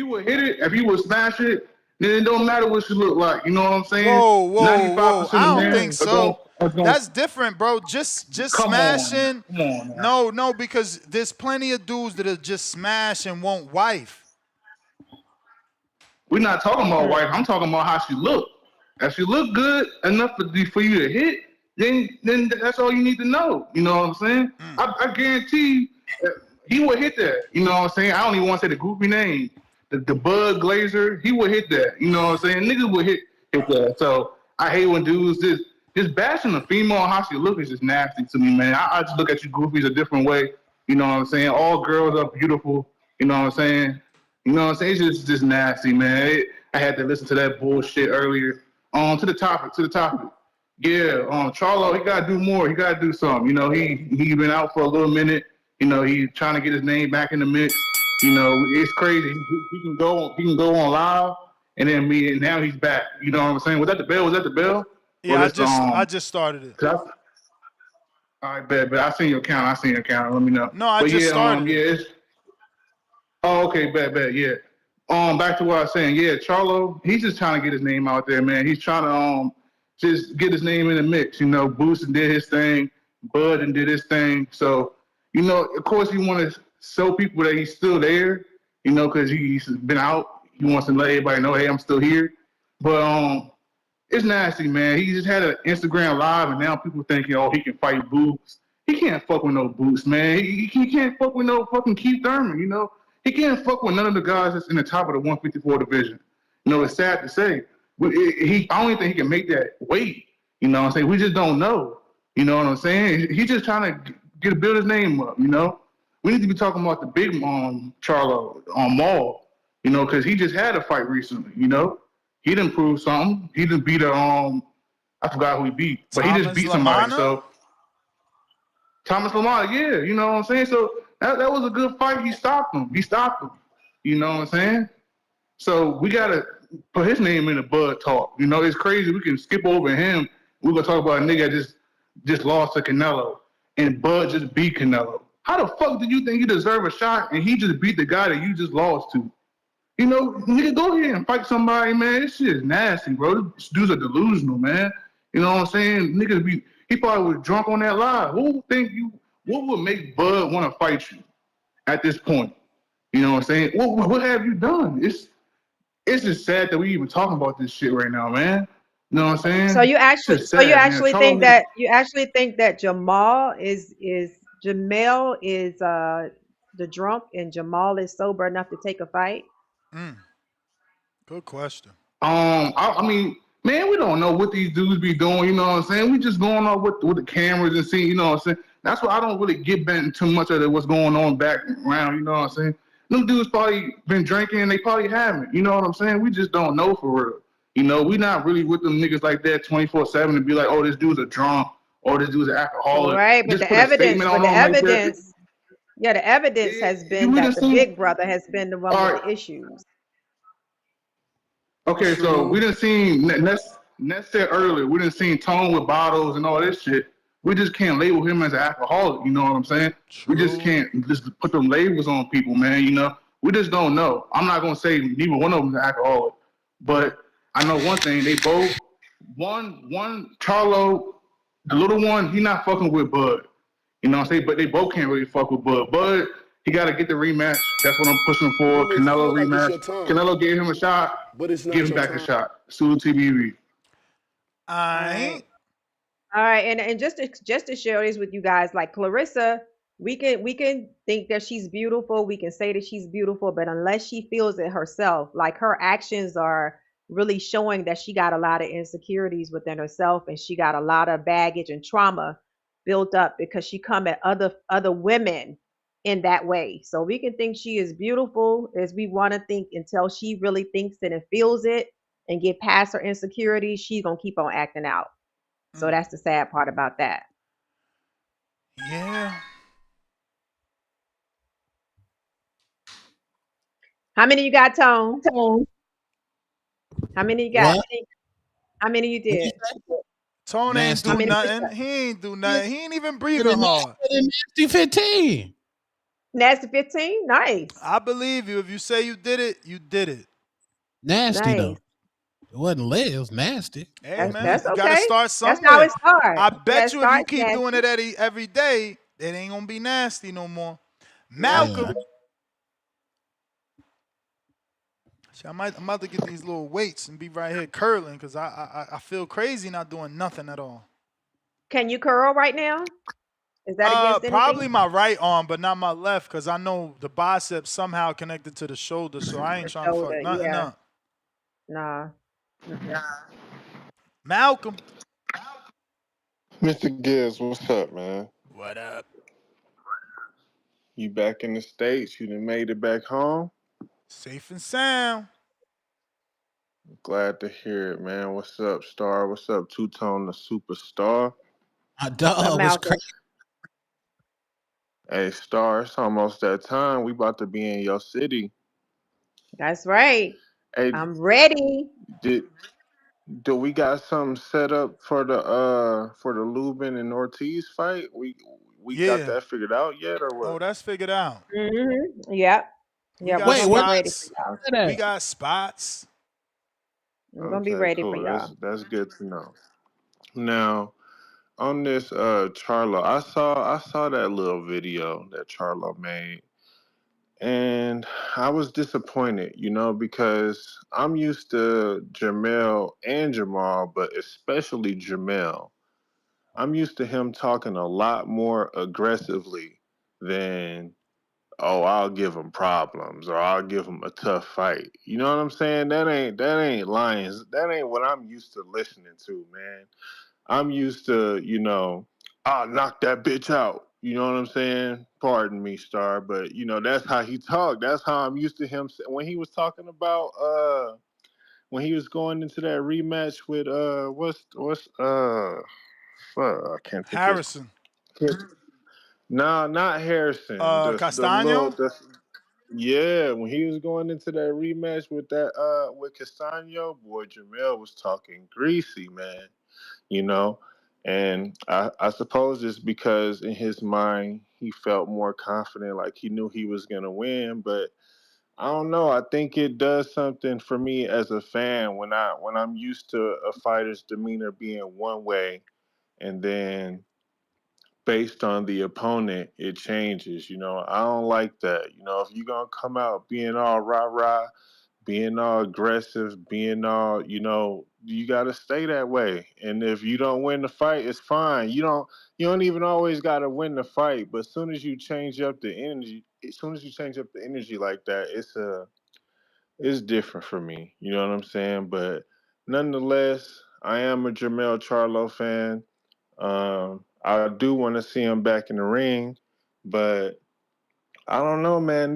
would hit it, if you would smash it, then it don't matter what she look like. You know what I'm saying? Whoa, whoa, 95% whoa! I of don't men think Mm. are going, so. are going. That's different, bro. Just Come on, smashing. come on now. No, because there's plenty of dudes that'll just smash and won't wife. We're not talking about Mm. wife. I'm talking about how she look. If she look good enough for you to hit, then that's all you need to know. You know what I'm saying? I guarantee he would hit that. You know what I'm saying? I don't even want to say the goofy name. The Bud Glazer, he would hit that. You know what I'm saying? Niggas would hit that. So I hate when dudes just bashing a female on how she look is just nasty to me, man. I just look at you goofies a different way. You know what I'm saying? All girls are beautiful. You know what I'm saying? You know what I'm saying? It's just nasty, man. I had to listen to that bullshit earlier. To the topic. Yeah, Charlo, he gotta do more. He gotta do something. You know, he been out for a little minute. You know, he's trying to get his name back in the mix. You know, it's crazy. He can go on live, and then now he's back. You know what I'm saying? Was that the bell? Was that the bell? Or Yeah, this I just started it. all right, bet. I seen your count. Let me know. No, I But just yeah, started it. oh, okay, bet, yeah. Back to what I was saying. Yeah, Charlo, he's just trying to get his name out there, man. He's trying to just get his name in the mix. You know, Boost did his thing, Bud and did his thing. So, you know, of course, he want to show people that he's still there. You know, because he's been out. He wants to let everybody know, hey, I'm still here. But it's nasty, man. He just had an Instagram live, and now people thinking, oh, he can fight Boots. He can't fuck with no Boots, man. He can't fuck with no fucking Keith Thurman, you know? He can't fuck with none of the guys that's in the top of the 154 division. You know, it's sad to say. But I don't even think he can make that weight. You know what I'm saying? We just don't know. You know what I'm saying? He's just trying to build his name up, you know? We need to be talking about the big Charlo Maul, you know, because he just had a fight recently, you know? He didn't prove something. He didn't beat I forgot who he beat, but he just Thomas beat somebody. Lamana? So Thomas Lamar, yeah, you know what I'm saying? So that was a good fight. He stopped him. You know what I'm saying? So we gotta put his name in the Bud talk. You know, it's crazy. We can skip over him. We're gonna talk about a nigga that just lost to Canelo, and Bud just beat Canelo. How the fuck do you think you deserve a shot and he just beat the guy that you just lost to? You know, nigga, go ahead and fight somebody, man. This shit is nasty, bro. These dudes are delusional, man. You know what I'm saying? Niggas he probably was drunk on that live. What would make Bud want to fight you at this point? You know what I'm saying? What have you done? It's just sad that we even talking about this shit right now, man. You know what I'm So saying? you It's actually, just sad, man. Jamel is the drunk and Jermell is sober enough to take a fight? Good question. I mean, man, we don't know what these dudes be doing. You know what I'm saying? We just going on with the cameras and seeing. You know what I'm saying? That's why I don't really get bent too much of what's going on background. You know what I'm saying? Them dudes probably been drinking and they probably haven't. You know what I'm saying? We just don't know for real. You know, we not really with them niggas like that 24/7 and be like, oh, this dude's a drunk or this dude's an alcoholic. Right, but Just the put a evidence, statement on them like that. yeah, the evidence has been We that done the seen. big brother has been the one All with right. the issues. Okay, so we True. done seen Ness said earlier, we done seen Tone with bottles and all this shit. We just can't label him as an alcoholic, you know what I'm saying? We just True. can't just put them labels on people, man, you know? We just don't know. I'm not gonna say neither one of them is an alcoholic, but I know one thing, they both one Charlo, the little one, he not fucking with Bud. You know what I'm saying? But they both can't really fuck with Bud. Bud, he gotta get the rematch. That's what I'm pushing for. You may Canelo feel like it's rematch. your time, Canelo gave him a shot. but it's Give not him your back a time. shot. Sue TBV. All right. All right, and just to share this with you guys, like Clarissa, we can think that she's beautiful, we can say that she's beautiful, but unless she feels it herself, like her actions are really showing that she got a lot of insecurities within herself, and she got a lot of baggage and trauma built up because she come at other women in that way. So we can think she is beautiful as we want to think until she really thinks it and feels it and get past her insecurities, she's gonna keep on acting out. So that's the sad part about that. Yeah. How many you got, Tone? How many you got? What? How many you did? Tone ain't Nasty. do How many? nothing. He ain't do nothing. He ain't even breathing hard. Nasty 15. Nasty 15? Nice. I believe you. If you say you did it, you did it. Nasty Nice. though. It wasn't lit. It was nasty. Hey man, That's you gotta okay. start That's somewhere. how it starts. I Yeah, bet it you if you starts keep doing nasty. it every day, it ain't gonna be nasty no more. Yeah. Malcolm. I'm about to get these little weights and be right here curling because I feel crazy not doing nothing at all. Can you curl right now? Is that against Probably anything? my right arm, but not my left, because I know the biceps somehow connected to the shoulder, so I ain't The trying to fuck shoulder. nothing Yeah. up. Nah. Malcolm. Mr. Gibbs, what's up, man? What up? You back in the States? You done made it back home? Safe and sound. Glad to hear it, man. What's up, Star? What's up, Two-Tone the Superstar? My What's up, dog was Malcolm? crazy. Hey, Star, it's almost that time. We about to be in your city. That's right. Hey, I'm ready. do we got something set up for the Lubin and Ortiz fight? We got Yeah. that figured out yet or Oh, what? that's figured out. Mm-hmm. Yep. We Yeah, we're got Wait, gonna be where ready for spots. y'all. We got spots. We're gonna be Okay, ready for cool. y'all. That's good to know. Now, on this Charlo, I saw that little video that Charlo made, and I was disappointed, because I'm used to Jermell and Jamal, but especially Jermell. I'm used to him talking a lot more aggressively than, oh, I'll give him problems or I'll give him a tough fight. You know what I'm saying? That ain't Lions. That ain't what I'm used to listening to, man. I'm used to, I'll knock that bitch out. You know what I'm saying? Pardon me, Star, but that's how he talked. That's how I'm used to him when he was talking about when he was going into that rematch with what's fuck, I can't think of Harrison. his. No, not Harrison. The little Castano. yeah, when he was going into that rematch with that with Castano, boy, Jermell was talking greasy, man. You know, and I suppose it's because in his mind he felt more confident, like he knew he was gonna win. But I don't know. I think it does something for me as a fan when I'm used to a fighter's demeanor being one way, and then based on the opponent, it changes. I don't like that. If you're gonna come out being all rah rah, being all aggressive, being all, you gotta stay that way. And if you don't win the fight, it's fine. You don't even always gotta win the fight, but as soon as you change up the as soon as you change up the energy like that, it's different for me. You know what I'm saying? But nonetheless, I am a Jermell Charlo fan. I do want to see him back in the ring, but I don't know, man.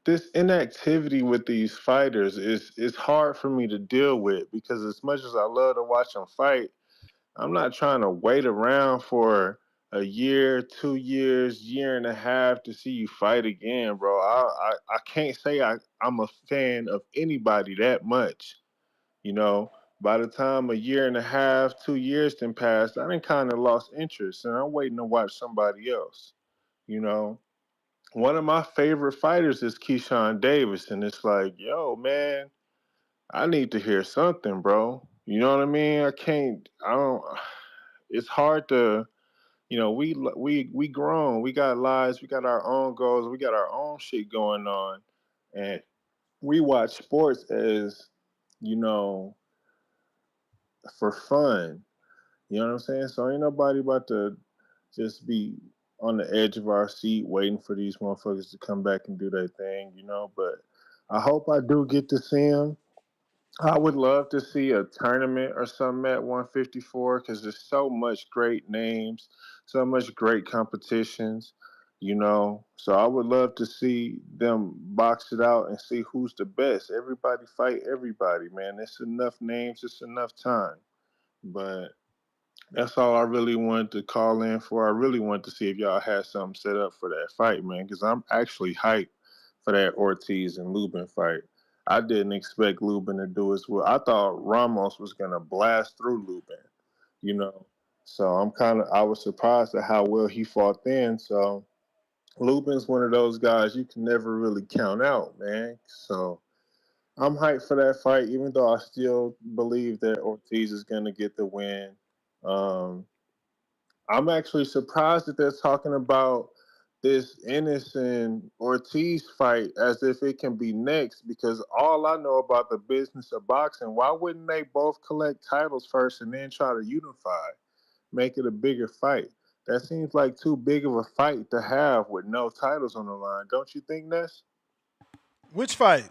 This inactivity with these fighters is hard for me to deal with because as much as I love to watch them fight, I'm not trying to wait around for a year, 2 years, year and a half to see you fight again, bro. I can't say I'm a fan of anybody that much. You know, by the time a year and a half, 2 years then passed, I done kind of lost interest and I'm waiting to watch somebody else. You know, one of my favorite fighters is Keyshawn Davis, and it's like, yo, man, I need to hear something, bro. You know what I mean? I don't. It's hard to, we grown, we got lives, we got our own goals, we got our own shit going on, and we watch sports as, you know, for fun. You know what I'm saying? So ain't nobody about to just be on the edge of our seat waiting for these motherfuckers to come back and do their thing, you know. But I hope I do get to see them. I would love to see a tournament or something at 154 because there's so much great names, so much great competitions, you know. So I would love to see them box it out and see who's the best. Everybody fight everybody, man. It's enough names, it's enough time. But that's all I really wanted to call in for. I really wanted to see if y'all had something set up for that fight, man, because I'm actually hyped for that Ortiz and Lubin fight. I didn't expect Lubin to do as well. I thought Ramos was gonna blast through Lubin, you know. So I was surprised at how well he fought then. So Lubin's one of those guys you can never really count out, man. So I'm hyped for that fight, even though I still believe that Ortiz is gonna get the win. Um, I'm actually surprised that they're talking about this Ennis and Ortiz fight as if it can be next because all I know about the business of boxing, why wouldn't they both collect titles first and then try to unify, make it a bigger fight? That seems like too big of a fight to have with no titles on the line. Don't you think, Ness? Which fight?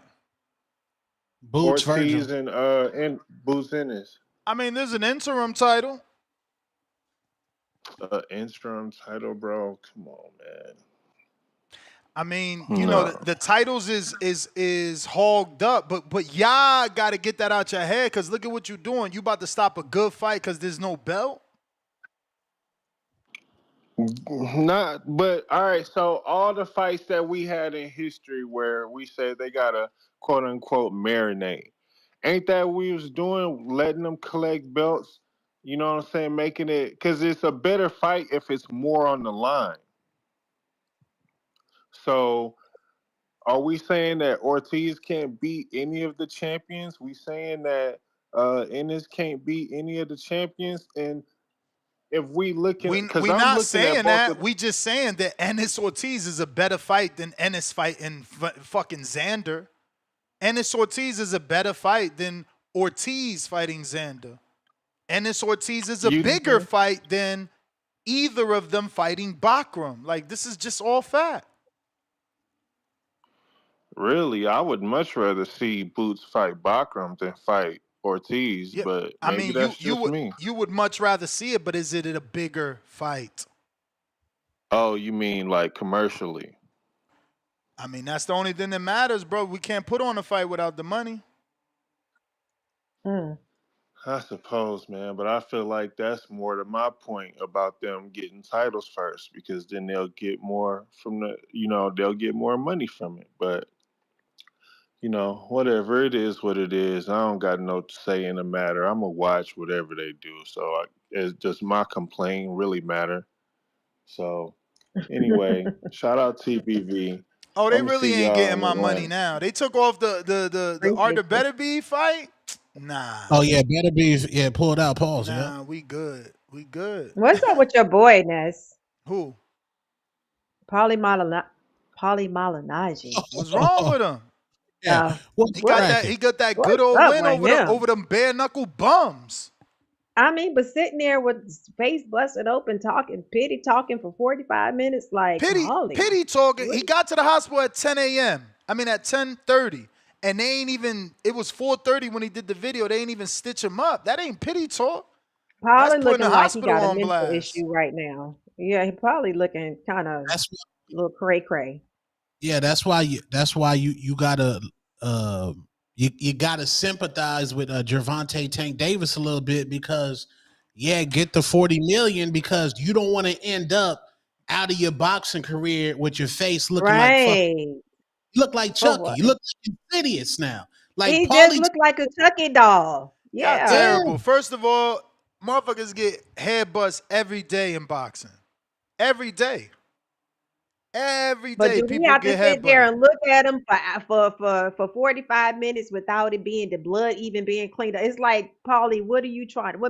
Boots Ortiz Virgil. and Boots Ennis. I mean, there's an interim title. Interim title, bro. Come on, man. I mean, you know, the titles is hogged up, but y'all got to get that out your head because look at what you're doing. You about to stop a good fight because there's no belt. Not, but all right. So all the fights that we had in history where we said they gotta quote unquote marinate, ain't that we was doing? Letting them collect belts. You know what I'm saying? Making it because it's a better fight if it's more on the line. So are we saying that Ortiz can't beat any of the champions? We saying that Ennis can't beat any of the champions? And if we looking, because We I'm not looking at saying both that. of We just saying that Ennis Ortiz is a better fight than Ennis fighting fucking Xander. Ennis Ortiz is a better fight than Ortiz fighting Xander. Ennis Ortiz is a bigger fight than either of them fighting Bakram. Like, this is just all fact. Really, I would much rather see Boots fight Bakram than fight Ortiz, Yeah, but I maybe mean, that's just me. you would much rather see it, but is it a bigger fight? Oh, you mean like commercially? I mean, that's the only thing that matters, bro. We can't put on a fight without the money. I suppose, man, but I feel like that's more to my point about them getting titles first because then they'll get more from they'll get more money from it. But whatever it is, what it is. I don't got no say in the matter. I'm gonna watch whatever they do. So, does my complaint really matter? So, anyway, shout out TBV. Oh, they I'm gonna really see ain't y'all getting in the my money ring. now. They took off the Arthur Better Be fight. Nah. Oh yeah, better be pulled out. Pause. Nah, Yeah. we good. We good. What's up with your boy, Ness? Who? Polymalinaji. What's wrong with him? Yeah. He got that. He got that good What's old up win with him? over them bare knuckle bums. I mean, but sitting there with his face busted open, pity talking for 45 minutes, like Paulie. Pity talking. He got to the hospital at 10 a.m. I mean at 10:30. And they ain't even, it was 4:30 when he did the video. They ain't even stitch him up. That ain't pity talk. That's Paulie putting the looking like he hospital got a on mental blast. issue right now. Yeah, he probably looking kind of a little cray cray. Yeah, that's why you gotta you gotta sympathize with Gervonta Tank Davis a little bit, because get the 40 million, because you don't want to end up out of your boxing career with your face looking like fucking, you look like Chucky. You look like Insidious now. Like He just Paulie looked like a Chucky doll. Y'all Yeah. terrible. First of all, motherfuckers get headbutts every day in boxing. Every day. Every But day do we people have to get sit there headbutted. and look at him for 45 minutes without it being the blood even being cleaned up? It's like, Paulie, what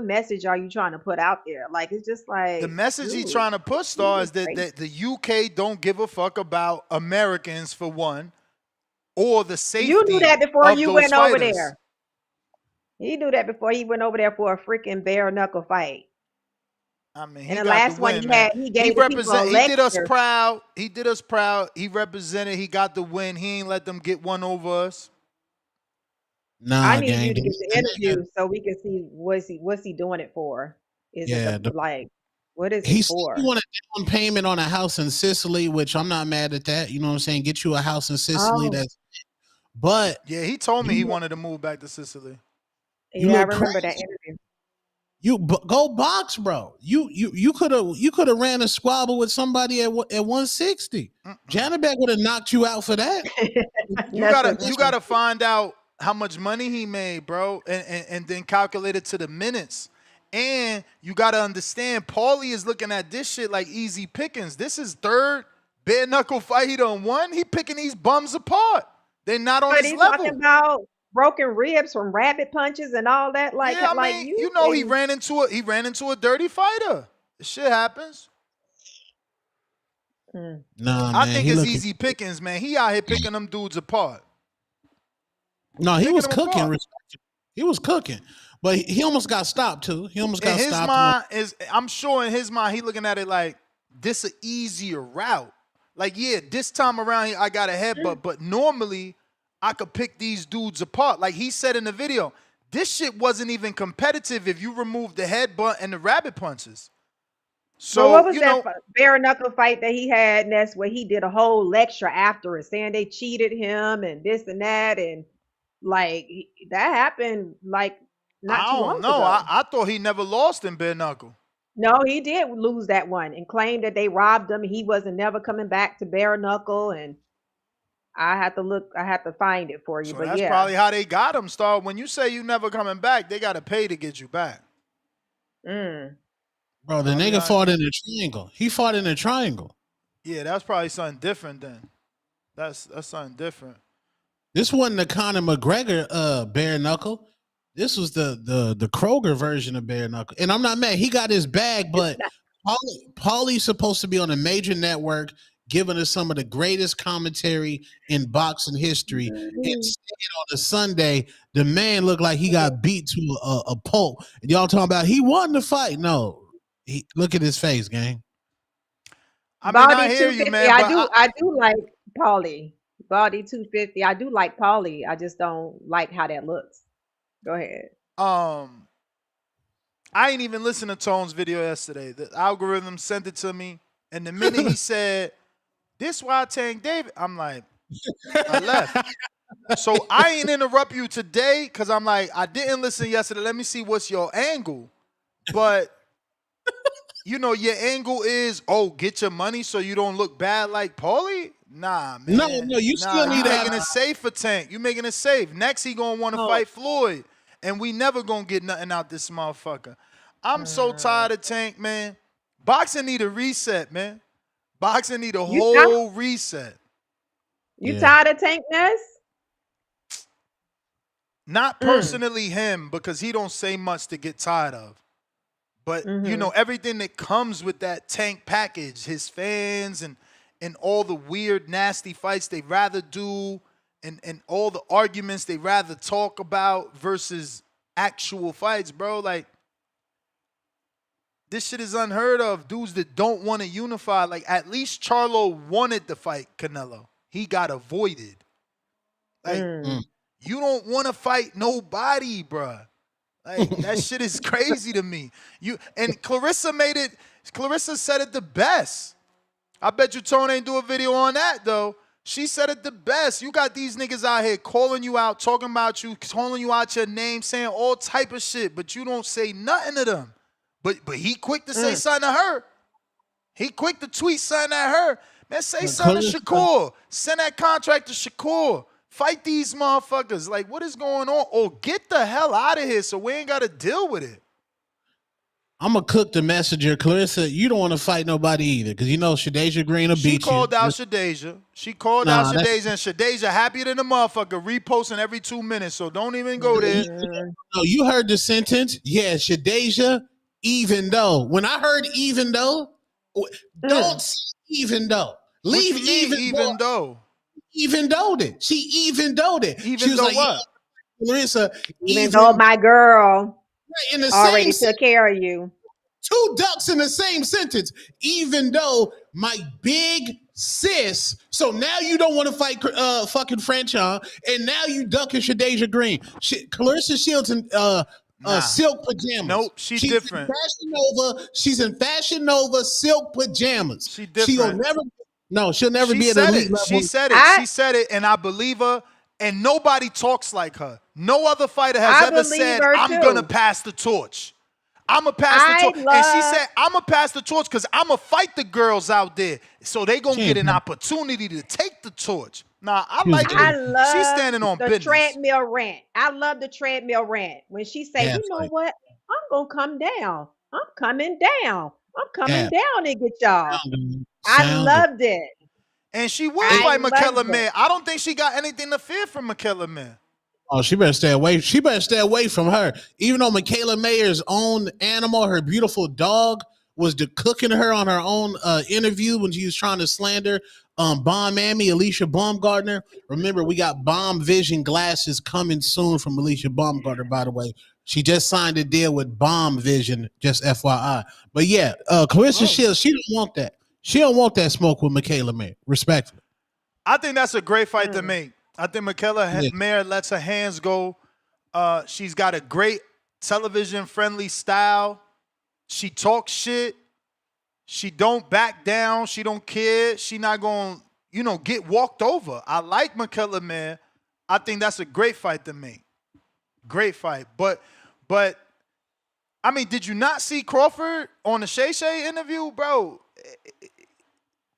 message are you trying to put out there? Like, it's just The like, message he's dude, trying to push, Star, is crazy. that the UK don't give a fuck about Americans, for one, or the safety You knew that before of you those went over fighters. there. He knew that before he went over there for a freaking bare knuckle fight. I mean, he And the got last the one win, he man. had, he gave the people a He did us lecture. proud. He did us proud. He represented. He got the win. He ain't let them get one over us. Nah, I need gang. you to get the interview so we can see what's he doing it for. Is it what is He it said for? he want a down payment on a house in Sicily, which I'm not mad at that. You know what I'm saying? Get you a house in Sicily. Oh. But yeah, he told me he wanted to move back to Sicily. You Yeah, I look remember crazy. that interview. Go box, bro. You could have ran a squabble with somebody at 160. Janabek would have knocked you out for that. You gotta find out how much money he made, bro, and then calculate it to the minutes. And you gotta understand, Paulie is looking at this shit like easy pickings. This is third bare knuckle fight he done won. He picking these bums apart. They're not on But his he's level. talking about broken ribs from rabbit punches and all that. Like, Yeah, I mean, you know, he ran into a dirty fighter. This shit happens. Nah, I man, think he it's looking- easy pickings, man. He out here picking them dudes apart. No, he Picking was them cooking. apart. He was cooking, but he almost got stopped too. He almost got In his stopped. mind I'm sure in his mind he looking at it like this an easier route. Like, yeah, this time around I got a headbutt, but normally I could pick these dudes apart. Like he said in the video, this shit wasn't even competitive if you removed the headbutt and the rabbit punches. So, what was you that know, bare knuckle fight that he had? And that's where he did a whole lecture after it, saying they cheated him and this and that, and like that happened like not I too don't long know. ago. I thought he never lost in bare knuckle. No, he did lose that one and claimed that they robbed him. He wasn't never coming back to bare knuckle, and I had to find it for you. So but that's yeah, probably how they got him, Star. When you say you never coming back, they got to pay to get you back. Bro, the nigga fought in a triangle. He fought in a triangle. Yeah, that's probably something different then. That's something different. This wasn't the Conor McGregor bare knuckle. This was the Kroger version of bare knuckle. And I'm not mad. He got his bag, but Paulie's supposed to be on a major network giving us some of the greatest commentary in boxing history. Instead, on a Sunday, the man looked like he got beat to a pulp. And y'all talking about he won the fight. No. Look at his face, gang. I mean, I hear 250. you, man. I do like Paulie. Body 250. I do like Paulie. I just don't like how that looks. Go ahead. I ain't even listened to Tone's video yesterday. The algorithm sent it to me, and the minute he said, "This why Tank David," I'm like, I left. So I ain't interrupt you today because I'm like, I didn't listen yesterday. Let me see what's your angle. But you know, your angle is, get your money so you don't look bad like Paulie. Nah, man. No, you still need to making it safe for Tank. You making it safe. Next, he gonna want to fight Floyd, and we never gonna get nothing out this motherfucker. I'm so tired of Tank, man. Boxing need a reset, man. Boxing need a whole reset. You tired of Tank Ness? Not personally him, because he don't say much to get tired of. But, you know, everything that comes with that Tank package, his fans and all the weird, nasty fights they rather do and all the arguments they rather talk about versus actual fights, bro. Like, This shit is unheard of. Dudes that don't want to unify. Like, at least Charlo wanted to fight Canelo. He got avoided. Like, you don't want to fight nobody, bruh. Like, that shit is crazy to me. Clarissa said it the best. I bet you Tone ain't do a video on that, though. She said it the best. You got these niggas out here calling you out, talking about you, calling you out your name, saying all type of shit, but you don't say nothing to them. But he quick to say something to her. He quick to tweet something at her. Man, say something to Shakur. Send that contract to Shakur. Fight these motherfuckers. Like, what is going on? Or get the hell out of here so we ain't got to deal with it. I'm going to cook the messenger. Clarissa, you don't want to fight nobody either because you know Shadeja Green will beat you. She called out Shadeja. And Shadeja happier than a motherfucker reposting every 2 minutes, so don't even go there. No, you heard the sentence? Yeah, Shadeja, even though. When I heard even though, don't say even though. Leave even though. Even though it. She even though it. Even though like, what? Clarissa, even though my girl in the already took care of you. 2 ducks in the same sentence. Even though my big sis. So now you don't want to fight fucking Franchon, and now you ducking Shadeja Green. Clarissa Shields in silk pajamas. Nope, she's different. She's in Fashion Nova silk pajamas. She's different. She'll never be at an elite level. She said it. She said it, and I believe her. And nobody talks like her. No other fighter has ever said, I'm going to pass the torch. I'm going to pass the torch. And she said, I'm going to pass the torch because I'm going to fight the girls out there. So they going to get an opportunity to take the torch. Nah, I love she's standing on business. Treadmill rant. I love the treadmill rant. When she say, you know what? I'm going to come down. I'm coming down. I'm coming down and get y'all. I loved it. And she will fight Michaela Mayer. I don't think she got anything to fear from Michaela Mayer. Oh, she better stay away. She better stay away from her. Even though Michaela Mayer's own animal, her beautiful dog, was cooking her on her own interview when she was trying to slander Bomb Mammy, Alicia Baumgartner. Remember, we got Bomb Vision glasses coming soon from Alicia Baumgartner, by the way. She just signed a deal with Bomb Vision, just FYI. But yeah, Clarissa Shields, she don't want that. She don't want that smoke with Michaela Mayer. Respectfully. I think that's a great fight to make. I think Michaela Mayer lets her hands go. She's got a great television-friendly style. She talks shit. She don't back down. She don't care. She not going to, get walked over. I like Michaela Mayer. I think that's a great fight to make. Great fight. But I mean, did you not see Crawford on the Shay Shay interview, bro?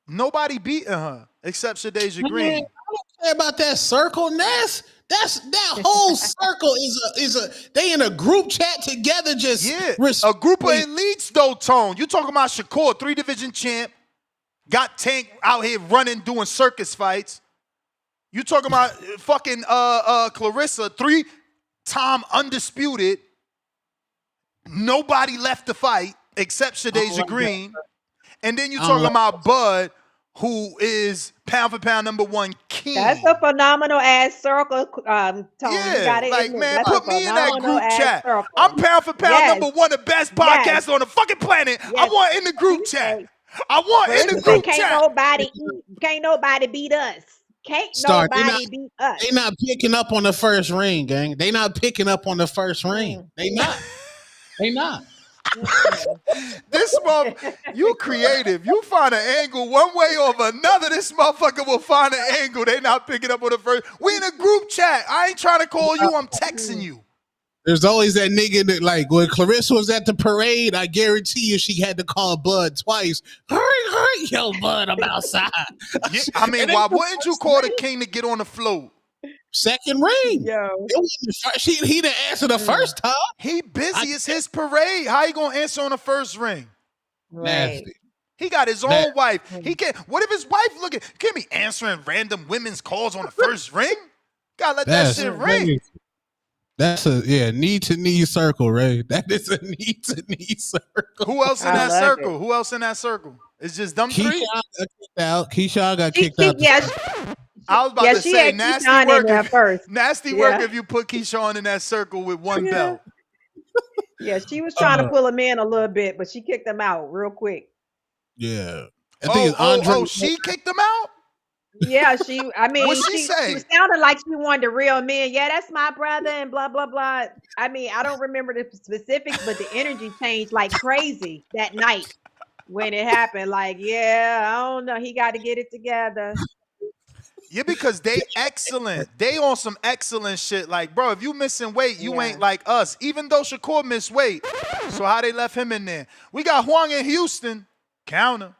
Nobody beating her except Shadeja Green. Man, I don't care about that circle, Ness. That whole circle is they in a group chat together. Just a group of elites though. Tone, you talking about Shakur, 3-division champ, got Tank out here running, doing circus fights. You talking about fucking Clarissa, 3-time undisputed. Nobody left to fight except Shadeja Green. And then you talking about Bud, who is pound for pound #1 king. That's a phenomenal ass circle, Tony. Yeah, like, man, put me in that group chat. Circle. I'm pound for pound #1, the best podcast on the fucking planet. Yes. I want in the group chat. I want in the group chat. Can't nobody beat us. Can't nobody beat us. They not picking up on the first ring, gang. They not picking up on the first ring. They not. They not. This motherfucker, you creative. You find an angle one way or another. This motherfucker will find an angle. They not picking up on the first. We in a group chat. I ain't trying to call you. I'm texting you. There's always that nigga that, like, when Clarissa was at the parade, I guarantee you she had to call Bud twice. Hurry, yo, Bud, I'm outside. Yeah, I mean, why wouldn't you call the king to get on the float? Second ring. Yo. He didn't answer the first time. He busy. It's his parade. How you gonna answer on the first ring? Right. He got his own wife. He can't. What if his wife can't be answering random women's calls on the first ring? Gotta let that shit ring. That's a knee to knee circle, Ray. That is a knee to knee circle. Who else in that circle? Who else in that circle? It's just them three. Keyshawn got kicked out. Keyshawn got kicked out. Yes. I was about to say nasty work. Nasty work if you put Keyshawn in that circle with one belt. Yeah, she was trying to pull him in a little bit, but she kicked him out real quick. Yeah. I think it's Andre. She kicked him out? Yeah, I mean, What'd she she was say? sounding like she wanted to reel him in. Yeah, that's my brother and blah, blah, blah. I mean, I don't remember the specifics, but the energy changed like crazy that night when it happened. Like, yeah, I don't know. He got to get it together. Yeah, because they excellent. They on some excellent shit. Like, bro, if you missing weight, you ain't like us. Even though Shakur missed weight. So how they left him in there? We got Huang in Houston. Counter.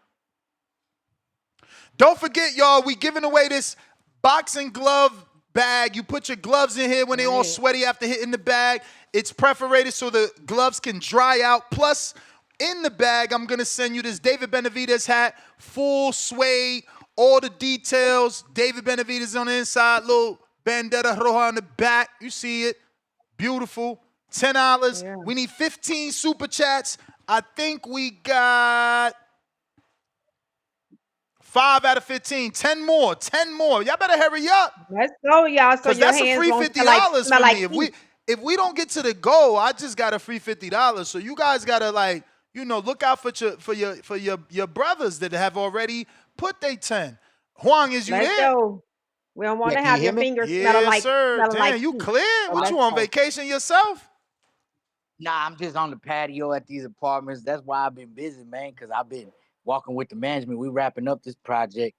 Don't forget, y'all, we giving away this boxing glove bag. You put your gloves in here when they all sweaty after hitting the bag. It's perforated so the gloves can dry out. Plus, in the bag, I'm going to send you this David Benavidez hat, full suede, all the details. David Benavidez on the inside, little bandera roja on the back. You see it. Beautiful. $10. Yeah. We need 15 super chats. I think we got 5 out of 15. 10 more. 10 more. Y'all better hurry up. Let's go, y'all. So your that's hands a free won't $50 for like me. If we don't get to the goal, I just got a free $50. So you guys gotta look out for your brothers that have already put their 10. Huang, is you Let's there? go. We don't want to have your fingers smelling like sir. Damn, you clear? What, you on vacation yourself? Nah, I'm just on the patio at these apartments. That's why I've been busy, man, because I've been walking with the management. We wrapping up this project,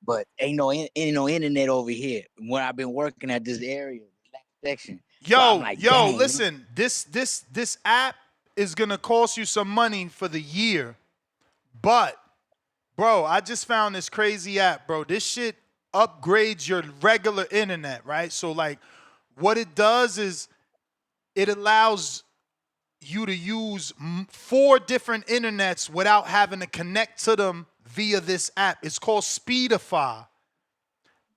but ain't no internet over here. When I've been working at this area, section. Yo, so listen, this app is gonna cost you some money for the year. But, bro, I just found this crazy app, bro. This shit upgrades your regular internet, right? So, like, what it does is it allows you to use 4 different internets without having to connect to them via this app. It's called Speedify.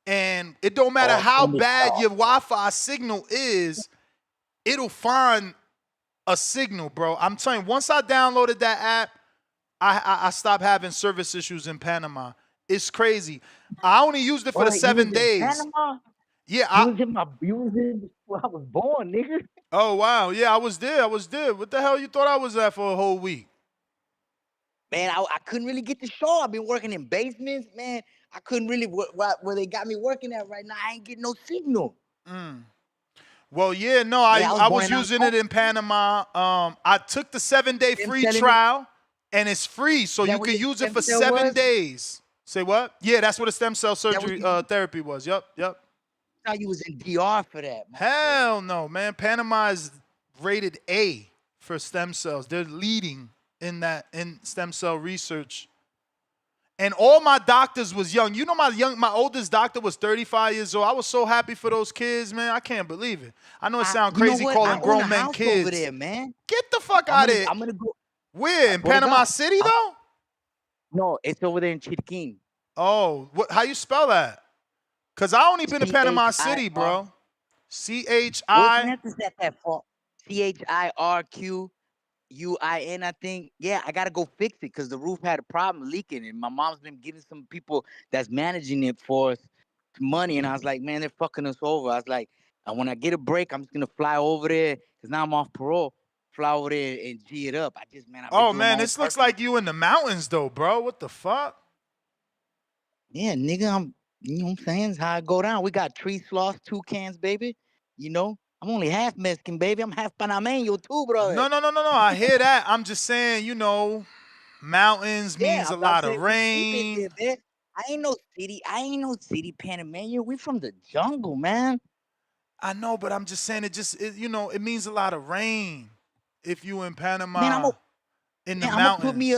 And it don't matter how bad your Wi-Fi signal is, it'll find a signal, bro. I'm telling you, once I downloaded that app, I stopped having service issues in Panama. It's crazy. I only used it for the 7 days. Panama? Yeah, you was in before I was born, nigga. Oh wow, yeah, I was there. What the hell you thought I was at for a whole week? Man, I couldn't really get the show. I've been working in basements, man. I couldn't really where they got me working at right now. I ain't getting no signal. Well, yeah, no, I was using it in Panama. I took the 7-day free trial, and it's free, so you can use it for 7 days. Say what? Yeah, that's what a stem cell surgery therapy was. Yup. I thought you was in DR for that. Hell no, man. Panama is rated A for stem cells. They're leading in stem cell research. And all my doctors was young. You know, my oldest doctor was 35 years old. I was so happy for those kids, man. I can't believe it. I know it sounds crazy calling grown men kids. Over there, man. Get the fuck out of here. I'm gonna go. Where? In Panama City, though? No, it's over there in Chiriquín. Oh, how you spell that? Because I only been to Panama City, bro. C-H-I. C-H-I-R-Q-U-I-N, I think. Yeah, I got to go fix it because the roof had a problem leaking. And my mom's been giving some people that's managing it for us money. And I was like, man, they're fucking us over. I was like, when I get a break, I'm just going to fly over there because now I'm off parole. Fly over there and G it up. This looks like you in the mountains, though, bro. What the fuck? Yeah, nigga, you know what I'm saying? It's how I go down. We got tree sloths, toucans, baby. You know, I'm only half Mexican, baby. I'm half Panameño too, brother. No. I hear that. I'm just saying, you know, mountains means a lot of rain. I ain't no city Panameño. We from the jungle, man. I know, but I'm just saying it means a lot of rain if you in Panama. Man, in the mountains. I'm gonna put me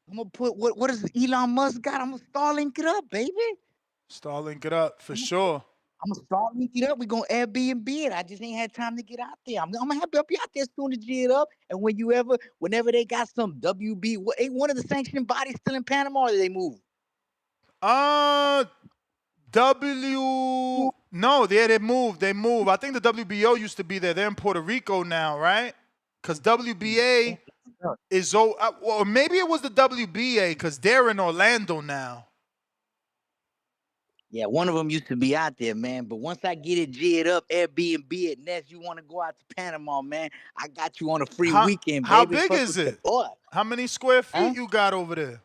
I'm gonna put what does Elon Musk got? I'm gonna Starlink it up, baby. Starlink it up for sure. I'm gonna Starlink it up. We gonna Airbnb it. I just ain't had time to get out there. I'm gonna have to be out there soon to G it up. And whenever they got some WB, ain't one of the sanctioning bodies still in Panama, or did they move? No, they moved. They moved. I think the WBO used to be there. They're in Puerto Rico now, right? Because WBA is or maybe it was the WBA because they're in Orlando now. Yeah, one of them used to be out there, man. But once I get it geared up, Airbnb at Ness, you want to go out to Panama, man? I got you on a free weekend, How baby. big Fuck is with your it? boy. How many square Huh? feet you got over there?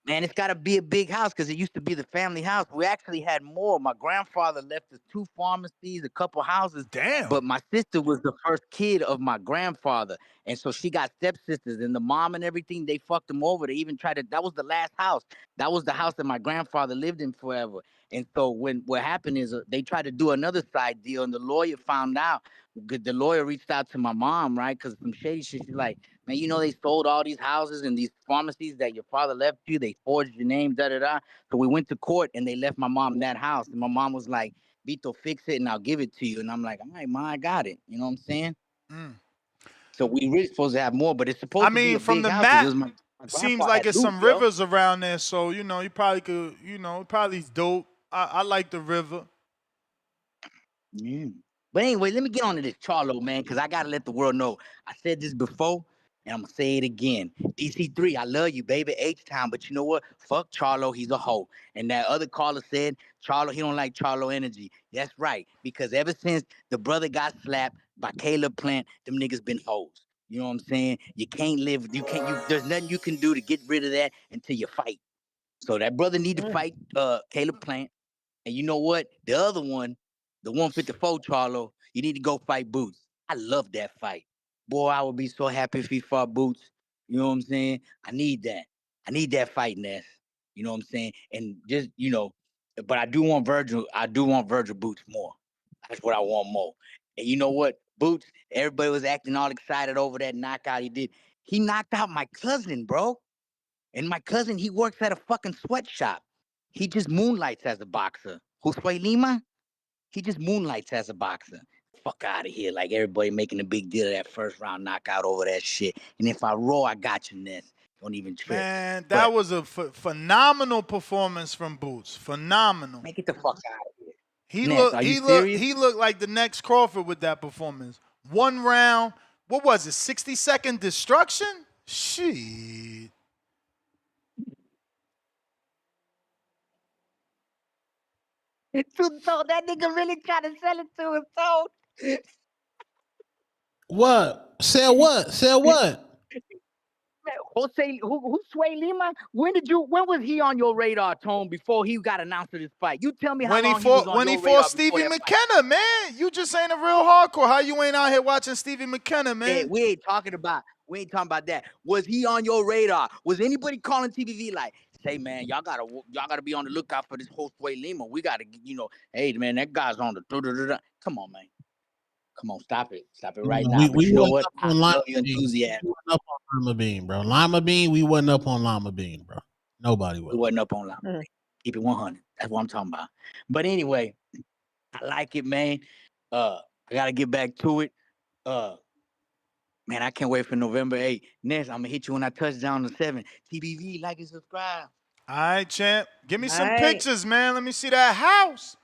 Man, it's got to be a big house because it used to be the family house. We actually had more. My grandfather left us 2 pharmacies, a couple houses. Damn. But my sister was the first kid of my grandfather. And so she got stepsisters. And the mom and everything, they fucked them over. They even tried to, that was the last house. That was the house that my grandfather lived in forever. And so what happened is they tried to do another side deal. And the lawyer found out. The lawyer reached out to my mom, right? Because some shady shit. She's like, man, you know they sold all these houses and these pharmacies that your father left you. They forged your name, da-da-da. So we went to court and they left my mom that house. And my mom was like, Vito, fix it and I'll give it to you. And I'm like, all right, Ma, I got it. You know what I'm saying? So we really supposed to have more, but it's supposed to be a from big the house. It map, was my seems grandpa like had it's loot, some yo. rivers around there. So, you know, you probably could, you know, probably dope. I like the river. Yeah. But anyway, let me get on to this Charlo, man, because I got to let the world know. I said this before, and I'm going to say it again. DC3, I love you, baby, H-Town. But you know what? Fuck Charlo, he's a hoe. And that other caller said, Charlo, he don't like Charlo energy. That's right, because ever since the brother got slapped by Caleb Plant, them niggas been hoes. You know what I'm saying? You can't live, there's nothing you can do to get rid of that until you fight. So that brother need to fight Caleb Plant. And you know what? The other one, the 154 Charlo, you need to go fight Boots. I love that fight. Boy, I would be so happy if he fought Boots. You know what I'm saying? I need that. I need that fight, Ness. You know what I'm saying? And just, you know, but I do want Virgil Boots more. That's what I want more. And you know what? Boots, everybody was acting all excited over that knockout he did. He knocked out my cousin, bro. And my cousin, he works at a fucking sweatshop. He just moonlights as a boxer. Josue Lima, he just moonlights as a boxer. Fuck out of here. Like everybody making a big deal of that first round knockout over that shit. And if I roar, I got you, Ness. Don't even trip. Man, that was a phenomenal performance from Boots. Phenomenal. Man, get the fuck out of here. He Ness, are you serious? He looked like the next Crawford with that performance. 1 round, what was it? 60-second destruction? Shit. So that nigga really trying to sell it to his soul. What? Sell what? Sell what? Jose, who Sway Lima? When was he on your radar, Tone, before he got announced to this fight? You tell me how long he was on your radar. When he fought Stevie McKenna, man. You just ain't a real hardcore. How you ain't out here watching Stevie McKenna, man? Hey, we ain't talking about that. Was he on your radar? Was anybody calling TVV like, say, man, y'all gotta be on the lookout for this Jose Lima. We gotta, you know, hey man, that guy's on the Come on, man. Come on, stop it right now. But you know what? I love your enthusiasm. We wasn't up on Lima Bean, bro. Lima Bean, we wasn't up on Lima Bean, bro. Nobody was. We wasn't up on Lima Bean. Keep it 100. That's what I'm talking about. But anyway, I like it, man. I gotta get back to it. Man, I can't wait for November 8th. Next, I'm gonna hit you when I touch down to 7. TBV, like and subscribe. All right, champ. Give me some pictures, man. Let me see that house.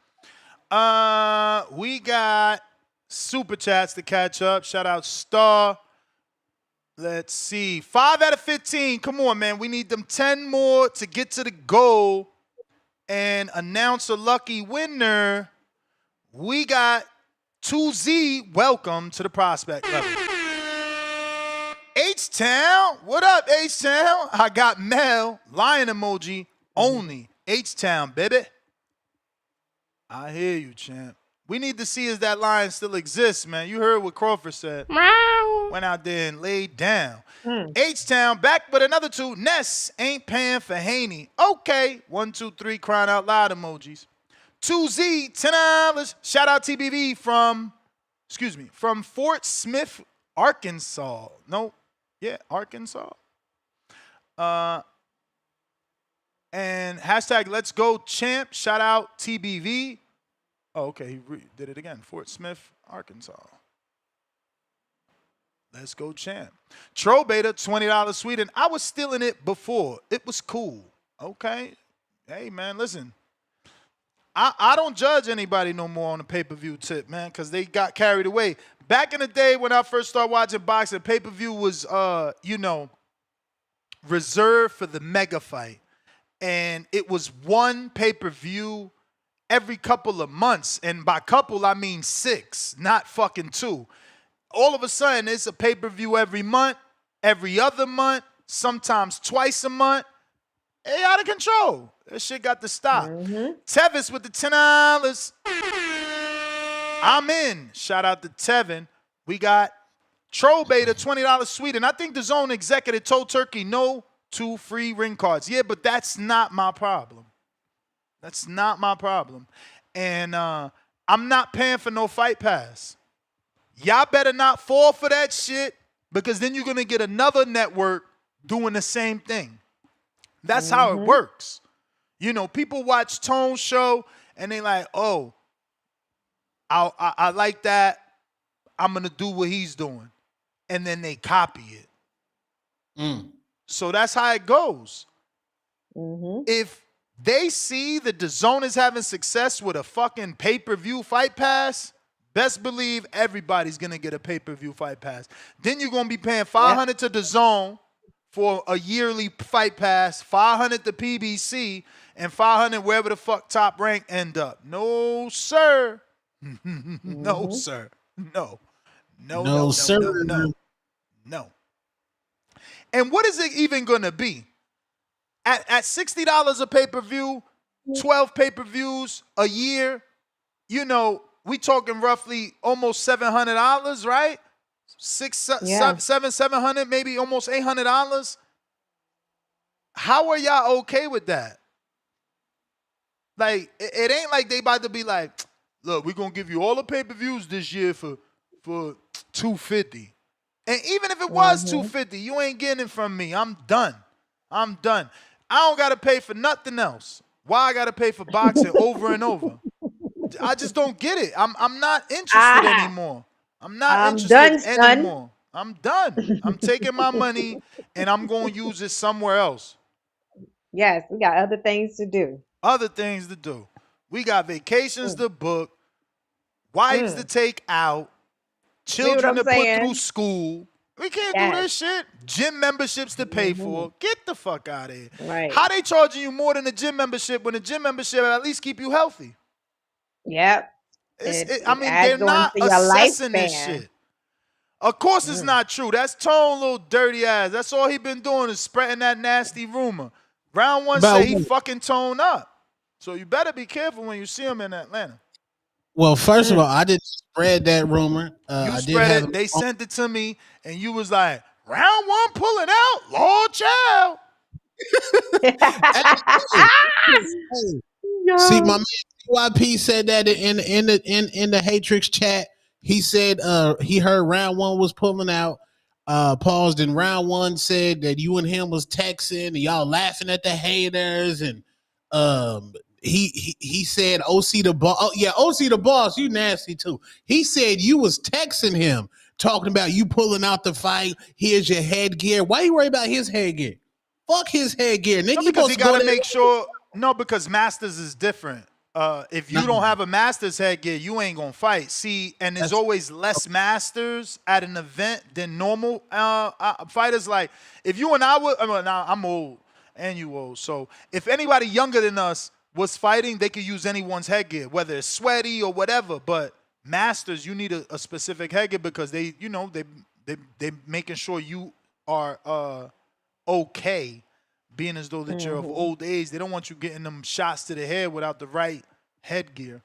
We got super chats to catch up. Shout out Star. Let's see. 5 out of 15. Come on, man. We need them 10 more to get to the goal and announce a lucky winner. We got 2Z. Welcome to the prospect level. H-Town. What up, H-Town? I got Mel. Lion emoji only. H-Town, baby. I hear you, champ. We need to see if that lion still exists, man. You heard what Crawford said. Meow. Went out there and laid down. H-Town back with another 2. Ness ain't paying for Haney. Okay. 1, 2, 3 crying out loud emojis. 2Z, $10. Shout out TBV from Fort Smith, Arkansas. No, yeah, Arkansas. And hashtag let's go champ. Shout out TBV. Oh, okay, he did it again. Fort Smith, Arkansas. Let's go champ. Tro Beta, $20 Sweden. I was stealing it before. It was cool. Okay. Hey, man, listen. I don't judge anybody no more on the pay-per-view tip, man, because they got carried away. Back in the day when I first started watching boxing, pay-per-view was, reserved for the mega fight. and it was one pay-per-view every couple of months. And by couple, I mean 6, not fucking 2. All of a sudden, it's a pay-per-view every month, every other month, sometimes twice a month. Hey, out of control. That shit got to stop. Tevis with the $10. I'm in. Shout out to Tevin. We got Troll Beta, $20 sweet. And I think the Zone executive told Turkey no to free ring cards. Yeah, but that's not my problem. That's not my problem. And I'm not paying for no fight pass. Y'all better not fall for that shit, because then you're going to get another network doing the same thing. That's how it works. You know, people watch Tone's show and they like, oh, I like that. I'm going to do what he's doing. And then they copy it. So that's how it goes. If they see that the Zone is having success with a fucking pay-per-view fight pass, best believe everybody's going to get a pay-per-view fight pass. Then you're going to be paying $500 to the Zone for a yearly fight pass, $500 to PBC, and $500 wherever the fuck Top Rank end up. No, sir. No, sir. No. No, sir. No. And what is it even going to be? At $60 a pay-per-view, 12 pay-per-views a year, you know, we talking roughly almost $700, right? $700, maybe almost $800. How are y'all okay with that? Like, it ain't like they about to be like, look, we're going to give you all the pay-per-views this year for $250. And even if it was $250, you ain't getting it from me. I'm done. I don't got to pay for nothing else. Why I got to pay for boxing over and over? I just don't get it. I'm not interested anymore. I'm not interested anymore. I'm done. I'm taking my money and I'm going to use it somewhere else. Yes, we got other things to do. We got vacations to book, wives to take out, children to put through school. We can't do this shit. Gym memberships to pay for. Get the fuck out of here. Right. How they charging you more than a gym membership when a gym membership at least keep you healthy? Yep. I mean, they're not assessing this shit. Of course it's not true. That's Tone, little dirty ass. That's all he been doing is spreading that nasty rumor. Round 1 say he fucking Tone up. So you better be careful when you see him in Atlanta. Well, first of all, I didn't spread that rumor. You spread it. They sent it to me, and you was like, round 1 pulling out, Lord child. See, my man YP said that in the Hatrix chat. He said he heard round 1 was pulling out. Paused in round 1 said that you and him was texting and y'all laughing at the haters, and he said OC the boss. Oh yeah, OC the boss, you nasty too. He said you was texting him talking about you pulling out the fight. Here's your headgear. Why you worry about his headgear? Fuck his headgear, nigga. No, because he got to make sure. No, because Masters is different. If you don't have a Masters headgear, you ain't gonna fight. See, and there's always less Masters at an event than normal fighters. Like if you and I would, I'm old and you old. So if anybody younger than us was fighting, they could use anyone's headgear, whether it's sweaty or whatever. But Masters, you need a specific headgear because they making sure you are okay. Being as though that you're of old age, they don't want you getting them shots to the head without the right headgear.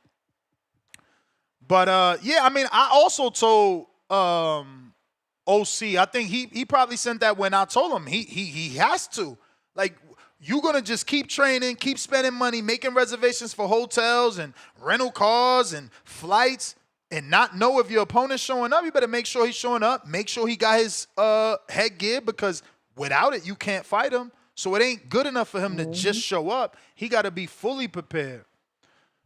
But yeah, I mean, I also told OC, I think he probably sent that when I told him he has to. Like, you're gonna just keep training, keep spending money, making reservations for hotels and rental cars and flights, and not know if your opponent's showing up. You better make sure he's showing up. Make sure he got his headgear, because without it, you can't fight him. So it ain't good enough for him to just show up. He got to be fully prepared.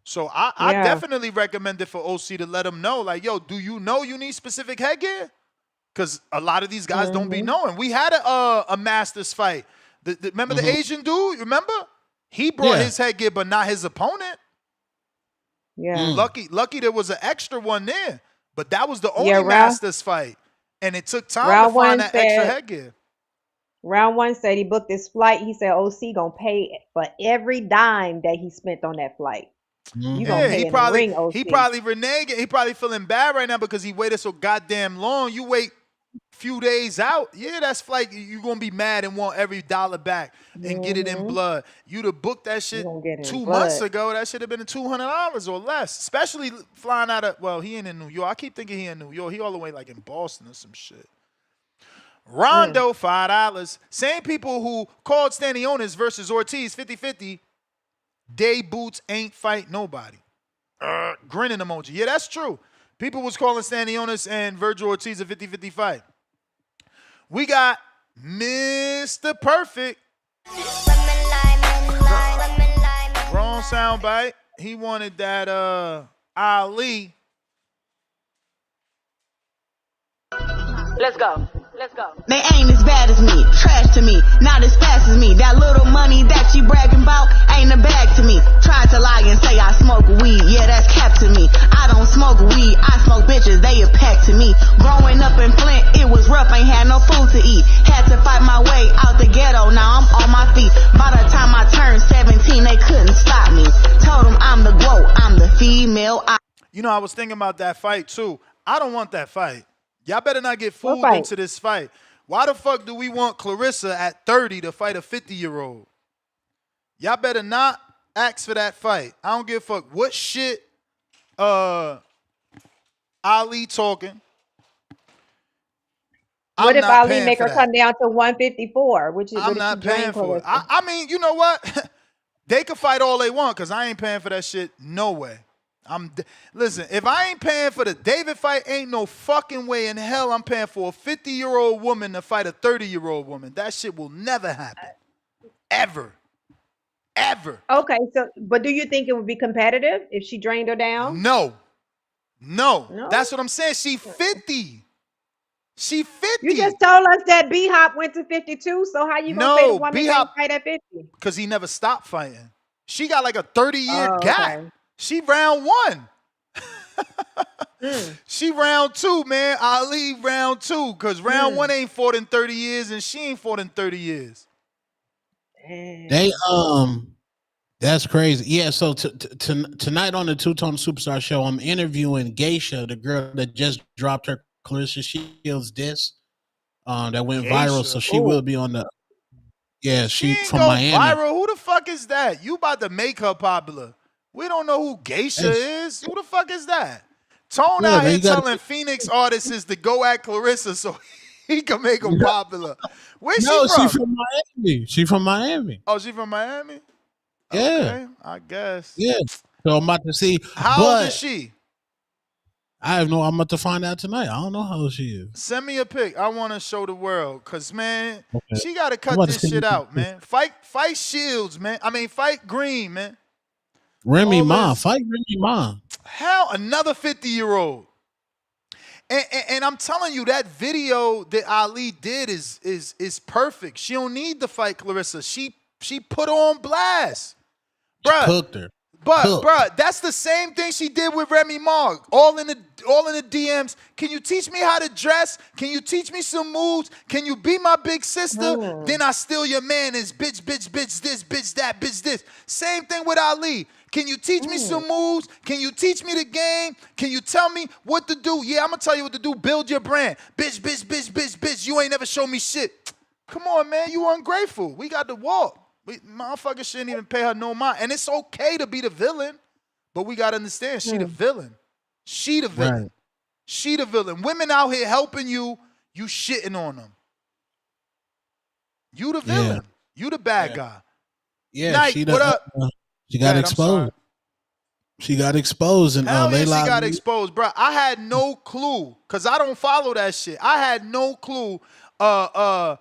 So I definitely recommend it for OC to let him know, like, yo, do you know you need specific headgear? Because a lot of these guys don't be knowing. We had a Masters fight. Remember the Asian dude? Remember? He brought his headgear, but not his opponent. Yeah. Lucky there was an extra one there. But that was the only Masters fight. And it took time to find that extra headgear. Round one said he booked his flight. He said OC gonna pay for every dime that he spent on that flight. You gonna Yeah, pay in the ring, OC. he probably reneging. He probably feeling bad right now because he waited so goddamn long. You wait few days out, yeah, that's flight. You gonna be mad and want every dollar back and get it in blood. You'd have booked that shit 2 months ago. That should have been $200 or less. Especially flying out of, well, he ain't in New York. I keep thinking he in New York. He all the way like in Boston or some shit. Rondo, $5. Same people who called Stanionis versus Ortiz 50-50. Day Boots ain't fight nobody. Grinning emoji. Yeah, that's true. People was calling Stanionis and Virgil Ortiz a 50-50 fight. We got Mr. Perfect. Wrong soundbite. He wanted that Ali. Let's go. They ain't as bad as me, trash to me, not as fast as me. That little money that you bragging about ain't a bag to me. Tried to lie and say I smoke weed, yeah, that's cap to me. I don't smoke weed, I smoke bitches, they a pack to me. Growing up in Flint, it was rough, ain't had no food to eat. Had to fight my way out the ghetto, now I'm on my feet. By the time I turned 17, they couldn't stop me. Told them I'm the GOAT, I'm the female. You know, I was thinking about that fight too. I don't want that fight. Y'all better not get fooled into this fight. Why the fuck do we want Clarissa at 30 to fight a 50-year-old? Y'all better not ask for that fight. I don't give a fuck what shit Ali talking. What if Ali make her come down to 154? I'm not paying for it. I mean, you know what? They can fight all they want because I ain't paying for that shit no way. Listen, if I ain't paying for the David fight, ain't no fucking way in hell I'm paying for a 50-year-old woman to fight a 30-year-old woman. That shit will never happen. Ever. Okay, so, but do you think it would be competitive if she drained her down? No. That's what I'm saying. She 50. She 50. You just told us that B-Hop went to 52, so how you gonna say the woman can't fight at 50? Because he never stopped fighting. She got like a 30-year gap. Okay. She round 1. She round 2, man. Ali round 2. Because round 1 ain't fought in 30 years and she ain't fought in 30 years. They that's crazy. Yeah, so tonight on the Two-Tone Superstar Show, I'm interviewing Geisha, the girl that just dropped her Clarissa Shields disc that went viral. So she will be on the she from Miami. Viral. Who the fuck is that? You about to make her popular. We don't know who Geisha is. Who the fuck is that? Tone out here telling Phoenix artists to go at Clarissa so he can make them popular. Where's she from? She's from Miami. She from Miami. Oh, she from Miami? Yeah. Okay, I guess. Yeah. So I'm about to see. How old is she? I'm about to find out tonight. I don't know how old she is. Send me a pic. I want to show the world. Because, man, she got to cut this shit out, man. Fight Shields, man. I mean, fight Green, man. Remy Ma. Fight Remy Ma. Hell, another 50-year-old. And I'm telling you, that video that Ali did is perfect. She don't need to fight Clarissa. She put on blast. Bruh. She cooked her. Bruh, that's the same thing she did with Remy Ma. All in the DMs. Can you teach me how to dress? Can you teach me some moves? Can you be my big sister? Then I steal your man is bitch, this, bitch that, bitch this. Same thing with Ali. Can you teach me some moves? Can you teach me the game? Can you tell me what to do? Yeah, I'm going to tell you what to do. Build your brand. Bitch. You ain't never show me shit. Come on, man. You ungrateful. We got to walk. Motherfuckers shouldn't even pay her no mind. And it's okay to be the villain, but we got to understand she the villain. She the villain. Right. She the villain. Women out here helping you, you shitting on them. You the villain. You the bad guy. Yeah, Night, what up? She got exposed. She got exposed. And Hell yeah, she got exposed, bro. I had no clue, because I don't follow that shit. I had no clue Layla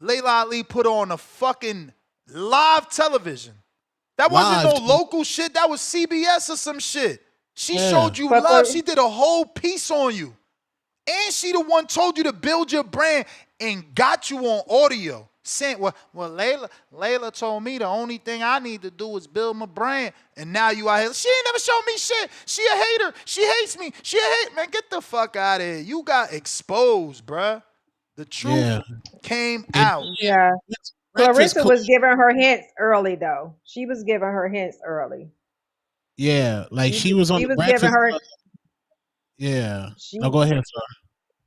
Ali put on a fucking live television. That wasn't no local shit. That was CBS or some shit. She showed you love. She did a whole piece on you. And she the one told you to build your brand and got you on audio. Saying, well, Layla told me the only thing I need to do is build my brand. And now you out here. She ain't never showed me shit. She a hater. She hates me. Man, get the fuck out of here. You got exposed, bruh. The truth came out. Yeah. Breakfast Clarissa Club. was giving her hints early, though. She was giving her hints early. Yeah, like she was on She the was giving Breakfast her. Club. Yeah. No, She. go ahead, sir.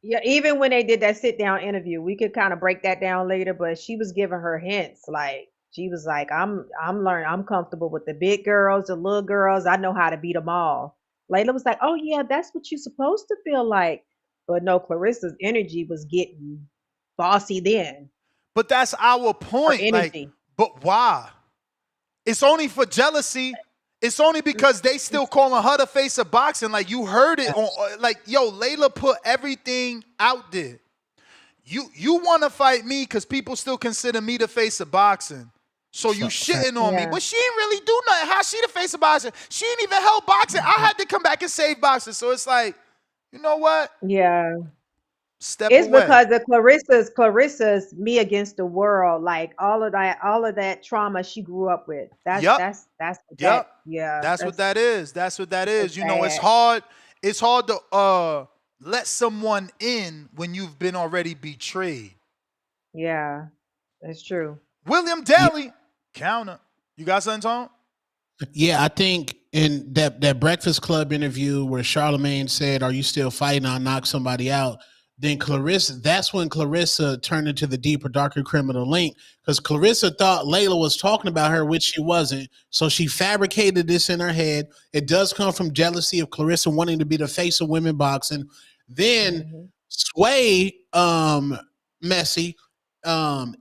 Yeah, even when they did that sit down interview, we could kind of break that down later, but she was giving her hints. Like she was like, I'm learning, I'm comfortable with the big girls, the little girls, I know how to beat them all. Layla was like, oh yeah, that's what you're supposed to feel like. But no, Clarissa's energy was getting bossy then. But that's our Her point. Like, energy. but why? It's only for jealousy. It's only because they still calling her the face of boxing. Like you heard it on, like, yo, Layla put everything out there. You want to fight me because people still consider me the face of boxing. So you shitting on me. But she ain't really do nothing. How she the face of boxing? She ain't even help boxing. I had to come back and save boxing. So it's like, you know what? Yeah. Step It's away. because of Clarissa's me against the world, like all of that trauma she grew up with. That's Yep. yeah. That's what that is. That's what that is. You know, it's bad. hard. It's hard to let someone in when you've been already betrayed. Yeah, that's true. William Daly, counter. You got something, Tom? Yeah, I think in that Breakfast Club interview where Charlemagne said, "Are you still fighting? I'll knock somebody out." Then Clarissa, that's when Clarissa turned into the deeper, darker criminal link because Clarissa thought Layla was talking about her, which she wasn't. So she fabricated this in her head. It does come from jealousy of Clarissa wanting to be the face of women boxing. Then Sway, Messi,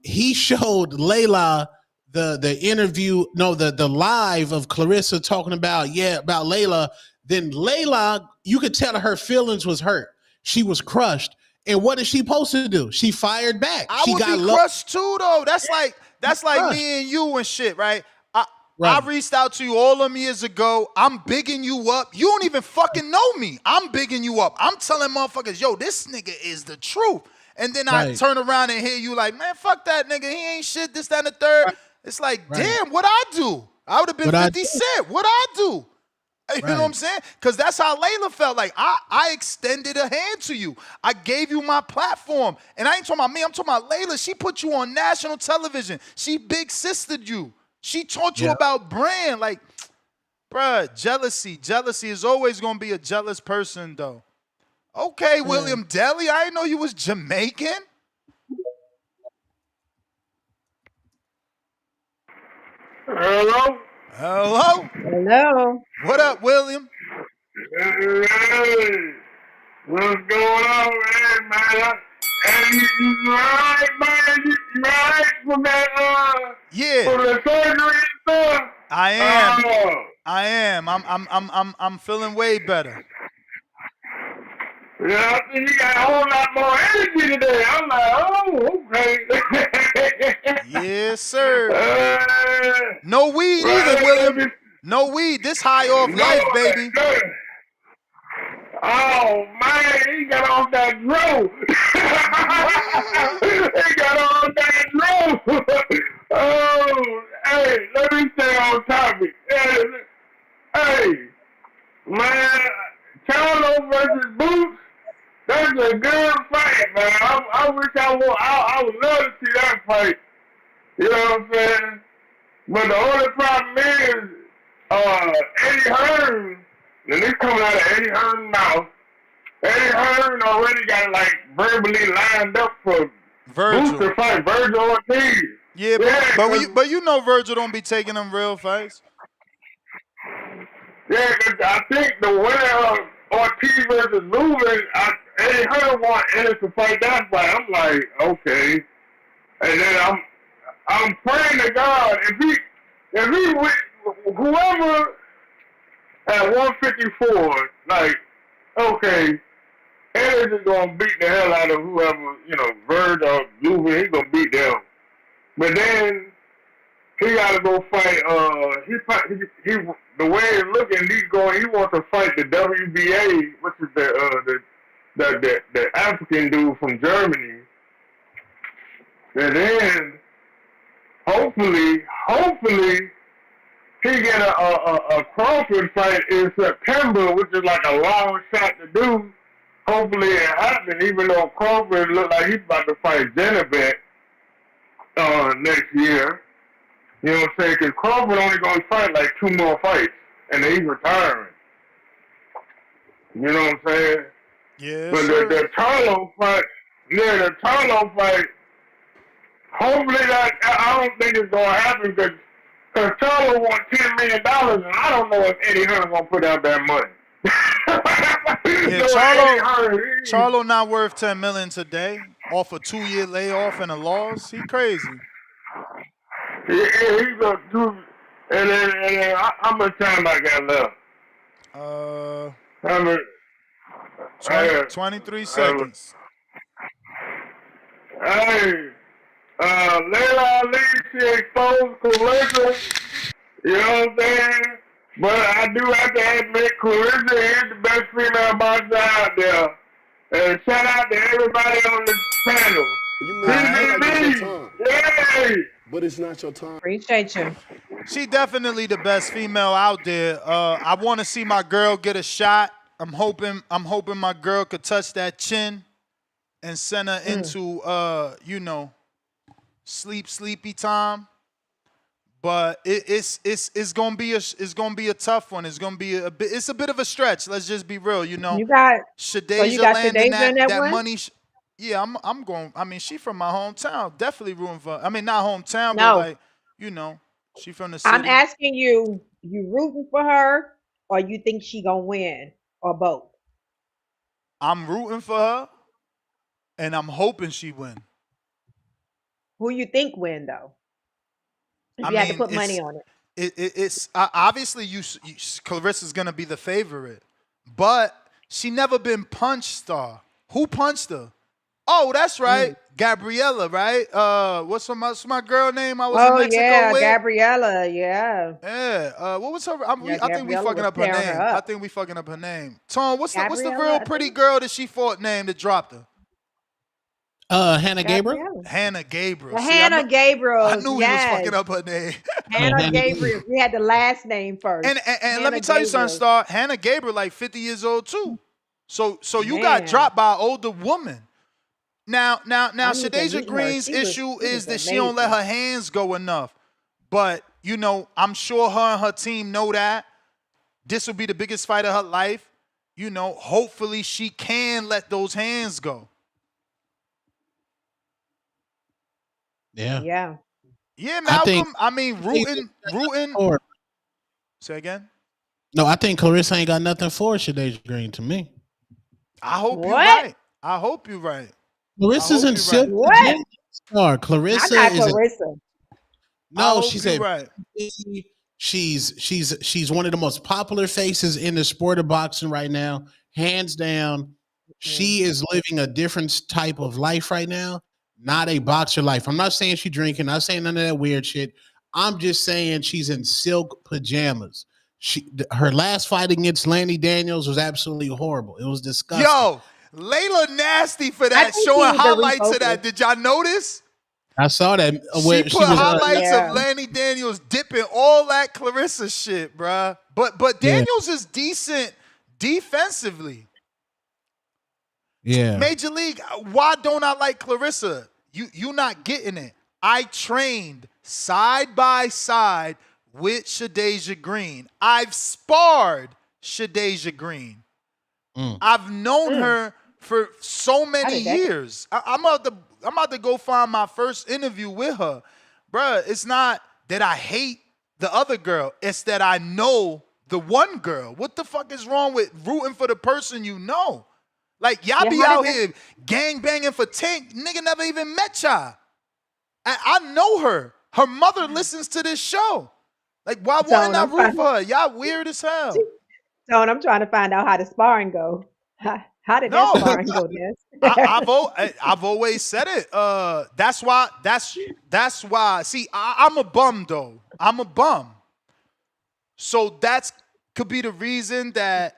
he showed Layla the interview, the live of Clarissa talking about Layla. Then Layla, you could tell her feelings was hurt. She was crushed. And what is she supposed to do? She fired back. I would be crushed too, though. That's like me and you and shit, right? I reached out to you all them years ago. I'm bigging you up. You don't even fucking know me. I'm bigging you up. I'm telling motherfuckers, yo, this nigga is the truth. And then I turn around and hear you like, man, fuck that nigga. He ain't shit, this, that, and the third. It's like, damn, what I do? I would have been 50 Cent. What I do? You know what I'm saying? Because that's how Layla felt. Like, I extended a hand to you. I gave you my platform. And I ain't talking about me. I'm talking about Layla. She put you on national television. She big sistered you. She taught you about brand. Like, bruh, jealousy. Jealousy is always going to be a jealous person, though. Okay, William Daly. I didn't know you was Jamaican. Hello? Hello? Hello. What up, William? Hey, what's going on, man? Hey, you right, man? You right from that, from the surgery and stuff? I am. I am. I'm feeling way better. Yeah, I think you got a whole lot more energy today. I'm like, oh, okay. Yes, sir. No weed either, William. No weed. This high off life, baby. Oh, man, he got off that dro. He got off that dro. Oh, hey, let me stay on topic. Hey, man, Callout versus Boots. That's a good fight, man. I wish I would love to see that fight. You know what I'm saying? But the only problem is, Eddie Hearn, and this coming out of Eddie Hearn's mouth, Eddie Hearn already got like verbally lined up for Boots to fight Virgil Ortiz. Yeah, but you know Virgil don't be taking them real fights. Yeah, I think the winner of Ortiz versus Lubin, Eddie Hearn want Ennis to fight that fight. I'm like, okay. And then I'm praying to God if he whoever at 154, like, okay, Ennis is gonna beat the hell out of whoever, Virg or Lubin, he's gonna beat them. But then he gotta go fight. He the way it's looking, he wants to fight the WBA, which is the African dude from Germany. And then hopefully he get a Crawford fight in September, which is like a long shot to do. hopefully it happens, even though Crawford look like he's about to fight Zenobet next year. You know what I'm saying? Because Crawford only going to fight like 2 more fights, and then he's retiring. You know what I'm saying? Yeah, but sure. the Charlo fight, hopefully that, I don't think it's going to happen because Charlo wants $10 million, and I don't know if Eddie Hearn's going to put out that money. Yeah, Charlo not worth $10 million today off a 2-year layoff and a loss. He crazy. Yeah, he's gonna do. And then how much time I got left? 23 seconds. Hey, Layla Ali, she exposed Clarissa. You know what I'm saying? But I do have to admit, Clarissa is the best female boxer out there. And shout out to everybody on the panel. Yay! But it's not your time. Appreciate you. She definitely the best female out there. I want to see my girl get a shot. I'm hoping my girl could touch that chin and send her into sleepy time. But it's gonna be a tough one. It's gonna be it's a bit of a stretch. Let's just be real, You got Shadeja landing that money. Yeah, I'm going. I mean, she from my hometown. Definitely rooting for. I mean, not hometown, but like, she from the city. I'm asking you rooting for her, or you think she gonna win, or both? I'm rooting for her, and I'm hoping she win. Who you think win though? If you had to put money on it. It's obviously Clarissa's gonna be the favorite, but she never been punched, Star. Who punched her? Oh, that's right, Gabriella, right? What's my girl name? I was in Mexico with. Gabriella, yeah. Yeah. What was her? I think we fucking up her name. I think we fucking up her name. Tom, what's the real pretty girl that she fought name that dropped her? Hannah Gabriel. Hannah Gabriel. Hannah Gabriel. I knew he was fucking up her name. Hannah Gabriel. We had the last name first. And let me tell you something, Star. Hannah Gabriel, like 50 years old too. So you got dropped by an older woman. Now, Shadeja Green's issue is that she don't let her hands go enough. But, I'm sure her and her team know that. This will be the biggest fight of her life. Hopefully she can let those hands go. Yeah. Yeah. Yeah, Malcolm. Rooting. Say again? No, I think Clarissa ain't got nothing for Shadeja Green to me. I hope you're right. I hope you're right. Clarissa's in silk. What? Star. Clarissa I'm not is Clarissa. No, she said right. She's one of the most popular faces in the sport of boxing right now, hands down. She is living a different type of life right now, not a boxer life. I'm not saying she's drinking, not saying none of that weird shit. I'm just saying she's in silk pajamas. Her last fight against Lanny Daniels was absolutely horrible. It was disgusting. Yo, Layla nasty for that, showing highlights of that. Did y'all notice? I saw that. She put highlights of Lanny Daniels dipping all that Clarissa shit, bruh. But Daniels is decent defensively. Yeah. Major League, why don't I like Clarissa? You not getting it. I trained side by side with Shadeja Green. I've sparred Shadeja Green. I've known her for so many years. I'm about to go find my first interview with her. Bruh, it's not that I hate the other girl. It's that I know the one girl. What the fuck is wrong with rooting for the person you know? Like, y'all be out here gang banging for Tank. Nigga never even met y'all. I know her. Her mother listens to this show. Like, why wouldn't I root for her? Y'all weird as hell. Tone, I'm trying to find out how the sparring go. How did that sparring go, Des? I've always said it. That's why. See, I'm a bum though. I'm a bum. So that could be the reason that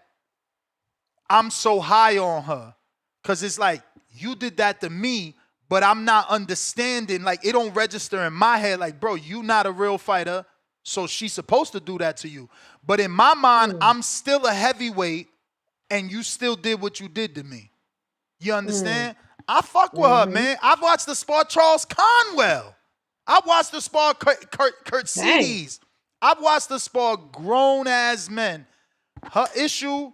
I'm so high on her. Cause it's like, you did that to me, but I'm not understanding. Like, it don't register in my head. Like, bro, you not a real fighter. So she's supposed to do that to you. But in my mind, I'm still a heavyweight, and you still did what you did to me. You understand? I fuck with her, man. I've watched the spar Charles Conwell. I've watched the spar Kurt Cedes. I've watched the spar grown-ass men. Her issue,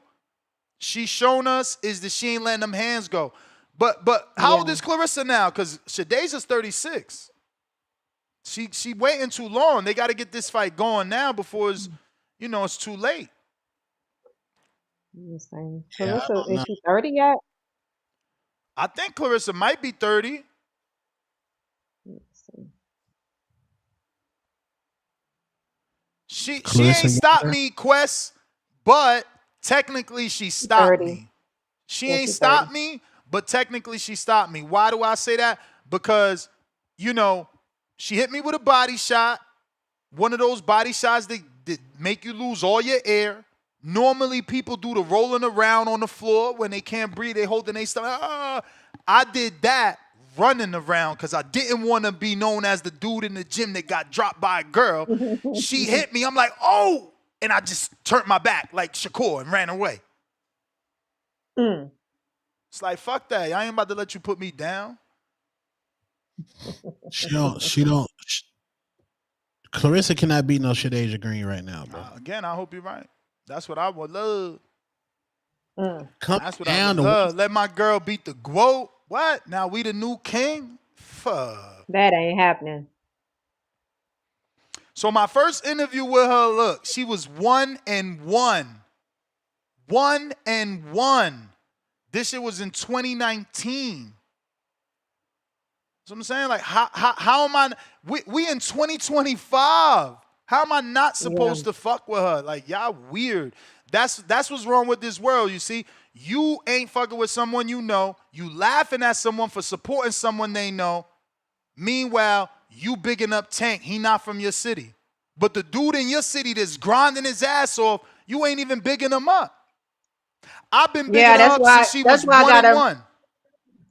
she's shown us, is that she ain't letting them hands go. But how old is Clarissa now? Because Shadeja's 36. She waiting too long. They got to get this fight going now before it's, it's too late. Clarissa, is she 30 yet? I think Clarissa might be 30. She ain't stopped me, Quest, but technically she stopped me. She ain't stopped me, but technically she stopped me. Why do I say that? Because, she hit me with a body shot, one of those body shots that make you lose all your air. Normally, people do the rolling around on the floor when they can't breathe. They holding their stomach. I did that running around because I didn't want to be known as the dude in the gym that got dropped by a girl. She hit me. I'm like, oh! And I just turned my back like Shakur and ran away. It's like, fuck that. I ain't about to let you put me down. She don't. Clarissa cannot beat no Shadeja Green right now, bro. Again, I hope you're right. That's what I would love. That's what I would love. Let my girl beat the GWOAT. What? Now we the new king? Fuck. That ain't happening. So my first interview with her, look, she was 1-1. 1-1. This shit was in 2019. So I'm saying, like, how am I? We in 2025. How am I not supposed to fuck with her? Like, y'all weird. That's what's wrong with this world, you see. You ain't fucking with someone you know. You laughing at someone for supporting someone they know. Meanwhile, you bigging up Tank. He not from your city. But the dude in your city that's grinding his ass off, you ain't even bigging him up. I've been bigging her up since she was 1-1.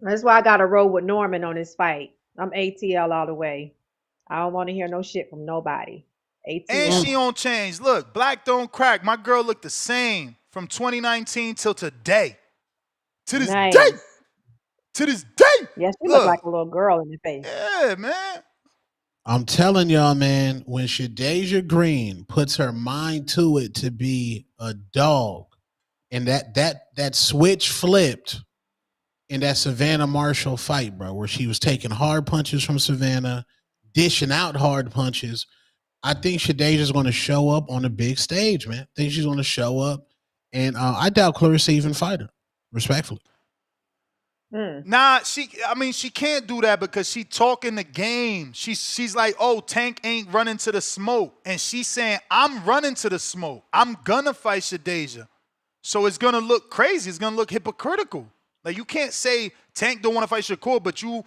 That's why I got to roll with Norman on this fight. I'm ATL all the way. I don't want to hear no shit from nobody. ATL. And she don't change. Look, black don't crack. My girl looked the same from 2019 till today. To this day. To this day. Yeah, she looked like a little girl in the face. Yeah, man. I'm telling y'all, man, when Shadeja Green puts her mind to it to be a dog, and that switch flipped in that Savannah Marshall fight, bro, where she was taking hard punches from Savannah, dishing out hard punches. I think Shadeja's going to show up on a big stage, man. I think she's going to show up, and I doubt Clarissa even fight her, respectfully. Nah, she can't do that because she talking the game. She's like, oh, Tank ain't running to the smoke. And she's saying, I'm running to the smoke. I'm going to fight Shadeja. So it's going to look crazy. It's going to look hypocritical. Like, you can't say Tank don't want to fight Shakur, but you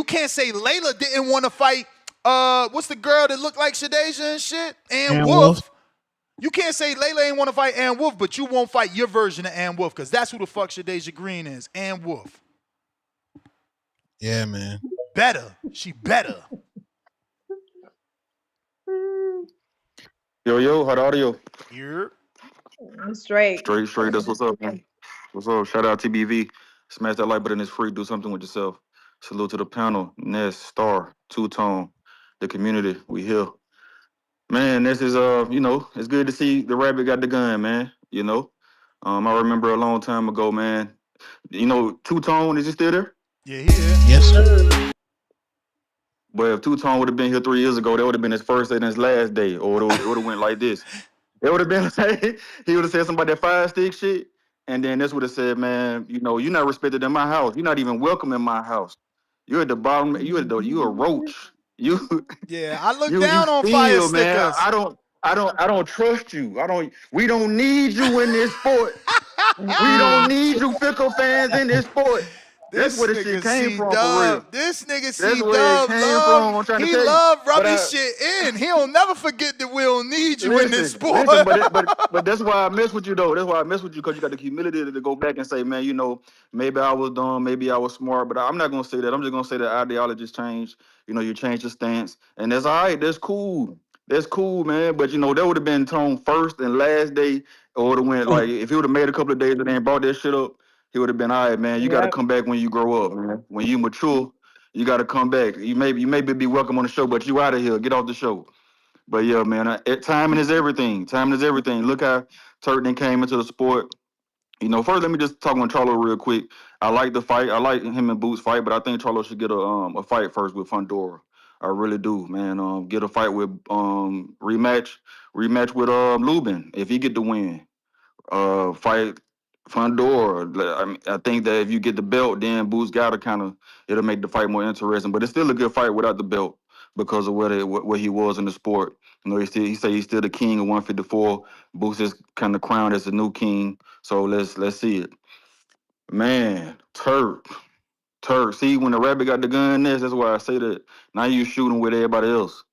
can't say Layla didn't want to fight, what's the girl that looked like Shadeja and shit? Ann Wolf. You can't say Layla ain't want to fight Ann Wolf, but you won't fight your version of Ann Wolf because that's who the fuck Shadeja Green is, Ann Wolf. Yeah, man. Better. She better. Yo, how are you? Here. I'm straight. Straight. That's what's up, man. What's up? Shout out TBV. Smash that like button. It's free. Do something with yourself. Salute to the panel. Ness, Star, Two-Tone, the community. We here. Man, this is, it's good to see the rabbit got the gun, man. I remember a long time ago, man. Two-Tone, is he still there? Yeah, he is. Yes, sir. But if Two-Tone would have been here 3 years ago, that would have been his first and his last day, or it would have went like this. It would have been like, he would have said something about that fire stick shit, and then this would have said, man, you're not respected in my house. You're not even welcome in my house. You're at the bottom. You're a roach. Yeah, I look down on fire stickers. Man, I don't trust you. We don't need you in this sport. We don't need you fickle fans in this sport. That's where the shit came from, for real. This nigga That's C-Dub he love rubbing shit in. He'll never forget that we don't need you in this sport. But that's why I mess with you, though. That's why I mess with you, because you got the humility to go back and say, man, maybe I was dumb, maybe I was smart, but I'm not going to say that. I'm just going to say that ideologies changed. You changed your stance, and that's all right. That's cool. That's cool, man. But, that would have been Tone first and last day, or it would have went, like, if he would have made a couple of days and then brought that shit up, he would have been all right, man. You got to Yep. come back when you grow up, man. When you mature, you got to come back. You maybe be welcome on the show, but you out of here. Get off the show. But yeah, man, timing is everything. Timing is everything. Look how Turk then came into the sport. You know, first let me just talk on Charlo real quick. I like the fight. I like him and Boots fight, but I think Charlo should get a fight first with Fundora. I really do, man. Get a fight with rematch with Lubin if he get the win. Fight Fundora. I think that if you get the belt, then Boots gotta it'll make the fight more interesting. But it's still a good fight without the belt because of what he was in the sport. You know, he say he's still the king of 154. Boots is kind of crowned as the new king. So let's see it. Man, Turk. See, when the rabbit got the gun nest, that's why I say that. Now you shooting with everybody else.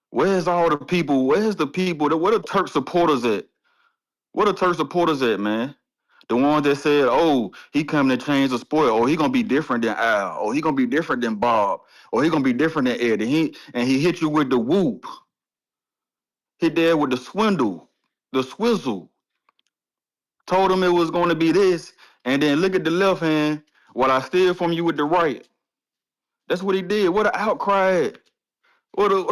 Where's all the people? Where's the people? Where the Turk supporters at? Where the Turk supporters at, man? The ones that said, oh, he coming to change the sport, or he gonna be different than Al, or he gonna be different than Bob, or he gonna be different than Eddie. He hit you with the whoop. Hit there with the swindle, the swizzle. Told him it was gonna be this, and then look at the left hand while I steal from you with the right. That's what he did. What an outcry at. What a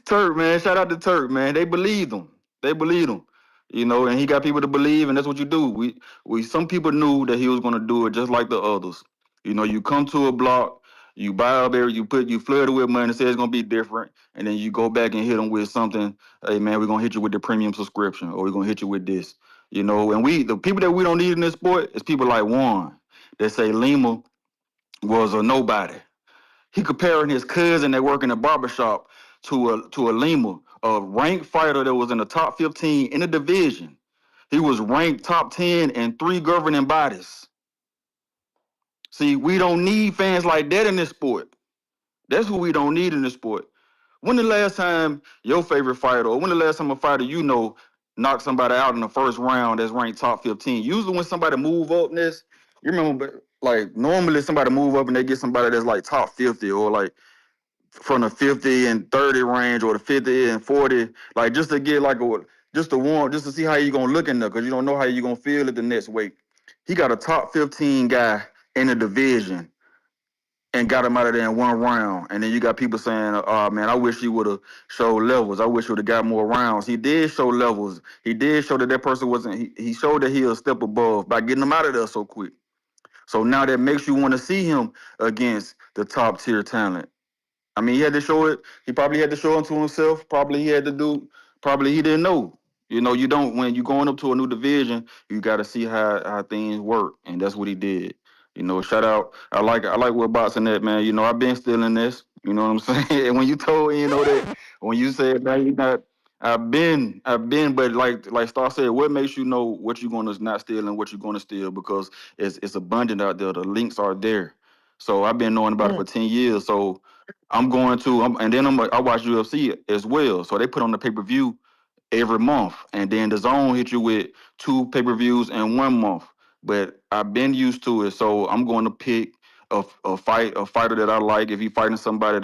Turk, man. Shout out to Turk, man. They believed him. They believed him. You know, and he got people to believe, and that's what you do. We some people knew that he was gonna do it just like the others. You know, you come to a block, you buy up there, you flood it with money and say it's gonna be different, and then you go back and hit them with something. Hey man, we're gonna hit you with the premium subscription, or we're gonna hit you with this. You know, and the people that we don't need in this sport is people like Juan that say Lima was a nobody. He comparing his cousin that work in a barbershop to a Lima, a ranked fighter that was in the top 15 in the division. He was ranked top 10 in 3 governing bodies. See, we don't need fans like that in this sport. That's who we don't need in this sport. When the last time your favorite fighter, or when the last time a fighter you know knocked somebody out in the first round that's ranked top 15? Usually when somebody move up this, you remember, like, normally somebody move up and they get somebody that's like top 50 or like from the 50 and 30 range or the 50 and 40, like just to get like just to see how you gonna look in there, because you don't know how you gonna feel at the next weight. He got a top 15 guy in the division and got him out of there in 1 round. And then you got people saying, oh man, I wish he would have showed levels. I wish he would have got more rounds. He did show levels. He did show that person wasn't, he showed that he was a step above by getting him out of there so quick. So now that makes you want to see him against the top tier talent. I mean, he had to show it. He probably had to show it to himself. Probably he didn't know. You know, you don't, when you're going up to a new division, you got to see how things work. And that's what he did. You know, shout out. I like what boxing that, man. You know, I've been still in this. You know what I'm saying? And when you told, you know, that when you said, man, you not, I've been, but like Star said, what makes you know what you're going to not steal and what you're going to steal? Because it's abundant out there. The links are there. So I've been knowing about it for 10 years. So I watch UFC as well. So they put on the pay-per-view every month, and then the zone hit you with 2 pay-per-views in 1 month. But I've been used to it, so I'm going to pick a fighter that I like. If he's fighting somebody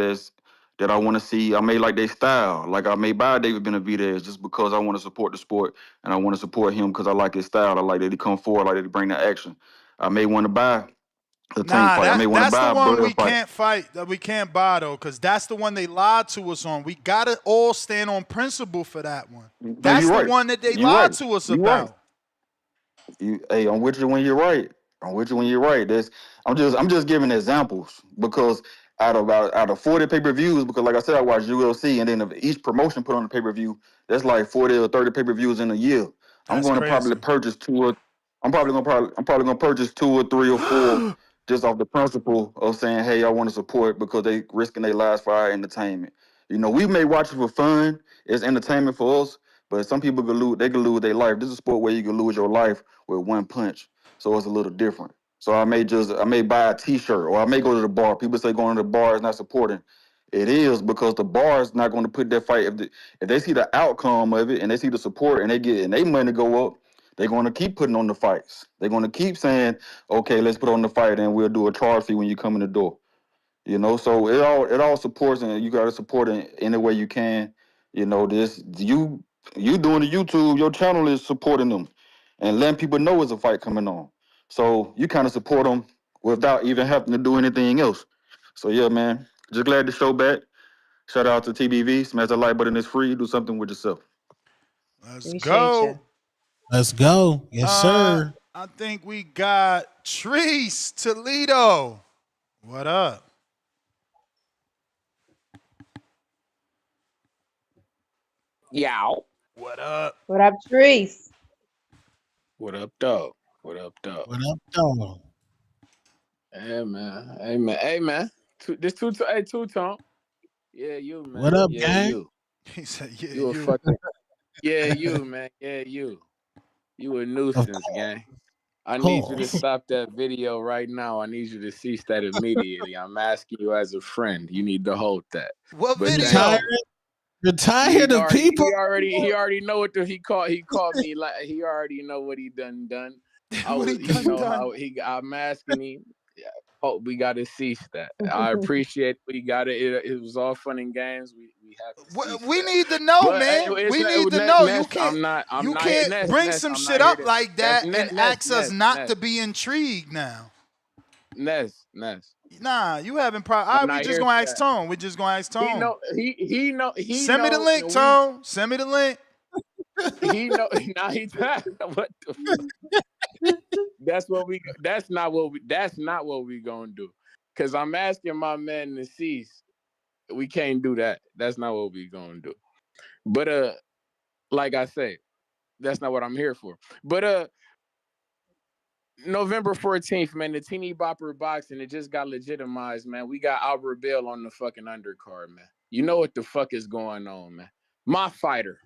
that I want to see, I may like their style. Like I may buy David Benavidez just because I want to support the sport, and I want to support him because I like his style. I like that he come forward, I like that he bring the action. I may want to buy a Tank fight. I may want to That's buy the a one Bird we fight. can't fight, that we can't buy though, because that's the one they lied to us on. We gotta all stand on principle for that one. No, That's you're the right. one that they You're lied right. to us You're right. about. Hey, I'm with you when you're right. I'm with you when you're right. I'm just giving examples because out of 40 pay-per-views, because like I said, I watch UFC, and then if each promotion put on a pay-per-view, that's like 40 or 30 pay-per-views in a year. I'm That's going to probably crazy. purchase I'm probably gonna purchase 2 or 3 or 4 just off the principle of saying, hey, I want to support because they risking their lives for our entertainment. You know, we may watch it for fun, it's entertainment for us, but some people could lose their life. This is a sport where you can lose your life with 1 punch. So it's a little different. So I may buy a t-shirt, or I may go to the bar. People say going to the bar is not supporting. It is, because the bar is not going to put that fight. If they see the outcome of it and they see the support and they money go up, they're going to keep putting on the fights. They're going to keep saying, okay, let's put on the fight and we'll do a charge fee when you come in the door. You know, so it all supports, and you got to support it any way you can. You know, you doing the YouTube, your channel is supporting them and letting people know it's a fight coming on. So you kind of support them without even having to do anything else. So yeah, man, just glad to show back. Shout out to TBV. Smash that like button. It's free. Do something with yourself. Let's Appreciate go. you. Let's go. Yes, sir. I think we got Treese Toledo. What up? Yow. What up? What up, Treese? What up, dog? What up, dog? What up, dog? Hey, man. Hey, man. Hey, man. Two-tone. Yeah, you, man. What up, yeah, gang? you. He said, yeah, You a fucking... Yeah, you, man. Yeah, you. You a nuisance, gang. I need you to stop that video right now. I need you to cease that immediately. I'm asking you as a friend. You need to hold that. What But video? You're tired of people. He already know what he called me like he already know what he done. I'm asking him. Oh, we got to cease that. I appreciate we got it. It was all fun and games. We have to cease We that. need to know, But, man. hey, We Ness, need to Ness, know. Ness, You can't. I'm you not, can't Ness, bring Ness, some I'm shit not up here like that and ask us not Ness. to be intrigued now. Ness. Nah, you having problems. All right, we just gonna ask Tone. We just gonna ask Tone. He know. Send me the link, Tone. Send me the link. He know. Now he's what the fuck? That's not what we gonna do. Cause I'm asking my man to cease. We can't do that. That's not what we gonna do. But like I say, that's not what I'm here for. But November 14th, man, the Teeny Bopper boxing, it just got legitimized, man. We got Albert Bell on the fucking undercard, man. You know what the fuck is going on, man. My fighter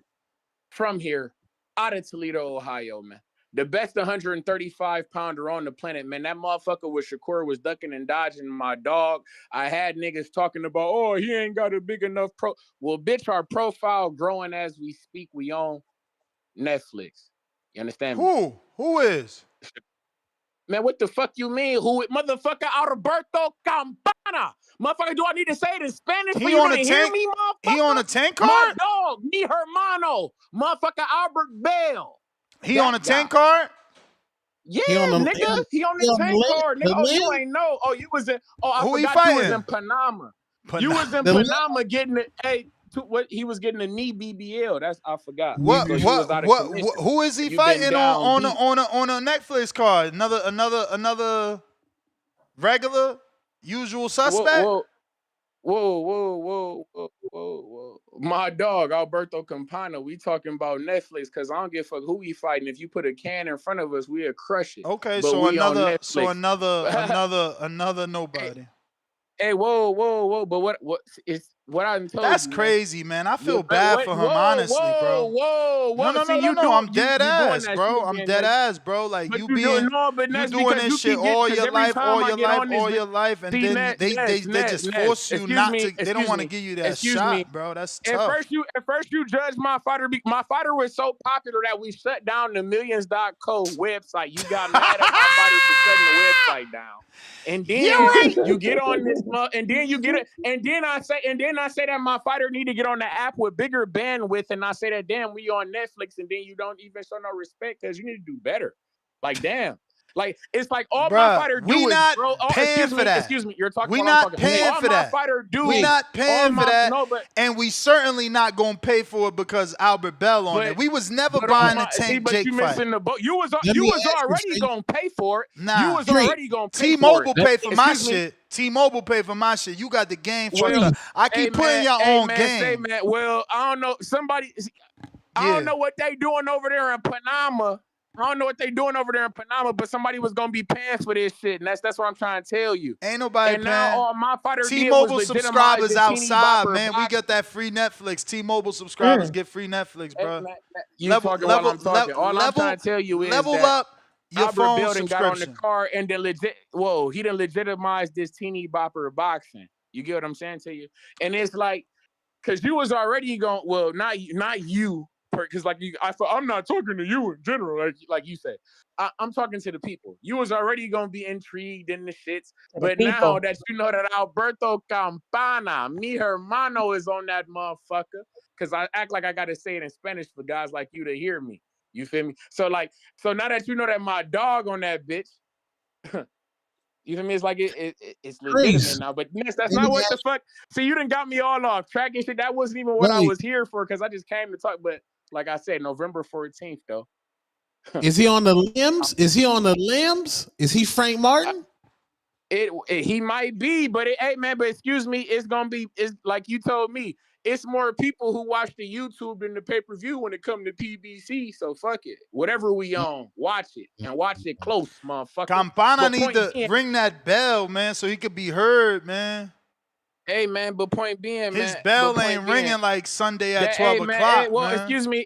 from here, out of Toledo, Ohio, man. The best 135-pounder on the planet, man. That motherfucker with Shakur was ducking and dodging my dog. I had niggas talking about, oh, he ain't got a big enough pro. Well, bitch, our profile growing as we speak. We on Netflix. You understand me? Who is? Man, what the fuck you mean? Who? Motherfucker, Alberto Campana. Motherfucker, do I need to say it in Spanish for you to hear me, motherfucker? He on a tank card? My dog, mi hermano. Motherfucker, Albert Bell. He on a tank card? Yeah, nigga. He on the tank card, nigga. Oh, you ain't know. Oh, you was in. Oh, I forgot you was in Panama. You was in Panama getting it. Hey, what he was getting a knee BBL. That's I forgot. Who is he fighting on a Netflix card? Another regular usual suspect? Whoa. My dog, Alberto Campana, we talking about Netflix because I don't give a fuck who we fighting. If you put a can in front of us, we'll crush it. Okay, but so we another nobody. Hey, whoa. But what I told That's you. That's crazy, man. I feel bad for him, honestly, bro. No. I'm dead ass, bro. I'm dead ass, bro. Like you doing this shit all your life, and then they just force you not to. They don't want to give you that shot, bro. That's tough. At first you judge my fighter. My fighter was so popular that we shut down the millions.co website. You got mad at my fighter for shutting the website down. And then you get on this, and then you get it, and then I say that my fighter need to get on the app with bigger bandwidth, and I say that damn we on Netflix, and then you don't even show no respect because you need to do better. Like damn, like it's like all my fighter do is bro. Excuse me, you're talking. We not paying for that. We not paying for that, and we certainly not gonna pay for it because Albert Bell on it. We was never buying a Tank Jake fight. You was already gonna pay for it. Nah, you was already gonna pay T-Mobile pay for my shit. T-Mobile pay for my shit. You got the game fucked up. I keep putting your own game. Well, I don't know. I don't know what they doing over there in Panama. But somebody was gonna be paying for this shit, and that's what I'm trying to tell you. Ain't nobody and paying. Now all my fighter T-Mobile did was subscribers outside, man. boxing. We get that free Netflix. T-Mobile subscribers get free Netflix, bro. You talking while I'm talking. All I'm trying to tell you is level that up your Albert phone Bell got on the subscription. car and then he done legitimized this teeny bopper boxing. You get what I'm saying to you? And it's like, cause you was already going. Well, not you. Because I'm not talking to you in general, like you said. I'm talking to the people. You was already gonna be intrigued in the shits, but now that you know that Alberto Campana, mi hermano, is on that motherfucker, because I act like I gotta say it in Spanish for guys like you to hear me. You feel me? So now that you know that my dog on that bitch, You feel me? It's like it's legitimate now. But Ness, that's not what the fuck. See, you done got me all off track and shit. That wasn't even what I was here for because I just came to talk. But like I said, November 14th, though. Is he on the limbs? Is he on the limbs? Is he Frank Martin? He might be, but hey man, but excuse me, it's like you told me, it's more people who watch the YouTube than the pay-per-view when it comes to PBC. So fuck it. Whatever we on, watch it and watch it close, motherfucker. Campana need to ring that bell, man, so he could be heard, man. Hey man, but point being, his bell ain't ringing like Sunday at 12 o'clock. Hey, well, man. excuse me.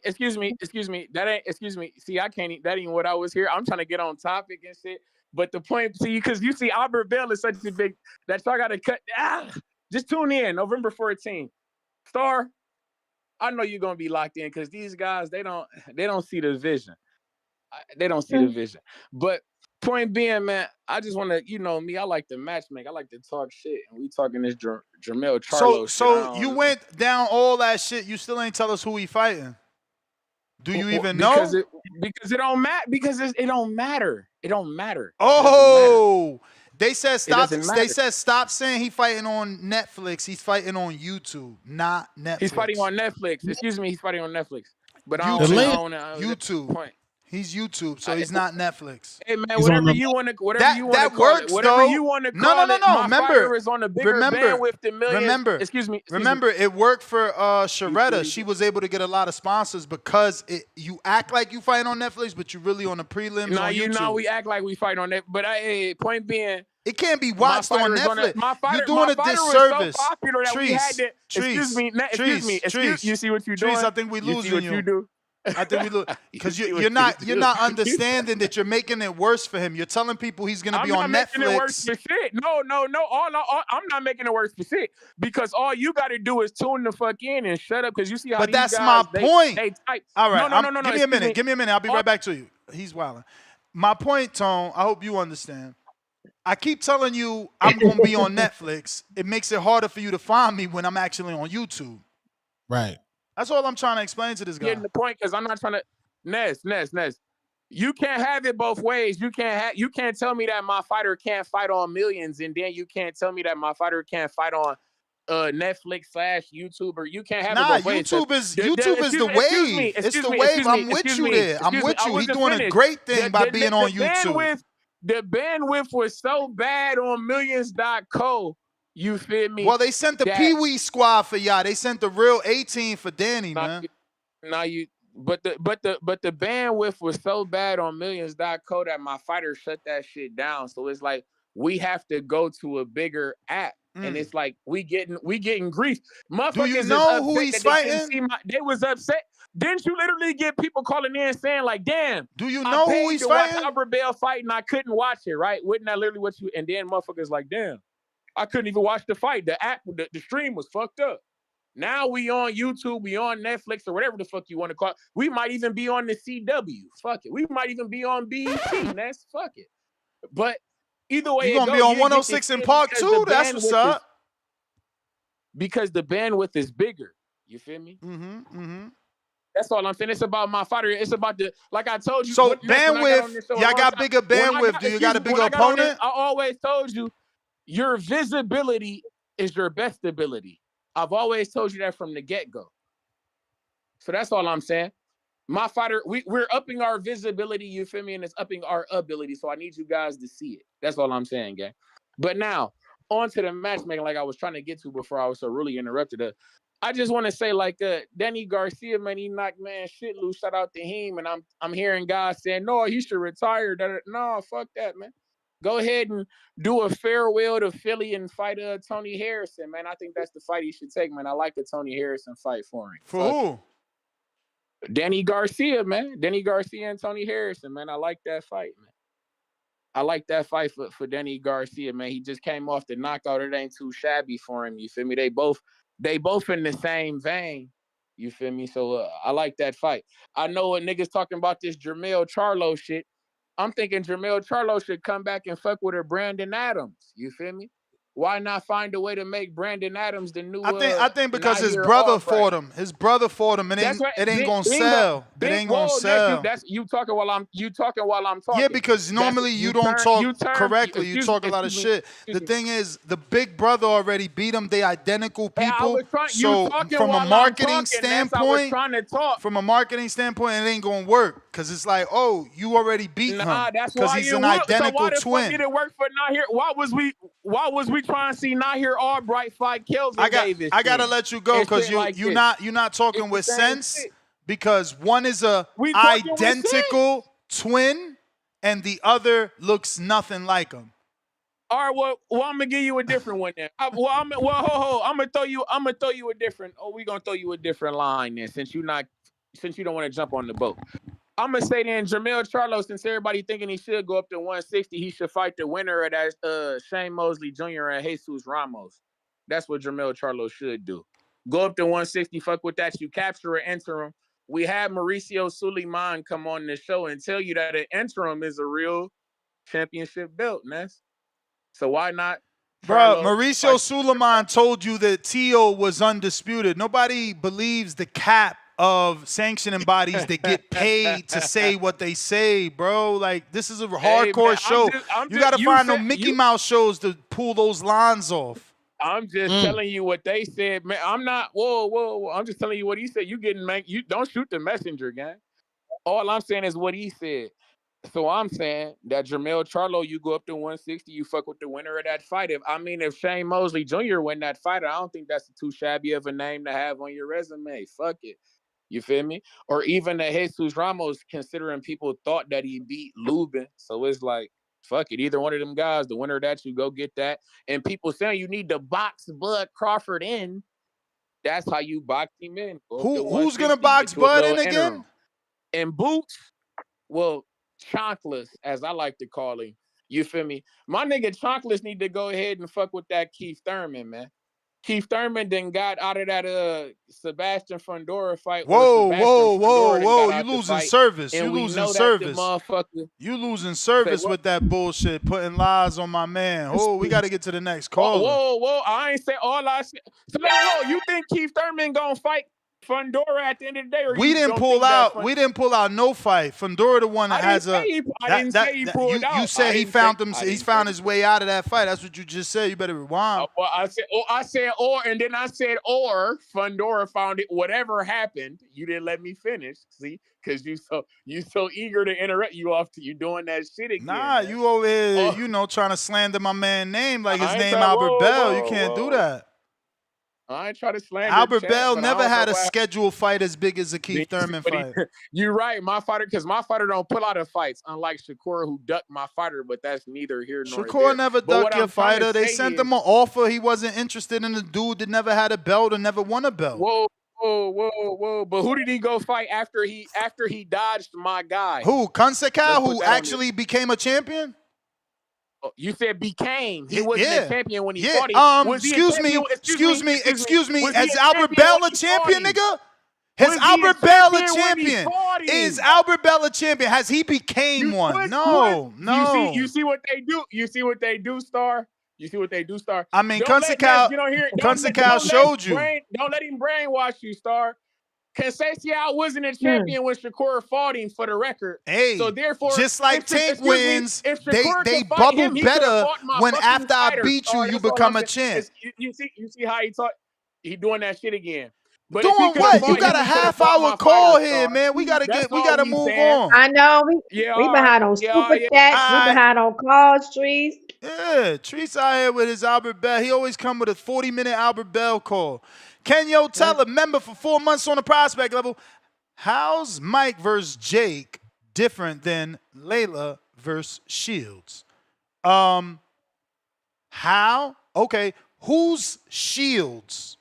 That ain't excuse me. See, I can't. That ain't what I was here. I'm trying to get on topic and shit. But the point, see, because you see, Albert Bell is such a big that y'all got to cut. Just tune in November 14th. Star, I know you're gonna be locked in because these guys they don't see the vision. They don't see the vision. But point being, man, I just want to, you know me, I like to matchmake. I like to talk shit, and we talking this Jermell Charlo shit. So you went down all that shit. You still ain't tell us who he fighting. Do you even know? Because it don't matter. Because it don't matter. It don't matter. Oh, they said stop. They said stop saying he fighting on Netflix. He's fighting on YouTube, not Netflix. He's fighting on Netflix. Excuse me, he's fighting on Netflix. But YouTube. Point. He's YouTube, so he's not Netflix. Hey man, whatever you want to call it. Whatever you want to call it. No. Remember, is on a bigger bandwidth than millions. Excuse me. Remember, it worked for Sharetta. She was able to get a lot of sponsors because you act like you fighting on Netflix, but you really on the prelims on YouTube. You know, we act like we fight on that. But point being, it can't be watched on Netflix. You're doing a disservice. Excuse me. You see what you're doing? Trees, I think we losing you. I think we look because you're not understanding that you're making it worse for him. You're telling people he's gonna be on Netflix. I'm not making it worse for shit. No. I'm not making it worse for shit because all you got to do is tune the fuck in and shut up because you see how. But these that's guys, my point. They type. All right, no. Give me a minute. Give me a minute. I'll be right back to you. He's wilding. My point, Tone. I hope you understand. I keep telling you I'm gonna be on Netflix. It makes it harder for you to find me when I'm actually on YouTube. Right. That's all I'm trying to explain to this guy. Getting the point because I'm not trying to. Ness. You can't have it both ways. You can't tell me that my fighter can't fight on millions, and then you can't tell me that my fighter can't fight on Netflix / YouTube. Or you can't have it both ways. YouTube is the wave. It's the wave. I'm with you there. I'm with you. He's doing a great thing by being on YouTube. The bandwidth was so bad on millions.co. You feel me? Well, they sent the Pee Wee squad for y'all. They sent the real 18 for Danny, man. But the bandwidth was so bad on millions.co that my fighter shut that shit down. So it's like we have to go to a bigger app. And it's like we getting grief. Motherfuckers, do you know who he's fighting? They was upset. Didn't you literally get people calling in saying like, "Damn, do you know who he's fighting?" Albert Bell fighting, I couldn't watch it. Right? Wasn't that literally what you? And then motherfuckers like, "Damn, I couldn't even watch the fight. The app, the stream was fucked up." Now we on YouTube, we on Netflix, or whatever the fuck you want to call it. We might even be on the CW. Fuck it. We might even be on BET. That's fuck it. But either way, you're gonna be on 106 in Park 2. That's what's up. Because the bandwidth is bigger. You feel me? That's all I'm saying. It's about my fighter. It's about like I told you. So bandwidth, y'all got bigger bandwidth. Do you got a bigger opponent? I always told you, your visibility is your best ability. I've always told you that from the get-go. So that's all I'm saying. My fighter, we're upping our visibility, you feel me? And it's upping our ability. So I need you guys to see it. That's all I'm saying, gang. But now, on to the matchmaking like I was trying to get to before I was so really interrupted. I just want to say, like, Danny Garcia, man, he knocked shit loose. Shout out to him. And I'm hearing guys saying, no, he should retire. No, fuck that, man. Go ahead and do a farewell to Philly and fight Tony Harrison, man. I think that's the fight he should take, man. I like the Tony Harrison fight for him. For who? Danny Garcia, man. Danny Garcia and Tony Harrison, man. I like that fight, man. I like that fight for Danny Garcia, man. He just came off the knockout. It ain't too shabby for him, you feel me? They both in the same vein, you feel me? So I like that fight. I know what niggas talking about this Jermell Charlo shit. I'm thinking Jermell Charlo should come back and fuck with her Brandon Adams. You feel me? Why not find a way to make Brandon Adams the new? I think because his Nahir brother Albright? fought him. His brother fought him, and That's right. it ain't gonna Bingo. sell. It ain't gonna Whoa, nephew. sell. That's you talking while I'm talking. Yeah, because normally you don't talk correctly. You talk a lot of shit. The thing is, the big brother already beat him. They identical people. So from a marketing standpoint, from a marketing standpoint, it ain't gonna work. Cause it's like, oh, you already beat him. That's Cause why he's you an would. identical So why the twin. fuck did it work for Nahir? Why was we trying to see Nahir Albright fight Kelvin Davis? I gotta let you go because you're not talking with sense. Shit. Because one is a identical twin and the other looks nothing like him. All right, well, I'm gonna give you a different one then. I'm gonna throw you a different. Oh, we gonna throw you a different line then, since you don't want to jump on the boat. I'm gonna say then, Jermell Charlo, since everybody thinking he should go up to 160, he should fight the winner of that Shane Mosley Jr. and Jesus Ramos. That's what Jermell Charlo should do. Go up to 160, fuck with that. You capture an interim. We had Mauricio Suleiman come on the show and tell you that an interim is a real championship belt, Ness. So why not? Bro, Mauricio Suleiman told you that Tio was undisputed. Nobody believes the cap of sanctioning bodies that get paid to say what they say, bro. Like, this is a hardcore show. You got to find no Mickey Mouse shows to pull those lines off. I'm just telling you what they said, man. I'm not. Whoa. I'm just telling you what he said. You don't shoot the messenger, gang. All I'm saying is what he said. So I'm saying that Jermell Charlo, you go up to 160, you fuck with the winner of that fight. If Shane Mosley Jr. win that fight, I don't think that's too shabby of a name to have on your resume. Fuck it. You feel me? Or even the Jesus Ramos, considering people thought that he beat Lubin. So it's like, fuck it. Either one of them guys, the winner of that, you go get that. And people saying you need to box Bud Crawford in. That's how you box him in. Who's going to box Bud in again? Interim. And Boots, well, Chonkless, as I like to call him. You feel me? My nigga Chonkless need to go ahead and fuck with that Keith Thurman, man. Keith Thurman then got out of that Sebastian Fundora fight. Whoa. You losing service. You losing service. You losing service with that bullshit, putting lies on my man. Oh, we got to get to the next call. Whoa. I ain't say all I said. So, you think Keith Thurman going to fight Fundora at the end of the day? Or we didn't pull out no fight. Fundora the one that has I didn't say he pulled out. You said he's found his way out of that fight. That's what you just said. You better rewind. Well, I said and then I said Fundora found it. Whatever happened, you didn't let me finish. See, because you so eager to interrupt you off to you doing that shit again. Nah, man. You over here, trying to slander my man's name like his name Albert Bell. You can't do that. I ain't try to slander Albert Bell never had a scheduled fight as big as a Keith Thurman fight. You're right. My fighter don't pull out of fights, unlike Shakur, who ducked my fighter, but that's neither here nor there. Shakur never ducked your fighter. They sent him an offer. He wasn't interested in the dude that never had a belt or never won a belt. Whoa. But who did he go fight after he dodged my guy? Who? Kansakal, who actually became a champion? You said became. He wasn't a champion when he fought him. Excuse me. Is Albert Bell a champion, nigga? Is Albert Bell a champion? Is Albert Bell a champion? Has he became one? No. You see what they do? You see what they do, Star? I mean, Kansakal showed you. Don't let him brainwash you, Star. Conceição wasn't a champion when Shakur fought him, for the record. Hey, so therefore, just like Tank wins, they bubble better when after I beat you, you become a champ. You see how he talk? He doing that shit again. But doing what? You got a half-hour call here, man. We gotta move on. I know. We behind on super chats. We behind on calls, Trees. Yeah, Trees out here with his Albert Bell. He always come with a 40-minute Albert Bell call. Kenyo Teller, member for 4 months on the prospect level. How's Mike versus Jake different than Layla versus Shields? How? Okay, who's Shields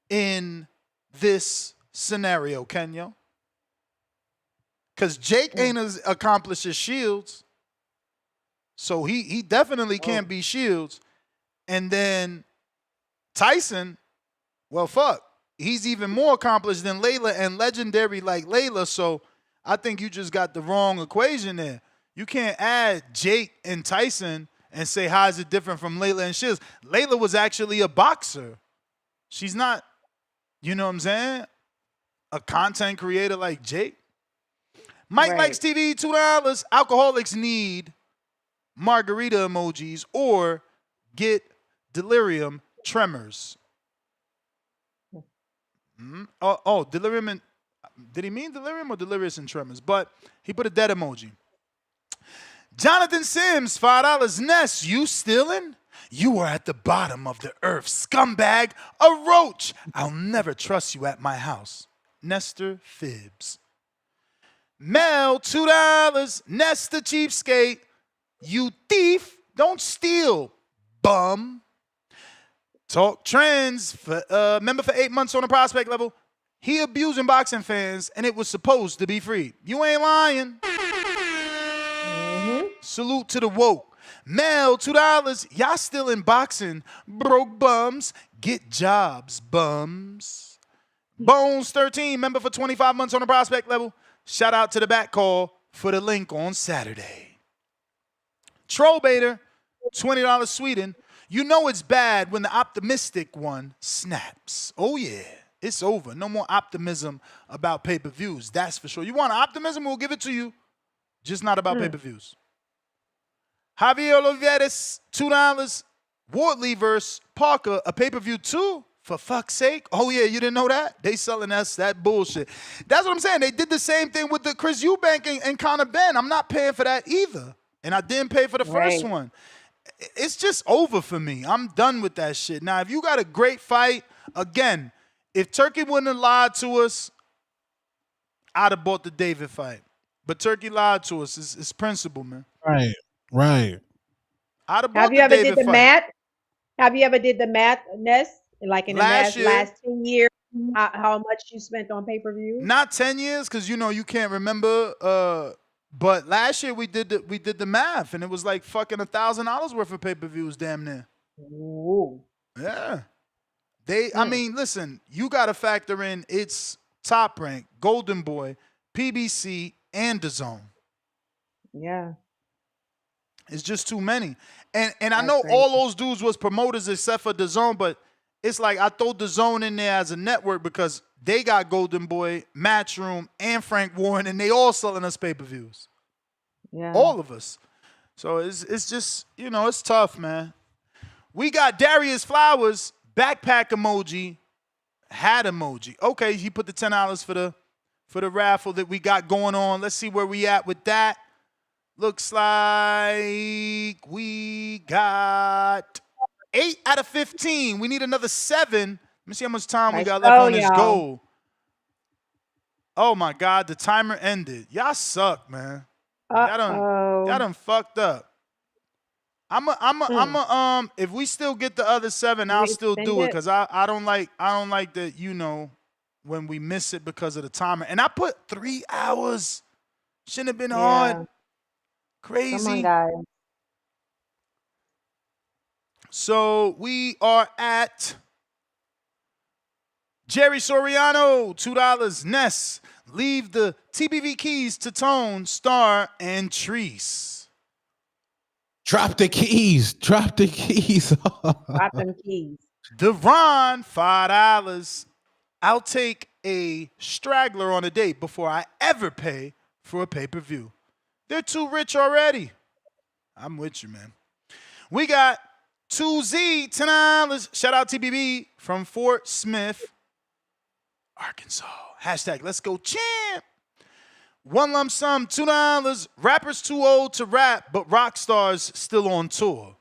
in this scenario, Kenyo? Because Jake ain't as accomplished as Shields. So he definitely can't be Shields. And then Tyson, well, fuck. He's even more accomplished than Layla and legendary like Layla. So I think you just got the wrong equation there. You can't add Jake and Tyson and say, how is it different from Layla and Shiz? Layla was actually a boxer. She's not, you know what I'm saying, a content creator like Jake. Mike Likes TV, $2. Alcoholics need margarita emojis or get delirium tremors. Delirium and did he mean delirium or delirious and tremors? But he put a dead emoji. Jonathan Sims, $5. Ness, you stealing? You are at the bottom of the earth, scumbag, a roach. I'll never trust you at my house. Nestor Phibbs. Mel, $2. Ness the cheapskate. You thief, don't steal, bum. Talk Trends, member for 8 months on the prospect level. He abusing boxing fans, and it was supposed to be free. You ain't lying. Salute to the woke. Mel, $2. Y'all still in boxing, broke bums. Get jobs, bums. Bones, 13, member for 25 months on the prospect level. Shout out to the back call for the link on Saturday. Troll Baiter, $20 Sweden. You know it's bad when the optimistic one snaps. Oh, yeah. It's over. No more optimism about pay-per-views. That's for sure. You want optimism, we'll give it to you. Just not about pay-per-views. Javier Oliveras, $2. Wardley versus Parker, a pay-per-view too? For fuck's sake. Oh, yeah, you didn't know that? They selling us that bullshit. That's what I'm saying. They did the same thing with the Chris Eubank and Conor Benn. I'm not paying for that either. And I didn't pay for the first one. It's just over for me. I'm done with that shit. Now, if you got a great fight, again, if Turkey wouldn't have lied to us, I'd have bought the David fight. But Turkey lied to us. It's principle, man. Right. I'd have bought Have you the ever David did the fight. math? Have you ever did the math, Ness? Like in the Last last 10 years, how much you spent on pay-per-view? Not 10 years, because you can't remember. But last year we did the math, and it was like fucking $1,000 worth of pay-per-views, damn near. Ooh. Yeah. I mean, listen, you got to factor in its Top Rank, Golden Boy, PBC, and DAZN. Yeah. It's just too many. And I know all those dudes was promoters except for DAZN, but it's like I throw DAZN in there as a network because they got Golden Boy, Matchroom, and Frank Warren, and they all selling us pay-per-views. Yeah. All of us. So it's just, it's tough, man. We got Darius Flowers, backpack emoji, hat emoji. Okay, he put the $10 for the raffle that we got going on. Let's see where we at with that. Looks like we got 8 out of 15. We need another 7. Let me see how much time we got left on this goal. Oh my God, the timer ended. Y'all suck, man. Y'all done fucked up. If we still get the other 7, I'll still do it because I don't like that, when we miss it because of the timer. And I put 3 hours. Shouldn't have been hard. Crazy. Come on, guys. So we are at Jerry Soriano, $2. Ness, leave the TBV keys to Tone, Star, and Treese. Drop the keys. Drop the keys. Drop them keys. Deron, $5. I'll take a straggler on a date before I ever pay for a pay-per-view. They're too rich already. I'm with you, man. We got 2Z, $10. Shout out TBB from Fort Smith, Arkansas. Hashtag let's go champ. One lump sum, $2. Rappers too old to rap, but rock stars still on tour.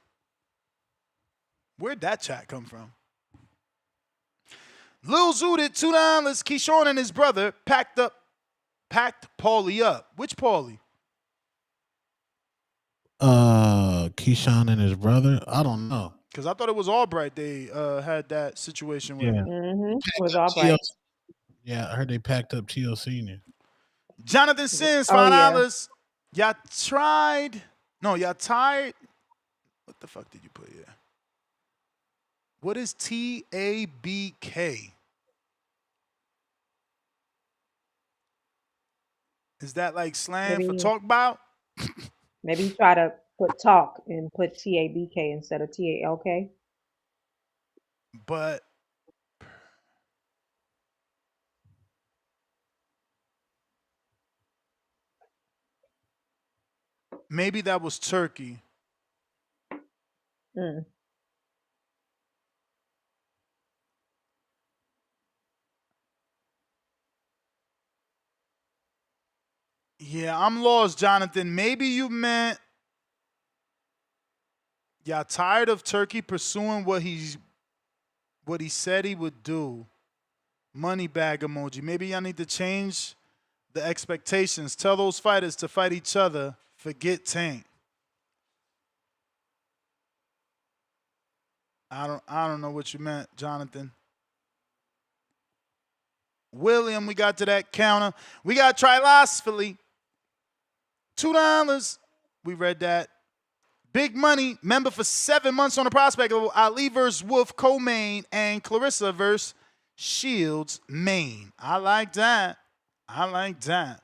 Where'd that chat come from? Lil Zooted, $2. Keyshawn and his brother packed Paulie up. Which Paulie? Keyshawn and his brother. I don't know. Because I thought it was Albright they had that situation with. Yeah. It was Albright. Yeah, I heard they packed up T.O. Senior. Jonathan Sims, $5. Y'all tried. No, y'all tired. What the fuck did you put here? What is TABK? Is that like slang for talk about? Maybe he tried to Put talk and put TABK instead of TALK. But maybe that was Turkey. Mm. Yeah, I'm lost, Jonathan. Maybe you meant y'all tired of Turkey pursuing what he said he would do. Money bag emoji. Maybe y'all need to change the expectations. Tell those fighters to fight each other. Forget Tank. I don't know what you meant, Jonathan. William, we got to that counter. We got trilosphily. $2. We read that. Big Money, member for 7 months on the prospect level. Ali versus Wolf co-main and Clarissa versus Shields main. I like that. I like that.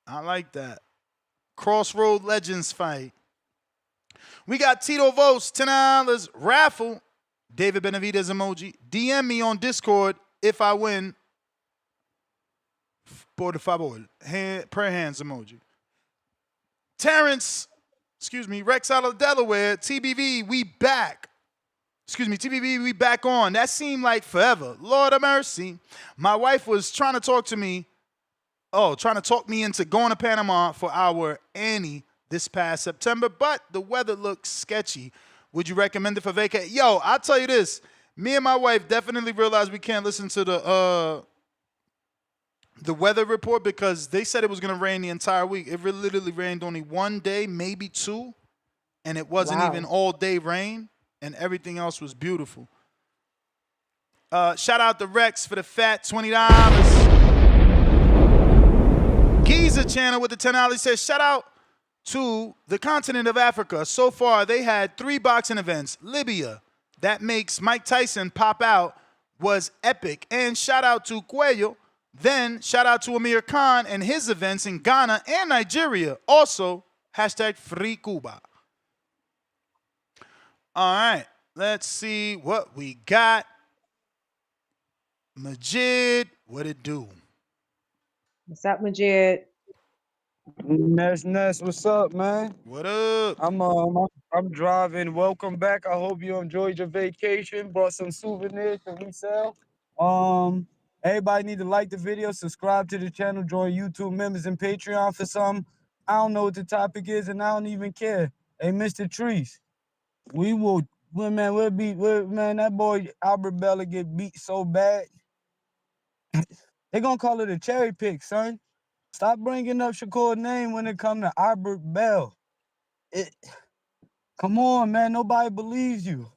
I like that. Crossroad Legends fight. We got Tito Vos, $10. Raffle. David Benavidez emoji. DM me on Discord if I win. Por favor. Prayer hands emoji. Terence, Rex out of Delaware. TBV, we back. TBV, we back on. That seemed like forever. Lord of mercy. My wife was trying to talk me into going to Panama for our Annie this past September, but the weather looks sketchy. Would you recommend it for vacation? Yo, I'll tell you this. Me and my wife definitely realized we can't listen to the weather report because they said it was going to rain the entire week. It literally rained only one day, maybe two, and it wasn't even all day rain, and everything else was beautiful. Shout out to Rex for the fat $20. Giza channel with the $10 says, shout out to the continent of Africa. So far, they had 3 boxing events. Libya, that makes Mike Tyson pop out, was epic. And shout out to Cuello. Then shout out to Amir Khan and his events in Ghana and Nigeria. Also, #Free Cuba. All right, let's see what we got. Majid, what it do? What's up, Majid? Ness, what's up, man? What up? I'm driving. Welcome back. I hope you enjoyed your vacation. Brought some souvenirs to resell. Everybody need to like the video, subscribe to the channel, join YouTube members and Patreon for some. I don't know what the topic is, and I don't even care. Hey, Mr. Trees, man, that boy Albert Bella get beat so bad. They gonna call it a cherry pick, son. Stop bringing up Shakur's name when it come to Albert Bell. Come on, man. Nobody believes you.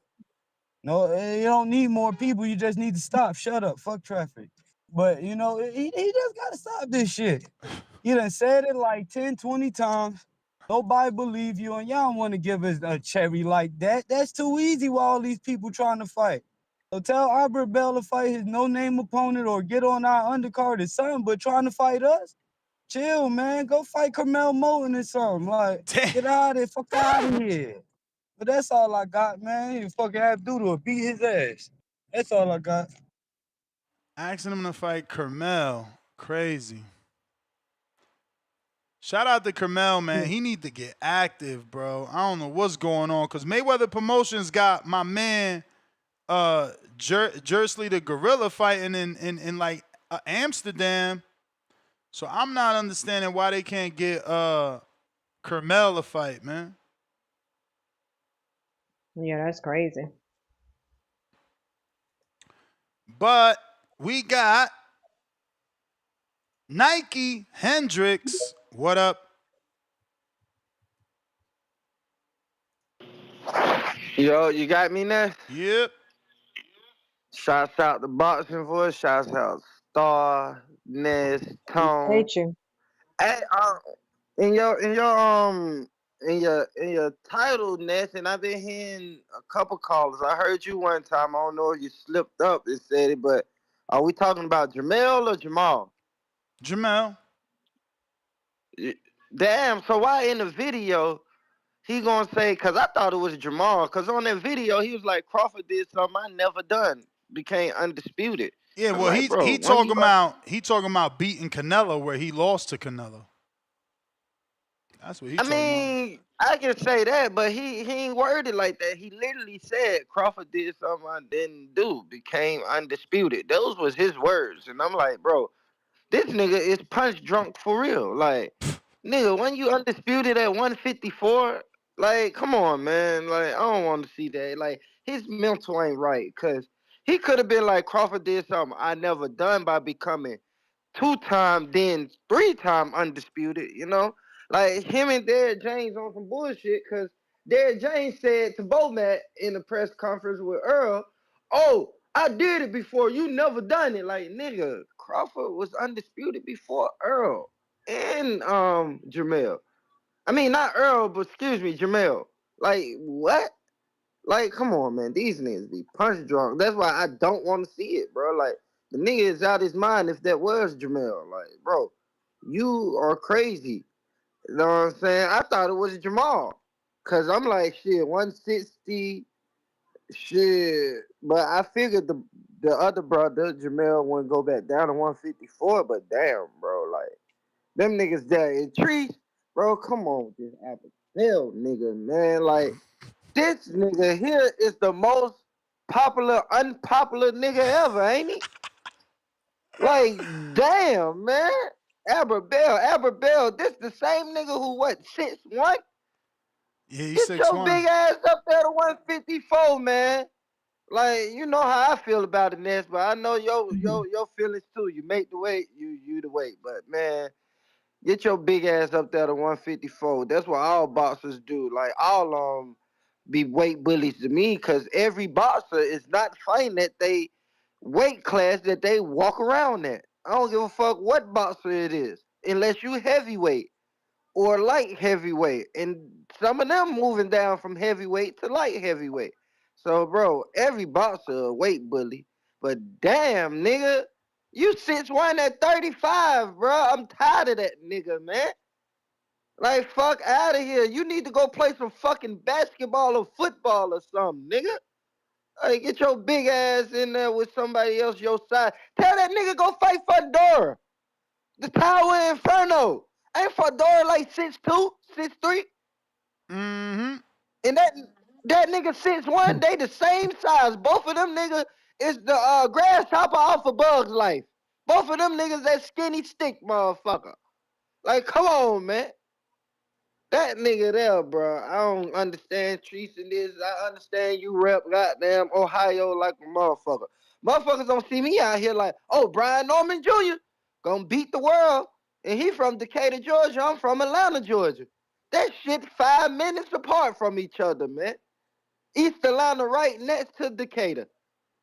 No, you don't need more people. You just need to stop. Shut up. Fuck traffic. But, he just got to stop this shit. You done said it like 10, 20 times. Nobody believe you, and y'all don't want to give us a cherry like that. That's too easy with all these people trying to fight. So tell Albert Bell to fight his no-name opponent or get on our undercard or something, but trying to fight us? Chill, man. Go fight Carmel Moten or something. Like, get out of there. Fuck out of here. But that's all I got, man. You fucking have to do to beat his ass. That's all I got. Asking him to fight Carmel. Crazy. Shout out to Carmel, man. He need to get active, bro. I don't know what's going on. Because Mayweather Promotions got my man Jersley the Gorilla fighting in like Amsterdam. So I'm not understanding why they can't get Carmel a fight, man. Yeah, that's crazy. But we got Nike Hendricks. What up? Yo, you got me now? Yep. Shouts out to Boxing Voice. Shouts out Star, Ness, Tone. Hate you. Hey, in your title, Ness, and I've been hearing a couple callers. I heard you one time. I don't know if you slipped up and said it, but are we talking about Jermell or Jamal? Jermell. Damn. So why in the video he gonna say, cause I thought it was Jamal, cause on that video he was like Crawford did something I never done, became undisputed. Yeah, I'm well, like, bro, he when talking you about beating Canelo where he lost to Canelo. That's what he I talking about. mean, I can say that, but he ain't worded like that. He literally said Crawford did something I didn't do, became undisputed. Those was his words, and I'm like, bro, this nigga is punch drunk for real. Like, nigga, when you undisputed at 154, like, come on, man. Like, I don't want to see that. Like, his mental ain't right, cause he could have been like Crawford did something I never done by becoming 2-time, then 3-time undisputed, you know? Like him and Derrick James on some bullshit, because Derrick James said to Bomac in the press conference with Earl, oh, I did it before, you never done it. Like, nigga, Crawford was undisputed before Earl and Jermell. I mean, not Earl, but excuse me, Jermell. Like, what? Like, come on, man. These niggas be punch drunk. That's why I don't want to see it, bro. Like, the nigga is out his mind if that was Jermell. Like, bro, you are crazy. You know what I'm saying? I thought it was Jamal. Cause I'm like, shit, 160, shit. But I figured the other brother, Jermell, wouldn't go back down to 154. But damn, bro, like, them niggas there in trees, bro, come on with this Apple Hell, nigga, man. Like, this nigga here is the most popular, unpopular nigga ever, ain't he? Like, damn, man. Albert Bell, this the same nigga who, what, 6'1"? Yeah, he's Get your 6'1". big ass up there to 154, man. Like, you know how I feel about it, Ness, but I know your feelings too. You make the weight, you the weight. But man, get your big ass up there to 154. That's what all boxers do. Like, all be weight bullies to me, because every boxer is not fighting at they weight class that they walk around at. I don't give a fuck what boxer it is, unless you heavyweight or light heavyweight. And some of them moving down from heavyweight to light heavyweight. So, bro, every boxer a weight bully. But damn, nigga, you 6'1" at 35, bro. I'm tired of that nigga, man. Like, fuck out of here. You need to go play some fucking basketball or football or something, nigga. Like, get your big ass in there with somebody else your size. Tell that nigga go fight Fedora. The Tower Inferno. Ain't Fedora like 6'2", 6'3"? Mm-hmm. And that nigga 6'1", they the same size. Both of them niggas is the grasshopper off of Bug's Life. Both of them niggas that skinny stick motherfucker. Like, come on, man. That nigga there, bro, I don't understand treating this. I understand you rep goddamn Ohio like a motherfucker. Motherfuckers don't see me out here like, oh, Brian Norman Jr. gonna beat the world. And he from Decatur, Georgia. I'm from Atlanta, Georgia. That shit 5 minutes apart from each other, man. East Atlanta right next to Decatur.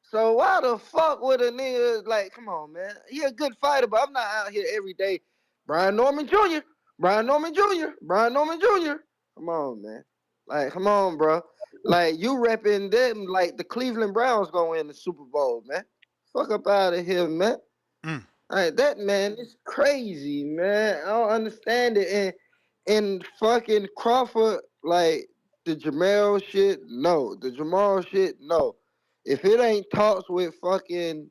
So why the fuck would a nigga, like, come on, man. He a good fighter, but I'm not out here every day. Brian Norman Jr., Brian Norman Jr., Brian Norman Jr. Come on, man. Like, come on, bro. Like, you repping them like the Cleveland Browns gonna win the Super Bowl, man. Fuck up out of here, man. Like, that, man, it's crazy, man. I don't understand it. And fucking Crawford, like, the Jermell shit, no. The Jamal shit, no. If it ain't talks with fucking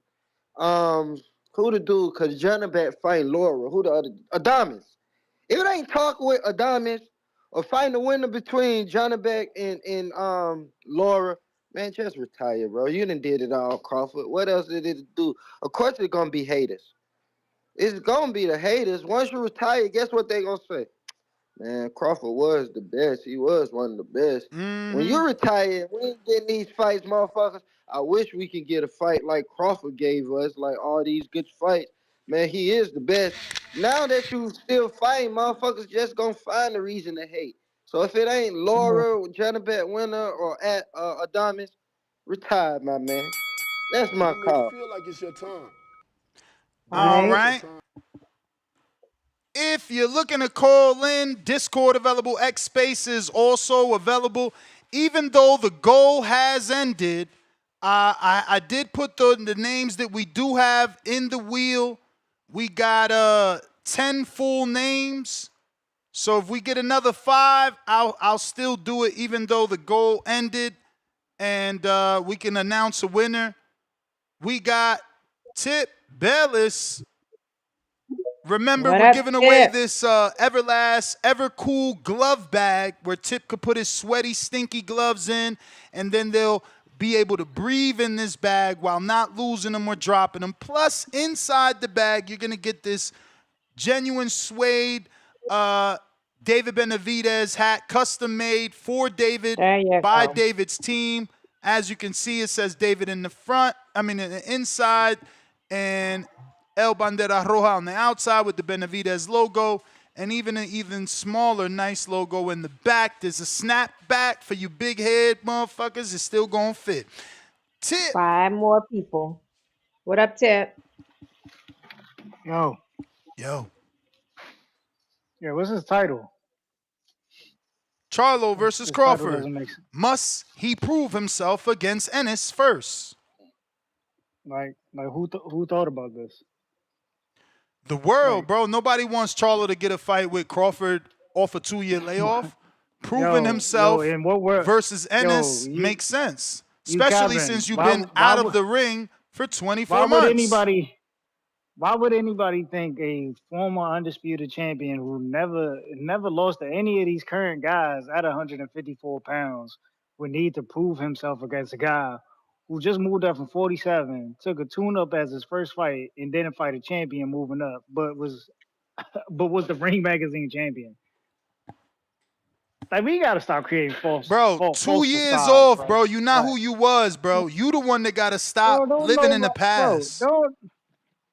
who the dude, cause Jonathan fighting Laura, who the other Adamas. If it ain't talk with Adamas or find the winner between Jonathan and Laura, man, just retire, bro. You done did it all, Crawford. What else did it do? Of course it's gonna be haters. It's gonna be the haters. Once you retire, guess what they gonna say? Man, Crawford was the best. He was one of the best. When you retire, we ain't getting these fights, motherfuckers. I wish we could get a fight like Crawford gave us, like all these good fights. Man, he is the best. Now that you still fighting, motherfuckers just gonna find a reason to hate. So if it ain't Laura, Jonathan Winner, or at Adamas, retire, my man. That's my call. Feel like it's your time. All right. If you're looking to call in, Discord available, X Space is also available. Even though the goal has ended, I did put the names that we do have in the wheel. We got 10 full names. So if we get another 5, I'll still do it, even though the goal ended, and we can announce a winner. We got Tip Bellis. Remember, What we're up, giving away Tip? this Everlast Evercool glove bag where Tip could put his sweaty, stinky gloves in, and then they'll be able to breathe in this bag while not losing them or dropping them. Plus, inside the bag, you're going to get this genuine suede David Benavidez hat, custom made for David by David's team. As you can see, it says David in the front, in the inside, and El Bandera Roja on the outside with the Benavidez logo, and even an even smaller, nice logo in the back. There's a snap back for you big head motherfuckers. It's still gonna fit. Tip. 5 more people. What up, Tip? Yo. Yeah, what's his title? Charlo versus His Crawford. doesn't make sense. Must he prove himself against Ennis first? Like who thought about this? The world, bro. Nobody wants Charlo to get a fight with Crawford off a 2-year layoff. Proving himself versus Ennis makes sense, especially since you've been out of the ring for 24 months. Why would anybody think a former undisputed champion who never lost to any of these current guys at 154 pounds would need to prove himself against a guy who just moved up from 47, took a tune-up as his first fight, and didn't fight a champion moving up, but was the Ring Magazine champion? Like, we gotta stop creating false. Bro, 2 years off, bro. You not who you was, bro. You the one that gotta stop living in the past.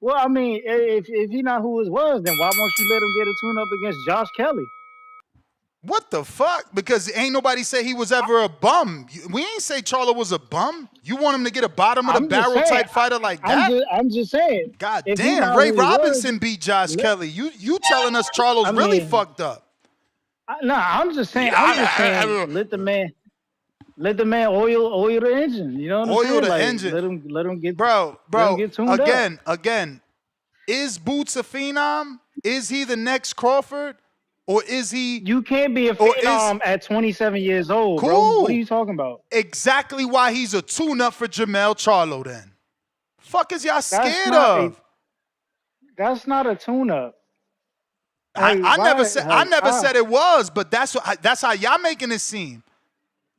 Well, I mean, if he not who it was, then why won't you let him get a tune-up against Josh Kelly? What the fuck? Because ain't nobody say he was ever a bum. We ain't say Charlo was a bum. You want him to get a bottom of the barrel type fighter like that? I'm just saying. God damn, Ray Robinson beat Josh Kelly. You telling us Charlo's really fucked up? I'm just saying. Let the man oil the engine. You know what I'm saying? Oil the engine. Let him get bro. Get tuned Again. Is Boots a phenom? Is he the next Crawford? Or is he? You can't be a phenom at 27 years old, cool. Bro. What are you talking about? Exactly why he's a tune-up for Jermell Charlo then. Fuck is y'all scared of? That's not a tune-up. I never said it was, but that's how y'all making it seem.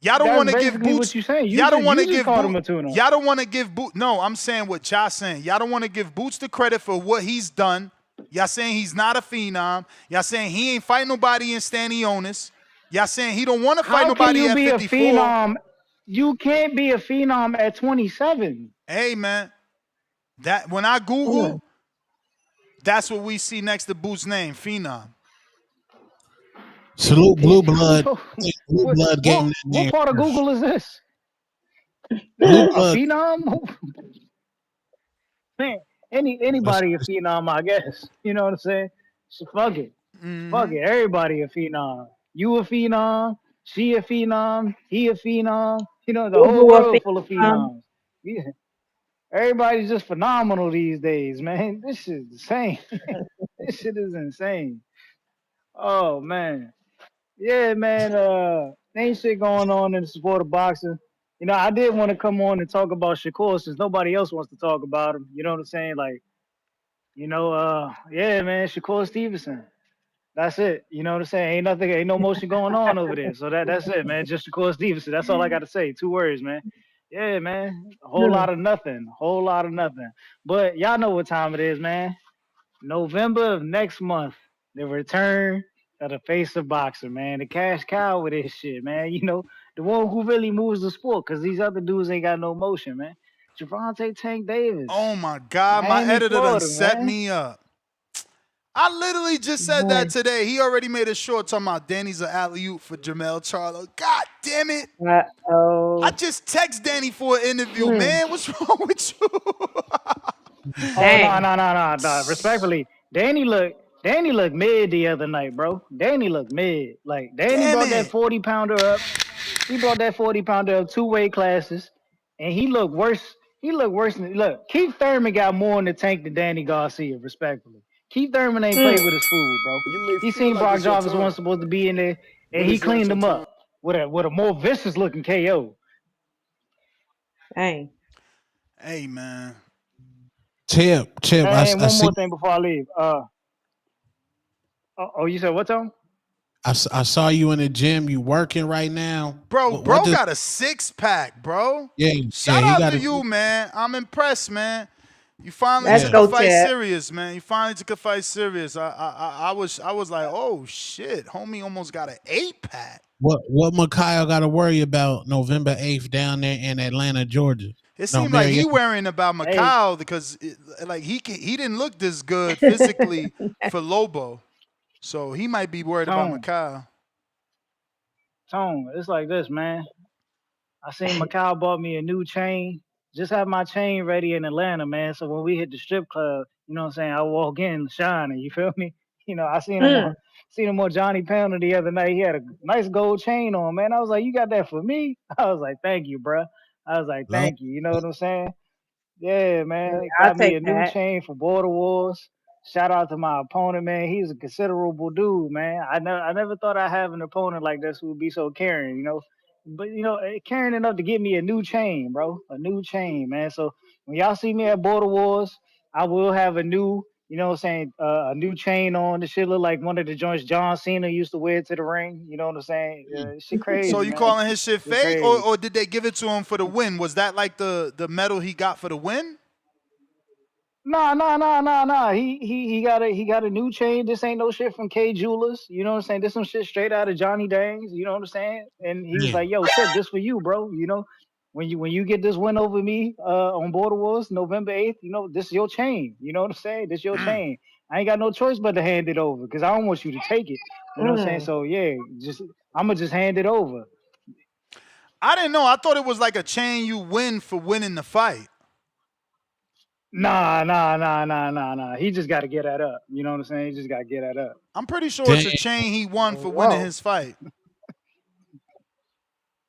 Y'all don't want to give Boots. What you saying? Y'all don't want to give Boots. Y'all don't want to give Boots. No, I'm saying what y'all saying. Y'all don't want to give Boots the credit for what he's done. Y'all saying he's not a phenom. Y'all saying he ain't fighting nobody in Stanionis. Y'all saying he don't want to fight nobody at 54. You can't be a phenom at 27. Hey man, that when I Google, that's what we see next to Boots' name, phenom. Salute Blue Blood. Blue Blood game. What part of Google is this? Blue Blood. A phenom? Man, anybody a phenom, I guess. You know what I'm saying? So fuck it. Fuck it. Everybody a phenom. You a phenom. She a phenom. He a phenom. You know, the whole world full of phenoms. Yeah. Everybody's just phenomenal these days, man. This shit is insane. This shit is insane. Oh, man. Yeah, man. Ain't shit going on in the sport of boxing. You know, I did want to come on and talk about Shakur since nobody else wants to talk about him. You know what I'm saying? Like, you know, yeah, man, Shakur Stevenson. That's it. You know what I'm saying? Ain't no motion going on over there. So that's it, man. Just Shakur Stevenson. That's all I got to say. 2 words, man. Yeah, man. A whole lot of nothing. Whole lot of nothing. But y'all know what time it is, man. November of next month, the return of the face of boxing, man. The cash cow with this shit, man. You know, the one who really moves the sport, because these other dudes ain't got no motion, man. Gervonta Tank Davis. Oh, my God. My editor done set me up. I literally just said that today. He already made a short talking about Danny's an alley-oop for Jermell Charlo. God damn it. I just text Danny for an interview, man. What's wrong with you? No. Respectfully, Danny looked mid the other night, bro. Danny looked mid. Like, Danny brought that 40-pounder up. He brought that 40-pounder up 2 weight classes, and he looked worse. Look, Keith Thurman got more in the tank than Danny Garcia, respectfully. Keith Thurman ain't played with his food, bro. He seen Brock Jarvis wasn't supposed to be in there, and he cleaned him up with a more vicious looking KO. Dang. Hey, man. Chip. And one more thing before I leave. You said what, Tom? I saw you in the gym. You working right now, bro? Got a 6-pack, bro. Yeah. Shout out to you, man. I'm impressed, man. You finally took a fight serious, man. You finally took a fight serious. I was like, oh shit, homie almost got an 8-pack. What Mikhail got to worry about November 8th down there in Atlanta, Georgia? It seemed like he worrying about Mikhail because he didn't look this good physically for Lobo, so he might be worried about Mikhail. Tone, it's like this, man. I seen Mikhail bought me a new chain. Just have my chain ready in Atlanta, man. So when we hit the strip club, you know what I'm saying, I walk in shining. You feel me? You know, I seen him on Johnny Pounder the other night. He had a nice gold chain on, man. I was like, you got that for me? I was like, thank you, bro. I was like, thank you. You know what I'm saying? Yeah, man. Got me a new chain for Border Wars. Shout out to my opponent, man. He's a considerable dude, man. I never thought I'd have an opponent like this who would be so caring, you know. But, you know, caring enough to give me a new chain, bro. A new chain, man. So when y'all see me at Border Wars, I will have a new, you know what I'm saying, a new chain on. This shit look like one of the joints John Cena used to wear to the ring. You know what I'm saying? Shit crazy, So you man. calling his shit fake, or did they give it to him for the win? Was that like the medal he got for the win? Nah. He got a new chain. This ain't no shit from K Jewelers. You know what I'm saying? This some shit straight out of Johnny Dang's. You know what I'm saying? And he was like, "Yo, Tip, this for you, bro. You know, when you get this win over me on Border Wars, November 8th, you know, this is your chain. You know what I'm saying? This your chain. I ain't got no choice but to hand it over because I don't want you to take it. You know what I'm saying? So yeah, I'ma just hand it over. I didn't know. I thought it was like a chain you win for winning the fight. Nah. He just got to get that up. You know what I'm saying? He just got to get that up. I'm pretty sure it's a chain he won for winning his fight.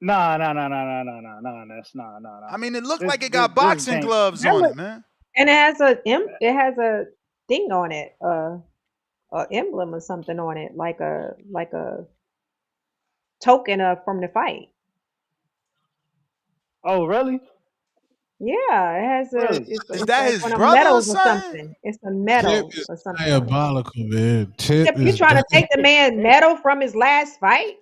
Nah. That's nah. I mean, it looked like it got boxing gloves on it, man. And it has a thing on it, a emblem or something on it, like a token from the fight. Oh, really? Yeah, it has Is that his brother or something? It's a medal or something. Diabolical, man. You trying to take the man medal from his last fight?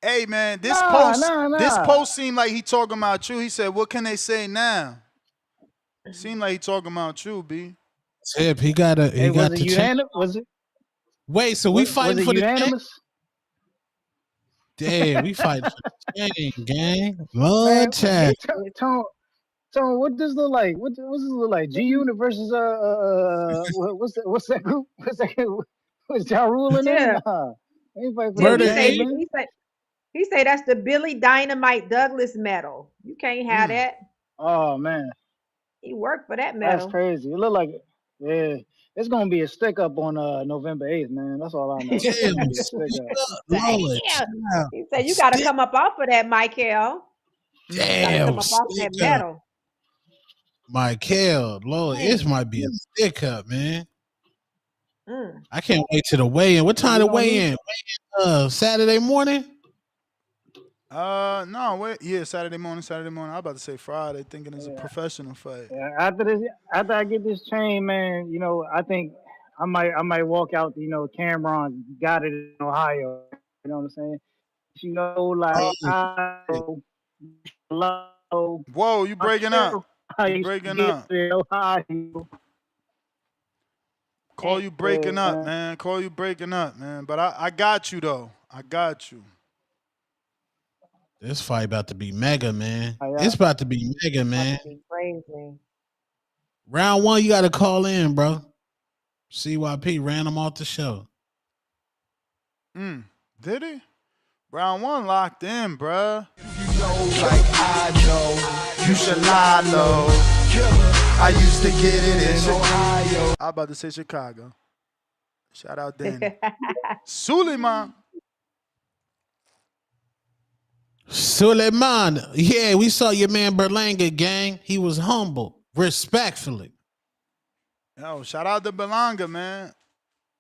Hey, man, this post seemed like he talking about you. He said, "What can they say now?" Seemed like he talking about you, B. Tip, he got to. He got was to it unanimous? Was it? Wait, so we fighting for unanimous? Damn, we fighting for the chain, gang. Lord, chat. So what does this look like? What's this look like? G Unit versus what's that group? What's Jaron in there? Nah. He say that's the Billy Dynamite Douglas medal. You can't have that. Oh man. He worked for that medal. That's crazy. It look like it's gonna be a stick up on November 8th, man. That's all I know. It's gonna be a stick up. He said you gotta come up off of that, Michael. Damn, come up off that medal. Michael, Lord, this might be a stick up, man. I can't wait to the weigh-in. What time to weigh in? Saturday morning? No, wait. Yeah, Saturday morning. I'm about to say Friday, thinking it's a professional fight. Yeah, after I get this chain, man, you know, I think I might walk out. You know, Cameron got it in Ohio. You know what I'm saying? You know, like Whoa, you breaking up? You breaking up? Call you breaking up, man. Call you breaking up, man. But I got you though. I got you. This fight about to be mega, man. It's about to be mega, man. Crazy. Round 1, you got to call in, bro. CYP ran him off the show. Did he? Round 1 locked in, bruh. You know like I know, you should lie low. I used to get it in Ohio. I'm about to say Chicago. Shout out Danny. Suleiman. Suleiman. Yeah, we saw your man Berlanga, gang. He was humble, respectfully. Yo, shout out to Belanga, man.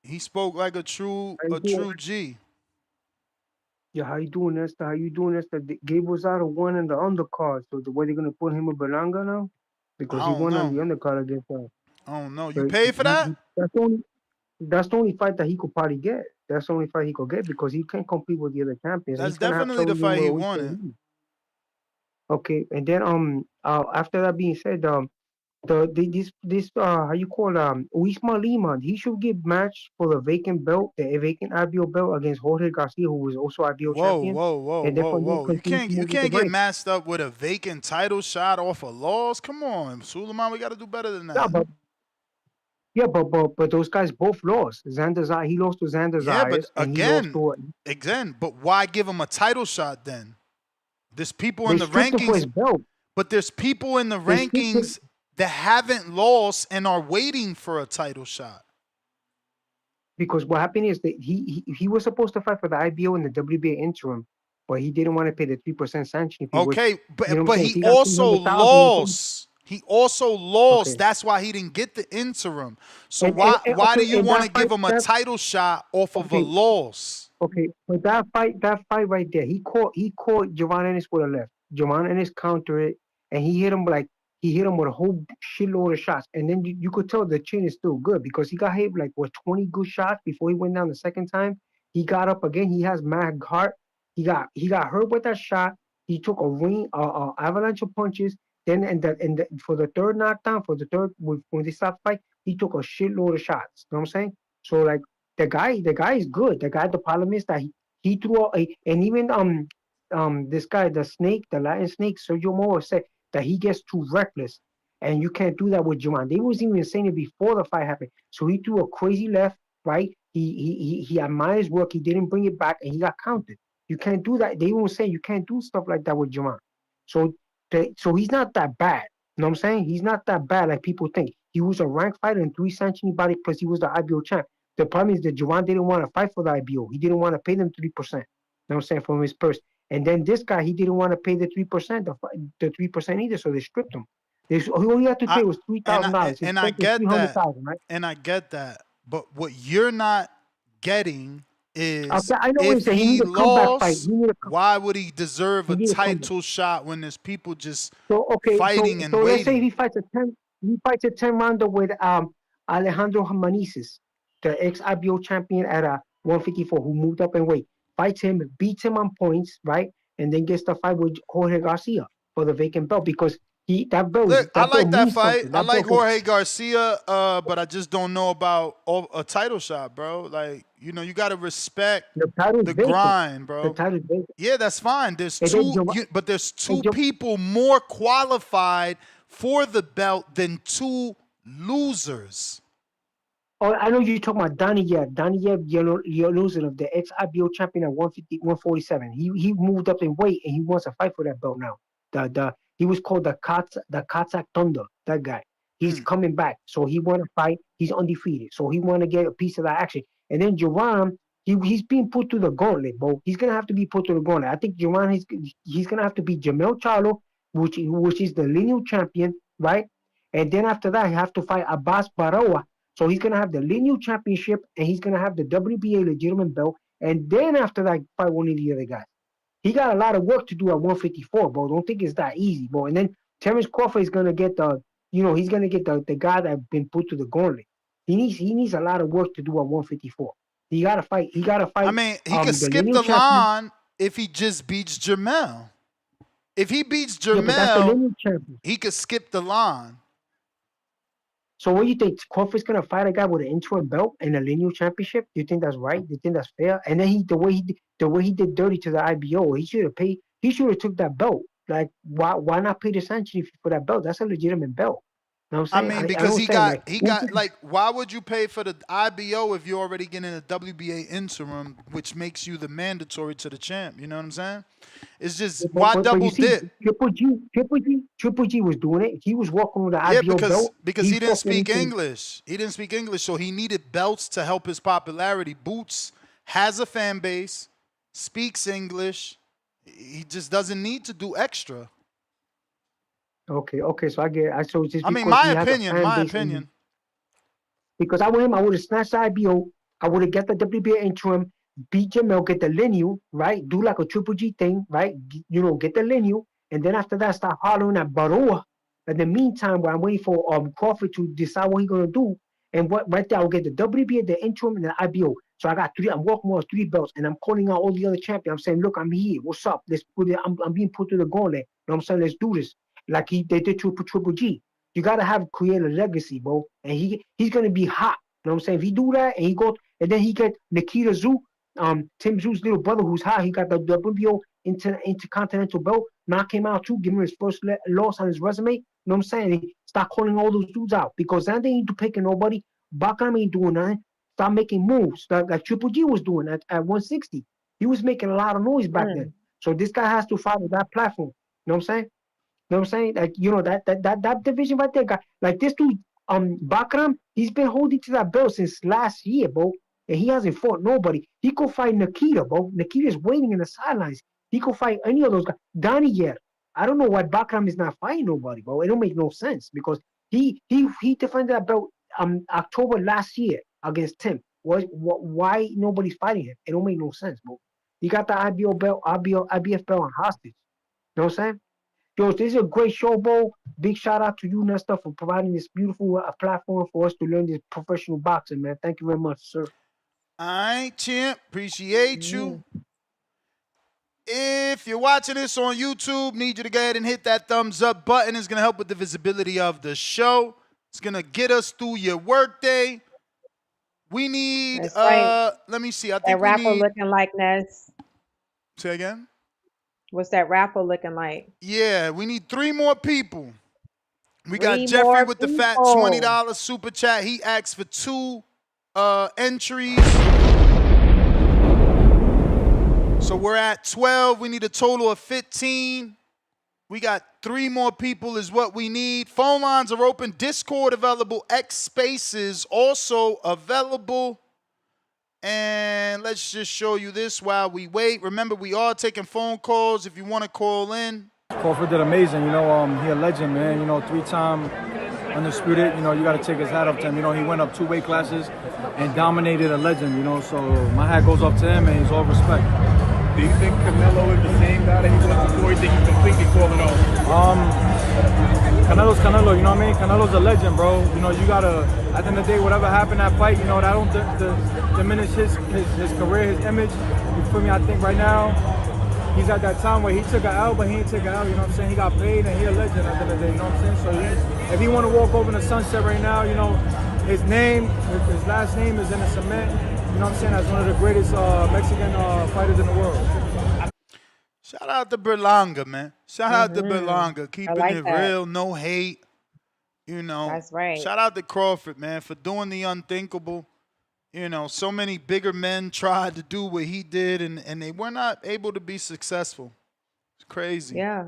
He spoke like a true G. Yeah, how you doing, Esther? How you doing, Esther? Gabe was out of one in the undercard, so the way they're gonna put him with Belanga now, because I he don't won on know. the undercard against him. I don't know. You But paid for that? that's the only fight that he could probably get. That's the only fight he could get because he can't compete with the other champions. That's He's gonna have definitely the trouble fight with he Oyster. wanted. Okay, and then after that being said, this how you call Usman Lima, he should get matched for the vacant belt, the vacant IBO belt against Jorge Garcia, who was also IBO champion. And then from there You continue can't to you move with the can't get ranks. matched up with a vacant title shot off a loss. Come on, Suleiman, we got to do better than that. But those guys both lost. He lost to Xander Yeah, but Zayas, and he lost to but why give him a title shot then? There's people they in the stripped him for his rankings, belt. but there's people in the They stripped him. rankings that haven't lost and are waiting for a title shot. Because what happened is that he was supposed to fight for the IBO and the WBA interim, but he didn't want to pay the 3% sanction fee. Okay, you know but he also lost. He also lost. That's why he didn't get the interim. So why do you want to give him a title shot off of a loss? Okay, but that fight right there, he caught Jaron Ennis with a left. Jaron Ennis countered it, and he hit him with a whole shitload of shots. And then you could tell the chin is still good because he got hit like 20 good shots before he went down the second time. He got up again. He has mad heart. He got hurt with that shot. He took a avalanche of punches. Then for the third knockdown, when they stopped fight, he took a shitload of shots. You know what I'm saying? So like the guy is good. The problem is that he threw and even this guy, the Latin snake, Sergio Moro said that he gets too reckless. And you can't do that with Jaron. They was even saying it before the fight happened. So he threw a crazy left, right? He admired his work. He didn't bring it back, and he got counted. You can't do that. They won't say you can't do stuff like that with Jaron. So he's not that bad. You know what I'm saying? He's not that bad like people think. He was a ranked fighter in 3 sanctioning body, plus he was the IBO champ. The problem is that Jaron didn't want to fight for the IBO. He didn't want to pay them 3%. You know what I'm saying? From his purse. And then this guy, he didn't want to pay the 3%, the 3% either, so they stripped him. All he had to pay was $3,000. And I get that. Right? And I get that. But what you're not getting is I know if he lost, fight. why would he deserve a title shot when there's people just fighting and waiting? So let's say he fights a 10 rounder with Alejandro Jimenez, the ex-IBO champion at 154 who moved up in weight. Fights him, beats him on points, right? And then gets the fight with Jorge Garcia for the vacant belt because that belt. Look, I like that fight. Something. I like Jorge Garcia, but I just don't know about a title shot, bro. Like, you got to respect the grind, bro. Yeah, that's fine. There's there's two people more qualified for the belt than 2 losers. Oh, I know you're talking about Donnie Yeb. Donnie Yeb, you're losing of the ex-IBO champion at 147. He moved up in weight and he wants to fight for that belt now. He was called the Kazakh Thunder. That guy. He's coming back, so he want to fight. He's undefeated, so he want to get a piece of that action. And then Jaron, he's being put through the gauntlet, bro. He's gonna have to be put through the gauntlet. I think Jaron he's gonna have to be Jermell Charlo, which is the lineal champion, right? And then after that, he have to fight Abbas Barawa. So he's going to have the lineal championship, and he's going to have the WBA legitimate belt. And then after that, fight one of the other guys. He got a lot of work to do at 154, bro. Don't think it's that easy, bro. And then Terence Crawford is going to get he's going to get the guy that's been put to the gauntlet. He needs a lot of work to do at 154. He got to fight. I mean, he could skip the line if he just beats Jermell. If he beats Jermell, he could skip the line. So what do you think? Crawford's gonna fight a guy with an interim belt and a lineal championship? Do you think that's right? Do you think that's fair? And then the way he did dirty to the IBO, he should have paid. He should have took that belt. Like why not pay the sanction for that belt? That's a legitimate belt. You know what I'm saying? I mean, because he got why would you pay for the IBO if you're already getting a WBA interim, which makes you the mandatory to the champ? You know what I'm saying? It's just why double dip? Triple G was doing it. He was walking with the IBO belt. Because he didn't speak English. He didn't speak English, so he needed belts to help his popularity. Boots has a fan base, speaks English. He just doesn't need to do extra. Okay. So I get. So just. I mean, my opinion. Because I would have snatched the IBO. I would have get the WBA interim, beat Jermell, get the lineal, right? Do like a Triple G thing, right? Get the lineal, and then after that, start hollering at Baroa. In the meantime, while I'm waiting for Crawford to decide what he's gonna do, and what right there, I'll get the WBA, the interim, and the IBO. So I got 3. I'm walking on 3 belts, and I'm calling out all the other champions. I'm saying, look, I'm here. What's up? Let's put it. I'm being put to the gauntlet. You know what I'm saying? Let's do this. Like they did to Triple G. You gotta create a legacy, bro. And he's gonna be hot. You know what I'm saying? If he do that and he go and then he get Nikita Zoo, Tim Zoo's little brother who's hot. He got the WBO Intercontinental belt. Knock him out too. Give him his first loss on his resume. You know what I'm saying? He start calling all those dudes out because that ain't picking nobody. Bakam ain't doing nothing. Start making moves like Triple G was doing at 160. He was making a lot of noise back then. So this guy has to follow that platform. You know what I'm saying? You know what I'm saying? Like, that division right there, guy. Like this dude, Bakram, he's been holding to that belt since last year, bro. And he hasn't fought nobody. He could fight Nikita, bro. Nikita's waiting in the sidelines. He could fight any of those guys. Daniel. I don't know why Bakram is not fighting nobody, bro. It don't make no sense because he defended that belt October last year against Tim. Why nobody's fighting him? It don't make no sense, bro. He got the IBF belt on hostage. You know what I'm saying? Yo, this is a great show, bro. Big shout out to you, Nesta, for providing this beautiful platform for us to learn this professional boxing, man. Thank you very much, sir. All right, champ. Appreciate you. If you're watching this on YouTube, need you to go ahead and hit that thumbs up button. It's going to help with the visibility of the show. It's going to get us through your workday. We need, let me see. I think that raffle looking like Ness. Say again? What's that raffle looking like? Yeah, we need 3 more people. We got Jeffrey with the fat $20 super chat. He asked for 2 entries. So we're at 12. We need a total of 15. We got 3 more people is what we need. Phone lines are open. Discord available. X Spaces also available. And let's just show you this while we wait. Remember, we are taking phone calls if you want to call in. Crawford did amazing. He a legend, man. 3-time undisputed. You got to take his hat off to him. He went up 2 weight classes and dominated a legend, So my hat goes off to him, and he's all respect. Do you think Canelo is the same guy that he was before? You think he's completely falling off? Canelo's Canelo, you know what I mean? Canelo's a legend, bro. You gotta, at the end of the day, whatever happened that fight, that don't diminish his career, his image. You feel me? I think right now, he's at that time where he took an L, but he ain't take an L, you know what I'm saying? He got paid and he a legend at the end of the day, you know what I'm saying? So if he want to walk over in the sunset right now, his name, his last name is in the cement. You know what I'm saying? As one of the greatest Mexican fighters in the world. Shout out to Berlanga, man. Shout out to Berlanga. Keeping it real, no hate. That's right. Shout out to Crawford, man, for doing the unthinkable. So many bigger men tried to do what he did, and they were not able to be successful. It's crazy. Yeah,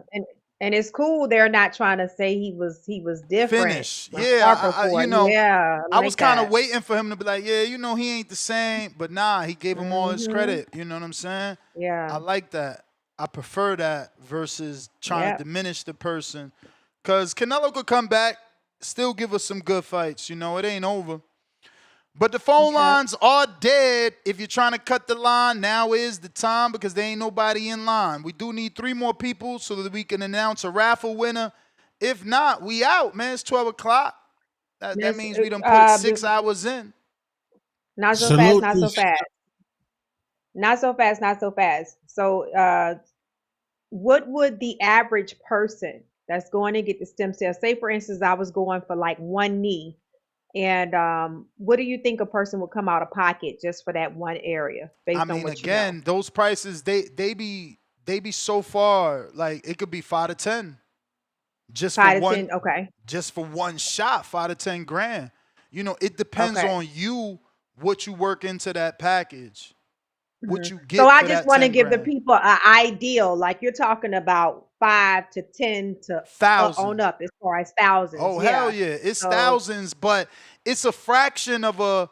and it's cool. They're not trying to say he was different. Finish. Yeah, I was kind of that. waiting for him to be like, yeah, he ain't the same. But nah, he gave him all his credit. You know what I'm saying? Yeah. I like that. I prefer that versus trying to diminish the person. Because Canelo could come back, still give us some good fights. It ain't over. But the phone lines are dead. If you're trying to cut the line, now is the time because there ain't nobody in line. We do need 3 more people so that we can announce a raffle winner. If not, we out, man. It's 12 o'clock. That means we done put 6 hours in. Not so fast, not so fast. Not so fast, not so fast. So what would the average person that's going to get the stem cells, say for instance, I was going for like 1 knee, and what do you think a person would come out of pocket just for that one area? Based on what again, those prices, they be so far, like it could be 5 to 10. Just 5 for to one, 10, okay. Just for one shot, 5 to 10 grand. It depends on you, what you work into that package. What you get. So I just want to give grand. the people an ideal, like you're talking about 5 to 10 to on up as far as thousands. Oh hell yeah, it's thousands, but it's a fraction of a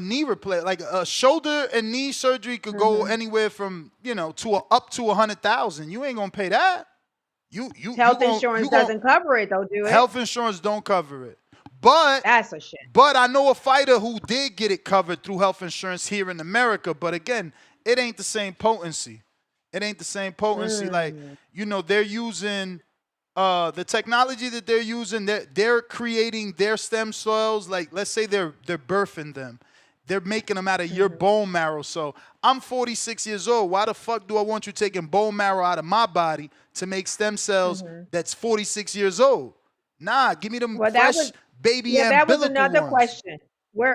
knee replacement. Like a shoulder and knee surgery could go anywhere from to up to 100,000. You ain't gonna pay that. Health insurance doesn't cover it though, do it? Health insurance don't cover it. But that's a shit. But I know a fighter who did get it covered through health insurance here in America. But again, it ain't the same potency. It ain't the same potency. Like, they're using the technology that they're using. They're creating their stem cells. Like, let's say they're birthing them. They're making them out of your bone marrow. So I'm 46 years old. Why the fuck do I want you taking bone marrow out of my body to make stem cells that's 46 years old? Nah, give me them fresh baby umbilical that was another ones. question.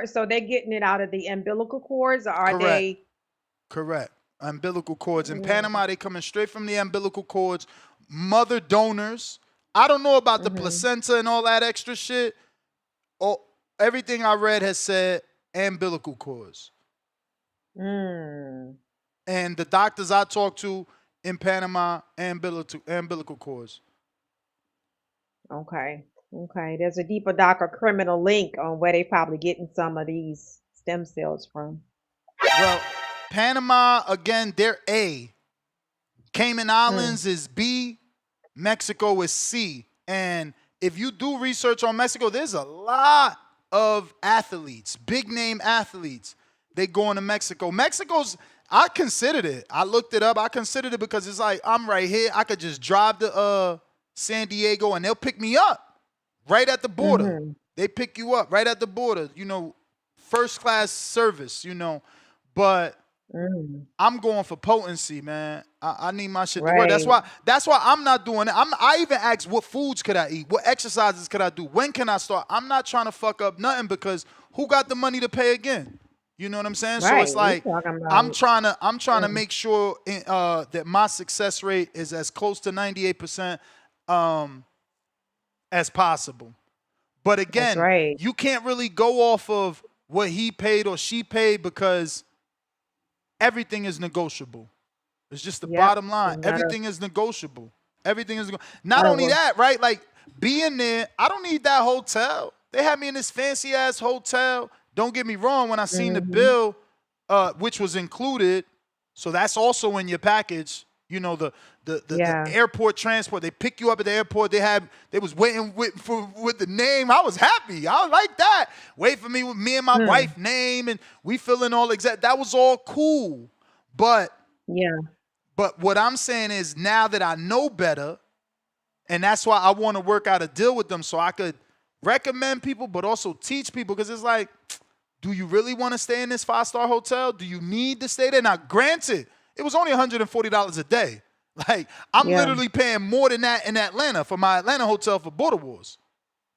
So they're getting it out of the umbilical cords, or are they? Correct. Umbilical cords. In Panama, they coming straight from the umbilical cords. Mother donors. I don't know about the placenta and all that extra shit. Everything I read has said umbilical cords. And the doctors I talked to in Panama, umbilical cords. Okay. There's a deeper, darker criminal link on where they probably getting some of these stem cells from. Well, Panama, again, they're A. Cayman Islands is B. Mexico is C. And if you do research on Mexico, there's a lot of athletes, big name athletes. They going to Mexico. I considered it. I looked it up. I considered it because it's like, I'm right here. I could just drive to San Diego and they'll pick me up right at the border. They pick you up right at the border, first class service, But I'm going for potency, man. I need my shit to work. That's why I'm not doing it. I even asked what foods could I eat? What exercises could I do? When can I start? I'm not trying to fuck up nothing because who got the money to pay again? You know what I'm saying? Right. So it's like I'm trying to make sure that my success rate is as close to 98% as possible. But again, you can't really go off of what he paid or she paid because everything is negotiable. It's just the bottom line. Everything is negotiable. Everything is not only that, right? Like being there, I don't need that hotel. They had me in this fancy ass hotel. Don't get me wrong. When I seen the bill, which was included, so that's also in your package. The airport transport. They pick you up at the airport. They was waiting with the name. I was happy. I was like that. Wait for me with me and my wife name, and we feeling all exact. That was all cool. But what I'm saying is now that I know better, and that's why I want to work out a deal with them so I could recommend people, but also teach people, because it's like, do you really want to stay in this 5-star hotel? Do you need to stay there? Now, granted, it was only $140 a day. Like, I'm literally paying more than that in Atlanta for my Atlanta hotel for Border Wars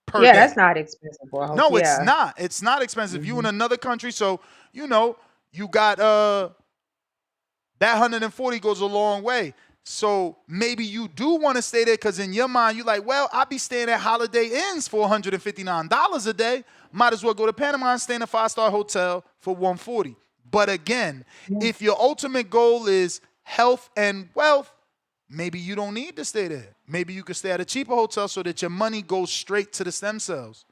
per day. That's not expensive. No, it's not. It's not expensive. You in another country, so, you got that 140 goes a long way. So maybe you do want to stay there because in your mind, you're like, well, I'll be staying at Holiday Inns for $159 a day. Might as well go to Panama and stay in a 5-star hotel for $140. But again, if your ultimate goal is health and wealth, maybe you don't need to stay there. Maybe you could stay at a cheaper hotel so that your money goes straight to the stem cells.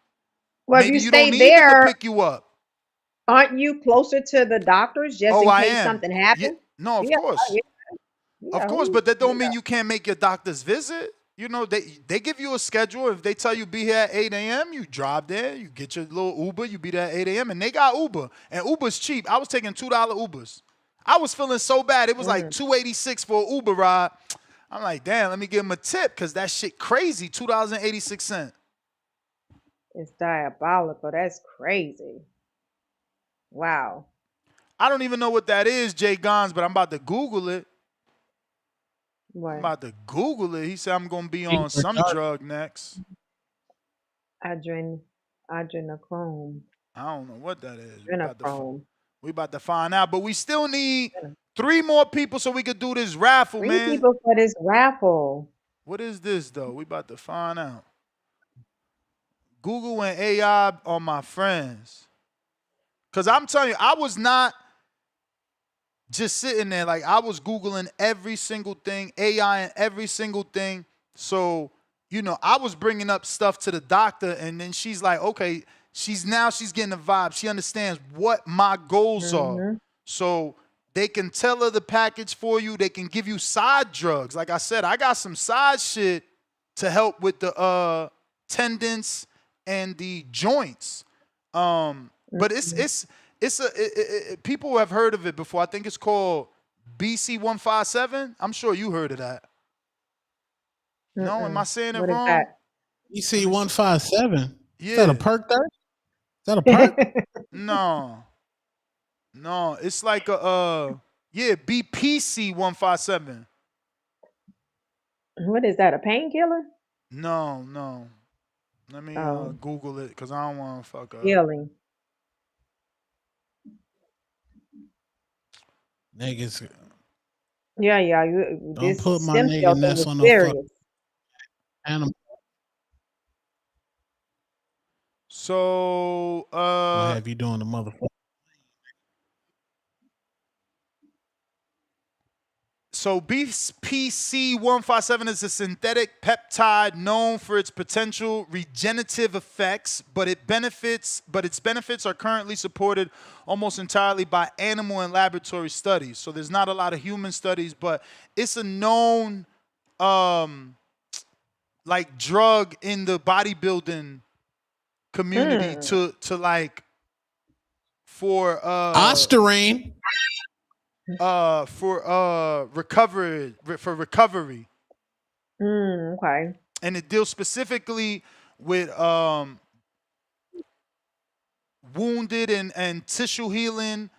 Well, maybe if you don't stay need there, them to pick you up. Aren't you closer to the doctors just in case something happens? No, of course. Of course, but that don't mean you can't make your doctor's visit. They give you a schedule. If they tell you be here at 8 a.m., you drive there, you get your little Uber, you be there at 8 a.m., and they got Uber. And Uber's cheap. I was taking $2 Ubers. I was feeling so bad. It was like $2.86 for an Uber ride. I'm like, damn, let me give him a tip because that shit crazy, $2.86. It's diabolical. That's crazy. Wow. I don't even know what that is, Jay Gons, but I'm about to Google it. What? I'm about to Google it. He said I'm going to be on some drug next. Adrenochrome. I don't know what that is. We Adrenochrome. about to find out, but we still need 3 more people so we could do this raffle, 3 man. people for this raffle. What is this, though? We about to find out. Google and AI are my friends. Because I'm telling you, I was not just sitting there. Like, I was Googling every single thing, AI and every single thing. So, I was bringing up stuff to the doctor, and then she's like, okay, she's getting the vibe. She understands what my goals are. So they can tailor the package for you. They can give you side drugs. Like I said, I got some side shit to help with the tendons and the joints. But people have heard of it before. I think it's called BC157. I'm sure you heard of that. No, am I saying it What is wrong? that? BC157. Yeah. Is that a perk there? Is that a perk? No, it's like a BPC157. What is that? A painkiller? No. Let me Oh, Google it because I don't want to fuck up. healing. Niggas, Yeah. don't This put my stem nigga cell thing Ness is on no fuck serious. animal. So I'll have you doing the motherfucker. So BPC157 is a synthetic peptide known for its potential regenerative effects, but its benefits are currently supported almost entirely by animal and laboratory studies. So there's not a lot of human studies, but it's a known like drug in the bodybuilding community to like for Ostarine. recovery. Okay. And it deals specifically with wounded and tissue healing,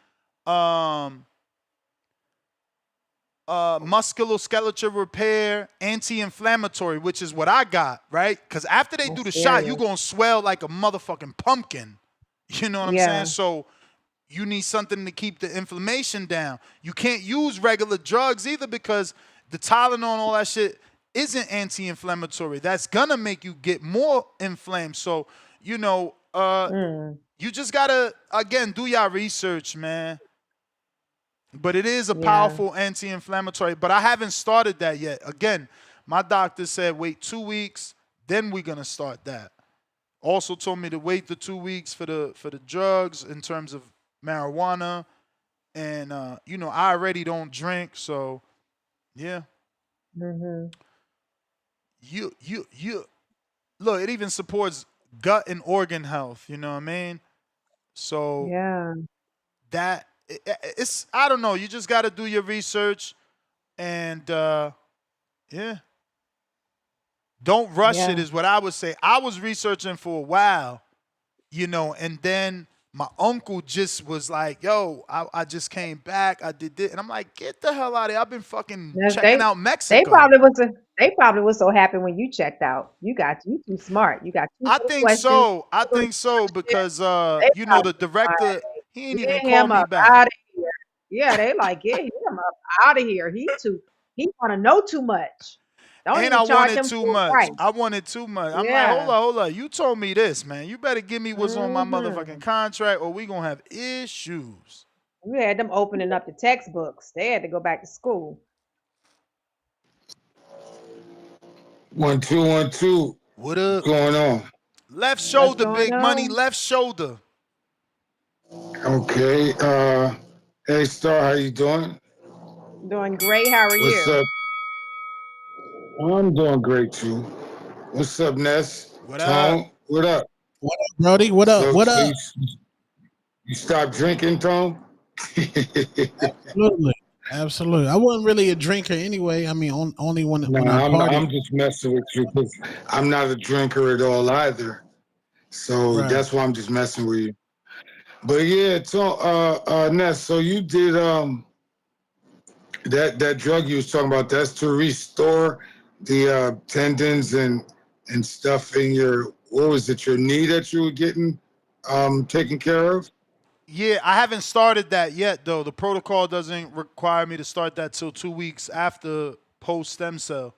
musculoskeletal repair, anti-inflammatory, which is what I got, right? Because after they do the shot, you're going to swell like a motherfucking pumpkin. You know what I'm saying? So you need something to keep the inflammation down. You can't use regular drugs either because the Tylenol and all that shit isn't anti-inflammatory. That's gonna make you get more inflamed. So, you know, you just gotta, again, do your research, man. But it is a powerful anti-inflammatory. But I haven't started that yet. Again, my doctor said wait 2 weeks, then we're gonna start that. Also told me to wait the 2 weeks for the drugs in terms of marijuana, and you know, I already don't drink, so yeah. You look, it even supports gut and organ health, you know what I mean? So that it's, I don't know, you just got to do your research, and yeah, don't rush it is what I would say. I was researching for a while, you know, and then my uncle just was like, yo, I just came back. I did this. And I'm like, get the hell out of here. I've been fucking checking out Mexico. They probably was so happy when you checked out. You too smart. You got I think questions. so. I think so because you know, the director, he ain't even Get called him me up back. out of here. Yeah, they like, get him up out of here. He want to know too much. Don't And even I charge wanted him too full much. price. I wanted too much. I'm like, Yeah. hold on. You told me this, man. You better give me what's on my motherfucking contract or we gonna have issues. We had them opening up the textbooks. They had to go back to school. 1 2 1 2. What up? What's going on? Left shoulder, going big money. on? Left shoulder. Okay. Hey Star, how you doing? Doing great. How are What's you? up? I'm doing great too. What's up, Ness? What Tone? up? What up? What up, Brody? What up? What up? You stopped drinking, Tone? Absolutely. I wasn't really a drinker anyway. I mean, only when I party. I'm just messing with you because I'm not a drinker at all either. So that's why I'm just messing with you. But yeah, Ness, so you did that drug you was talking about, that's to restore the tendons and stuff in your, what was it, your knee that you were getting taken care of? Yeah, I haven't started that yet, though. The protocol doesn't require me to start that till 2 weeks after post stem cell.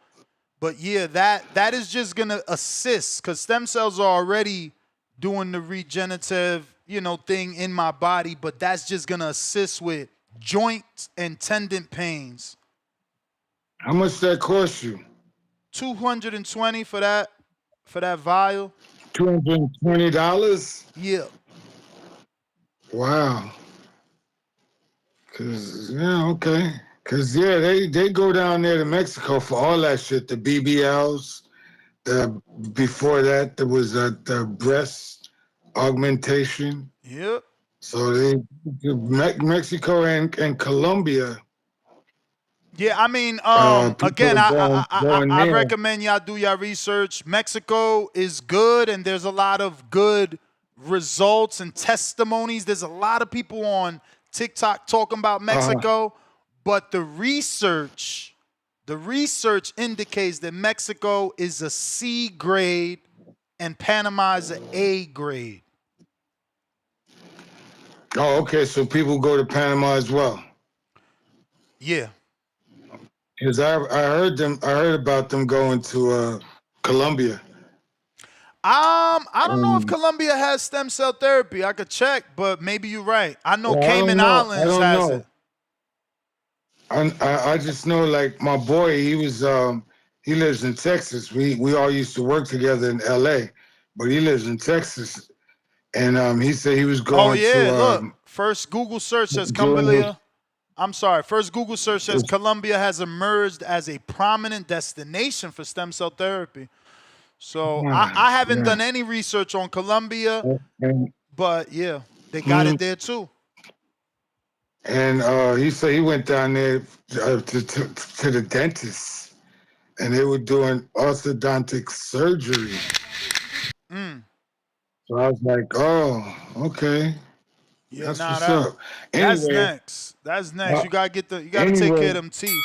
But yeah, that is just gonna assist because stem cells are already doing the regenerative, you know, thing in my body. But that's just gonna assist with joint and tendon pains. How much that cost you? $220 for that vial. $220? Yeah. Wow. Okay. Cause they go down there to Mexico for all that shit, the BBLs, Before that, there was the breast augmentation. Yep. So Mexico and Colombia. Yeah, I mean, people again, are going I there. recommend y'all do your research. Mexico is good, and there's a lot of good results and testimonies. There's a lot of people on TikTok talking about Mexico, but the research indicates that Mexico is a C grade and Panama is an A grade. Oh, okay. So people go to Panama as well. Yeah. Because I heard about them going to Colombia. I don't know if Colombia has stem cell therapy. I could check, but maybe you're right. I know Cayman Islands has it. I just know, like, my boy, he lives in Texas. We all used to work together in LA, but he lives in Texas. And he said he was going to look. First Google search says Colombia. First Google search says Colombia has emerged as a prominent destination for stem cell therapy. So I haven't done any research on Colombia, but yeah, they got it there too. And he said he went down there to the dentist, and they were doing orthodontic surgery. So I was like, oh, okay. Yeah, that's what's up. That's Anyway, next. That's next. You gotta take care of them teeth.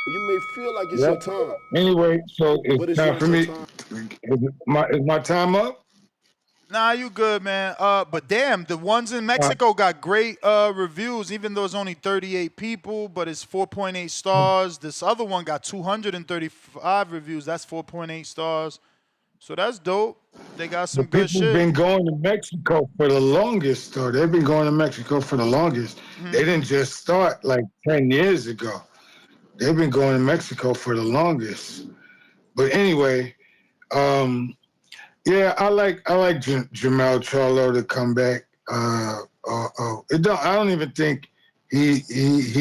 You may feel like it's your time. Anyway, so But it's it's time not for your me. time. Is my time up? Nah, you good, man. But damn, the ones in Mexico got great reviews, even though it's only 38 people, but it's 4.8 stars. This other one got 235 reviews. That's 4.8 stars. So that's dope. They got some good shit. People been going to Mexico for the longest, though. They've been going to Mexico for the longest. They didn't just start like 10 years ago. They've been going to Mexico for the longest. But anyway, yeah, I like Jermell Charlo to come back. I don't even think he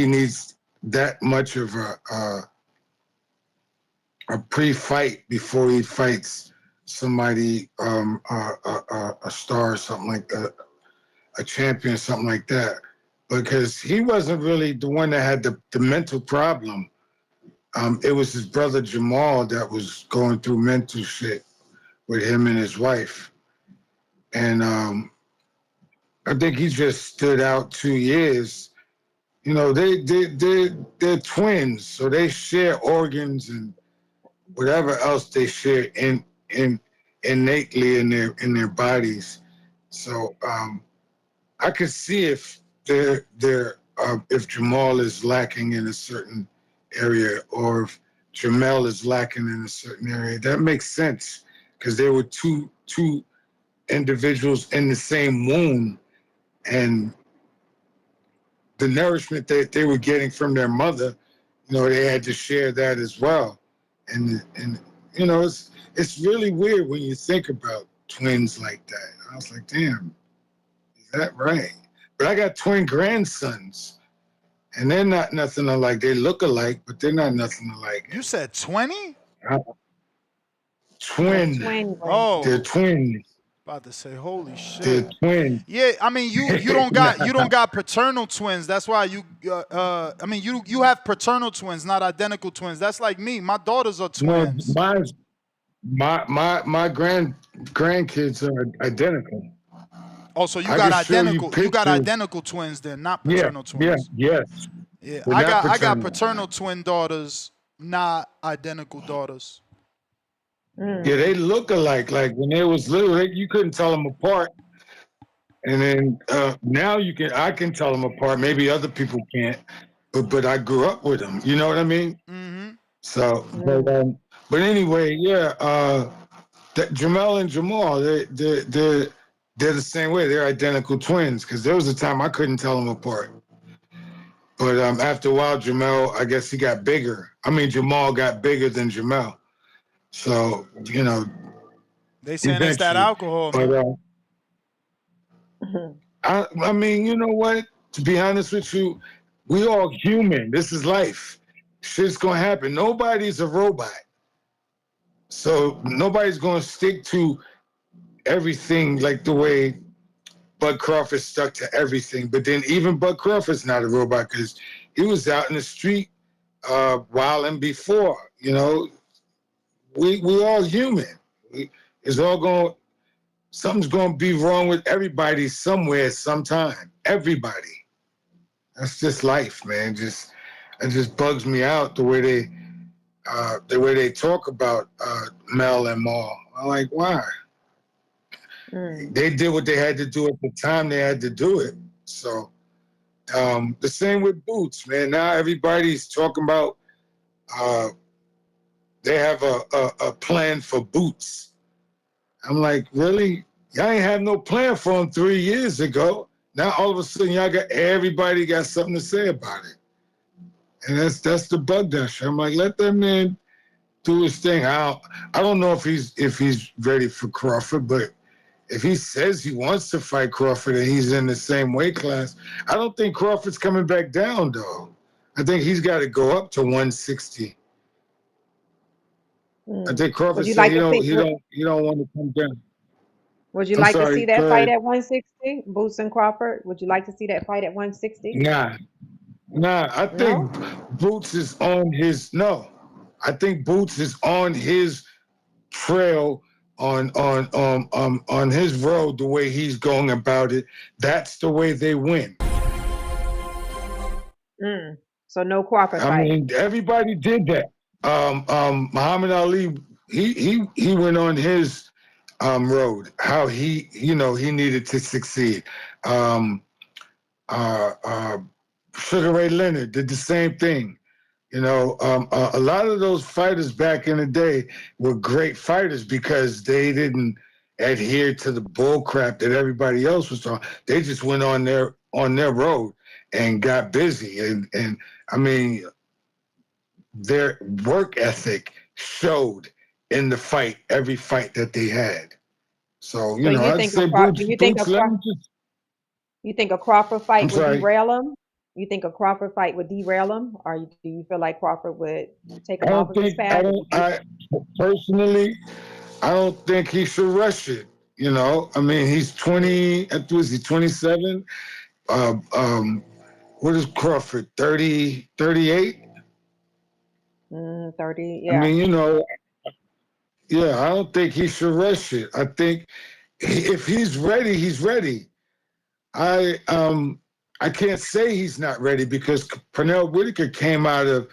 needs that much of a pre-fight before he fights somebody, a star or something like that, a champion, something like that, because he wasn't really the one that had the mental problem. It was his brother Jamal that was going through mental shit with him and his wife. And I think he just stood out 2 years. You know, they're twins, so they share organs and whatever else they share innately in their bodies. So I could see if if Jamal is lacking in a certain area, or if Jermell is lacking in a certain area. That makes sense, because they were two individuals in the same womb, and the nourishment that they were getting from their mother, you know, they had to share that as well. And you know, it's really weird when you think about twins like that. I was like, damn, is that right? But I got twin grandsons, and they're not nothing alike. They look alike, but they're not nothing alike. You said 20? Twin. Oh, they're twins. About to say, holy shit. They're twins. Yeah, I mean, you don't got paternal twins. That's why you you have paternal twins, not identical twins. That's like me. My daughters are twins. No, my grandkids are identical. Oh, so you got identical twins then, not paternal twins. Yeah. I got paternal twin daughters, not identical daughters. Yeah, they look alike. Like when they was little, you couldn't tell them apart. And then now I can tell them apart. Maybe other people can't, but I grew up with them. You know what I mean? Mm-hmm. So, but anyway, yeah. Jermell and Jamal, they're the same way. They're identical twins, because there was a time I couldn't tell them apart. But after a while, Jermell, I guess he got bigger. I mean, Jamal got bigger than Jermell. So, you know. They saying it's that alcohol, man. But, I mean, you know what? To be honest with you, we all human. This is life. Shit's going to happen. Nobody's a robot. So nobody's going to stick to everything like the way Bud Crawford stuck to everything. But then even Bud Crawford's not a robot because he was out in the street while and before. You know, we all human. It's all going. Something's going to be wrong with everybody somewhere, sometime. Everybody. That's just life, man. It just bugs me out the way they talk about Mel and Maul. I'm like, why? They did what they had to do at the time they had to do it. So the same with Boots, man. Now everybody's talking about they have a plan for Boots. I'm like, really? Y'all ain't have no plan for him 3 years ago. Now all of a sudden everybody got something to say about it. And that's the bug dash. I'm like, let that man do his thing. I don't know if he's ready for Crawford, but if he says he wants to fight Crawford and he's in the same weight class, I don't think Crawford's coming back down, though. I think he's got to go up to 160. I think Crawford said he don't want to come down. Would you like to see that fight at 160, Boots and Crawford? Would you like to see that fight at 160? Nah. I think Boots is on his I think Boots is on his trail on his road, the way he's going about it. That's the way they win. So no Crawford fight. I mean, everybody did that. Muhammad Ali, he went on his road, how he needed to succeed. Sugar Ray Leonard did the same thing. You know, a lot of those fighters back in the day were great fighters because they didn't adhere to the bull crap that everybody else was talking. They just went on their road and got busy. And I mean, their work ethic showed in the fight, every fight that they had. So, I'd say Boots, you think a Crawford fight would derail him? You think a Crawford fight would derail him? Or do you feel like Crawford would take him off of his path? Personally, I don't think he should rush it. You know, I mean, he's 20, was he 27? What is Crawford, 30, 38? 30, yeah. I mean, I don't think he should rush it. I think if he's ready, he's ready. I can't say he's not ready because Pernell Whitaker came out of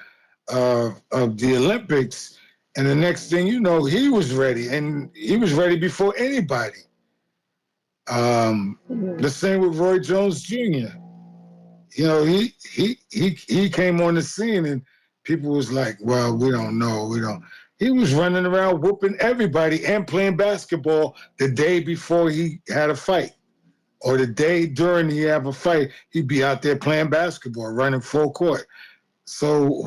the Olympics, and the next thing you know, he was ready, and he was ready before anybody. The same with Roy Jones Jr. You know, he came on the scene, and people was like, "Well, we don't know, we don't." He was running around whooping everybody and playing basketball the day before he had a fight. Or the day during he have a fight, he'd be out there playing basketball, running full court. So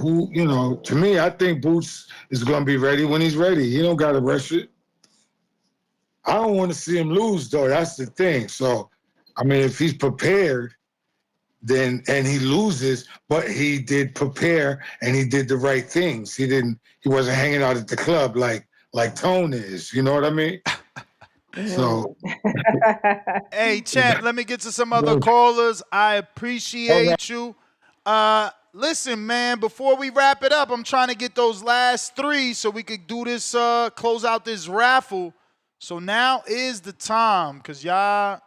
to me, I think Boots is going to be ready when he's ready. He don't got to rush it. I don't want to see him lose, though. That's the thing. So, I mean, if he's prepared, and he loses, but he did prepare and he did the right things. He wasn't hanging out at the club like Tone is. You know what I mean? So, hey, champ, let me get to some other callers. I appreciate you. Listen, man, before we wrap it up, I'm trying to get those last 3 so we could do this, close out this raffle. So now is the time, because y'all,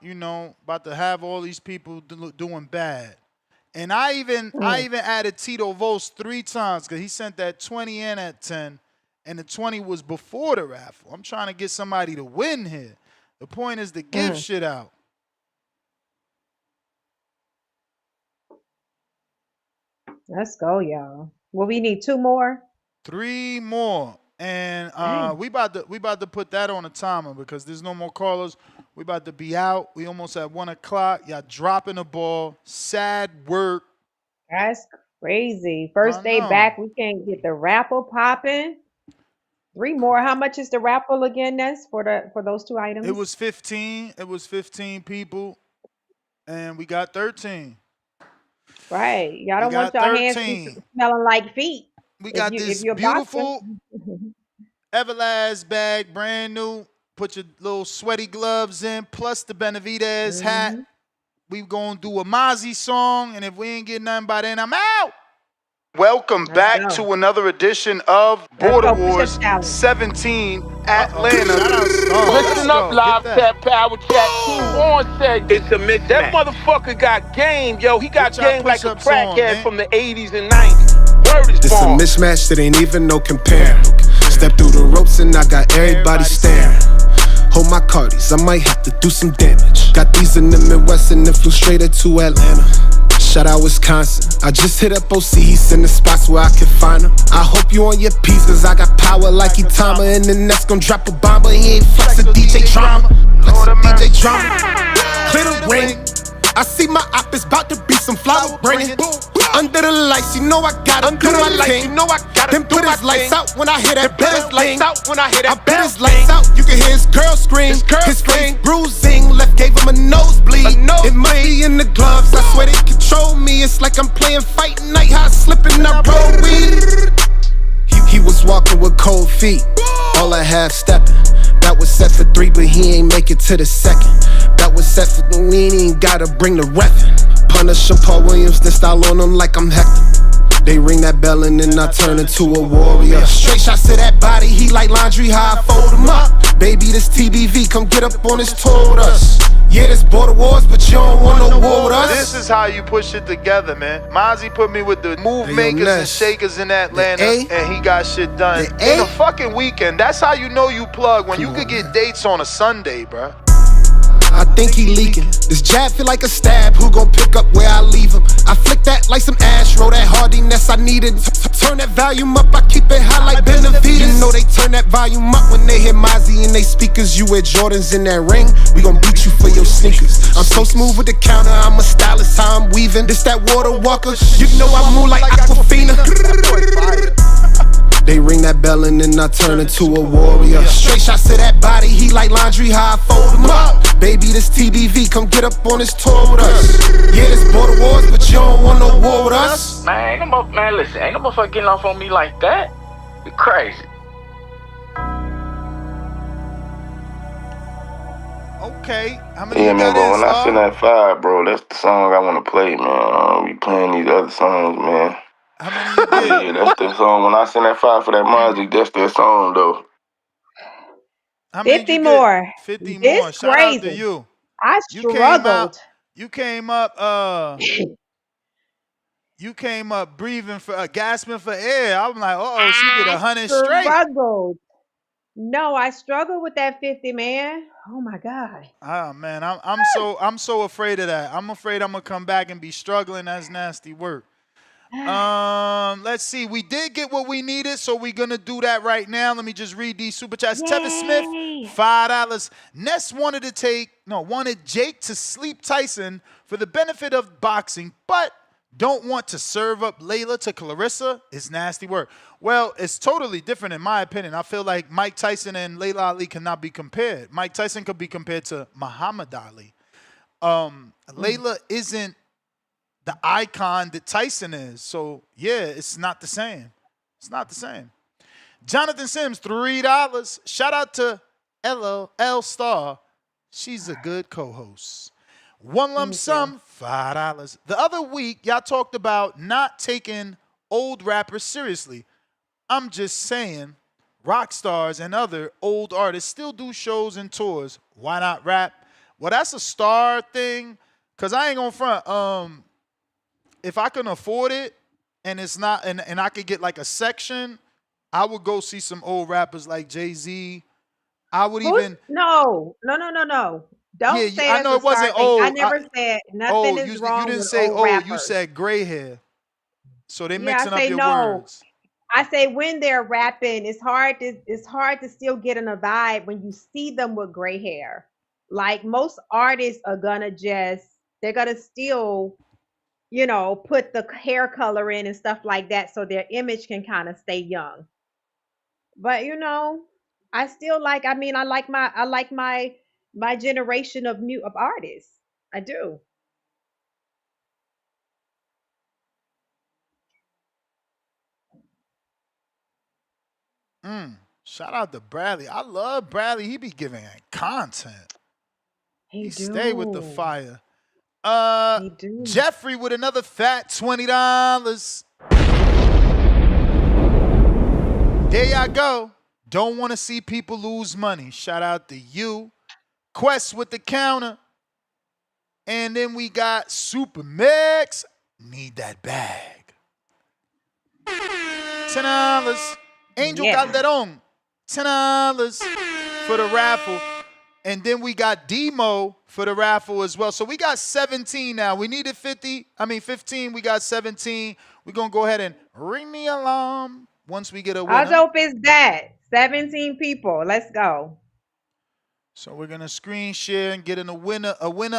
about to have all these people doing bad. And I even added Tito Vos 3 times because he sent that 20 in at 10, and the 20 was before the raffle. I'm trying to get somebody to win here. The point is to give shit out. Let's go, y'all. Well, we need 2 more. 3 more. And we about to put that on a timer because there's no more callers. We about to be out. We almost at 1 o'clock. Y'all dropping the ball. Sad work. That's crazy. First day back, we can't get the raffle popping. 3 more. How much is the raffle again, Ness, for those 2 items? It was 15. It was 15 people, and we got 13. Right. Y'all don't want your hands smelling like feet. We got this beautiful. Everlast bag, brand new. Put your little sweaty gloves in, plus the Benavidez hat. We gonna do a Mozzie song, and if we ain't get nothing by then, I'm out. Welcome back to another edition of Border Wars 17 Atlanta. Listen up, live tap power chat. Team Orange said it's a mismatch. That motherfucker got game, yo. He got game like a crackhead from the 80s and 90s. Word is It's a born. mismatch that ain't even no compare. Step through the ropes and I got everybody staring. Hold my cardies, I might have to do some damage. Got these in the Midwest and then flew straight to Atlanta. Shout out Wisconsin. I just hit up OCs in the spots where I can find them. I hope you on your P's, cause I got power like Itama. And the next gon' drop a bomb, but he ain't flexin' DJ drama. Flexin' DJ drama. Clear the ring. I see my op is about to be some flower bringing. Under the lights, you know I gotta do my thing. Then put his lights out when I hear that bell ring. I put his lights out, you can hear his girl scream. His face bruising, left gave him a nosebleed. It might be in the gloves, I swear they control me. It's like I'm playing fight night, how I slip and I roll weed. He was walking with cold feet, all I half stepping. That was set for 3, but he ain't make it to the second. That was set for the we ain't gotta bring the reffin'. Punisher Paul Williams, then style on him like I'm Hector. They ring that bell and then I turn into a warrior. Straight shots to that body, he like laundry, how I fold him up. Baby, this TBV, come get up on this tour with us. Yeah, this border wars, but you don't want no war with us. This is how you push it together, man. Mozzie put me with the move makers and shakers in Atlanta, and he got shit done in a fucking weekend. That's how you know you plug, when you could get dates on a Sunday, bruh. I think he leaking. This jab feel like a stab. Who gon' pick up where I leave him? I flick that like some Astro, that hardiness I needed. Turn that volume up, I keep it high like Benavides. You know they turn that volume up when they hear Mozzie in they speakers. You wear Jordans in that ring, we gon' beat you for your sneakers. I'm so smooth with the counter, I'm a stylist, how I'm weaving. This that water walker, you know I move like Aquafina. They ring that bell and then I turn into a warrior. Straight shots to that body, he like laundry, how I fold him up. Baby, this TBV, come get up on this tour with us. Yeah, this border wars, but you don't want no war with us. Man, listen, ain't no motherfucker getting off on me like that. You crazy. Okay, how many Yeah, you man, got but in, when I Star? send that 5, bro, that's the song I want to play, man. We playing these other songs, man. How many you get? Yeah, that's the song. When I send that 5 for that Mozzie, that's that song, though. How many 50 more. 50 This more. Shout out to crazy. you. I You came out. struggled. You came up breathing for gasping for air. I'm like, oh, she did I 100 straight. struggled. No, I struggled with that 50, man. Oh my God. Oh man, I'm so afraid of that. I'm afraid I'm gonna come back and be struggling. That's nasty work. Let's see. We did get what we needed, so we're gonna do that right now. Let me just read these super chats. Tevin Smith, $5. Ness wanted Jake to sleep Tyson for the benefit of boxing, but don't want to serve up Layla to Clarissa. Is nasty work. Well, it's totally different in my opinion. I feel like Mike Tyson and Layla Ali cannot be compared. Mike Tyson could be compared to Muhammad Ali. Layla isn't the icon that Tyson is. So, yeah, it's not the same. It's not the same. Jonathan Sims, $3. Shout out to LL Star. She's a good co-host. One lump sum, $5. The other week, y'all talked about not taking old rappers seriously. I'm just saying, rock stars and other old artists still do shows and tours. Why not rap? Well, that's a star thing, because I ain't gonna front. If I can afford it and it's not and I could get like a section, I would go see some old rappers like Jay-Z. I would even No. Don't say I that's know a it wasn't star thing. I old. never said nothing is You wrong didn't with say old old, you rappers. said gray hair. So they're Yeah, mixing I up say your no. words. I say when they're rapping, it's hard to still get in a vibe when you see them with gray hair. Like most artists are they're gonna still, put the hair color in and stuff like that so their image can kind of stay young. But I still I like my generation of artists. I do. Shout out to Bradley. I love Bradley. He be giving content. He stay with the fire. He do. Jeffrey with another fat $20. There y'all go. Don't want to see people lose money. Shout out to you. Quest with the counter. And then we got Super Mix. Need that bag. $10. Angel Calderon. $10 for the raffle. And then we got Demo for the raffle as well. So we got 17 now. We needed 15. We got 17. We're going to go ahead and ring the alarm once we get a winner. How dope is that? 17 people. Let's go. So we're going to screen share and get a winner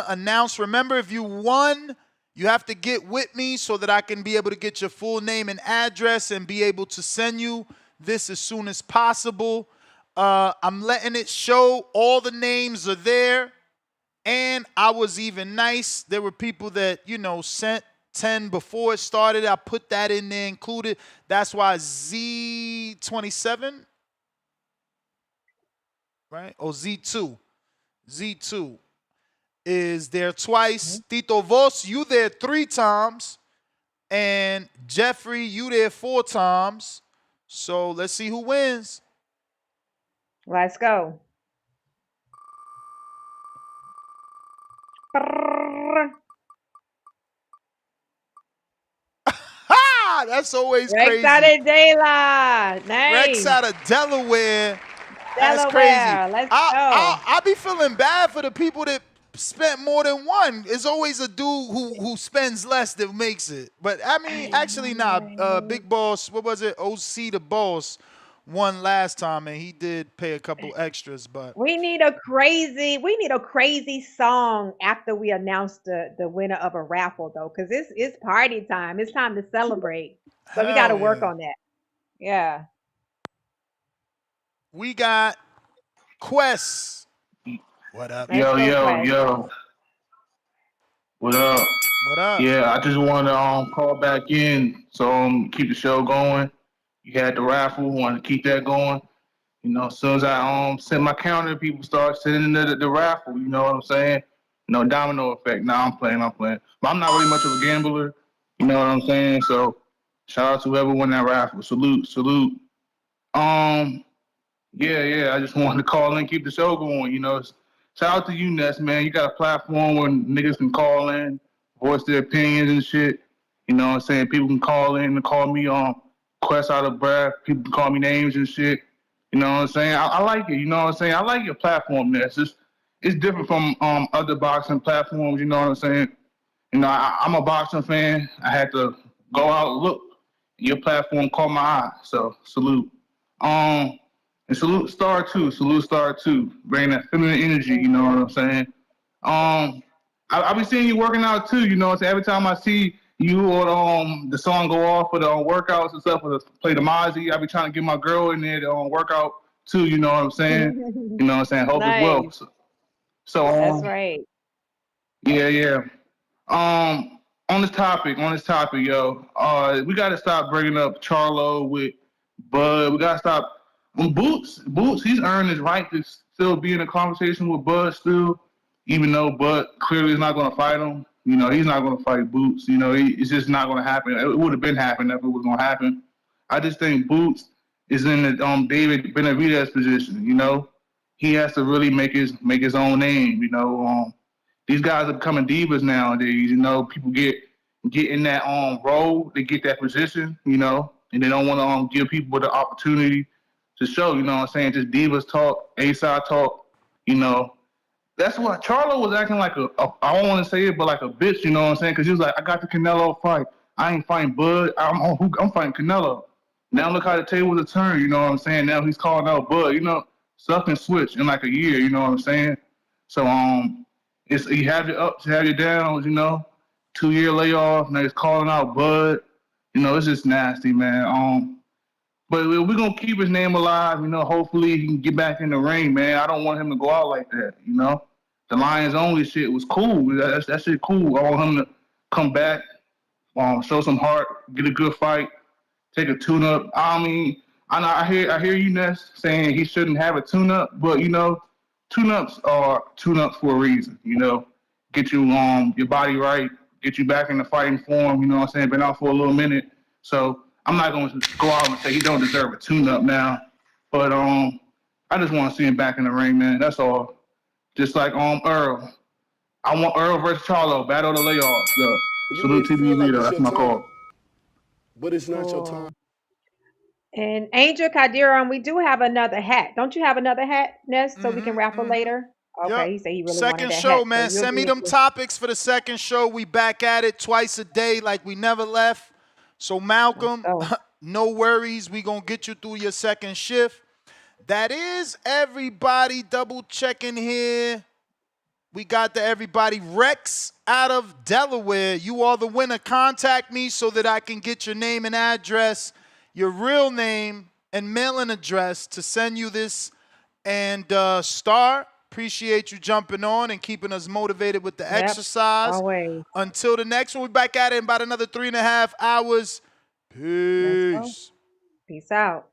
announced. Remember, if you won, you have to get with me so that I can be able to get your full name and address and be able to send you this as soon as possible. I'm letting it show all the names are there. And I was even nice. There were people that, sent 10 before it started. I put that in there included. That's why Z27, right? Or Z2. Z2 is there twice. Mm-hmm. Tito Vos, you there 3 times. And Jeffrey, you there 4 times. So let's see who wins. Let's go. That's always Rex crazy. Out of Dayla. Nice. Rex out of Delaware. That's crazy. Let's go. I be feeling bad for the people that spent more than one. There's always a dude who spends less that makes it. But I mean, actually, Big Boss, what was it? OC the Boss won last time, and he did pay a couple extras. But we need a crazy song after we announce the winner of a raffle, though, because it's party time. It's time to celebrate. So we got to work on that. Yeah. We got Quest. What up? Yo. What up? What up? Yeah, I just want to call back in so keep the show going. You had the raffle, want to keep that going. As soon as I send my counter, people start sending the raffle. You know what I'm saying? Domino effect. Nah, I'm playing. But I'm not really much of a gambler. You know what I'm saying? So shout out to whoever won that raffle. Salute. Yeah. I just wanted to call in, keep the show going. Shout out to you, Ness, man. You got a platform where niggas can call in, voice their opinions and shit. You know what I'm saying? People can call in and call me on Quest out of breath. People can call me names and shit. You know what I'm saying? I like it. You know what I'm saying? I like your platform, Ness. It's different from other boxing platforms. You know what I'm saying? I'm a boxing fan. I had to go out and look. Your platform caught my eye. So salute. And salute Star 2. Bringing that feminine energy, you know what I'm saying? I be seeing you working out too, you know what I'm saying? Every time I see you or the song go off for the workouts and stuff, or play the Mozzie, I be trying to get my girl in there to workout too, you know what I'm saying? You know what I'm saying? Hope as well. So that's right. Yeah. On this topic, yo, we gotta stop bringing up Charlo with Bud. We gotta stop. When Boots, he's earned his right to still be in a conversation with Bud still, even though Bud clearly is not going to fight him. He's not going to fight Boots. It's just not going to happen. It would have been happening if it was going to happen. I just think Boots is in the David Benavidez position. He has to really make his own name. These guys are becoming divas nowadays. People get in that role, they get that position. And they don't want to give people the opportunity to show, you know what I'm saying? Just divas talk, A-side talk, That's what Charlo was acting like I don't want to say it, but like a bitch, you know what I'm saying? Because he was like, I got the Canelo fight. I ain't fighting Bud. I'm fighting Canelo. Now look how the tables are turned, you know what I'm saying? Now he's calling out Bud, stuff can switch in like a year, you know what I'm saying? So, you have your ups, you have your downs, 2-year layoff, now he's calling out Bud. It's just nasty, man. But we're going to keep his name alive, hopefully he can get back in the ring, man. I don't want him to go out like that, The Lions Only shit was cool. That shit cool. I want him to come back, show some heart, get a good fight, take a tune-up. I I hear you, Ness, saying he shouldn't have a tune-up, but you know, tune-ups are tune-ups for a reason. You know, get you your body right, get you back in the fighting form. You know what I'm saying? Been out for a little minute, so I'm not going to go out and say he don't deserve a tune-up now. But I just want to see him back in the ring, man. That's all. Just like Earl. I want Earl versus Charlo, battle of the layoffs. Salute TBV though. That's my call. But it's not your time. And Angel Kadiron, we do have another hat. Don't you have another hat, Ness, so we can raffle later? Okay, Yep. he said he really Second wanted that show, hat. man. So Send me them topics for the second show. We back at it twice a day like we never left. So Malcolm, no worries. We going to get you through your second shift. That is everybody double checking here. We got the everybody. Rex out of Delaware. You are the winner. Contact me so that I can get your name and address, your real name and mailing address to send you this. And Star, appreciate you jumping on and keeping us motivated with the exercise. Always. Until the next one, we back at it in about another 3.5 hours. Peace. Peace out.